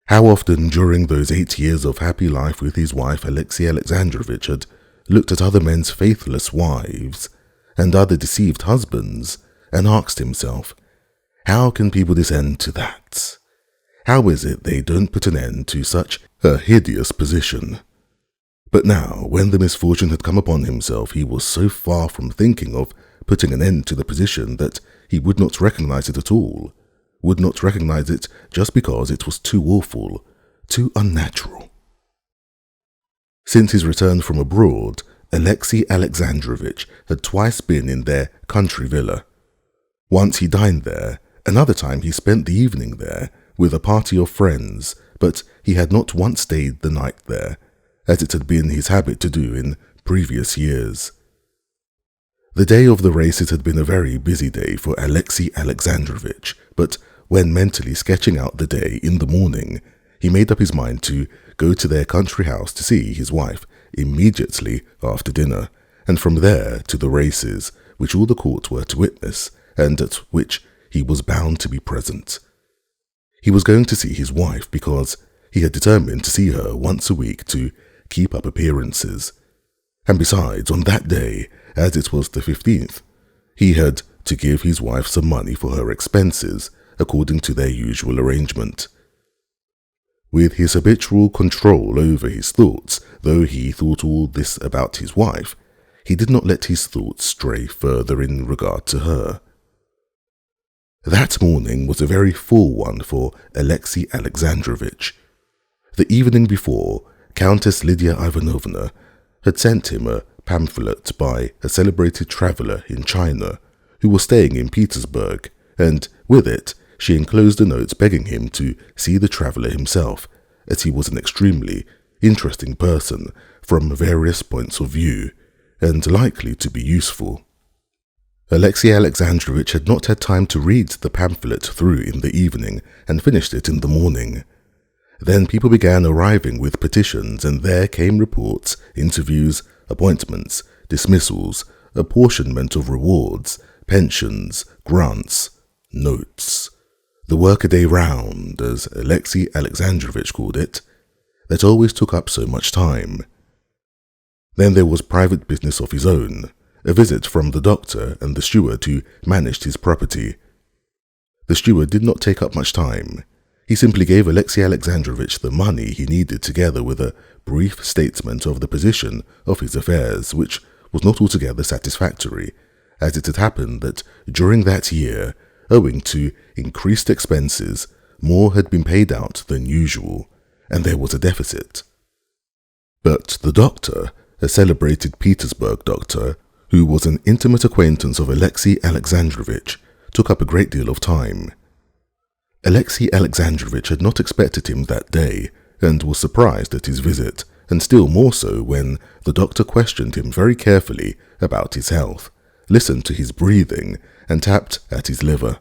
How often during those 8 years of happy life with his wife Alexei Alexandrovich had looked at other men's faithless wives and other deceived husbands and asked himself, how can people descend to that? How is it they don't put an end to such a hideous position? But now, when the misfortune had come upon himself, he was so far from thinking of putting an end to the position that he would not recognize it at all, would not recognize it just because it was too awful, too unnatural. Since his return from abroad, Alexei Alexandrovich had twice been in their country villa. Once he dined there, another time he spent the evening there with a party of friends, but he had not once stayed the night there, as it had been his habit to do in previous years. The day of the races had been a very busy day for Alexei Alexandrovich, but when mentally sketching out the day in the morning, he made up his mind to go to their country house to see his wife immediately after dinner, and from there to the races, which all the court were to witness, and at which he was bound to be present. He was going to see his wife because he had determined to see her once a week to keep up appearances. And besides, on that day, as it was the 15th, he had to give his wife some money for her expenses, according to their usual arrangement. With his habitual control over his thoughts, though he thought all this about his wife, he did not let his thoughts stray further in regard to her. That morning was a very full one for Alexei Alexandrovich. The evening before, Countess Lydia Ivanovna had sent him a pamphlet by a celebrated traveller in China who was staying in Petersburg, and with it she enclosed a note begging him to see the traveller himself, as he was an extremely interesting person from various points of view, and likely to be useful. Alexei Alexandrovich had not had time to read the pamphlet through in the evening and finished it in the morning. Then people began arriving with petitions, and there came reports, interviews, appointments, dismissals, apportionment of rewards, pensions, grants, notes. The workaday round, as Alexei Alexandrovich called it, that always took up so much time. Then there was private business of his own, a visit from the doctor and the steward who managed his property. The steward did not take up much time. He simply gave Alexei Alexandrovich the money he needed, together with a brief statement of the position of his affairs, which was not altogether satisfactory, as it had happened that during that year, owing to increased expenses, more had been paid out than usual, and there was a deficit. But the doctor, a celebrated Petersburg doctor, who was an intimate acquaintance of Alexei Alexandrovich, took up a great deal of time. Alexei Alexandrovich had not expected him that day, and was surprised at his visit, and still more so when the doctor questioned him very carefully about his health, listened to his breathing, and tapped at his liver.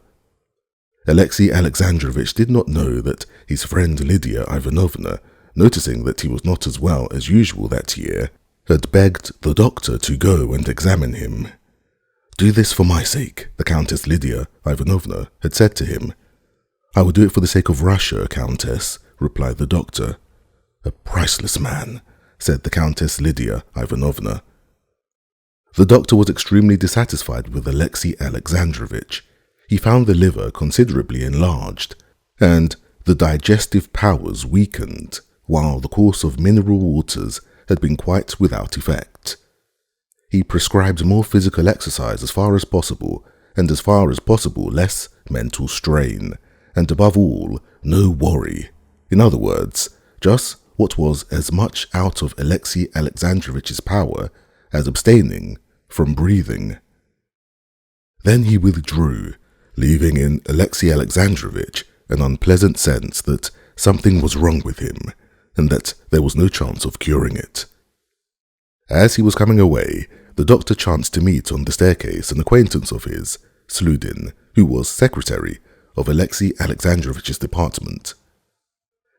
Alexei Alexandrovich did not know that his friend Lydia Ivanovna, noticing that he was not as well as usual that year, had begged the doctor to go and examine him. "Do this for my sake," the Countess Lydia Ivanovna had said to him. "I will do it for the sake of Russia, Countess," replied the doctor. "A priceless man," said the Countess Lydia Ivanovna. The doctor was extremely dissatisfied with Alexei Alexandrovich. He found the liver considerably enlarged, and the digestive powers weakened, while the course of mineral waters had been quite without effect. He prescribed more physical exercise as far as possible, and as far as possible less mental strain, and above all, no worry. In other words, just what was as much out of Alexei Alexandrovich's power as abstaining from breathing. Then he withdrew, leaving in Alexei Alexandrovich an unpleasant sense that something was wrong with him and that there was no chance of curing it. As he was coming away, the doctor chanced to meet on the staircase an acquaintance of his, Sludin, who was secretary of Alexei Alexandrovich's department.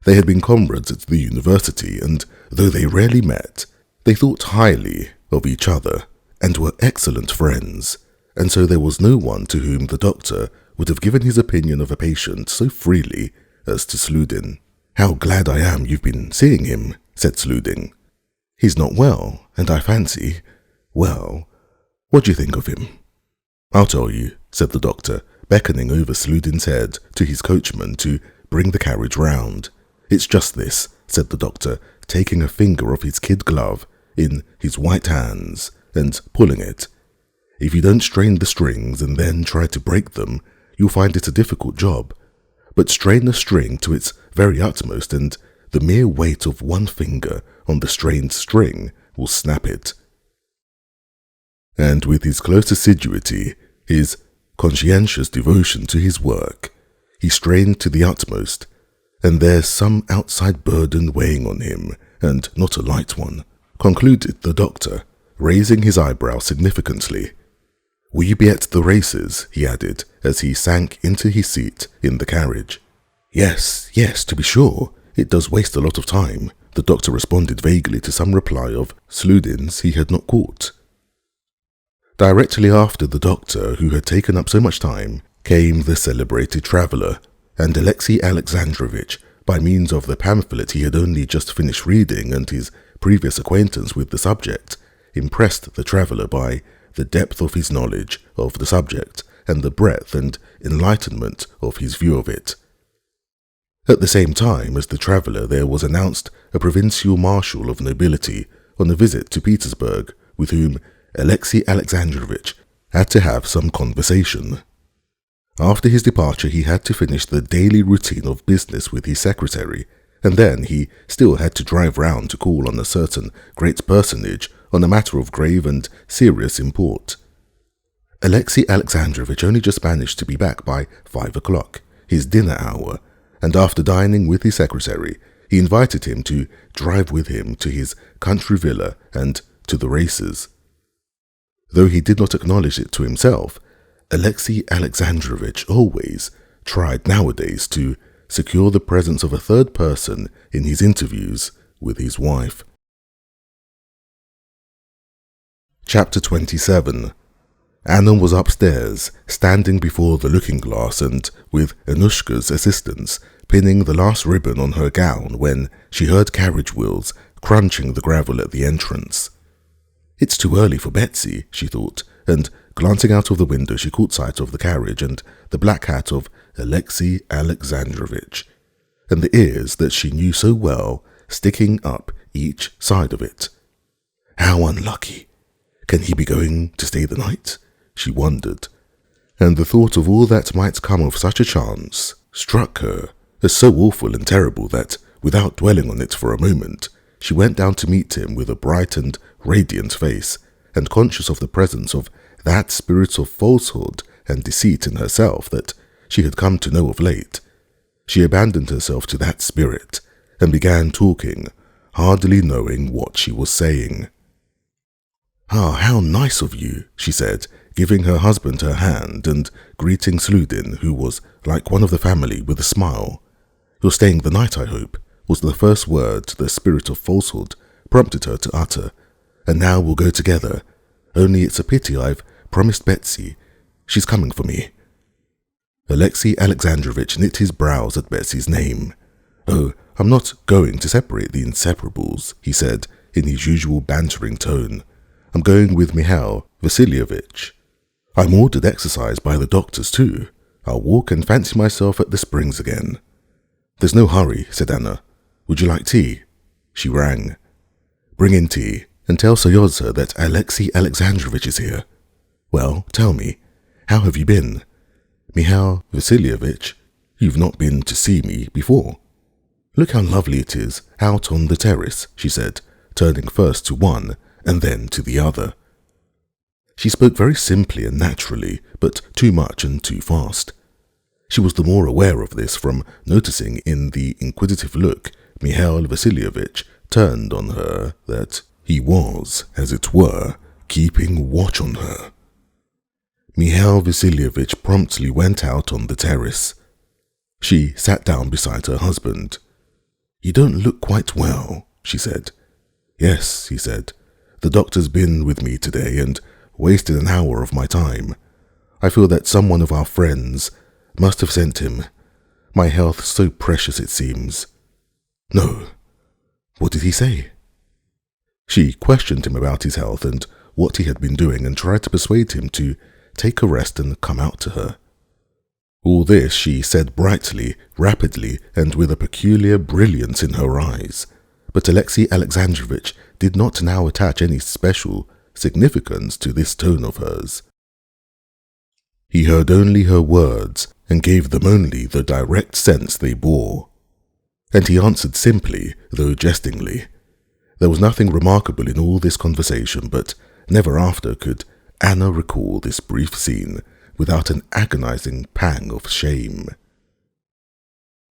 They had been comrades at the university, and though they rarely met, they thought highly of each other and were excellent friends, and so there was no one to whom the doctor would have given his opinion of a patient so freely as to Sludin. "How glad I am you've been seeing him," said Sludin. "He's not well, and I fancy, well, what do you think of him?" "I'll tell you," said the doctor, beckoning over Sludin's head to his coachman to bring the carriage round. "It's just this," said the doctor, taking a finger of his kid glove in his white hands and pulling it. "If you don't strain the strings and then try to break them, you'll find it a difficult job. But strain a string to its very utmost, and the mere weight of one finger on the strained string will snap it." And with his close assiduity, his conscientious devotion to his work, he strained to the utmost, and there's some outside burden weighing on him, and not a light one, concluded the doctor, raising his eyebrow significantly. "Will you be at the races?" he added, as he sank into his seat in the carriage. Yes, to be sure. It does waste a lot of time," the doctor responded vaguely to some reply of Sludin's he had not caught. Directly after the doctor, who had taken up so much time, came the celebrated traveller, and Alexei Alexandrovich, by means of the pamphlet he had only just finished reading and his previous acquaintance with the subject, impressed the traveller by the depth of his knowledge of the subject and the breadth and enlightenment of his view of it. At the same time as the traveller, there was announced a provincial marshal of nobility on a visit to Petersburg, with whom Alexei Alexandrovich had to have some conversation. After his departure, he had to finish the daily routine of business with his secretary, and then he still had to drive round to call on a certain great personage on a matter of grave and serious import. Alexei Alexandrovich only just managed to be back by 5 o'clock, his dinner hour, and after dining with his secretary, he invited him to drive with him to his country villa and to the races. Though he did not acknowledge it to himself, Alexei Alexandrovich always tried nowadays to secure the presence of a third person in his interviews with his wife. Chapter 27. Anna was upstairs, standing before the looking-glass and, with Anushka's assistance, pinning the last ribbon on her gown when she heard carriage wheels crunching the gravel at the entrance. "It's too early for Betsy," she thought, and glancing out of the window she caught sight of the carriage and the black hat of Alexei Alexandrovich, and the ears that she knew so well sticking up each side of it. How unlucky! Can he be going to stay the night? She wondered, and the thought of all that might come of such a chance struck her as so awful and terrible that, without dwelling on it for a moment, she went down to meet him with a bright and radiant face, and conscious of the presence of that spirit of falsehood and deceit in herself that she had come to know of late. She abandoned herself to that spirit and began talking, hardly knowing what she was saying. "Ah, how nice of you," she said, giving her husband her hand and greeting Sludin, who was like one of the family, with a smile. "You're staying the night, I hope," was the first word the spirit of falsehood prompted her to utter. "And now we'll go together. Only it's a pity I've promised Betsy. She's coming for me." Alexei Alexandrovich knit his brows at Betsy's name. "Oh, I'm not going to separate the inseparables," he said in his usual bantering tone. "I'm going with Mihail Vasilyevich. I'm ordered exercise by the doctors too. I'll walk and fancy myself at the springs again." "There's no hurry," said Anna. "Would you like tea?" She rang. "Bring in tea, and tell Soyodza that Alexei Alexandrovich is here." "Well, tell me, how have you been?" "Mihail Vasilyevich, you've not been to see me before." "Look how lovely it is out on the terrace," she said, turning first to one and then to the other. She spoke very simply and naturally, but too much and too fast. She was the more aware of this from noticing in the inquisitive look Mikhail Vasilievich turned on her that he was, as it were, keeping watch on her. Mikhail Vasilievich promptly went out on the terrace. She sat down beside her husband. "You don't look quite well," she said. "Yes," he said. "The doctor's been with me today and wasted an hour of my time. I feel that someone of our friends must have sent him. My health's so precious, it seems." "No. What did he say?" She questioned him about his health and what he had been doing and tried to persuade him to take a rest and come out to her. All this she said brightly, rapidly, and with a peculiar brilliance in her eyes, but Alexei Alexandrovitch did not now attach any special significance to this tone of hers. He heard only her words and gave them only the direct sense they bore. And he answered simply, though jestingly. There was nothing remarkable in all this conversation, but never after could Anna recall this brief scene without an agonizing pang of shame.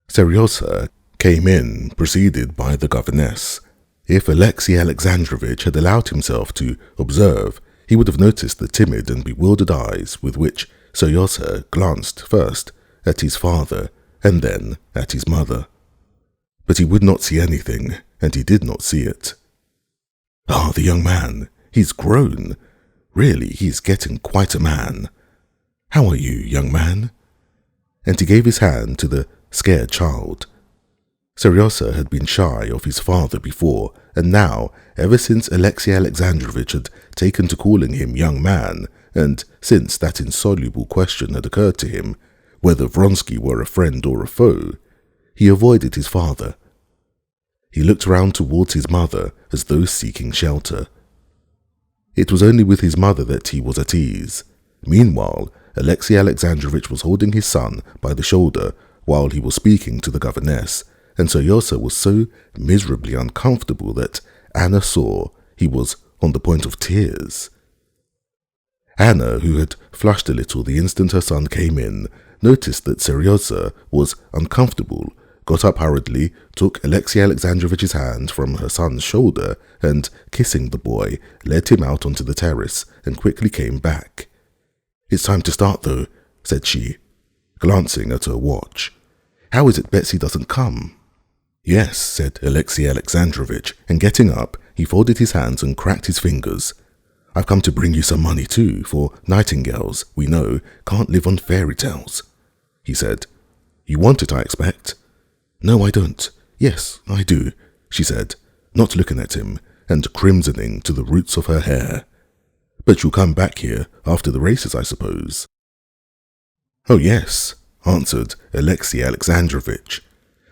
Seryosa came in, preceded by the governess. If Alexei Alexandrovitch had allowed himself to observe, he would have noticed the timid and bewildered eyes with which Seryosa glanced first at his father and then at his mother. But he would not see anything, and he did not see it. "Ah, the young man, he's grown. Really, he's getting quite a man. How are you, young man?" And he gave his hand to the scared child. Seryosa had been shy of his father before, and now, ever since Alexei Alexandrovitch had taken to calling him young man, and since that insoluble question had occurred to him, whether Vronsky were a friend or a foe, he avoided his father. He looked round towards his mother as though seeking shelter. It was only with his mother that he was at ease. Meanwhile, Alexei Alexandrovitch was holding his son by the shoulder while he was speaking to the governess, and Seryosa was so miserably uncomfortable that Anna saw he was on the point of tears. Anna, who had flushed a little the instant her son came in, noticed that Seryosa was uncomfortable, got up hurriedly, took Alexei Alexandrovitch's hand from her son's shoulder, and, kissing the boy, led him out onto the terrace and quickly came back. "It's time to start, though," said she, glancing at her watch. "How is it Betsy doesn't come?" "Yes," said Alexei Alexandrovitch, and getting up, he folded his hands and cracked his fingers. "I've come to bring you some money too, for nightingales, we know, can't live on fairy tales," he said. "You want it, I expect?" "No, I don't. Yes, I do," she said, not looking at him, and crimsoning to the roots of her hair. "But you'll come back here after the races, I suppose?" "Oh, yes," answered Alexei Alexandrovitch.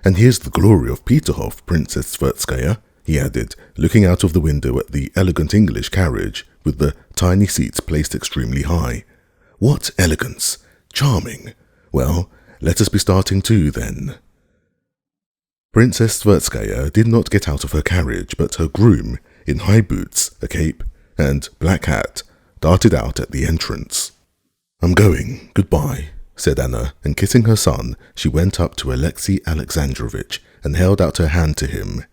"And here's the glory of Peterhof, Princess Tverskaya," he added, looking out of the window at the elegant English carriage with the tiny seats placed extremely high. "What elegance! Charming! Well, let us be starting too, then." Princess Tverskaya did not get out of her carriage, but her groom, in high boots, a cape, and black hat, darted out at the entrance. "I'm going. Goodbye," said Anna, and kissing her son, she went up to Alexei Alexandrovitch and held out her hand to him.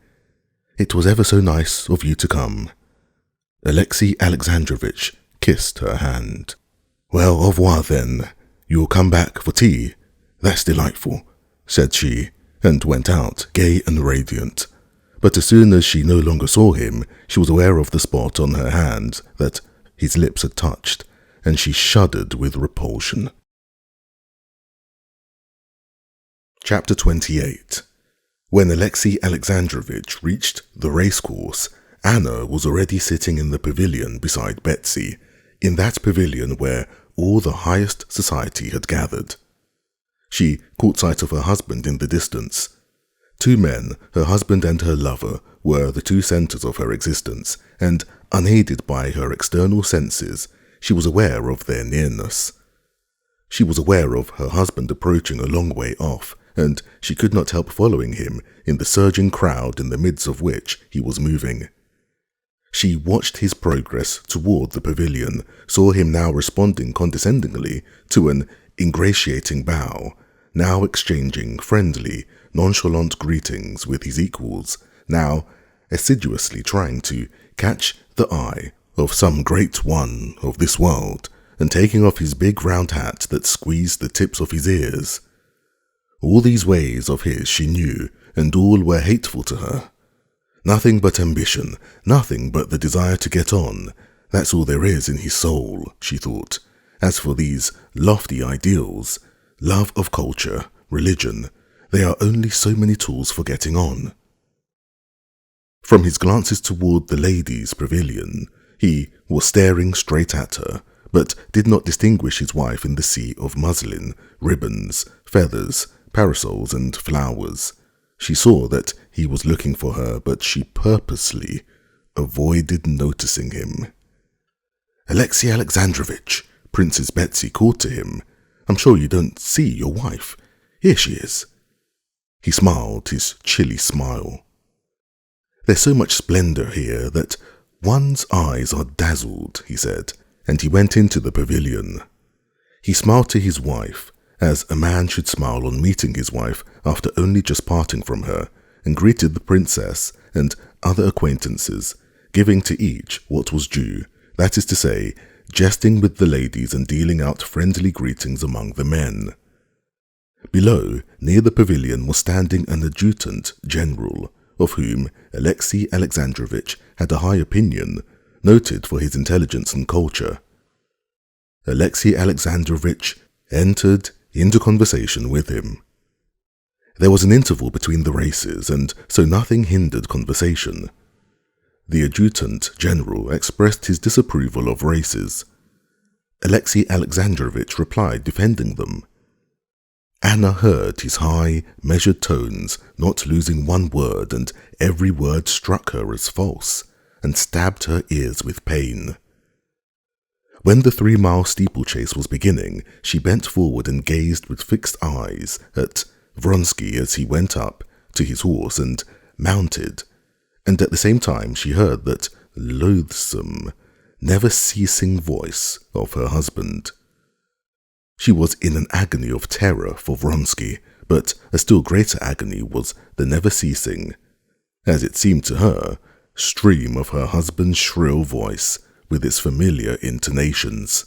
"It was ever so nice of you to come." Alexei Alexandrovitch kissed her hand. "Well, au revoir then. You'll come back for tea? That's delightful," said she, and went out, gay and radiant. But as soon as she no longer saw him, she was aware of the spot on her hand that his lips had touched, and she shuddered with repulsion. Chapter 28. When Alexei Alexandrovitch reached the racecourse, Anna was already sitting in the pavilion beside Betsy, in that pavilion where all the highest society had gathered. She caught sight of her husband in the distance. Two men, her husband and her lover, were the two centres of her existence, and, unaided by her external senses, she was aware of their nearness. She was aware of her husband approaching a long way off, and she could not help following him in the surging crowd in the midst of which he was moving. She watched his progress toward the pavilion, saw him now responding condescendingly to an ingratiating bow, now exchanging friendly, nonchalant greetings with his equals, now assiduously trying to catch the eye of some great one of this world, and taking off his big round hat that squeezed the tips of his ears. All these ways of his she knew, and all were hateful to her. Nothing but ambition, nothing but the desire to get on, that's all there is in his soul, she thought. As for these lofty ideals, love of culture, religion, they are only so many tools for getting on. From his glances toward the ladies' pavilion, he was staring straight at her, but did not distinguish his wife in the sea of muslin, ribbons, feathers, parasols, and flowers. She saw that he was looking for her, but she purposely avoided noticing him. "Alexey Alexandrovitch," Princess Betsy called to him, "I'm sure you don't see your wife. Here she is." He smiled his chilly smile. "There's so much splendor here that one's eyes are dazzled," he said, and he went into the pavilion. He smiled to his wife, as a man should smile on meeting his wife after only just parting from her, and greeted the princess and other acquaintances, giving to each what was due, that is to say, jesting with the ladies and dealing out friendly greetings among the men. Below, near the pavilion, was standing an adjutant general, of whom Alexey Alexandrovitch had a high opinion, noted for his intelligence and culture. Alexey Alexandrovitch entered into conversation with him. There was an interval between the races, and so nothing hindered conversation. The adjutant general expressed his disapproval of races. Alexey Alexandrovitch replied, defending them. Anna heard his high, measured tones, not losing one word, and every word struck her as false, and stabbed her ears with pain. When the 3-mile steeplechase was beginning, she bent forward and gazed with fixed eyes at Vronsky as he went up to his horse and mounted, and at the same time she heard that loathsome, never-ceasing voice of her husband. She was in an agony of terror for Vronsky, but a still greater agony was the never-ceasing, as it seemed to her, stream of her husband's shrill voice with its familiar intonations.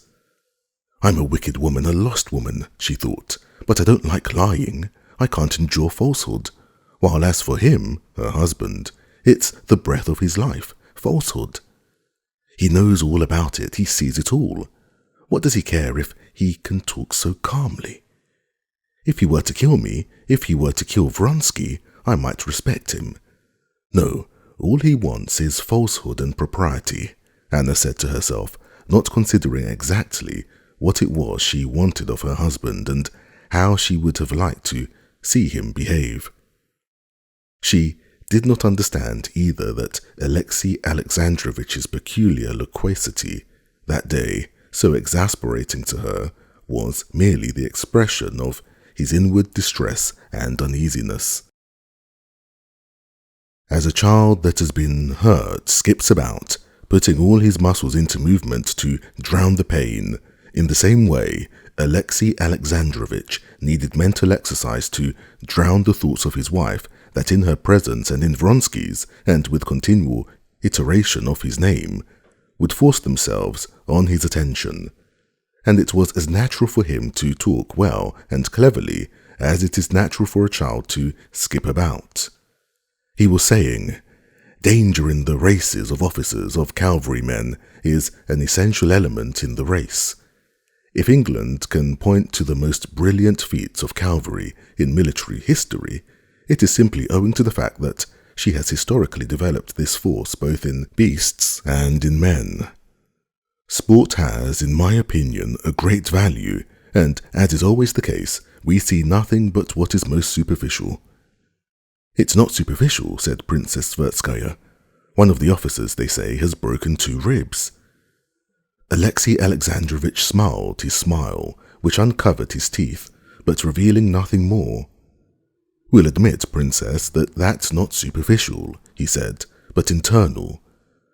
"I'm a wicked woman, a lost woman," she thought, "but I don't like lying. I can't endure falsehood. While as for him, her husband, it's the breath of his life, falsehood. He knows all about it, he sees it all. What does he care if he can talk so calmly? If he were to kill me, if he were to kill Vronsky, I might respect him. No, all he wants is falsehood and propriety," Anna said to herself, not considering exactly what it was she wanted of her husband and how she would have liked to see him behave. She did not understand either that Alexey Alexandrovitch's peculiar loquacity that day, so exasperating to her, was merely the expression of his inward distress and uneasiness. As a child that has been hurt skips about, putting all his muscles into movement to drown the pain, in the same way Alexey Alexandrovitch needed mental exercise to drown the thoughts of his wife that in her presence and in Vronsky's, and with continual iteration of his name, would force themselves on his attention. And it was as natural for him to talk well and cleverly as it is natural for a child to skip about. He was saying, "Danger in the races of officers, of cavalrymen, is an essential element in the race. If England can point to the most brilliant feats of cavalry in military history, it is simply owing to the fact that she has historically developed this force both in beasts and in men. Sport has, in my opinion, a great value, and, as is always the case, we see nothing but what is most superficial." "It's not superficial," said Princess Shcherbatskys. "One of the officers, they say, has broken 2 ribs. Alexey Alexandrovitch smiled his smile, which uncovered his teeth, but revealing nothing more. "We'll admit, Princess, that that's not superficial," he said, "but internal.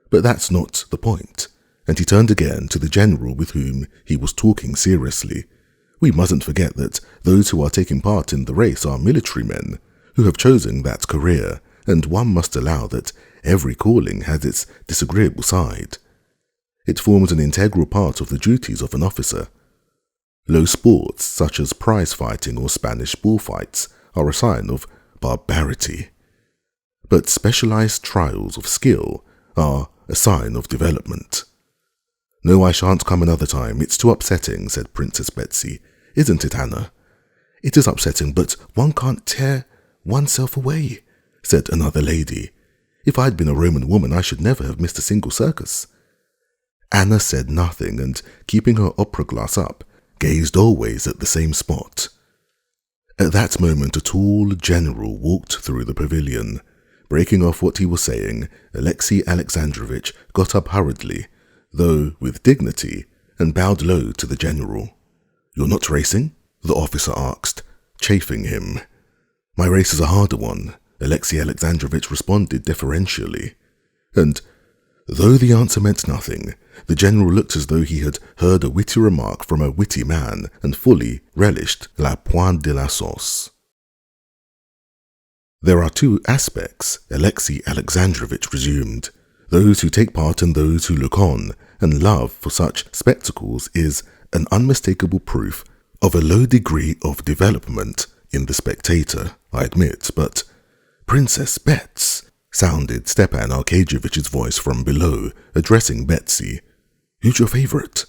But that's not the point." And he turned again to the general with whom he was talking seriously. We mustn't forget that those who are taking part in the race are military men who have chosen that career, and one must allow that every calling has its disagreeable side. It forms an integral part of the duties of an officer. Low sports, such as prize fighting or Spanish bullfights, are a sign of barbarity. But specialized trials of skill are a sign of development. "No, I shan't come another time. It's too upsetting," said Princess Betsy. "Isn't it, Anna?" "It is upsetting, but one can't tear oneself away," said another lady. "If I'd been a Roman woman, I should never have missed a single circus." Anna said nothing, and keeping her opera glass up, gazed always at the same spot. At that moment a tall general walked through the pavilion. Breaking off what he was saying, Alexei Alexandrovich got up hurriedly, though with dignity, and bowed low to the general. "You're not racing?" the officer asked, chaffing him. "My race is a harder one," Alexei Alexandrovich responded deferentially. And though the answer meant nothing, the general looked as though he had heard a witty remark from a witty man and fully relished la pointe de la sauce. "There are two aspects," Alexei Alexandrovich resumed. "Those who take part and those who look on, and love for such spectacles is an unmistakable proof of a low degree of development in the spectator, I admit, but—" "Princess Bets," sounded Stepan Arkadyevitch's voice from below, addressing Betsy. "Who's your favorite?"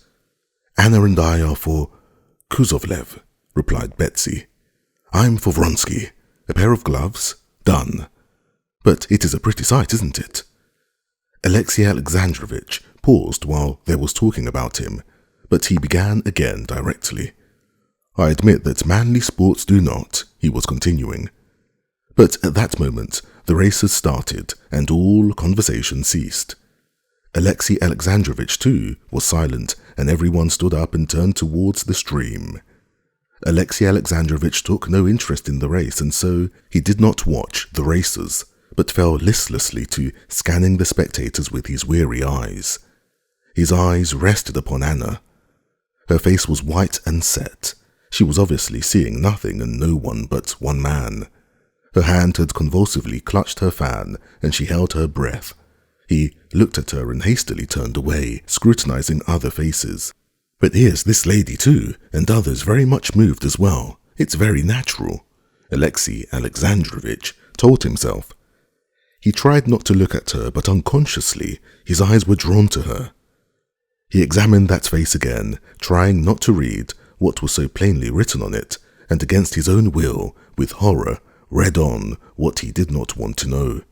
"Anna and I are for Kuzovlev," replied Betsy. "I'm for Vronsky. A pair of gloves? Done. But it is a pretty sight, isn't it?" Alexei Alexandrovich paused while there was talking about him, but he began again directly. "I admit that manly sports do not," he was continuing. But at that moment the races started, and all conversation ceased. Alexei Alexandrovich, too, was silent, and everyone stood up and turned towards the stream. Alexei Alexandrovich took no interest in the race, and so he did not watch the racers, but fell listlessly to scanning the spectators with his weary eyes. His eyes rested upon Anna. Her face was white and set. She was obviously seeing nothing and no one but one man. Her hand had convulsively clutched her fan, and she held her breath. He looked at her and hastily turned away, scrutinizing other faces. "But here's this lady too, and others very much moved as well. It's very natural," Alexei Alexandrovich told himself. He tried not to look at her, but unconsciously his eyes were drawn to her. He examined that face again, trying not to read what was so plainly written on it, and against his own will, with horror, read on what he did not want to know.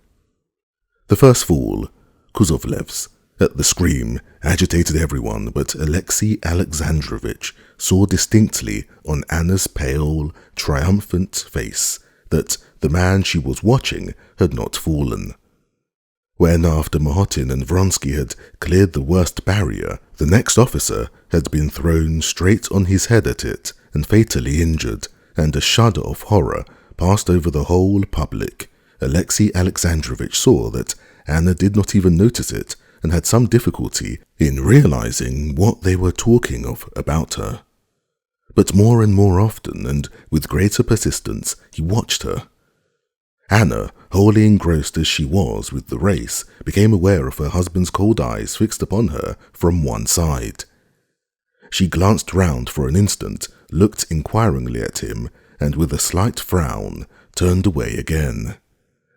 The first fall, Kuzovlev's, at the scream, agitated everyone, but Alexei Alexandrovich saw distinctly on Anna's pale, triumphant face that the man she was watching had not fallen. When, after Mahotin and Vronsky had cleared the worst barrier, the next officer had been thrown straight on his head at it and fatally injured, and a shudder of horror passed over the whole public, Alexei Alexandrovich saw that Anna did not even notice it and had some difficulty in realizing what they were talking of about her. But more and more often, and with greater persistence, he watched her. Anna, wholly engrossed as she was with the race, became aware of her husband's cold eyes fixed upon her from one side. She glanced round for an instant, looked inquiringly at him, and with a slight frown, turned away again.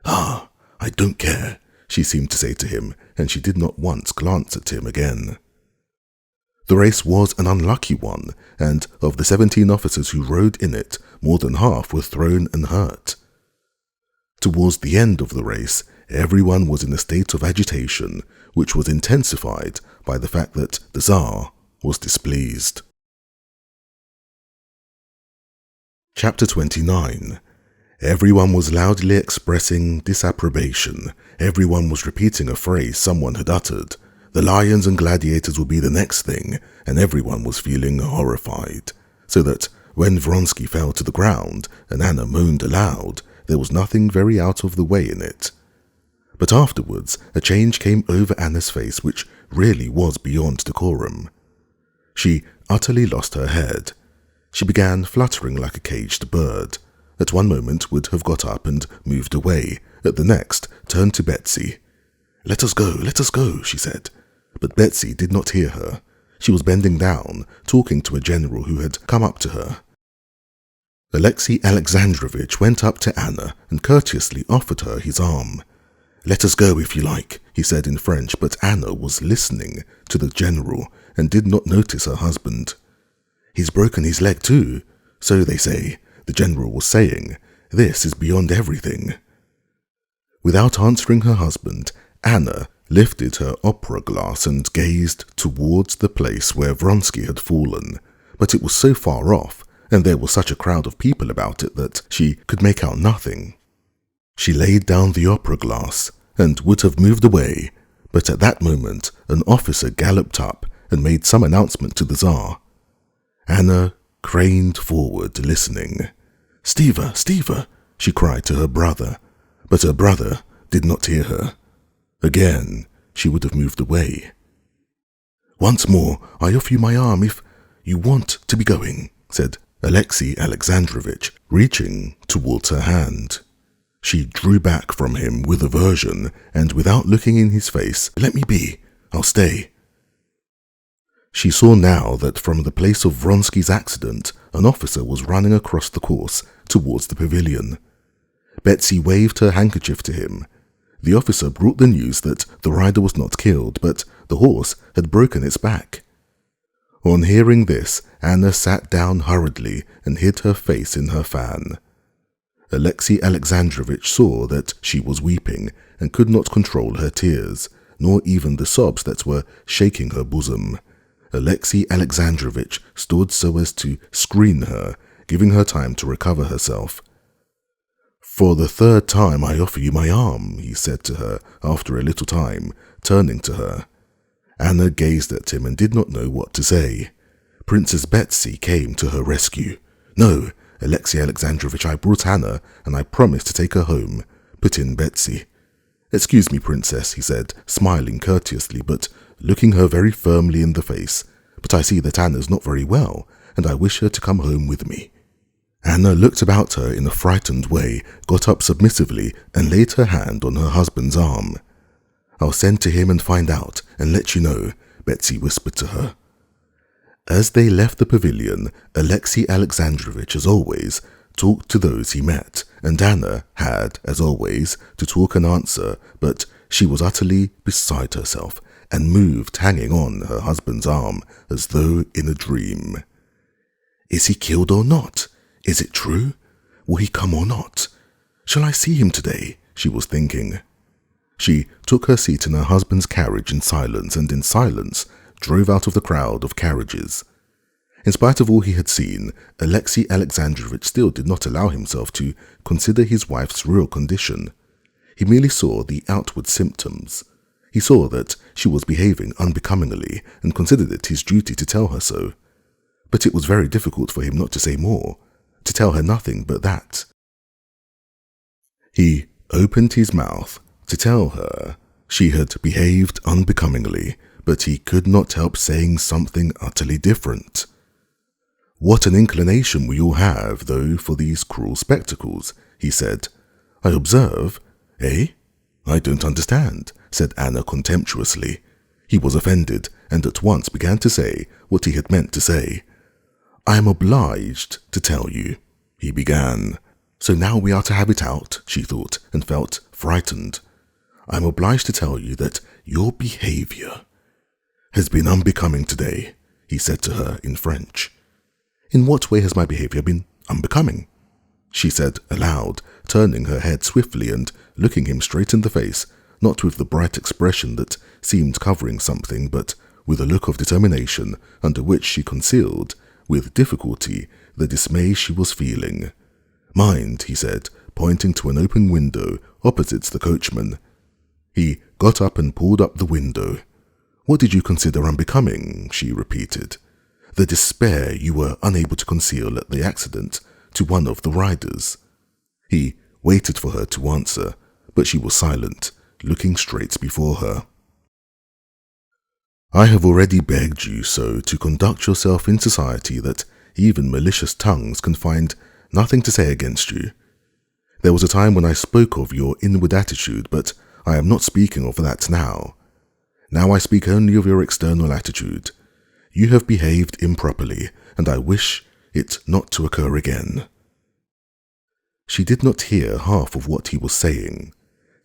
"Ah, I don't care," she seemed to say to him, and she did not once glance at him again. The race was an unlucky one, and of the 17 officers who rode in it, more than half were thrown and hurt. Towards the end of the race, everyone was in a state of agitation, which was intensified by the fact that the Tsar was displeased. Chapter 29. Everyone was loudly expressing disapprobation. Everyone was repeating a phrase someone had uttered. The lions and gladiators would be the next thing, and everyone was feeling horrified. So that when Vronsky fell to the ground and Anna moaned aloud, there was nothing very out of the way in it. But afterwards a change came over Anna's face which really was beyond decorum. She utterly lost her head. She began fluttering like a caged bird. At one moment would have got up and moved away, at the next turned to Betsy. Let us go, she said. But Betsy did not hear her. She was bending down, talking to a general who had come up to her. Alexei Alexandrovich went up to Anna and courteously offered her his arm. Let us go if you like, he said in French, but Anna was listening to the general and did not notice her husband. He's broken his leg too, so they say, the general was saying. This is beyond everything. Without answering her husband, Anna lifted her opera glass and gazed towards the place where Vronsky had fallen, but it was so far off, and there was such a crowd of people about it that she could make out nothing. She laid down the opera glass and would have moved away, but at that moment an officer galloped up and made some announcement to the Tsar. Anna craned forward, listening. Stiva, Stiva, she cried to her brother, but her brother did not hear her. Again, she would have moved away. Once more, I offer you my arm if you want to be going, said Alexei Alexandrovich, reaching towards her hand. She drew back from him with aversion, and without looking in his face, Let me be, I'll stay. She saw now that from the place of Vronsky's accident, an officer was running across the course towards the pavilion. Betsy waved her handkerchief to him. The officer brought the news that the rider was not killed, but the horse had broken its back. On hearing this, Anna sat down hurriedly and hid her face in her fan. Alexei Alexandrovich saw that she was weeping and could not control her tears, nor even the sobs that were shaking her bosom. Alexei Alexandrovich stood so as to screen her, giving her time to recover herself. For the third time I offer you my arm, he said to her after a little time, turning to her. Anna gazed at him and did not know what to say. Princess Betsy came to her rescue. No, Alexei Alexandrovich, I brought Anna, and I promised to take her home, put in Betsy. Excuse me, princess, he said, smiling courteously, but looking her very firmly in the face. But I see that Anna's not very well, and I wish her to come home with me. Anna looked about her in a frightened way, got up submissively, and laid her hand on her husband's arm. I'll send to him and find out, and let you know, Betsy whispered to her. As they left the pavilion, Alexei Alexandrovich, as always, talked to those he met, and Anna had, as always, to talk and answer, but she was utterly beside herself, and moved hanging on her husband's arm, as though in a dream. Is he killed or not? Is it true? Will he come or not? Shall I see him today? She was thinking. She took her seat in her husband's carriage in silence, and in silence drove out of the crowd of carriages. In spite of all he had seen, Alexei Alexandrovich still did not allow himself to consider his wife's real condition. He merely saw the outward symptoms. He saw that she was behaving unbecomingly and considered it his duty to tell her so. But it was very difficult for him not to say more, to tell her nothing but that. He opened his mouth to tell her she had behaved unbecomingly, but he could not help saying something utterly different. What an inclination we all have, though, for these cruel spectacles, he said. I observe. Eh? I don't understand, said Anna contemptuously. He was offended, and at once began to say what he had meant to say. I am obliged to tell you, he began. So now we are to have it out, she thought, and felt frightened. I am obliged to tell you that your behavior has been unbecoming today, he said to her in French. In what way has my behavior been unbecoming? She said aloud, turning her head swiftly and looking him straight in the face, not with the bright expression that seemed covering something, but with a look of determination under which she concealed, with difficulty, the dismay she was feeling. Mind, he said, pointing to an open window opposite the coachman. He got up and pulled up the window. What did you consider unbecoming? She repeated. The despair you were unable to conceal at the accident to one of the riders. He waited for her to answer, but she was silent, looking straight before her. I have already begged you so to conduct yourself in society that even malicious tongues can find nothing to say against you. There was a time when I spoke of your inward attitude, but I am not speaking of that now. Now I speak only of your external attitude. You have behaved improperly, and I wish it not to occur again." She did not hear half of what he was saying.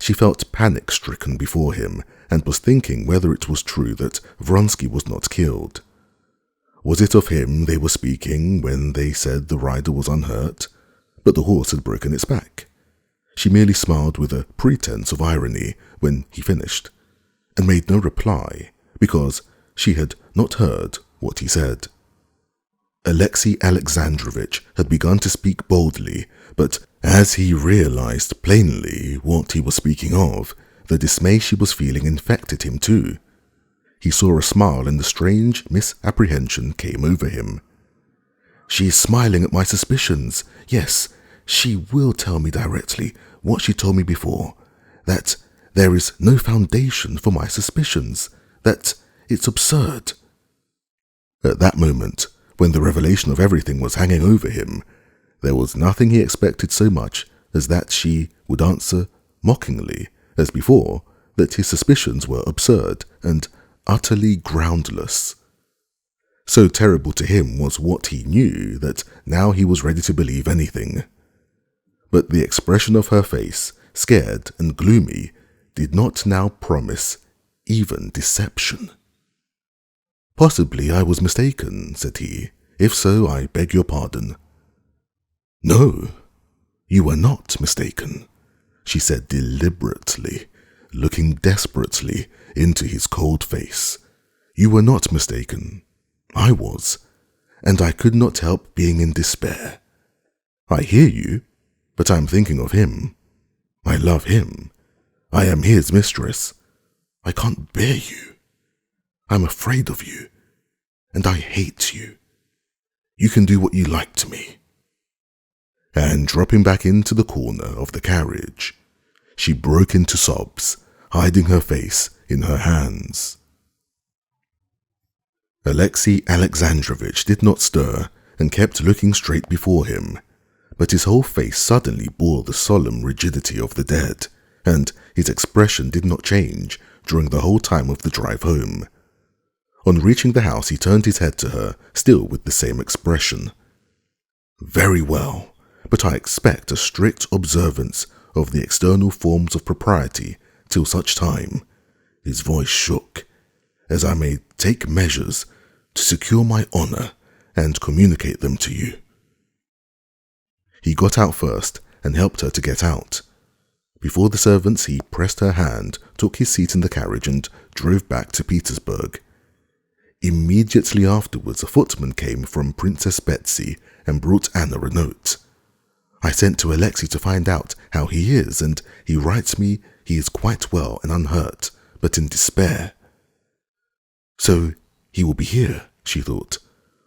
She felt panic-stricken before him, and was thinking whether it was true that Vronsky was not killed. Was it of him they were speaking when they said the rider was unhurt, but the horse had broken its back? She merely smiled with a pretense of irony when he finished, and made no reply, because she had not heard what he said. Alexei Alexandrovich had begun to speak boldly, but as he realized plainly what he was speaking of, the dismay she was feeling infected him too. He saw a smile, and the strange misapprehension came over him. "She is smiling at my suspicions. Yes, she will tell me directly what she told me before, that there is no foundation for my suspicions, that it's absurd." At that moment, when the revelation of everything was hanging over him, there was nothing he expected so much as that she would answer mockingly, as before, that his suspicions were absurd and utterly groundless. So terrible to him was what he knew that now he was ready to believe anything. But the expression of her face, scared and gloomy, did not now promise even deception. "Possibly I was mistaken," said he. "If so, I beg your pardon." "No, you were not mistaken," she said deliberately, looking desperately into his cold face. "You were not mistaken. I was, and I could not help being in despair. I hear you, but I am thinking of him. I love him. I am his mistress. I can't bear you. I'm afraid of you, and I hate you. You can do what you like to me." And dropping back into the corner of the carriage, she broke into sobs, hiding her face in her hands. Alexei Alexandrovich did not stir and kept looking straight before him, but his whole face suddenly bore the solemn rigidity of the dead, and his expression did not change during the whole time of the drive home. On reaching the house, he turned his head to her, still with the same expression. "Very well, but I expect a strict observance of the external forms of propriety till such time," his voice shook, "as I may take measures to secure my honor and communicate them to you." He got out first and helped her to get out. Before the servants, he pressed her hand, took his seat in the carriage, and drove back to Petersburg. Immediately afterwards, a footman came from Princess Betsy and brought Anna a note. "I sent to Alexei to find out how he is, and he writes me he is quite well and unhurt, but in despair." So he will be here, she thought.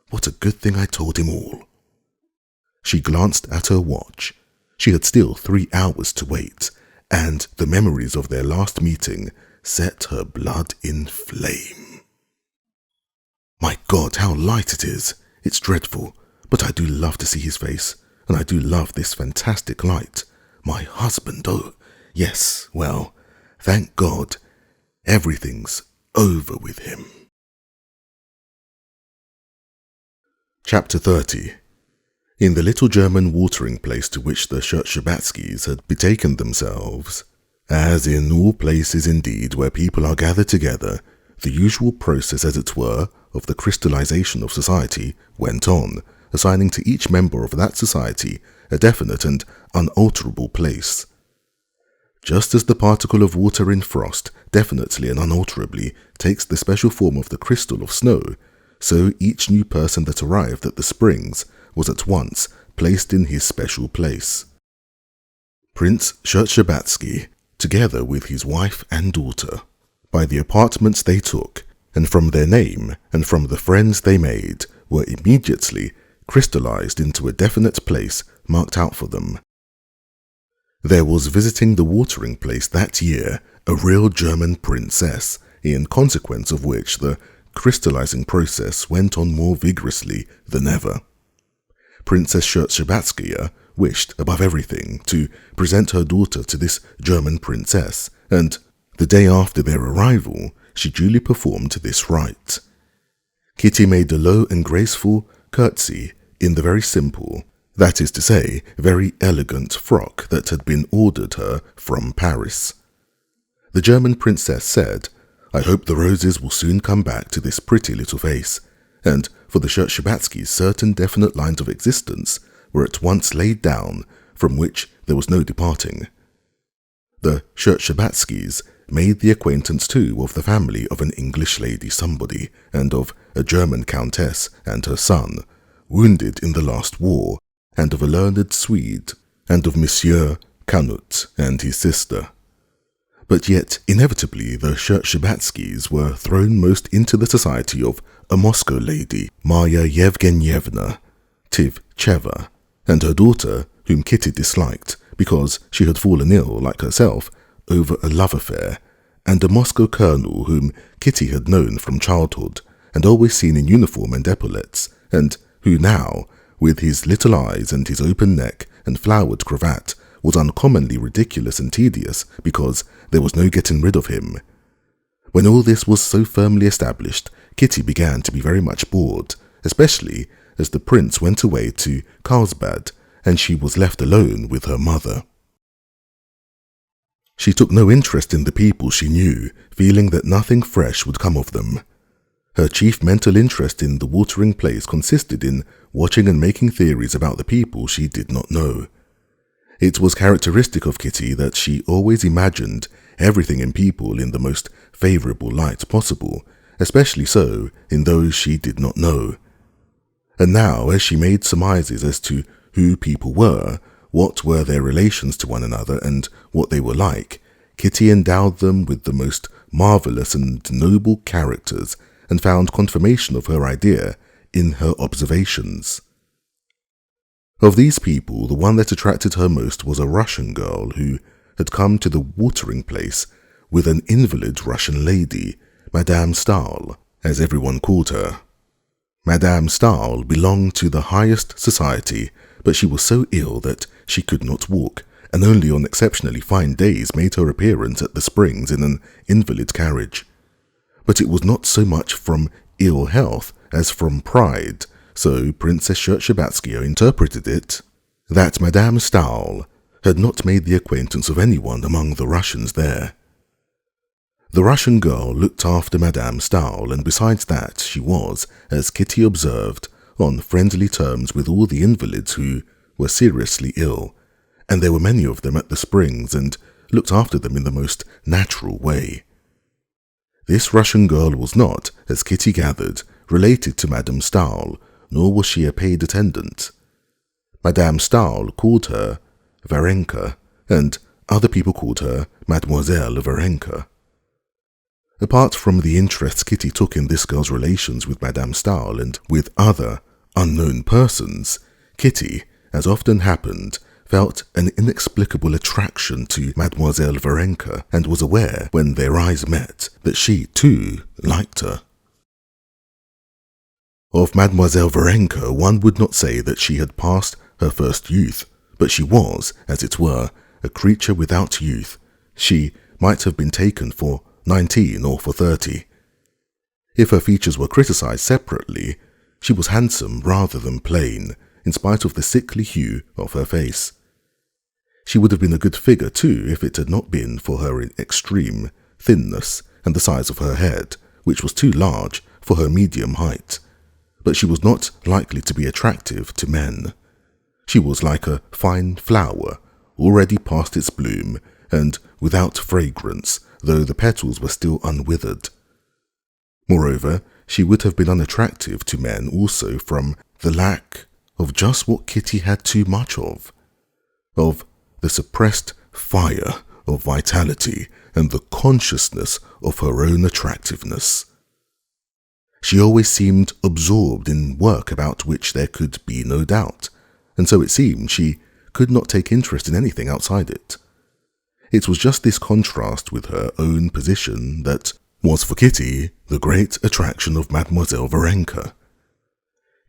What a good thing I told him all. She glanced at her watch. She had still 3 hours to wait, and the memories of their last meeting set her blood in flame. My God, how light it is! It's dreadful, but I do love to see his face, and I do love this fantastic light. My husband, oh, yes, well, thank God, everything's over with him. Chapter 30. In the little German watering place to which the Shcherbatskys had betaken themselves, as in all places indeed where people are gathered together, the usual process, as it were, of the crystallization of society went on, assigning to each member of that society a definite and unalterable place. Just as the particle of water in frost definitely and unalterably takes the special form of the crystal of snow, so each new person that arrived at the springs was at once placed in his special place. Prince Shcherbatsky, together with his wife and daughter, by the apartments they took, and from their name and from the friends they made, were immediately crystallized into a definite place marked out for them. There was visiting the watering place that year a real German princess, in consequence of which the crystallizing process went on more vigorously than ever. Princess Shcherbatskys wished, above everything, to present her daughter to this German princess, and the day after their arrival, she duly performed this rite. Kitty made a low and graceful curtsy in the very simple, that is to say, very elegant frock that had been ordered her from Paris. The German princess said, "I hope the roses will soon come back to this pretty little face," and for the Shcherbatskys certain definite lines of existence were at once laid down from which there was no departing. The Shcherbatskys made the acquaintance too of the family of an English lady somebody, and of a German countess and her son, wounded in the last war, and of a learned Swede, and of Monsieur Canut and his sister. But yet, inevitably, the Shcherbatskys were thrown most into the society of a Moscow lady, Marya Yevgenyevna Tivcheva, and her daughter, whom Kitty disliked because she had fallen ill, like herself, over a love affair, and a Moscow colonel whom Kitty had known from childhood, and always seen in uniform and epaulets, and who now, with his little eyes and his open neck and flowered cravat, was uncommonly ridiculous and tedious because there was no getting rid of him. When all this was so firmly established, Kitty began to be very much bored, especially as the prince went away to Carlsbad and she was left alone with her mother. She took no interest in the people she knew, feeling that nothing fresh would come of them. Her chief mental interest in the watering place consisted in watching and making theories about the people she did not know. It was characteristic of Kitty that she always imagined everything in people in the most favourable light possible, especially so in those she did not know. And now, as she made surmises as to who people were, what were their relations to one another, and what they were like, Kitty endowed them with the most marvellous and noble characters, and found confirmation of her idea in her observations. Of these people, the one that attracted her most was a Russian girl who had come to the watering place with an invalid Russian lady, Madame Stahl, as everyone called her. Madame Stahl belonged to the highest society, but she was so ill that she could not walk, and only on exceptionally fine days made her appearance at the Springs in an invalid carriage. But it was not so much from ill health as from pride, so Princess Shcherbatskys interpreted it, that Madame Stahl had not made the acquaintance of anyone among the Russians there. The Russian girl looked after Madame Stahl, and besides that she was, as Kitty observed, on friendly terms with all the invalids who were seriously ill, and there were many of them at the Springs, and looked after them in the most natural way. This Russian girl was not, as Kitty gathered, related to Madame Stahl, nor was she a paid attendant. Madame Stahl called her Varenka, and other people called her Mademoiselle Varenka. Apart from the interest Kitty took in this girl's relations with Madame Stahl and with other unknown persons, Kitty, as often happened, felt an inexplicable attraction to Mademoiselle Varenka, and was aware, when their eyes met, that she, too, liked her. Of Mademoiselle Varenka, one would not say that she had passed her first youth, but she was, as it were, a creature without youth. She might have been taken for 19 or for 30. If her features were criticized separately, she was handsome rather than plain, in spite of the sickly hue of her face. She would have been a good figure too if it had not been for her extreme thinness and the size of her head, which was too large for her medium height. But she was not likely to be attractive to men. She was like a fine flower, already past its bloom, and without fragrance, though the petals were still unwithered. Moreover, she would have been unattractive to men also from the lack of just what Kitty had too much of the suppressed fire of vitality and the consciousness of her own attractiveness. She always seemed absorbed in work about which there could be no doubt, and so it seemed she could not take interest in anything outside it. It was just this contrast with her own position that was for Kitty the great attraction of Mademoiselle Varenka.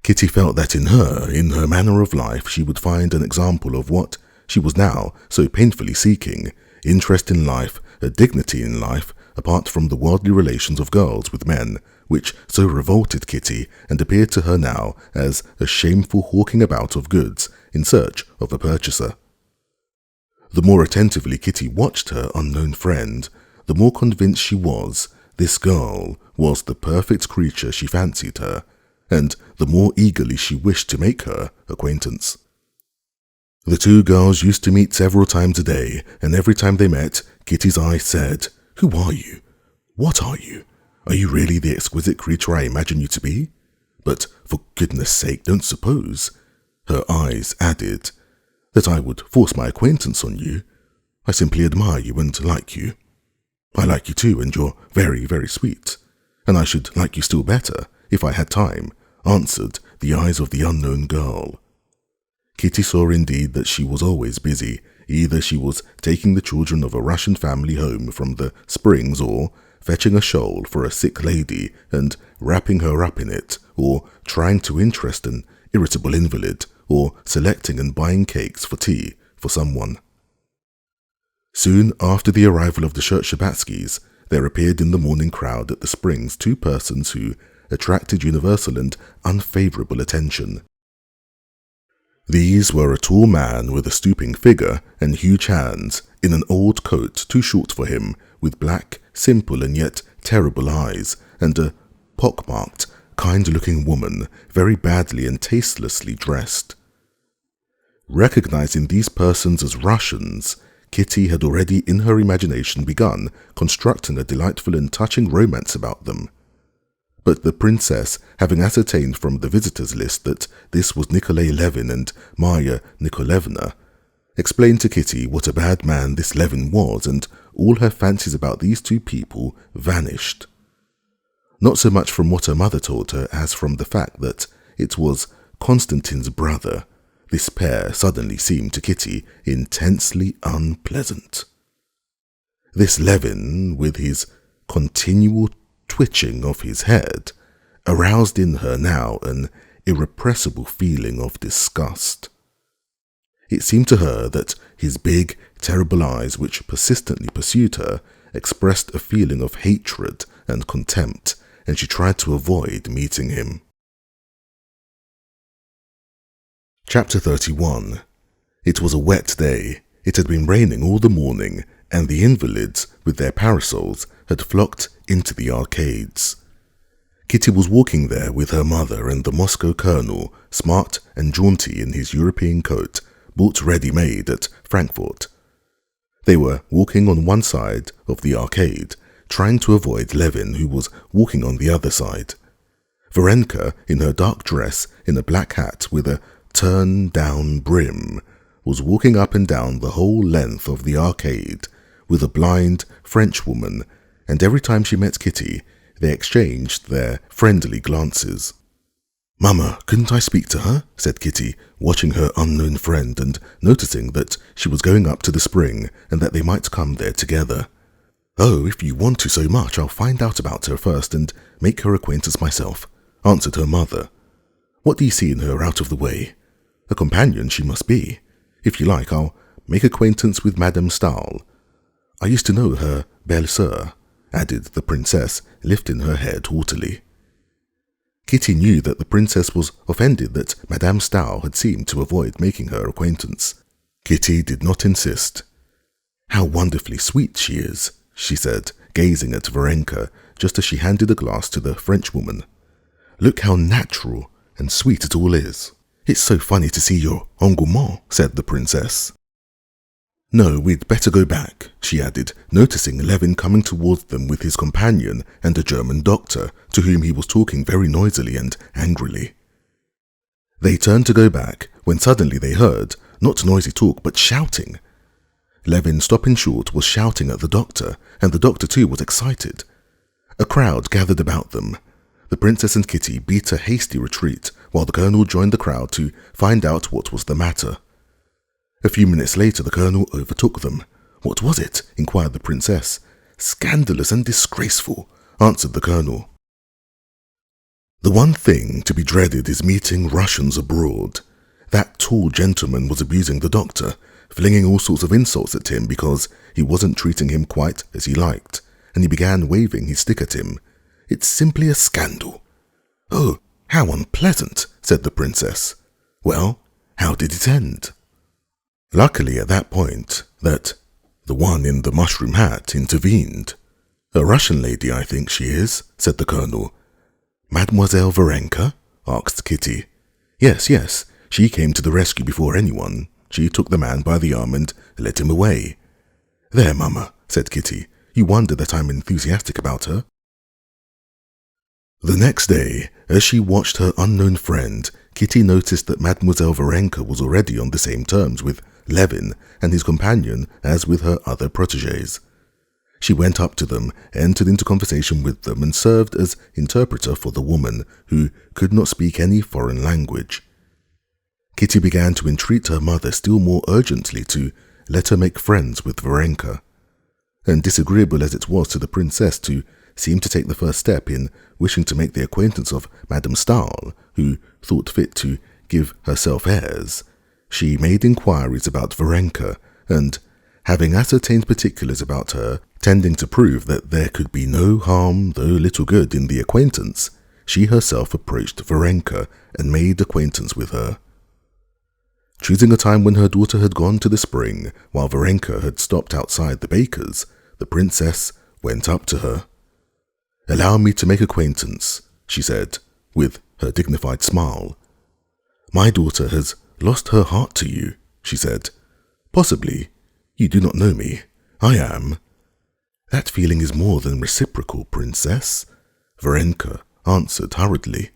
Kitty felt that in her manner of life, she would find an example of what she was now so painfully seeking: interest in life, a dignity in life, apart from the worldly relations of girls with men, which so revolted Kitty and appeared to her now as a shameful hawking about of goods in search of a purchaser. The more attentively Kitty watched her unknown friend, the more convinced she was this girl was the perfect creature she fancied her, and the more eagerly she wished to make her acquaintance. The two girls used to meet several times a day, and every time they met, Kitty's eyes said, "Who are you? What are you? Are you really the exquisite creature I imagine you to be? But for goodness sake, don't suppose," her eyes added, "that I would force my acquaintance on you. I simply admire you and like you. I like you too, and you're very, very sweet. And I should like you still better, if I had time," answered the eyes of the unknown girl. Kitty saw indeed that she was always busy. Either she was taking the children of a Russian family home from the springs, or fetching a shawl for a sick lady and wrapping her up in it, or trying to interest an irritable invalid, or selecting and buying cakes for tea for someone. Soon after the arrival of the Shcherbatskys, there appeared in the morning crowd at the springs two persons who attracted universal and unfavourable attention. These were a tall man with a stooping figure and huge hands, in an old coat too short for him, with black, simple and yet terrible eyes, and a pock-marked, kind-looking woman, very badly and tastelessly dressed. Recognizing these persons as Russians, Kitty had already in her imagination begun constructing a delightful and touching romance about them. But the princess, having ascertained from the visitors' list that this was Nikolay Levin and Marya Nikolaevna, explained to Kitty what a bad man this Levin was, and all her fancies about these two people vanished. Not so much from what her mother told her as from the fact that it was Konstantin's brother. This pair suddenly seemed to Kitty intensely unpleasant. This Levin, with his continual twitching of his head, aroused in her now an irrepressible feeling of disgust. It seemed to her that his big, terrible eyes, which persistently pursued her, expressed a feeling of hatred and contempt, and she tried to avoid meeting him. Chapter 31. It was a wet day. It had been raining all the morning, and the invalids, with their parasols, had flocked into the arcades. Kitty was walking there with her mother and the Moscow colonel, smart and jaunty in his European coat, bought ready-made at Frankfurt. They were walking on one side of the arcade, trying to avoid Levin, who was walking on the other side. Varenka, in her dark dress, in a black hat with a turn-down brim, was walking up and down the whole length of the arcade with a blind Frenchwoman, and every time she met Kitty, they exchanged their friendly glances. "Mamma, couldn't I speak to her?" said Kitty, watching her unknown friend and noticing that she was going up to the spring and that they might come there together. "Oh, if you want to so much, I'll find out about her first and make her acquaintance myself," answered her mother. "What do you see in her out of the way? A companion she must be. If you like, I'll make acquaintance with Madame Stahl. I used to know her belle-sœur," added the princess, lifting her head haughtily. Kitty knew that the princess was offended that Madame Stahl had seemed to avoid making her acquaintance. Kitty did not insist. "How wonderfully sweet she is," she said, gazing at Varenka just as she handed a glass to the Frenchwoman. "Look how natural and sweet it all is. It's so funny to see your engouement," said the princess. "No, we'd better go back," she added, noticing Levin coming towards them with his companion and a German doctor, to whom he was talking very noisily and angrily. They turned to go back, when suddenly they heard, not noisy talk, but shouting. Levin, stopping short, was shouting at the doctor, and the doctor too was excited. A crowd gathered about them. The princess and Kitty beat a hasty retreat, while the colonel joined the crowd to find out what was the matter. A few minutes later the colonel overtook them. "What was it?" inquired the princess. "Scandalous and disgraceful," answered the colonel. The one thing to be dreaded is meeting Russians abroad. That tall gentleman was abusing the doctor, flinging all sorts of insults at him because he wasn't treating him quite as he liked, and he began waving his stick at him. It's simply a scandal. Oh, how unpleasant, said the princess. Well, how did it end? Luckily at that point, the one in the mushroom hat intervened. A Russian lady, I think she is, said the colonel. Mademoiselle Varenka? Asked Kitty. Yes, she came to the rescue before anyone. She took the man by the arm and led him away. There, Mamma, said Kitty. You wonder that I'm enthusiastic about her? The next day, as she watched her unknown friend, Kitty noticed that Mademoiselle Varenka was already on the same terms with Levin and his companion as with her other protégés. She went up to them, entered into conversation with them, and served as interpreter for the woman, who could not speak any foreign language. Kitty began to entreat her mother still more urgently to let her make friends with Varenka, and disagreeable as it was to the princess to seem to take the first step in wishing to make the acquaintance of Madame Stahl, who thought fit to give herself airs, she made inquiries about Varenka, and, having ascertained particulars about her, tending to prove that there could be no harm, though little good, in the acquaintance, she herself approached Varenka and made acquaintance with her. Choosing a time when her daughter had gone to the spring, while Varenka had stopped outside the baker's, the princess went up to her. "Allow me to make acquaintance," she said, with her dignified smile. "My daughter has lost her heart to you," she said. "Possibly. You do not know me. I am." "That feeling is more than reciprocal, princess," Varenka answered hurriedly.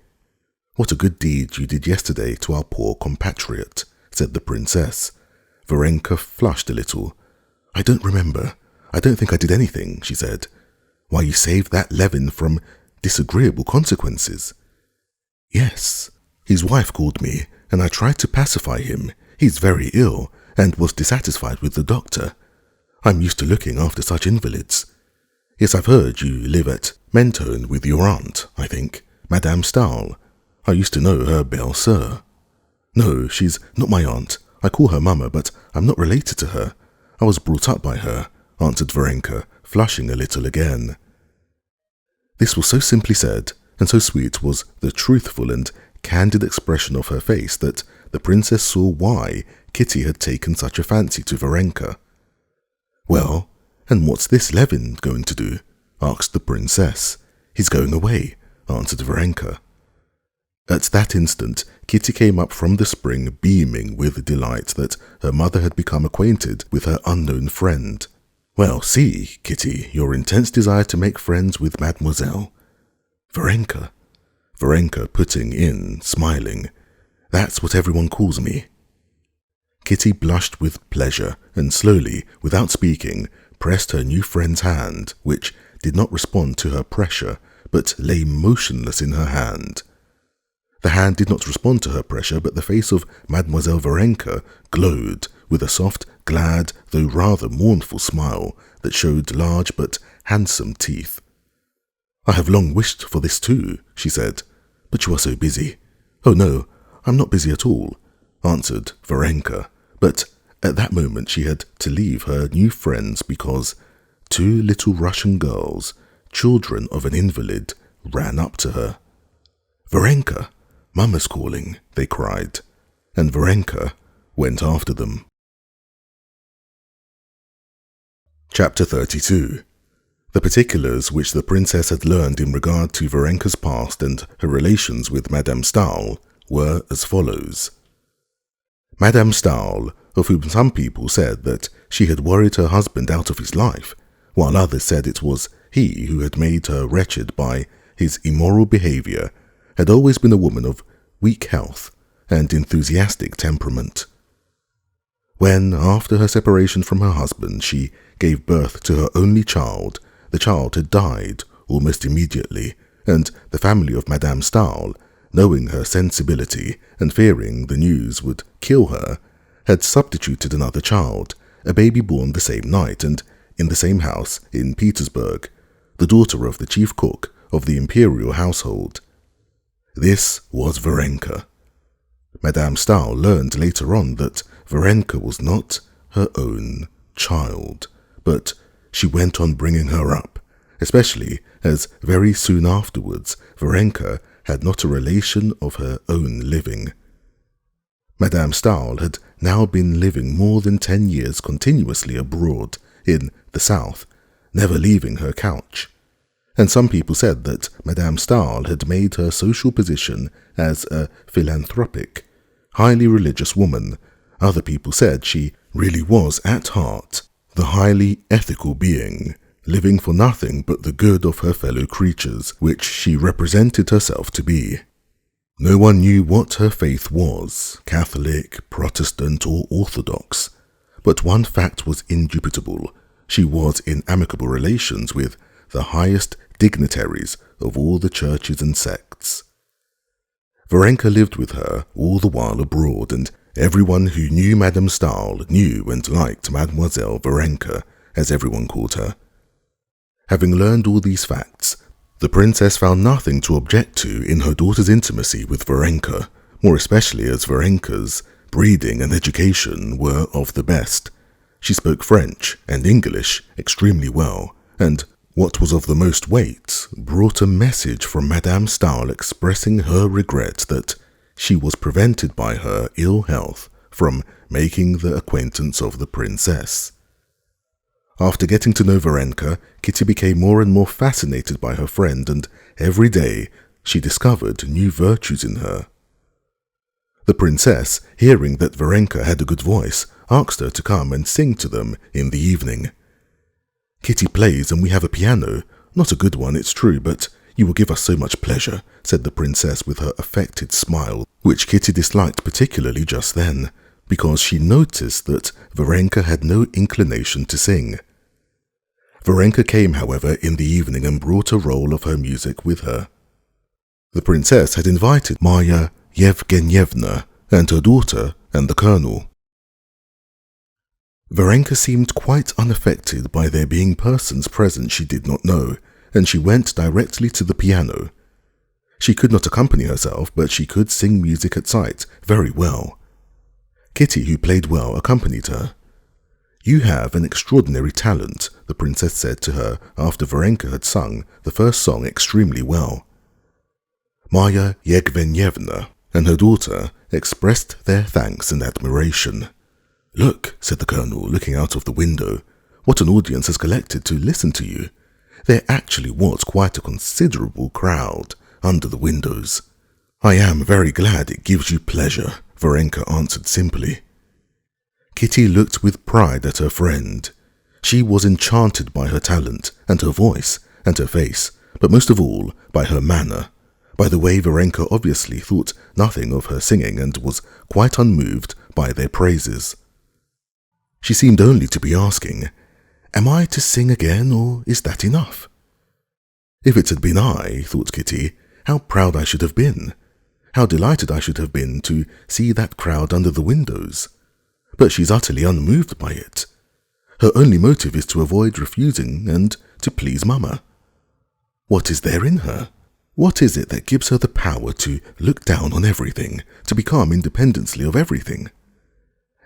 "What a good deed you did yesterday to our poor compatriot," said the princess. Varenka flushed a little. "I don't remember. I don't think I did anything," she said. "Why, you saved that Levin from disagreeable consequences." "Yes. His wife called me, and I tried to pacify him. He's very ill, and was dissatisfied with the doctor. I'm used to looking after such invalids. Yes, I've heard you live at Mentone with your aunt, I think, Madame Stahl. I used to know her belle sœur." "No, she's not my aunt. I call her Mamma, but I'm not related to her. I was brought up by her," answered Varenka, flushing a little again. This was so simply said, and so sweet was the truthful and candid expression of her face that the princess saw why Kitty had taken such a fancy to Varenka. "Well, and what's this Levin going to do?" asked the princess. "He's going away," answered Varenka. At that instant, Kitty came up from the spring beaming with delight that her mother had become acquainted with her unknown friend. "Well, see, Kitty, your intense desire to make friends with Mademoiselle." "Varenka," Varenka putting in, smiling. "That's what everyone calls me." Kitty blushed with pleasure and slowly, without speaking, pressed her new friend's hand, which did not respond to her pressure, but lay motionless in her hand. The hand did not respond to her pressure, but the face of Mademoiselle Varenka glowed with a soft, glad, though rather mournful smile that showed large but handsome teeth. "I have long wished for this too," she said, "but you are so busy." "Oh no, I'm not busy at all," answered Varenka, but at that moment she had to leave her new friends because 2 little Russian girls, children of an invalid, ran up to her. "Varenka, Mamma's calling," they cried, and Varenka went after them. Chapter 32. The particulars which the princess had learned in regard to Varenka's past and her relations with Madame Stahl were as follows. Madame Stahl, of whom some people said that she had worried her husband out of his life, while others said it was he who had made her wretched by his immoral behavior, had always been a woman of weak health and enthusiastic temperament. When, after her separation from her husband, she gave birth to her only child, the child had died almost immediately, and the family of Madame Stahl, knowing her sensibility and fearing the news would kill her, had substituted another child, a baby born the same night and in the same house in Petersburg, the daughter of the chief cook of the imperial household. This was Varenka. Madame Stahl learned later on that Varenka was not her own child, but she went on bringing her up, especially as very soon afterwards Varenka had not a relation of her own living. Madame Stahl had now been living more than 10 years continuously abroad in the south, never leaving her couch. And some people said that Madame Stahl had made her social position as a philanthropic, highly religious woman. Other people said she really was at heart the highly ethical being, living for nothing but the good of her fellow creatures, which she represented herself to be. No one knew what her faith was, Catholic, Protestant, or Orthodox, but one fact was indubitable: she was in amicable relations with the highest dignitaries of all the churches and sects. Varenka lived with her all the while abroad, and everyone who knew Madame Stahl knew and liked Mademoiselle Varenka, as everyone called her. Having learned all these facts, the princess found nothing to object to in her daughter's intimacy with Varenka, more especially as Varenka's breeding and education were of the best. She spoke French and English extremely well, and what was of the most weight, brought a message from Madame Stahl expressing her regret that she was prevented by her ill health from making the acquaintance of the princess. After getting to know Varenka, Kitty became more and more fascinated by her friend, and every day she discovered new virtues in her. The princess, hearing that Varenka had a good voice, asked her to come and sing to them in the evening. "Kitty plays and we have a piano, not a good one, it's true, but you will give us so much pleasure," said the princess with her affected smile, which Kitty disliked particularly just then, because she noticed that Varenka had no inclination to sing. Varenka came, however, in the evening and brought a roll of her music with her. The princess had invited Marya Yevgenyevna and her daughter and the colonel. Varenka seemed quite unaffected by there being persons present she did not know, and she went directly to the piano. She could not accompany herself, but she could sing music at sight very well. Kitty, who played well, accompanied her. "You have an extraordinary talent," the princess said to her after Varenka had sung the first song extremely well. Marya Yevgenyevna and her daughter expressed their thanks and admiration. "Look," said the colonel, looking out of the window, "what an audience has collected to listen to you. There actually was quite a considerable crowd under the windows." "I am very glad it gives you pleasure," Varenka answered simply. Kitty looked with pride at her friend. She was enchanted by her talent and her voice and her face, but most of all by her manner. By the way, Varenka obviously thought nothing of her singing and was quite unmoved by their praises. She seemed only to be asking, "Am I to sing again, or is that enough?" If it had been I, thought Kitty, how proud I should have been. How delighted I should have been to see that crowd under the windows. But she's utterly unmoved by it. Her only motive is to avoid refusing and to please Mamma. What is there in her? What is it that gives her the power to look down on everything, to become independently of everything?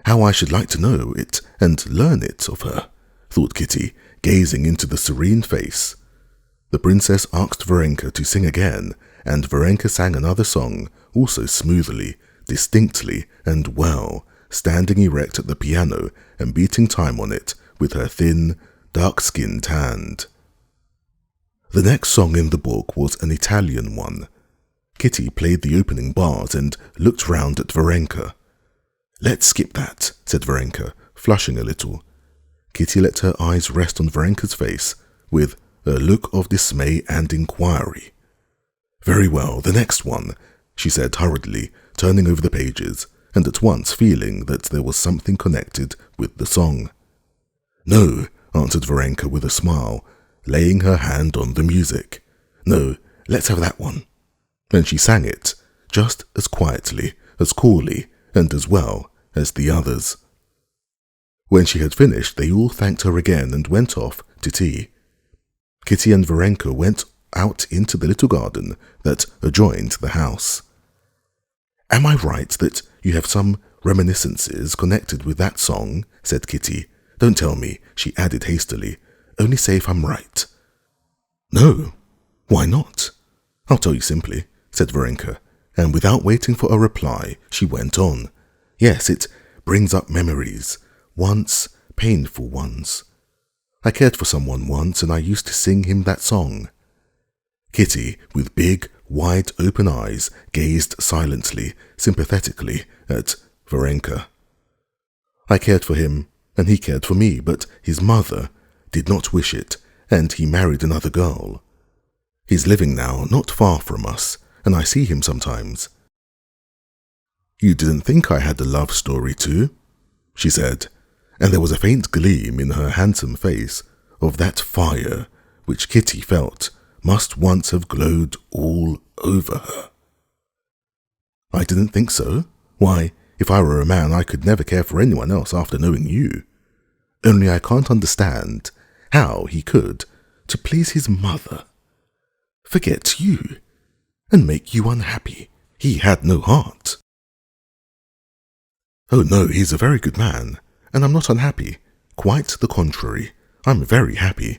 How I should like to know it and learn it of her, thought Kitty, gazing into the serene face. The princess asked Varenka to sing again, and Varenka sang another song, also smoothly, distinctly, and well, standing erect at the piano and beating time on it with her thin, dark-skinned hand. The next song in the book was an Italian one. Kitty played the opening bars and looked round at Varenka. "Let's skip that," said Varenka, flushing a little. Kitty let her eyes rest on Varenka's face with a look of dismay and inquiry. "Very well, the next one," she said hurriedly, turning over the pages, and at once feeling that there was something connected with the song. "No," answered Varenka with a smile, laying her hand on the music. "No, let's have that one." And she sang it, just as quietly, as coolly, and as well as the others. When she had finished, they all thanked her again and went off to tea. Kitty and Varenka went out into the little garden that adjoined the house. "Am I right that you have some reminiscences connected with that song?" said Kitty. "Don't tell me," she added hastily. "Only say if I'm right." "No. Why not?" "I'll tell you simply," said Varenka, and without waiting for a reply, she went on. "Yes, it brings up memories, once painful ones. I cared for someone once, and I used to sing him that song." Kitty, with big, wide open eyes, gazed silently, sympathetically at Varenka. "I cared for him, and he cared for me, but his mother did not wish it, and he married another girl. He's living now not far from us, and I see him sometimes." "You didn't think I had a love story too?" she said, and there was a faint gleam in her handsome face of that fire which Kitty felt must once have glowed all over her. "I didn't think so. Why, if I were a man, I could never care for anyone else after knowing you. Only I can't understand how he could, to please his mother, forget you and make you unhappy. He had no heart." "Oh no, he's a very good man, and I'm not unhappy. Quite the contrary. I'm very happy."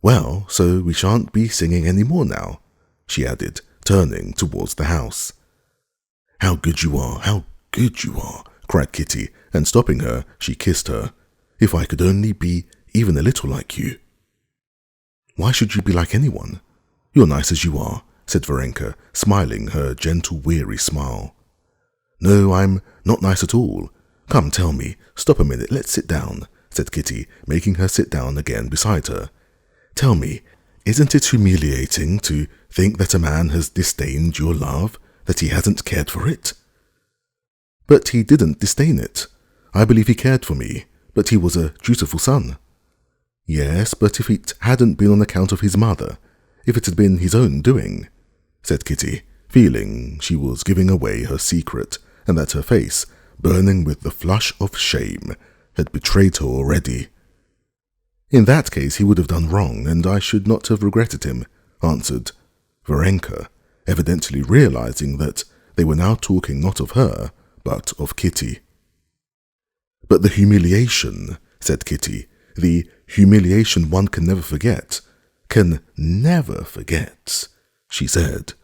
"Well, so we shan't be singing any more now," she added, turning towards the house. "How good you are, how good you are," cried Kitty, and stopping her, she kissed her. "If I could only be even a little like you." "Why should you be like anyone? You're nice as you are," said Varenka, smiling her gentle, weary smile. "No, I'm not nice at all. Come, tell me. Stop a minute, let's sit down," said Kitty, making her sit down again beside her. "Tell me, isn't it humiliating to think that a man has disdained your love, that he hasn't cared for it?" "But he didn't disdain it. I believe he cared for me, but he was a dutiful son." "Yes, but if it hadn't been on account of his mother, if it had been his own doing," said Kitty, feeling she was giving away her secret, and that her face, burning with the flush of shame, had betrayed her already. "In that case he would have done wrong, and I should not have regretted him," answered Varenka, evidently realizing that they were now talking not of her, but of Kitty. "But the humiliation," said Kitty, "the humiliation one can never forget, she said,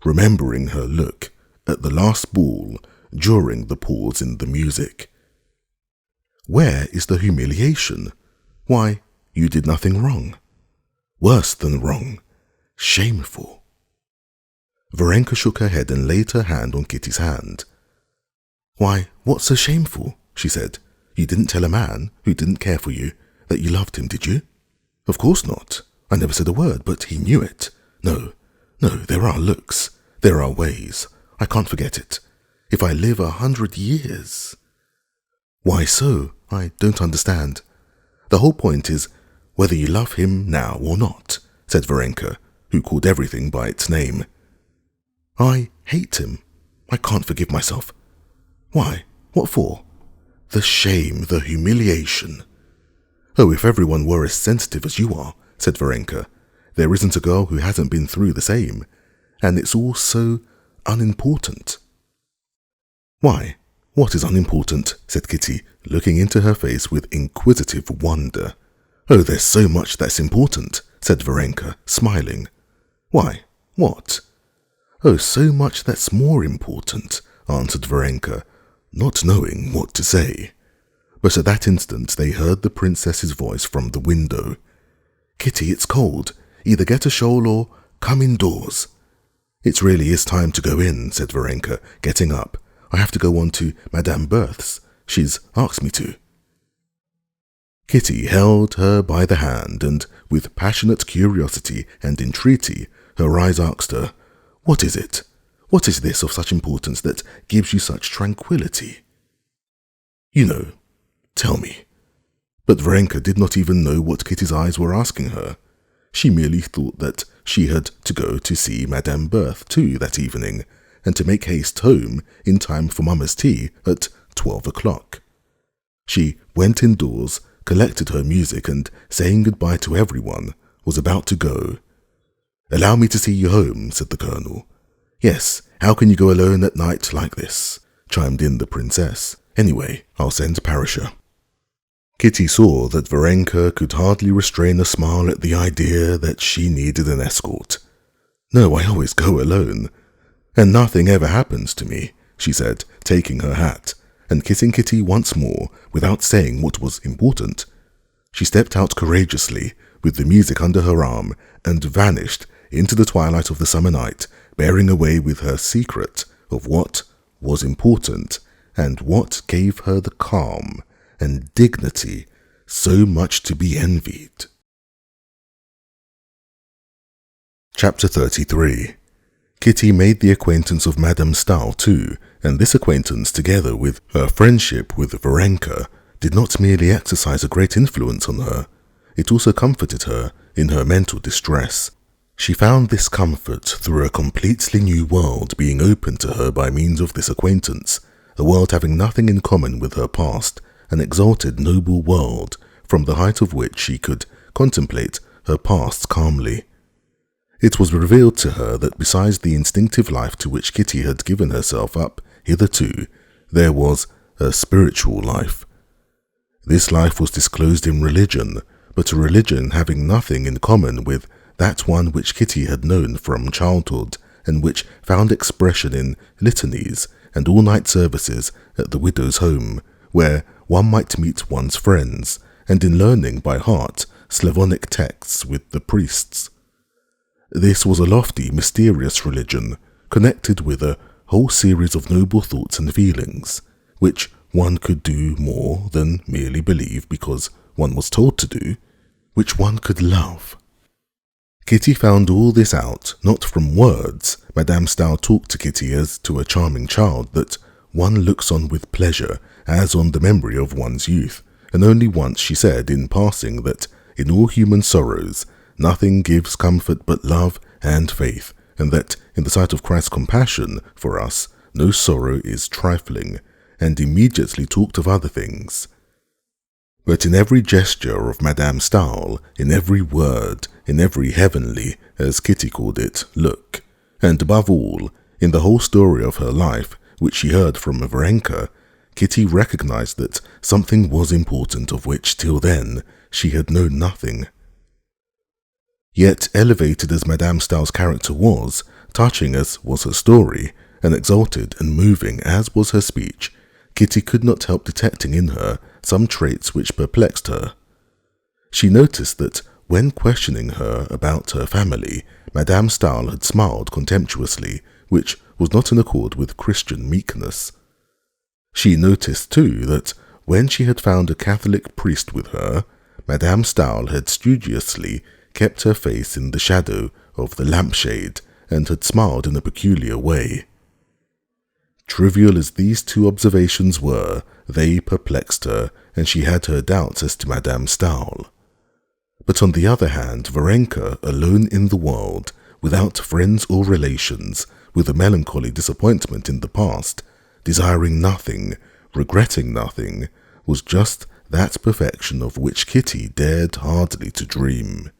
remembering her look at the last ball during the pause in the music. "Where is the humiliation? Why, you did nothing wrong. Worse than wrong. Shameful." Varenka shook her head and laid her hand on Kitty's hand. "Why, what's so shameful?" she said. "You didn't tell a man who didn't care for you that you loved him, did you?" "Of course not. I never said a word, but he knew it. No, there are looks, there are ways. I can't forget it. If I live 100 years. "Why so? I don't understand." "The whole point is whether you love him now or not," said Varenka, who called everything by its name. "I hate him. I can't forgive myself." "Why? What for?" "The shame, the humiliation." "Oh, if everyone were as sensitive as you are," said Varenka, "there isn't a girl who hasn't been through the same, and it's all so unimportant." "Why, what is unimportant?" said Kitty, looking into her face with inquisitive wonder. "Oh, there's so much that's important," said Varenka, smiling. "Why, what?" "Oh, so much that's more important," answered Varenka, not knowing what to say. But at that instant they heard the princess's voice from the window. "Kitty, it's cold. Either get a shawl or come indoors." "It really is time to go in," said Varenka, getting up. "I have to go on to Madame Berth's. She's asked me to." Kitty held her by the hand, and with passionate curiosity and entreaty, her eyes asked her, "What is it? What is this of such importance that gives you such tranquillity? You know, tell me." But Varenka did not even know what Kitty's eyes were asking her. She merely thought that she had to go to see Madame Berth too that evening, and to make haste home in time for Mamma's tea at 12 o'clock. She went indoors, collected her music, and, saying goodbye to everyone, was about to go, "Allow me to see you home," said the colonel. "Yes, how can you go alone at night like this?" chimed in the princess. "Anyway, I'll send Parasha." Kitty saw that Varenka could hardly restrain a smile at the idea that she needed an escort. "No, I always go alone. And nothing ever happens to me," she said, taking her hat, and kissing Kitty once more without saying what was important. She stepped out courageously, with the music under her arm, and vanished into the twilight of the summer night, bearing away with her secret of what was important and what gave her the calm and dignity so much to be envied. Chapter 33. Kitty made the acquaintance of Madame Stahl too, and this acquaintance, together with her friendship with Varenka, did not merely exercise a great influence on her, it also comforted her in her mental distress. She found this comfort through a completely new world being opened to her by means of this acquaintance, a world having nothing in common with her past, an exalted, noble world, from the height of which she could contemplate her past calmly. It was revealed to her that besides the instinctive life to which Kitty had given herself up hitherto, there was a spiritual life. This life was disclosed in religion, but a religion having nothing in common with that one which Kitty had known from childhood, and which found expression in litanies and all-night services at the widow's home, where one might meet one's friends, and in learning by heart Slavonic texts with the priests. This was a lofty, mysterious religion, connected with a whole series of noble thoughts and feelings, which one could do more than merely believe because one was told to do, which one could love. Kitty found all this out, not from words. Madame Stahl talked to Kitty as to a charming child that one looks on with pleasure, as on the memory of one's youth, and only once she said in passing that in all human sorrows nothing gives comfort but love and faith, and that in the sight of Christ's compassion for us no sorrow is trifling, and immediately talked of other things. But in every gesture of Madame Stahl, in every word, in every heavenly, as Kitty called it, look, and above all, in the whole story of her life, which she heard from Varenka, Kitty recognized that something was important of which, till then, she had known nothing. Yet, elevated as Madame Stahl's character was, touching as was her story, and exalted and moving as was her speech, Kitty could not help detecting in her some traits which perplexed her. She noticed that when questioning her about her family, Madame Stahl had smiled contemptuously, which was not in accord with Christian meekness. She noticed too that when she had found a Catholic priest with her, Madame Stahl had studiously kept her face in the shadow of the lampshade and had smiled in a peculiar way. Trivial as these two observations were, they perplexed her, and she had her doubts as to Madame Stahl. But on the other hand, Varenka, alone in the world, without friends or relations, with a melancholy disappointment in the past, desiring nothing, regretting nothing, was just that perfection of which Kitty dared hardly to dream.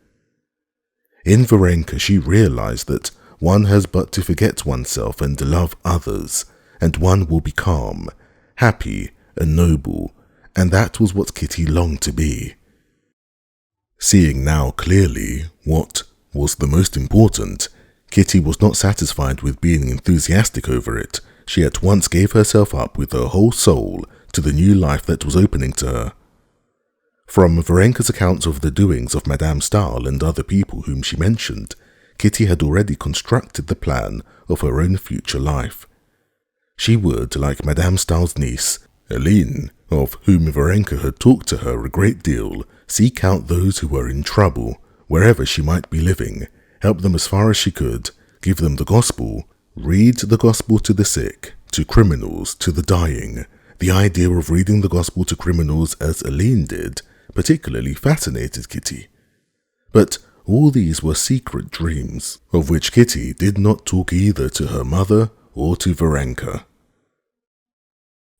In Varenka she realized that one has but to forget oneself and love others, and one will be calm, happy, and noble, and that was what Kitty longed to be. Seeing now clearly what was the most important, Kitty was not satisfied with being enthusiastic over it. She at once gave herself up with her whole soul to the new life that was opening to her. From Varenka's accounts of the doings of Madame Stahl and other people whom she mentioned, Kitty had already constructed the plan of her own future life. She would, like Madame Stahl's niece, Aline, of whom Varenka had talked to her a great deal, seek out those who were in trouble, wherever she might be living, help them as far as she could, give them the gospel, read the gospel to the sick, to criminals, to the dying. The idea of reading the gospel to criminals as Aline did particularly fascinated Kitty. But all these were secret dreams, of which Kitty did not talk either to her mother or to Varenka.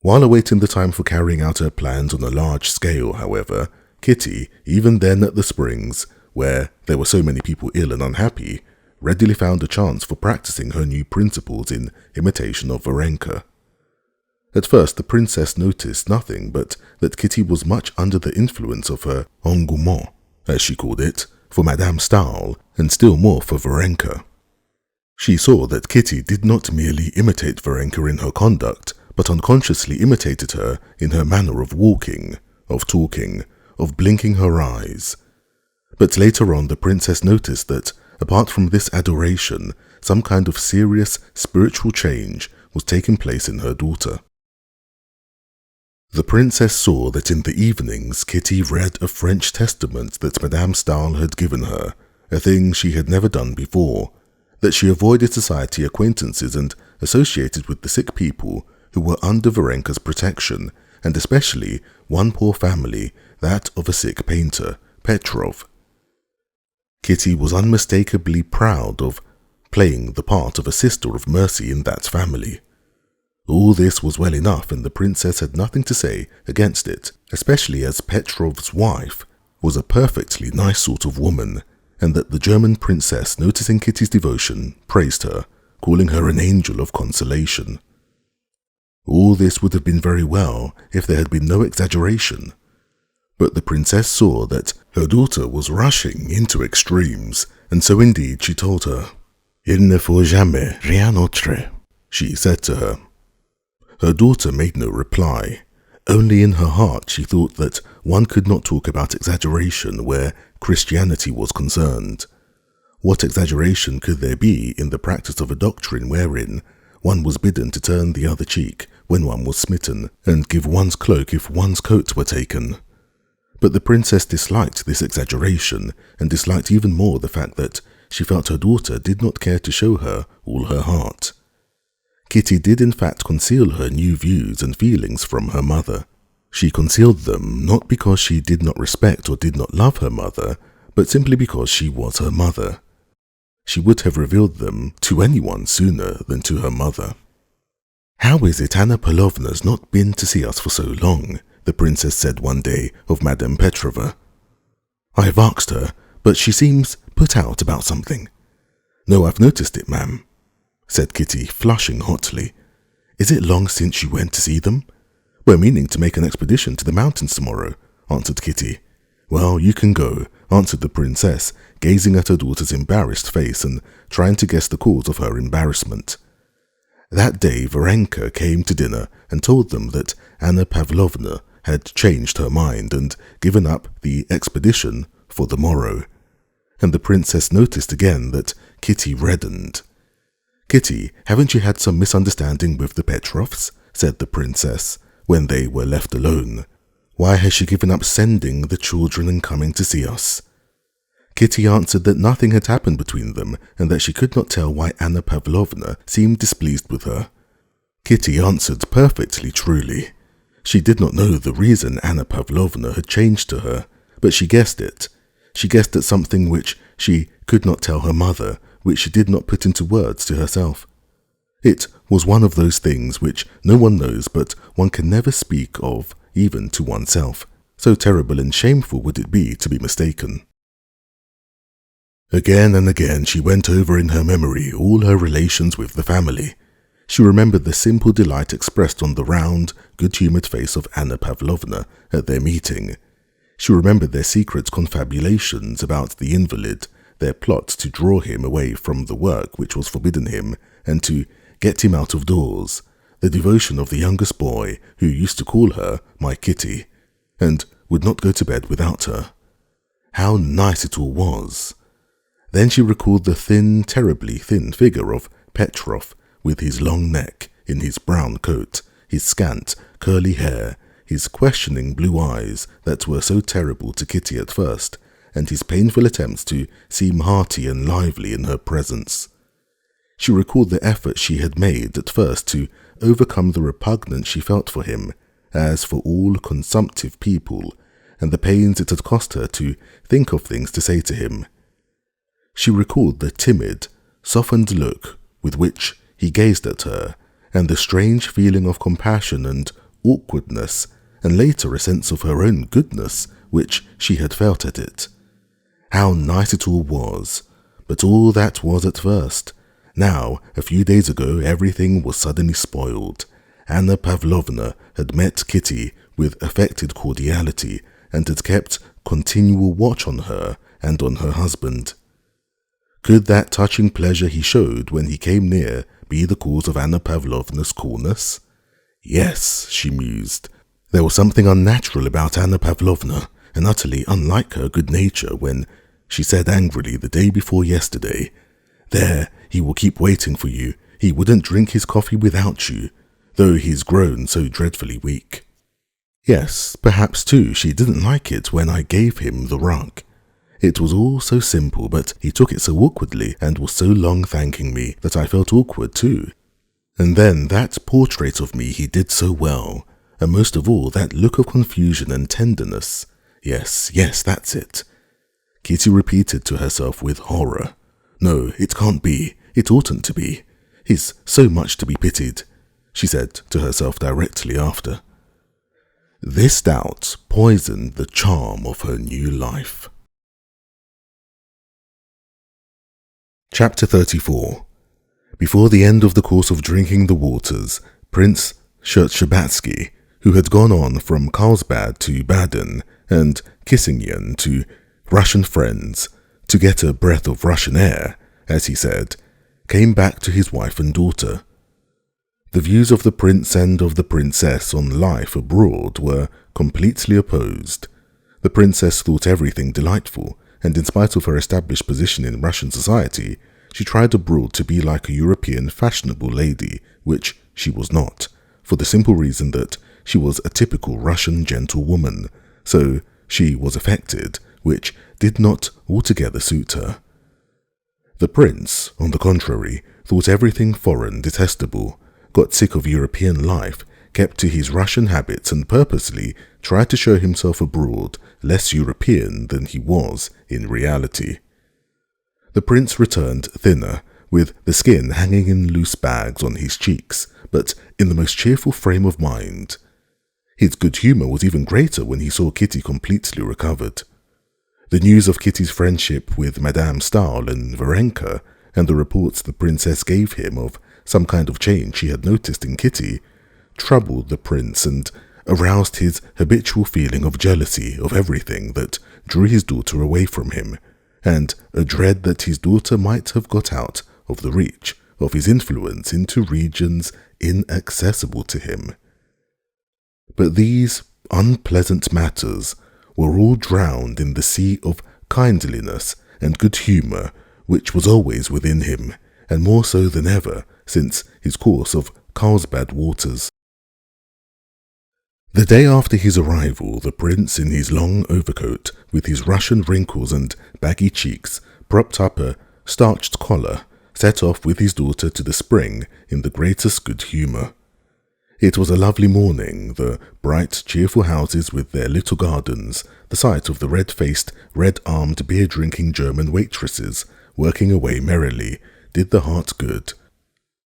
While awaiting the time for carrying out her plans on a large scale, however, Kitty, even then at the Springs, where there were so many people ill and unhappy, readily found a chance for practicing her new principles in imitation of Varenka. At first, the princess noticed nothing but that Kitty was much under the influence of her engouement, as she called it, for Madame Stahl, and still more for Varenka. She saw that Kitty did not merely imitate Varenka in her conduct, but unconsciously imitated her in her manner of walking, of talking, of blinking her eyes. But later on, the princess noticed that, apart from this adoration, some kind of serious spiritual change was taking place in her daughter. The princess saw that in the evenings Kitty read a French testament that Madame Stahl had given her, a thing she had never done before, that she avoided society acquaintances and associated with the sick people who were under Varenka's protection, and especially one poor family, that of a sick painter, Petrov. Kitty was unmistakably proud of playing the part of a sister of mercy in that family. All this was well enough, and the princess had nothing to say against it, especially as Petrov's wife was a perfectly nice sort of woman, and that the German princess, noticing Kitty's devotion, praised her, calling her an angel of consolation. All this would have been very well if there had been no exaggeration, but the princess saw that her daughter was rushing into extremes, and so indeed she told her. Il ne faut jamais rien autre, she said to her. Her daughter made no reply. Only in her heart she thought that one could not talk about exaggeration where Christianity was concerned. What exaggeration could there be in the practice of a doctrine wherein one was bidden to turn the other cheek when one was smitten, and give one's cloak if one's coat were taken? But the princess disliked this exaggeration, and disliked even more the fact that she felt her daughter did not care to show her all her heart. Kitty did in fact conceal her new views and feelings from her mother. She concealed them not because she did not respect or did not love her mother, but simply because she was her mother. She would have revealed them to anyone sooner than to her mother. "How is it Anna Pavlovna's not been to see us for so long?" the princess said one day of Madame Petrova. "I have asked her, but she seems put out about something." "No, I've noticed it, ma'am," said Kitty, flushing hotly. "Is it long since you went to see them?" "We're meaning to make an expedition to the mountains tomorrow," answered Kitty. "Well, you can go," answered the princess, gazing at her daughter's embarrassed face and trying to guess the cause of her embarrassment. That day Varenka came to dinner and told them that Anna Pavlovna had changed her mind and given up the expedition for the morrow, and the princess noticed again that Kitty reddened. "Kitty, haven't you had some misunderstanding with the Petrovs?" said the princess, when they were left alone. "Why has she given up sending the children and coming to see us?" Kitty answered that nothing had happened between them, and that she could not tell why Anna Pavlovna seemed displeased with her. Kitty answered perfectly truly. She did not know the reason Anna Pavlovna had changed to her, but she guessed it. She guessed at something which she could not tell her mother, which she did not put into words to herself. It was one of those things which no one knows, but one can never speak of even to oneself. So terrible and shameful would it be to be mistaken. Again and again she went over in her memory all her relations with the family. She remembered the simple delight expressed on the round, good-humoured face of Anna Pavlovna at their meeting. She remembered their secret confabulations about the invalid, their plot to draw him away from the work which was forbidden him and to get him out of doors, the devotion of the youngest boy who used to call her my Kitty, and would not go to bed without her. How nice it all was! Then she recalled the thin, terribly thin figure of Petrov, with his long neck, in his brown coat, his scant, curly hair, his questioning blue eyes that were so terrible to Kitty at first, and his painful attempts to seem hearty and lively in her presence. She recalled the effort she had made at first to overcome the repugnance she felt for him, as for all consumptive people, and the pains it had cost her to think of things to say to him. She recalled the timid, softened look with which he gazed at her, and the strange feeling of compassion and awkwardness, and later a sense of her own goodness which she had felt at it. How nice it all was, But all that was at first. Now, a few days ago, everything was suddenly spoiled. Anna Pavlovna had met Kitty with affected cordiality and had kept continual watch on her and on her husband. Could that touching pleasure he showed when he came near be the cause of Anna Pavlovna's coolness? Yes, she mused. There was something unnatural about Anna Pavlovna, and utterly unlike her good nature when she said angrily the day before yesterday, "There, he will keep waiting for you. He wouldn't drink his coffee without you, though he's grown so dreadfully weak." Yes, perhaps too she didn't like it when I gave him the rug. It was all so simple, but he took it so awkwardly and was so long thanking me that I felt awkward too. And then that portrait of me he did so well, and most of all that look of confusion and tenderness. Yes, that's it. Kitty repeated to herself with horror. No, it can't be. It oughtn't to be. He's so much to be pitied, she said to herself directly after. This doubt poisoned the charm of her new life. Chapter 34. Before the end of the course of drinking the waters, Prince Shcherbatskys, who had gone on from Carlsbad to Baden and Kissingen to Russian friends to get a breath of Russian air, as he said, came back to his wife and daughter. The views of the prince and of the princess on life abroad were completely opposed. The princess thought everything delightful, and in spite of her established position in Russian society, she tried abroad to be like a European fashionable lady, which she was not, for the simple reason that she was a typical Russian gentlewoman, so she was affected, which did not altogether suit her. The prince, on the contrary, thought everything foreign detestable, got sick of European life, kept to his Russian habits and purposely tried to show himself abroad less European than he was in reality. The prince returned thinner, with the skin hanging in loose bags on his cheeks, but in the most cheerful frame of mind. His good humour was even greater when he saw Kitty completely recovered. The news of Kitty's friendship with Madame Stahl and Varenka, and the reports the princess gave him of some kind of change she had noticed in Kitty, troubled the prince and aroused his habitual feeling of jealousy of everything that drew his daughter away from him, and a dread that his daughter might have got out of the reach of his influence into regions inaccessible to him. But these unpleasant matters were all drowned in the sea of kindliness and good humour which was always within him, and more so than ever since his course of Carlsbad waters. The day after his arrival, the prince, in his long overcoat, with his Russian wrinkles and baggy cheeks, propped up a starched collar, set off with his daughter to the spring in the greatest good humour. It was a lovely morning, the bright, cheerful houses with their little gardens, the sight of the red-faced, red-armed, beer-drinking German waitresses working away merrily, did the heart good.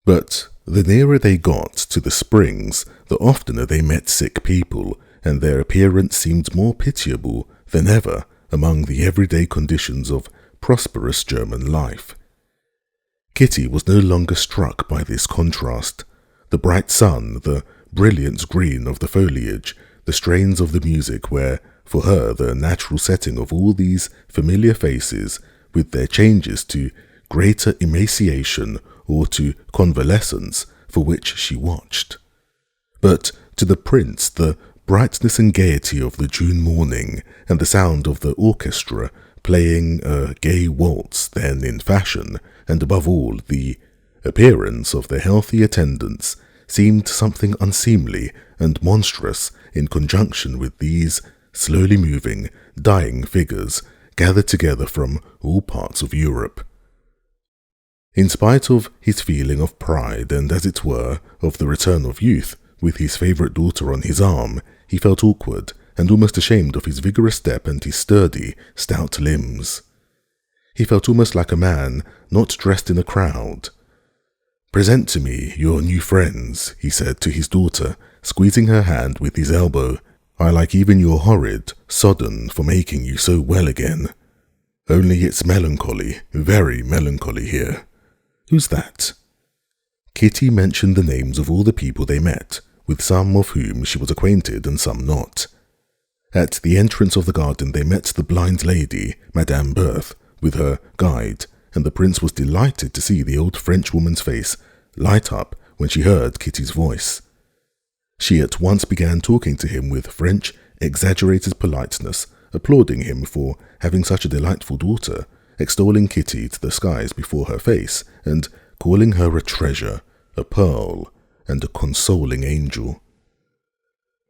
But the nearer they got to the springs, the oftener they met sick people, and their appearance seemed more pitiable than ever among the everyday conditions of prosperous German life. Kitty was no longer struck by this contrast. The bright sun, the brilliant green of the foliage, the strains of the music were, for her, the natural setting of all these familiar faces, with their changes to greater emaciation or to convalescence, for which she watched. But to the prince the brightness and gaiety of the June morning, and the sound of the orchestra playing a gay waltz then in fashion, and above all the appearance of the healthy attendants, seemed something unseemly and monstrous in conjunction with these slowly moving, dying figures gathered together from all parts of Europe. In spite of his feeling of pride and, as it were, of the return of youth, with his favourite daughter on his arm, he felt awkward and almost ashamed of his vigorous step and his sturdy, stout limbs. He felt almost like a man not dressed in a crowd. "Present to me your new friends," he said to his daughter, squeezing her hand with his elbow. "I like even your horrid, sodden, for making you so well again." Only it's melancholy, very melancholy here. Who's that?" Kitty mentioned the names of all the people they met, with some of whom she was acquainted and some not. At the entrance of the garden they met the blind lady, Madame Berthe, with her guide, and the prince was delighted to see the old Frenchwoman's face light up when she heard Kitty's voice. She at once began talking to him with French, exaggerated politeness, applauding him for having such a delightful daughter, extolling Kitty to the skies before her face, and calling her a treasure, a pearl, and a consoling angel.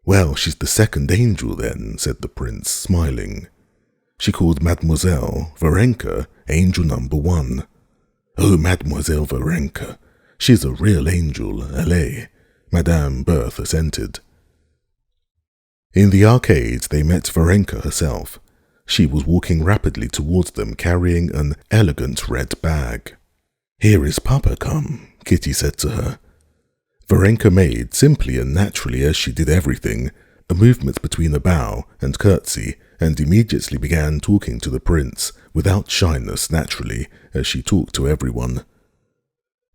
"Well, she's the second angel then," said the prince, smiling. She called Mademoiselle Varenka angel number 1. "Oh, Mademoiselle Varenka, she's a real angel, allez," Madame Berthe assented. In the arcade they met Varenka herself. She was walking rapidly towards them carrying an elegant red bag. "Here is Papa come," Kitty said to her. Varenka made, simply and naturally as she did everything, a movement between a bow and curtsy, and immediately began talking to the prince, without shyness naturally, as she talked to everyone.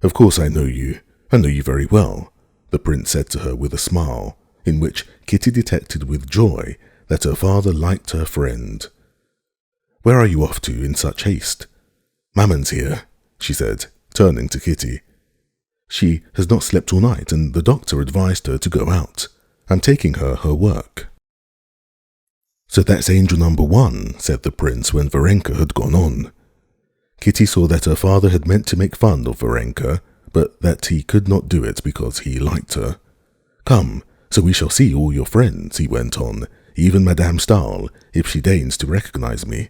"Of course I know you very well," the prince said to her with a smile, in which Kitty detected with joy that her father liked her friend. "Where are you off to in such haste?" "Maman's here," she said, turning to Kitty. "She has not slept all night, and the doctor advised her to go out. I'm taking her work." "So that's angel number 1, said the prince when Varenka had gone on. Kitty saw that her father had meant to make fun of Varenka, but that he could not do it because he liked her. "Come, so we shall see all your friends," he went on, "even Madame Stahl, if she deigns to recognize me."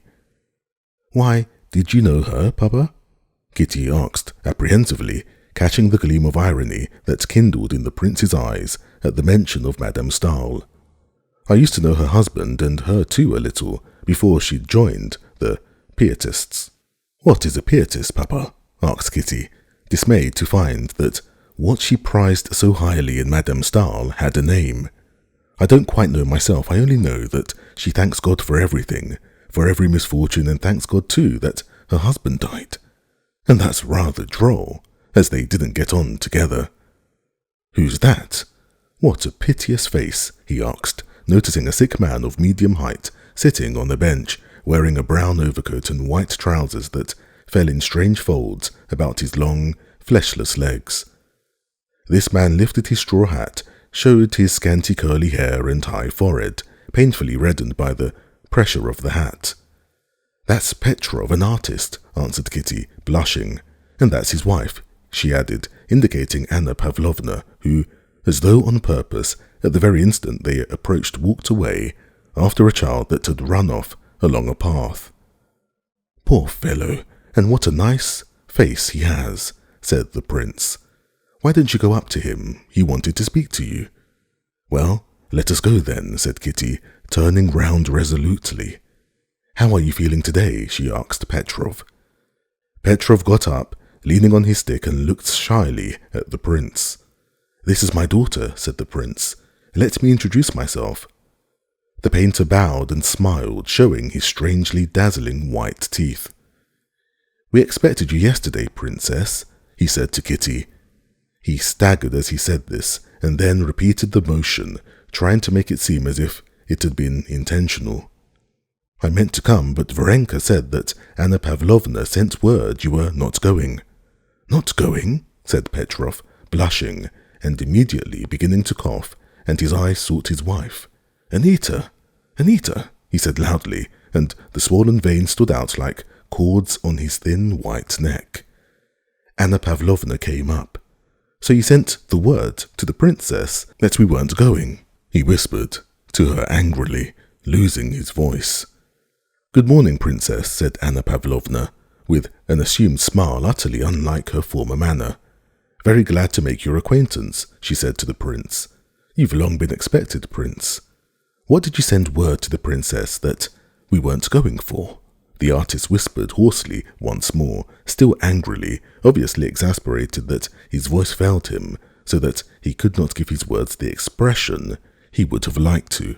"Why, did you know her, Papa?" Kitty asked apprehensively, catching the gleam of irony that kindled in the prince's eyes at the mention of Madame Stahl. "I used to know her husband and her too a little before she joined the Pietists." "What is a Pietist, Papa?" asked Kitty, dismayed to find that what she prized so highly in Madame Stahl had a name. "I don't quite know myself. I only know that she thanks God for everything, for every misfortune, and thanks God too that her husband died. And that's rather droll, as they didn't get on together." "Who's that? What a piteous face," he asked, noticing a sick man of medium height sitting on a bench, wearing a brown overcoat and white trousers that fell in strange folds about his long, fleshless legs. This man lifted his straw hat, showed his scanty curly hair and high forehead, painfully reddened by the pressure of the hat. "That's Petrov, an artist," answered Kitty, blushing, "and that's his wife," she added, indicating Anna Pavlovna, who, as though on purpose, at the very instant they approached walked away, after a child that had run off along a path. "Poor fellow, and what a nice face he has," said the prince. "Why didn't you go up to him? He wanted to speak to you." "Well, let us go then," said Kitty, turning round resolutely. "How are you feeling today?" she asked Petrov. Petrov got up, leaning on his stick, and looked shyly at the prince. "This is my daughter," said the prince. "Let me introduce myself." The painter bowed and smiled, showing his strangely dazzling white teeth. "We expected you yesterday, Princess," he said to Kitty. He staggered as he said this, and then repeated the motion, trying to make it seem as if it had been intentional. "I meant to come, but Varenka said that Anna Pavlovna sent word you were not going." "Not going?" said Petrov, blushing, and immediately beginning to cough, and his eyes sought his wife. "Anita! Anita!" he said loudly, and the swollen veins stood out like cords on his thin white neck. Anna Pavlovna came up. "So you sent the word to the princess that we weren't going?" he whispered to her angrily, losing his voice. "Good morning, Princess," said Anna Pavlovna, with an assumed smile utterly unlike her former manner. "Very glad to make your acquaintance," she said to the prince. "You've long been expected, Prince." "What did you send word to the princess that we weren't going for?" the artist whispered hoarsely once more, still angrily, obviously exasperated that his voice failed him, so that he could not give his words the expression he would have liked to.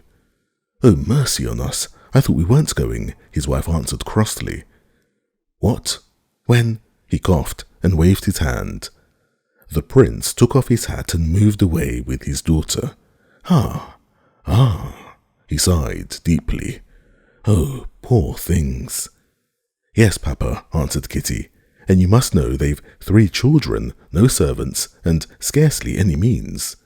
"Oh, mercy on us, I thought we weren't going," his wife answered crossly. What? When? He coughed and waved his hand. The prince took off his hat and moved away with his daughter. Ah, he sighed deeply. Oh, poor things. Yes, Papa, answered Kitty, and you must know they've 3 children, no servants, and scarcely any means.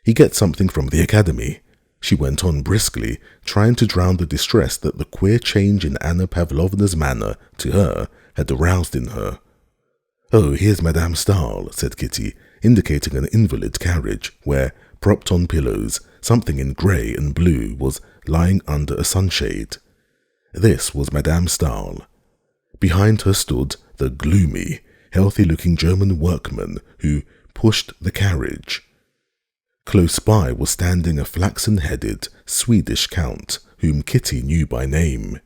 He gets something from the academy, she went on briskly, trying to drown the distress that the queer change in Anna Pavlovna's manner to her had aroused in her. Oh, here's Madame Stahl, said Kitty, indicating an invalid carriage where, propped on pillows, something in grey and blue was lying under a sunshade. This was Madame Stahl. Behind her stood the gloomy, healthy-looking German workman who pushed the carriage. Close by was standing a flaxen-headed Swedish count, whom Kitty knew by name.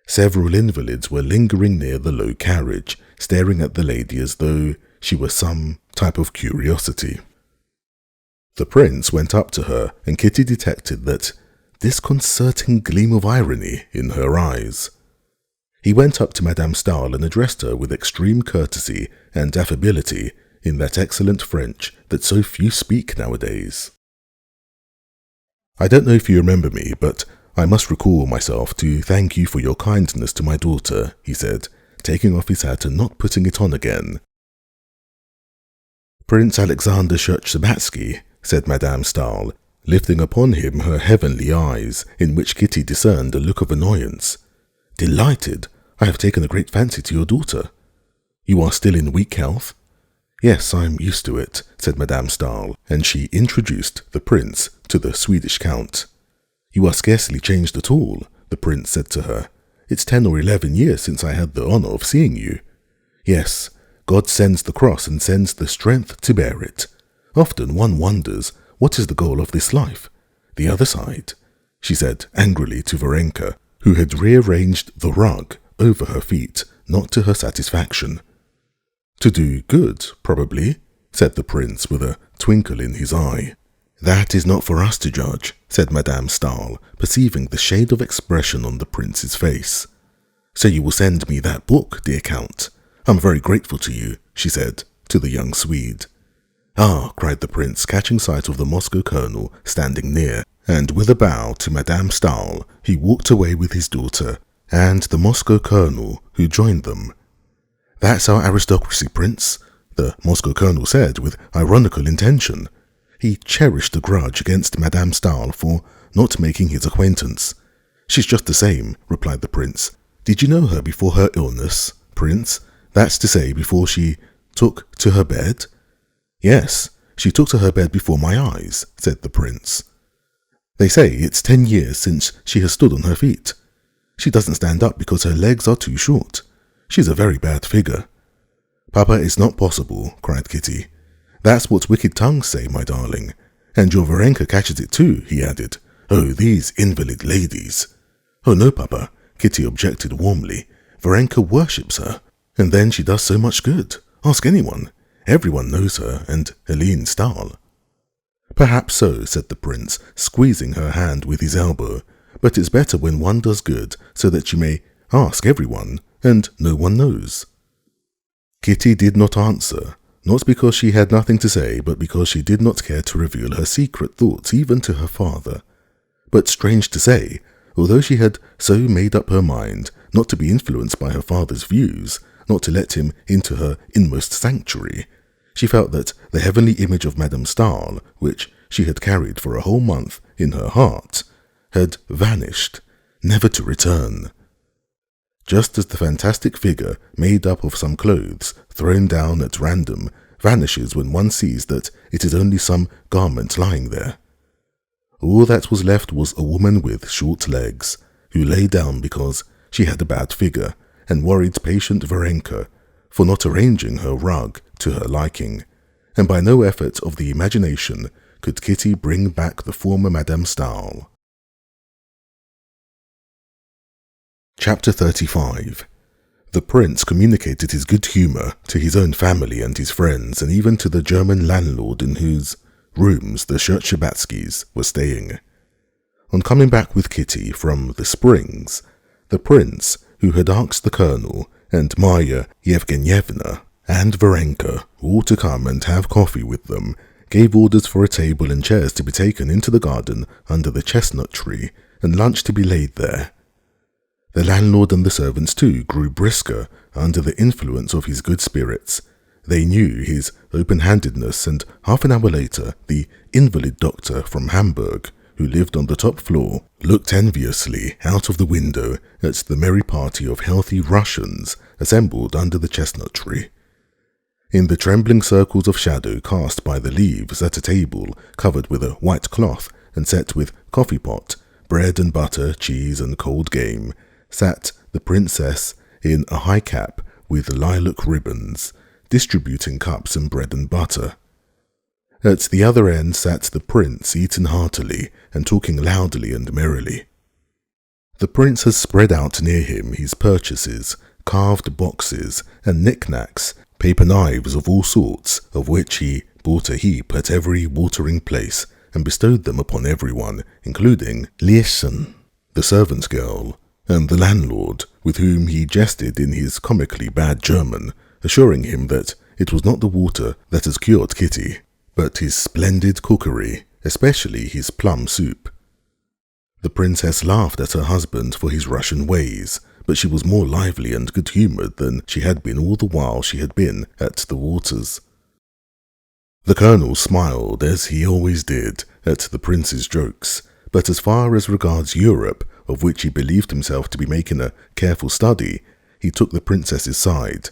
Several invalids were lingering near the low carriage, staring at the lady as though she were some type of curiosity. The prince went up to her, and Kitty detected that disconcerting gleam of irony in her eyes. He went up to Madame Stahl and addressed her with extreme courtesy and affability in that excellent French that so few speak nowadays. I don't know if you remember me, but I must recall myself to thank you for your kindness to my daughter, he said, taking off his hat and not putting it on again. Prince Alexander Shcherbatskys, said Madame Stahl, lifting upon him her heavenly eyes, in which Kitty discerned a look of annoyance. Delighted, I have taken a great fancy to your daughter. You are still in weak health? Yes, I'm used to it, said Madame Stahl, and she introduced the prince to the Swedish count. You are scarcely changed at all, the prince said to her. It's 10 or 11 years since I had the honour of seeing you. Yes, God sends the cross and sends the strength to bear it. Often one wonders, what is the goal of this life? The other side, she said angrily to Varenka, who had rearranged the rug over her feet, not to her satisfaction. To do good, probably, said the prince with a twinkle in his eye. That is not for us to judge, said Madame Stahl, perceiving the shade of expression on the prince's face. So you will send me that book, dear Count. I'm very grateful to you, she said to the young Swede. Ah, cried the prince, catching sight of the Moscow colonel standing near, and with a bow to Madame Stahl, he walked away with his daughter and the Moscow colonel, who joined them. That's our aristocracy, Prince, the Moscow colonel said with ironical intention. He cherished a grudge against Madame Stahl for not making his acquaintance. She's just the same, replied the prince. Did you know her before her illness, Prince? That's to say, before she took to her bed? Yes, she took to her bed before my eyes, said the prince. They say it's 10 years since she has stood on her feet. She doesn't stand up because her legs are too short. She's a very bad figure. Papa, it's not possible, cried Kitty. That's what wicked tongues say, my darling. And your Varenka catches it too, he added. Oh, these invalid ladies. Oh, no, Papa, Kitty objected warmly. Varenka worships her, and then she does so much good. Ask anyone. Everyone knows her, and Helene Stahl. Perhaps so, said the prince, squeezing her hand with his elbow. But it's better when one does good, so that you may ask everyone, and no one knows. Kitty did not answer, not because she had nothing to say, but because she did not care to reveal her secret thoughts even to her father. But strange to say, although she had so made up her mind not to be influenced by her father's views, not to let him into her inmost sanctuary, she felt that the heavenly image of Madame Stahl, which she had carried for a whole month in her heart, had vanished, never to return. Just as the fantastic figure made up of some clothes thrown down at random vanishes when one sees that it is only some garment lying there. All that was left was a woman with short legs, who lay down because she had a bad figure and worried patient Varenka for not arranging her rug to her liking, and by no effort of the imagination could Kitty bring back the former Madame Stahl. Chapter 35. The prince communicated his good humour to his own family and his friends, and even to the German landlord in whose rooms the Shcherbatskys were staying. On coming back with Kitty from the Springs, the prince, who had asked the colonel and Marya Yevgenyevna and Varenka, all to come and have coffee with them, gave orders for a table and chairs to be taken into the garden under the chestnut tree, and lunch to be laid there. The landlord and the servants too grew brisker under the influence of his good spirits. They knew his open-handedness, and half an hour later the invalid doctor from Hamburg, who lived on the top floor, looked enviously out of the window at the merry party of healthy Russians assembled under the chestnut tree. In the trembling circles of shadow cast by the leaves at a table covered with a white cloth and set with coffee pot, bread and butter, cheese and cold game, sat the princess in a high cap with lilac ribbons, distributing cups and bread and butter. At the other end sat the prince, eating heartily and talking loudly and merrily. The prince has spread out near him his purchases, carved boxes and knickknacks, paper knives of all sorts, of which he bought a heap at every watering place and bestowed them upon everyone, including Lieschen, the servant girl, and the landlord, with whom he jested in his comically bad German, assuring him that it was not the water that has cured Kitty, but his splendid cookery, especially his plum soup. The princess laughed at her husband for his Russian ways, but she was more lively and good-humoured than she had been all the while she had been at the waters. The colonel smiled, as he always did, at the prince's jokes, but as far as regards Europe, of which he believed himself to be making a careful study, he took the princess's side.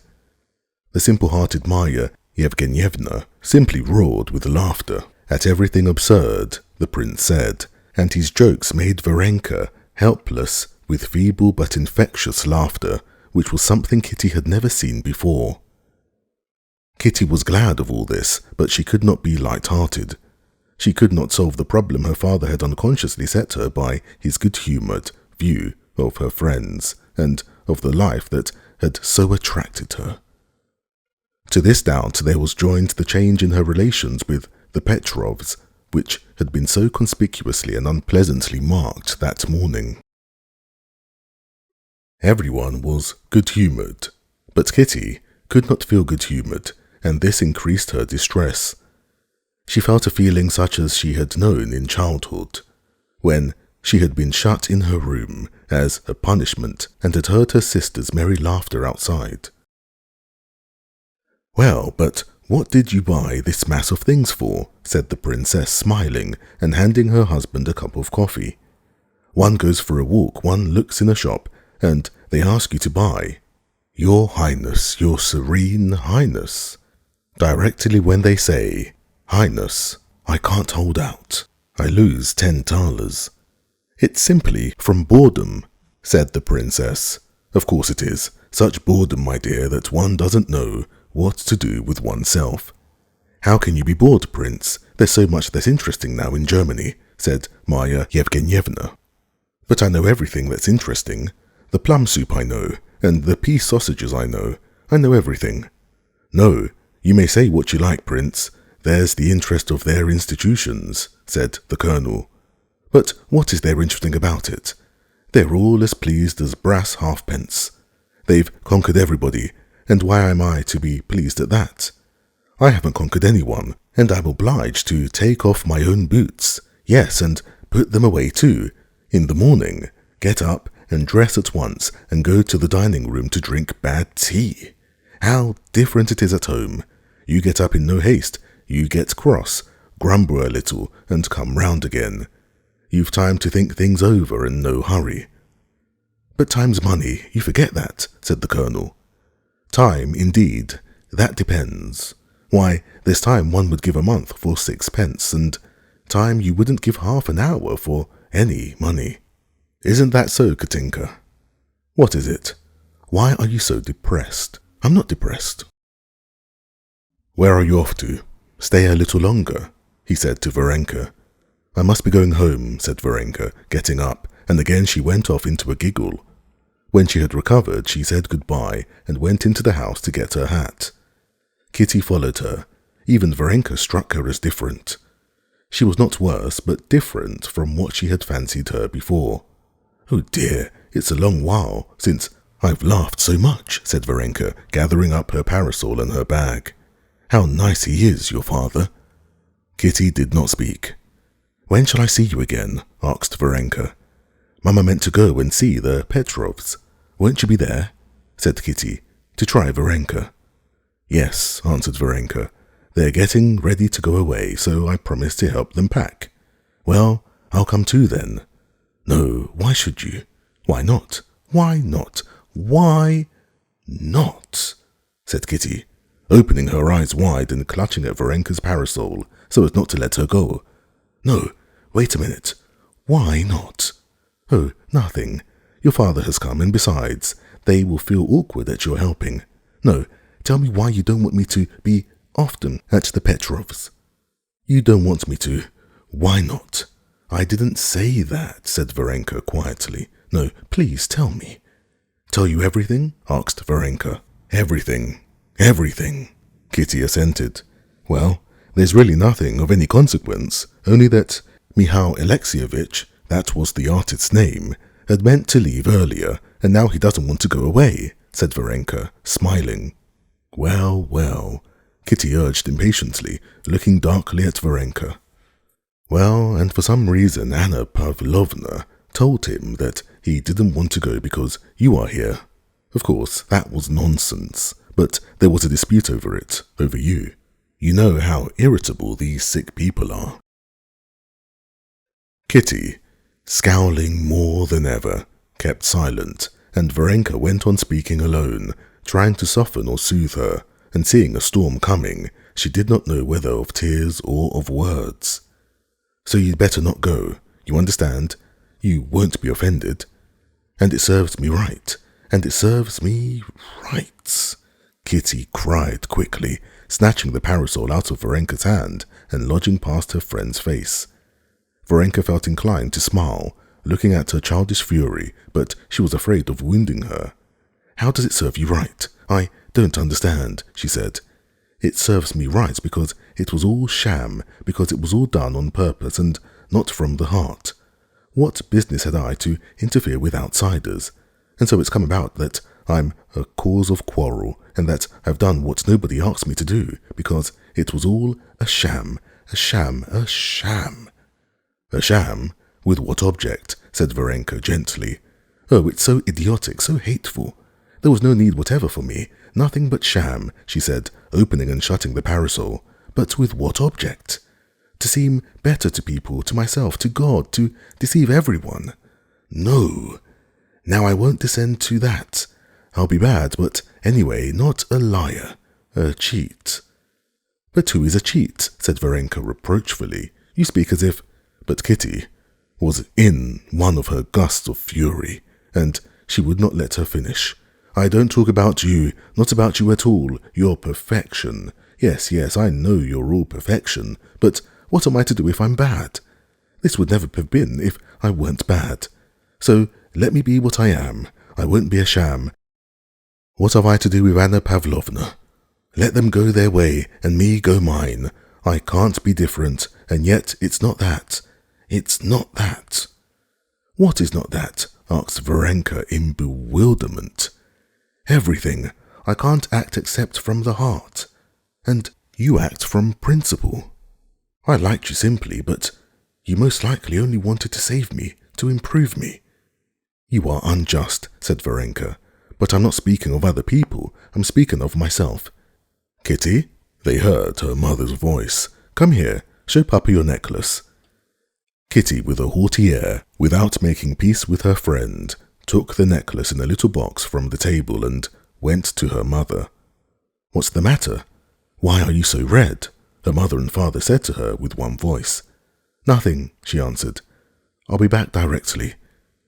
The simple-hearted Marya Yevgenyevna simply roared with laughter at everything absurd the prince said, and his jokes made Varenka helpless with feeble but infectious laughter, which was something Kitty had never seen before. Kitty was glad of all this, but she could not be light-hearted. She could not solve the problem her father had unconsciously set her by his good-humoured view of her friends and of the life that had so attracted her. To this doubt there was joined the change in her relations with the Petrovs, which had been so conspicuously and unpleasantly marked that morning. Everyone was good-humoured, but Kitty could not feel good-humoured, and this increased her distress. She felt a feeling such as she had known in childhood, when she had been shut in her room as a punishment and had heard her sister's merry laughter outside. "Well, but what did you buy this mass of things for?" said the princess, smiling and handing her husband a cup of coffee. "One goes for a walk, one looks in a shop, and they ask you to buy. 'Your Highness, your Serene Highness.' Directly when they say, 'Highness,' I can't hold out. I lose 10 thalers. It's simply from boredom," said the princess. "Of course it is. Such boredom, my dear, that one doesn't know what to do with oneself." "How can you be bored, Prince? There's so much that's interesting now in Germany," said Marya Yevgenyevna. "But I know everything that's interesting. The plum soup I know, and the pea sausages I know. I know everything." "No, you may say what you like, Prince. There's the interest of their institutions," said the colonel. "But what is there interesting about it? They're all as pleased as brass halfpence. They've conquered everybody, and why am I to be pleased at that? I haven't conquered anyone, and I'm obliged to take off my own boots, yes, and put them away too, in the morning, get up and dress at once and go to the dining room to drink bad tea. How different it is at home. You get up in no haste, you get cross, grumble a little, and come round again. You've time to think things over and no hurry." "But time's money, you forget that," said the colonel. "Time, indeed, that depends. Why, there's time one would give a month for 6 pence, and time you wouldn't give half an hour for any money. Isn't that so, Katinka? What is it? Why are you so depressed?" "I'm not depressed." "Where are you off to? Stay a little longer," he said to Varenka. "I must be going home," said Varenka, getting up, and again she went off into a giggle. When she had recovered, she said goodbye and went into the house to get her hat. Kitty followed her. Even Varenka struck her as different. She was not worse, but different from what she had fancied her before. "Oh dear, it's a long while since I've laughed so much, said Varenka, gathering up her parasol and her bag. How nice he is, your father. Kitty did not speak. When shall I see you again? Asked Varenka. Mama meant to go and see the Petrovs. Won't you be there? Said Kitty, to try Varenka. Yes, answered Varenka. They're getting ready to go away, so I promised to help them pack. Well, I'll come too then. No, why should you? Why not? Why not? Why not? Said Kitty, opening her eyes wide and clutching at Varenka's parasol so as not to let her go. No, wait a minute. Why not? Oh, nothing. Your father has come, and besides, they will feel awkward at your helping. No, tell me why you don't want me to be often at the Petrovs. You don't want me to. Why not? I didn't say that, said Varenka quietly. No, please tell me. Tell you everything? Asked Varenka. Everything. Everything. Kitty assented. Well, there's really nothing of any consequence, only that Mihail Alexievich, that was the artist's name, had meant to leave earlier, and now he doesn't want to go away, said Varenka, smiling. Well, well, Kitty urged impatiently, looking darkly at Varenka. Well, and for some reason Anna Pavlovna told him that he didn't want to go because you are here. Of course, that was nonsense, but there was a dispute over it, over you. You know how irritable these sick people are. Kitty, scowling more than ever, kept silent, and Varenka went on speaking alone, trying to soften or soothe her, and seeing a storm coming, she did not know whether of tears or of words. So you'd better not go, you understand? You won't be offended. And it serves me right, and it serves me right, Kitty cried quickly, snatching the parasol out of Varenka's hand and lodging past her friend's face. Varenka felt inclined to smile, looking at her childish fury, but she was afraid of wounding her. How does it serve you right? I don't understand, she said. It serves me right because it was all sham, because it was all done on purpose and not from the heart. What business had I to interfere with outsiders? And so it's come about that I'm a cause of quarrel, and that I've done what nobody asked me to do, because it was all a sham, a sham, a sham. A sham? With what object? Said Varenka gently. Oh, it's so idiotic, so hateful. There was no need whatever for me, nothing but sham, she said, opening and shutting the parasol. But with what object? To seem better to people, to myself, to God, to deceive everyone. No. Now I won't descend to that. I'll be bad, but anyway, not a liar. A cheat. But who is a cheat? Said Varenka reproachfully. You speak as if... But Kitty was in one of her gusts of fury, and she would not let her finish. I don't talk about you, not about you at all, your perfection. Yes, I know you're all perfection, but what am I to do if I'm bad? This would never have been if I weren't bad. So let me be what I am. I won't be a sham. What have I to do with Anna Pavlovna? Let them go their way, and me go mine. I can't be different, and yet it's not that. It's not that. What is not that? Asked Varenka in bewilderment. Everything. I can't act except from the heart. And you act from principle. I liked you simply, but you most likely only wanted to save me, to improve me. You are unjust, said Varenka, but I'm not speaking of other people, I'm speaking of myself. Kitty? They heard her mother's voice. Come here, show Papa your necklace. Kitty, with a haughty air, without making peace with her friend, took the necklace in a little box from the table and went to her mother. What's the matter? Why are you so red? Her mother and father said to her with one voice. Nothing, she answered. I'll be back directly.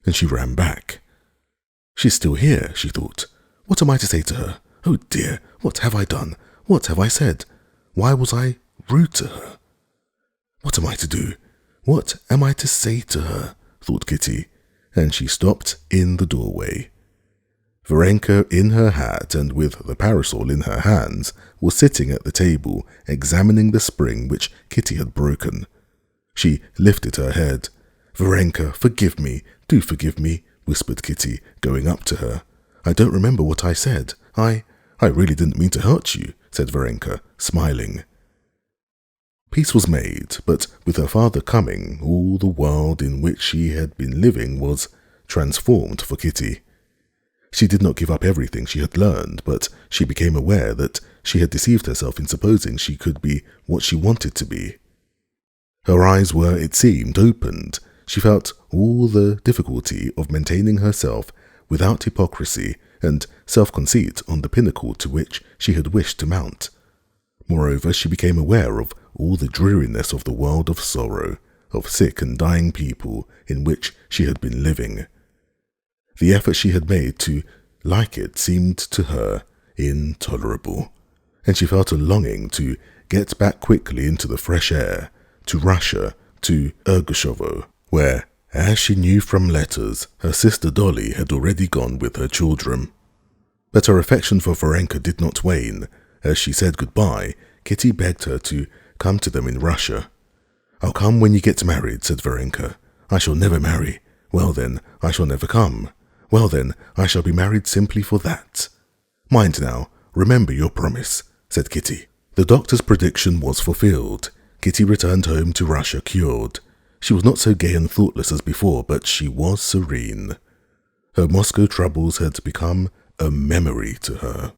And she ran back. She's still here, she thought. What am I to say to her? Oh dear, what have I done? What have I said? Why was I rude to her? What am I to do? What am I to say to her? Thought Kitty, and she stopped in the doorway. Varenka, in her hat and with the parasol in her hands, was sitting at the table, examining the spring which Kitty had broken. She lifted her head. Varenka, forgive me, do forgive me, whispered Kitty, going up to her. I don't remember what I said. I really didn't mean to hurt you, said Varenka, smiling. Peace was made, but with her father coming, all the world in which she had been living was transformed for Kitty. She did not give up everything she had learned, but she became aware that she had deceived herself in supposing she could be what she wanted to be. Her eyes were, it seemed, opened. She felt all the difficulty of maintaining herself without hypocrisy and self-conceit on the pinnacle to which she had wished to mount. Moreover, she became aware of all the dreariness of the world of sorrow, of sick and dying people in which she had been living. The effort she had made to like it seemed to her intolerable, and she felt a longing to get back quickly into the fresh air, to Russia, to Ergushovo, where, as she knew from letters, her sister Dolly had already gone with her children. But her affection for Varenka did not wane. As she said goodbye, Kitty begged her to come to them in Russia. "I'll come when you get married," said Varenka. "I shall never marry. Well then, I shall never come. Well then, I shall be married simply for that." "Mind now, remember your promise," said Kitty. The doctor's prediction was fulfilled. Kitty returned home to Russia cured. She was not so gay and thoughtless as before, but she was serene. Her Moscow troubles had become a memory to her.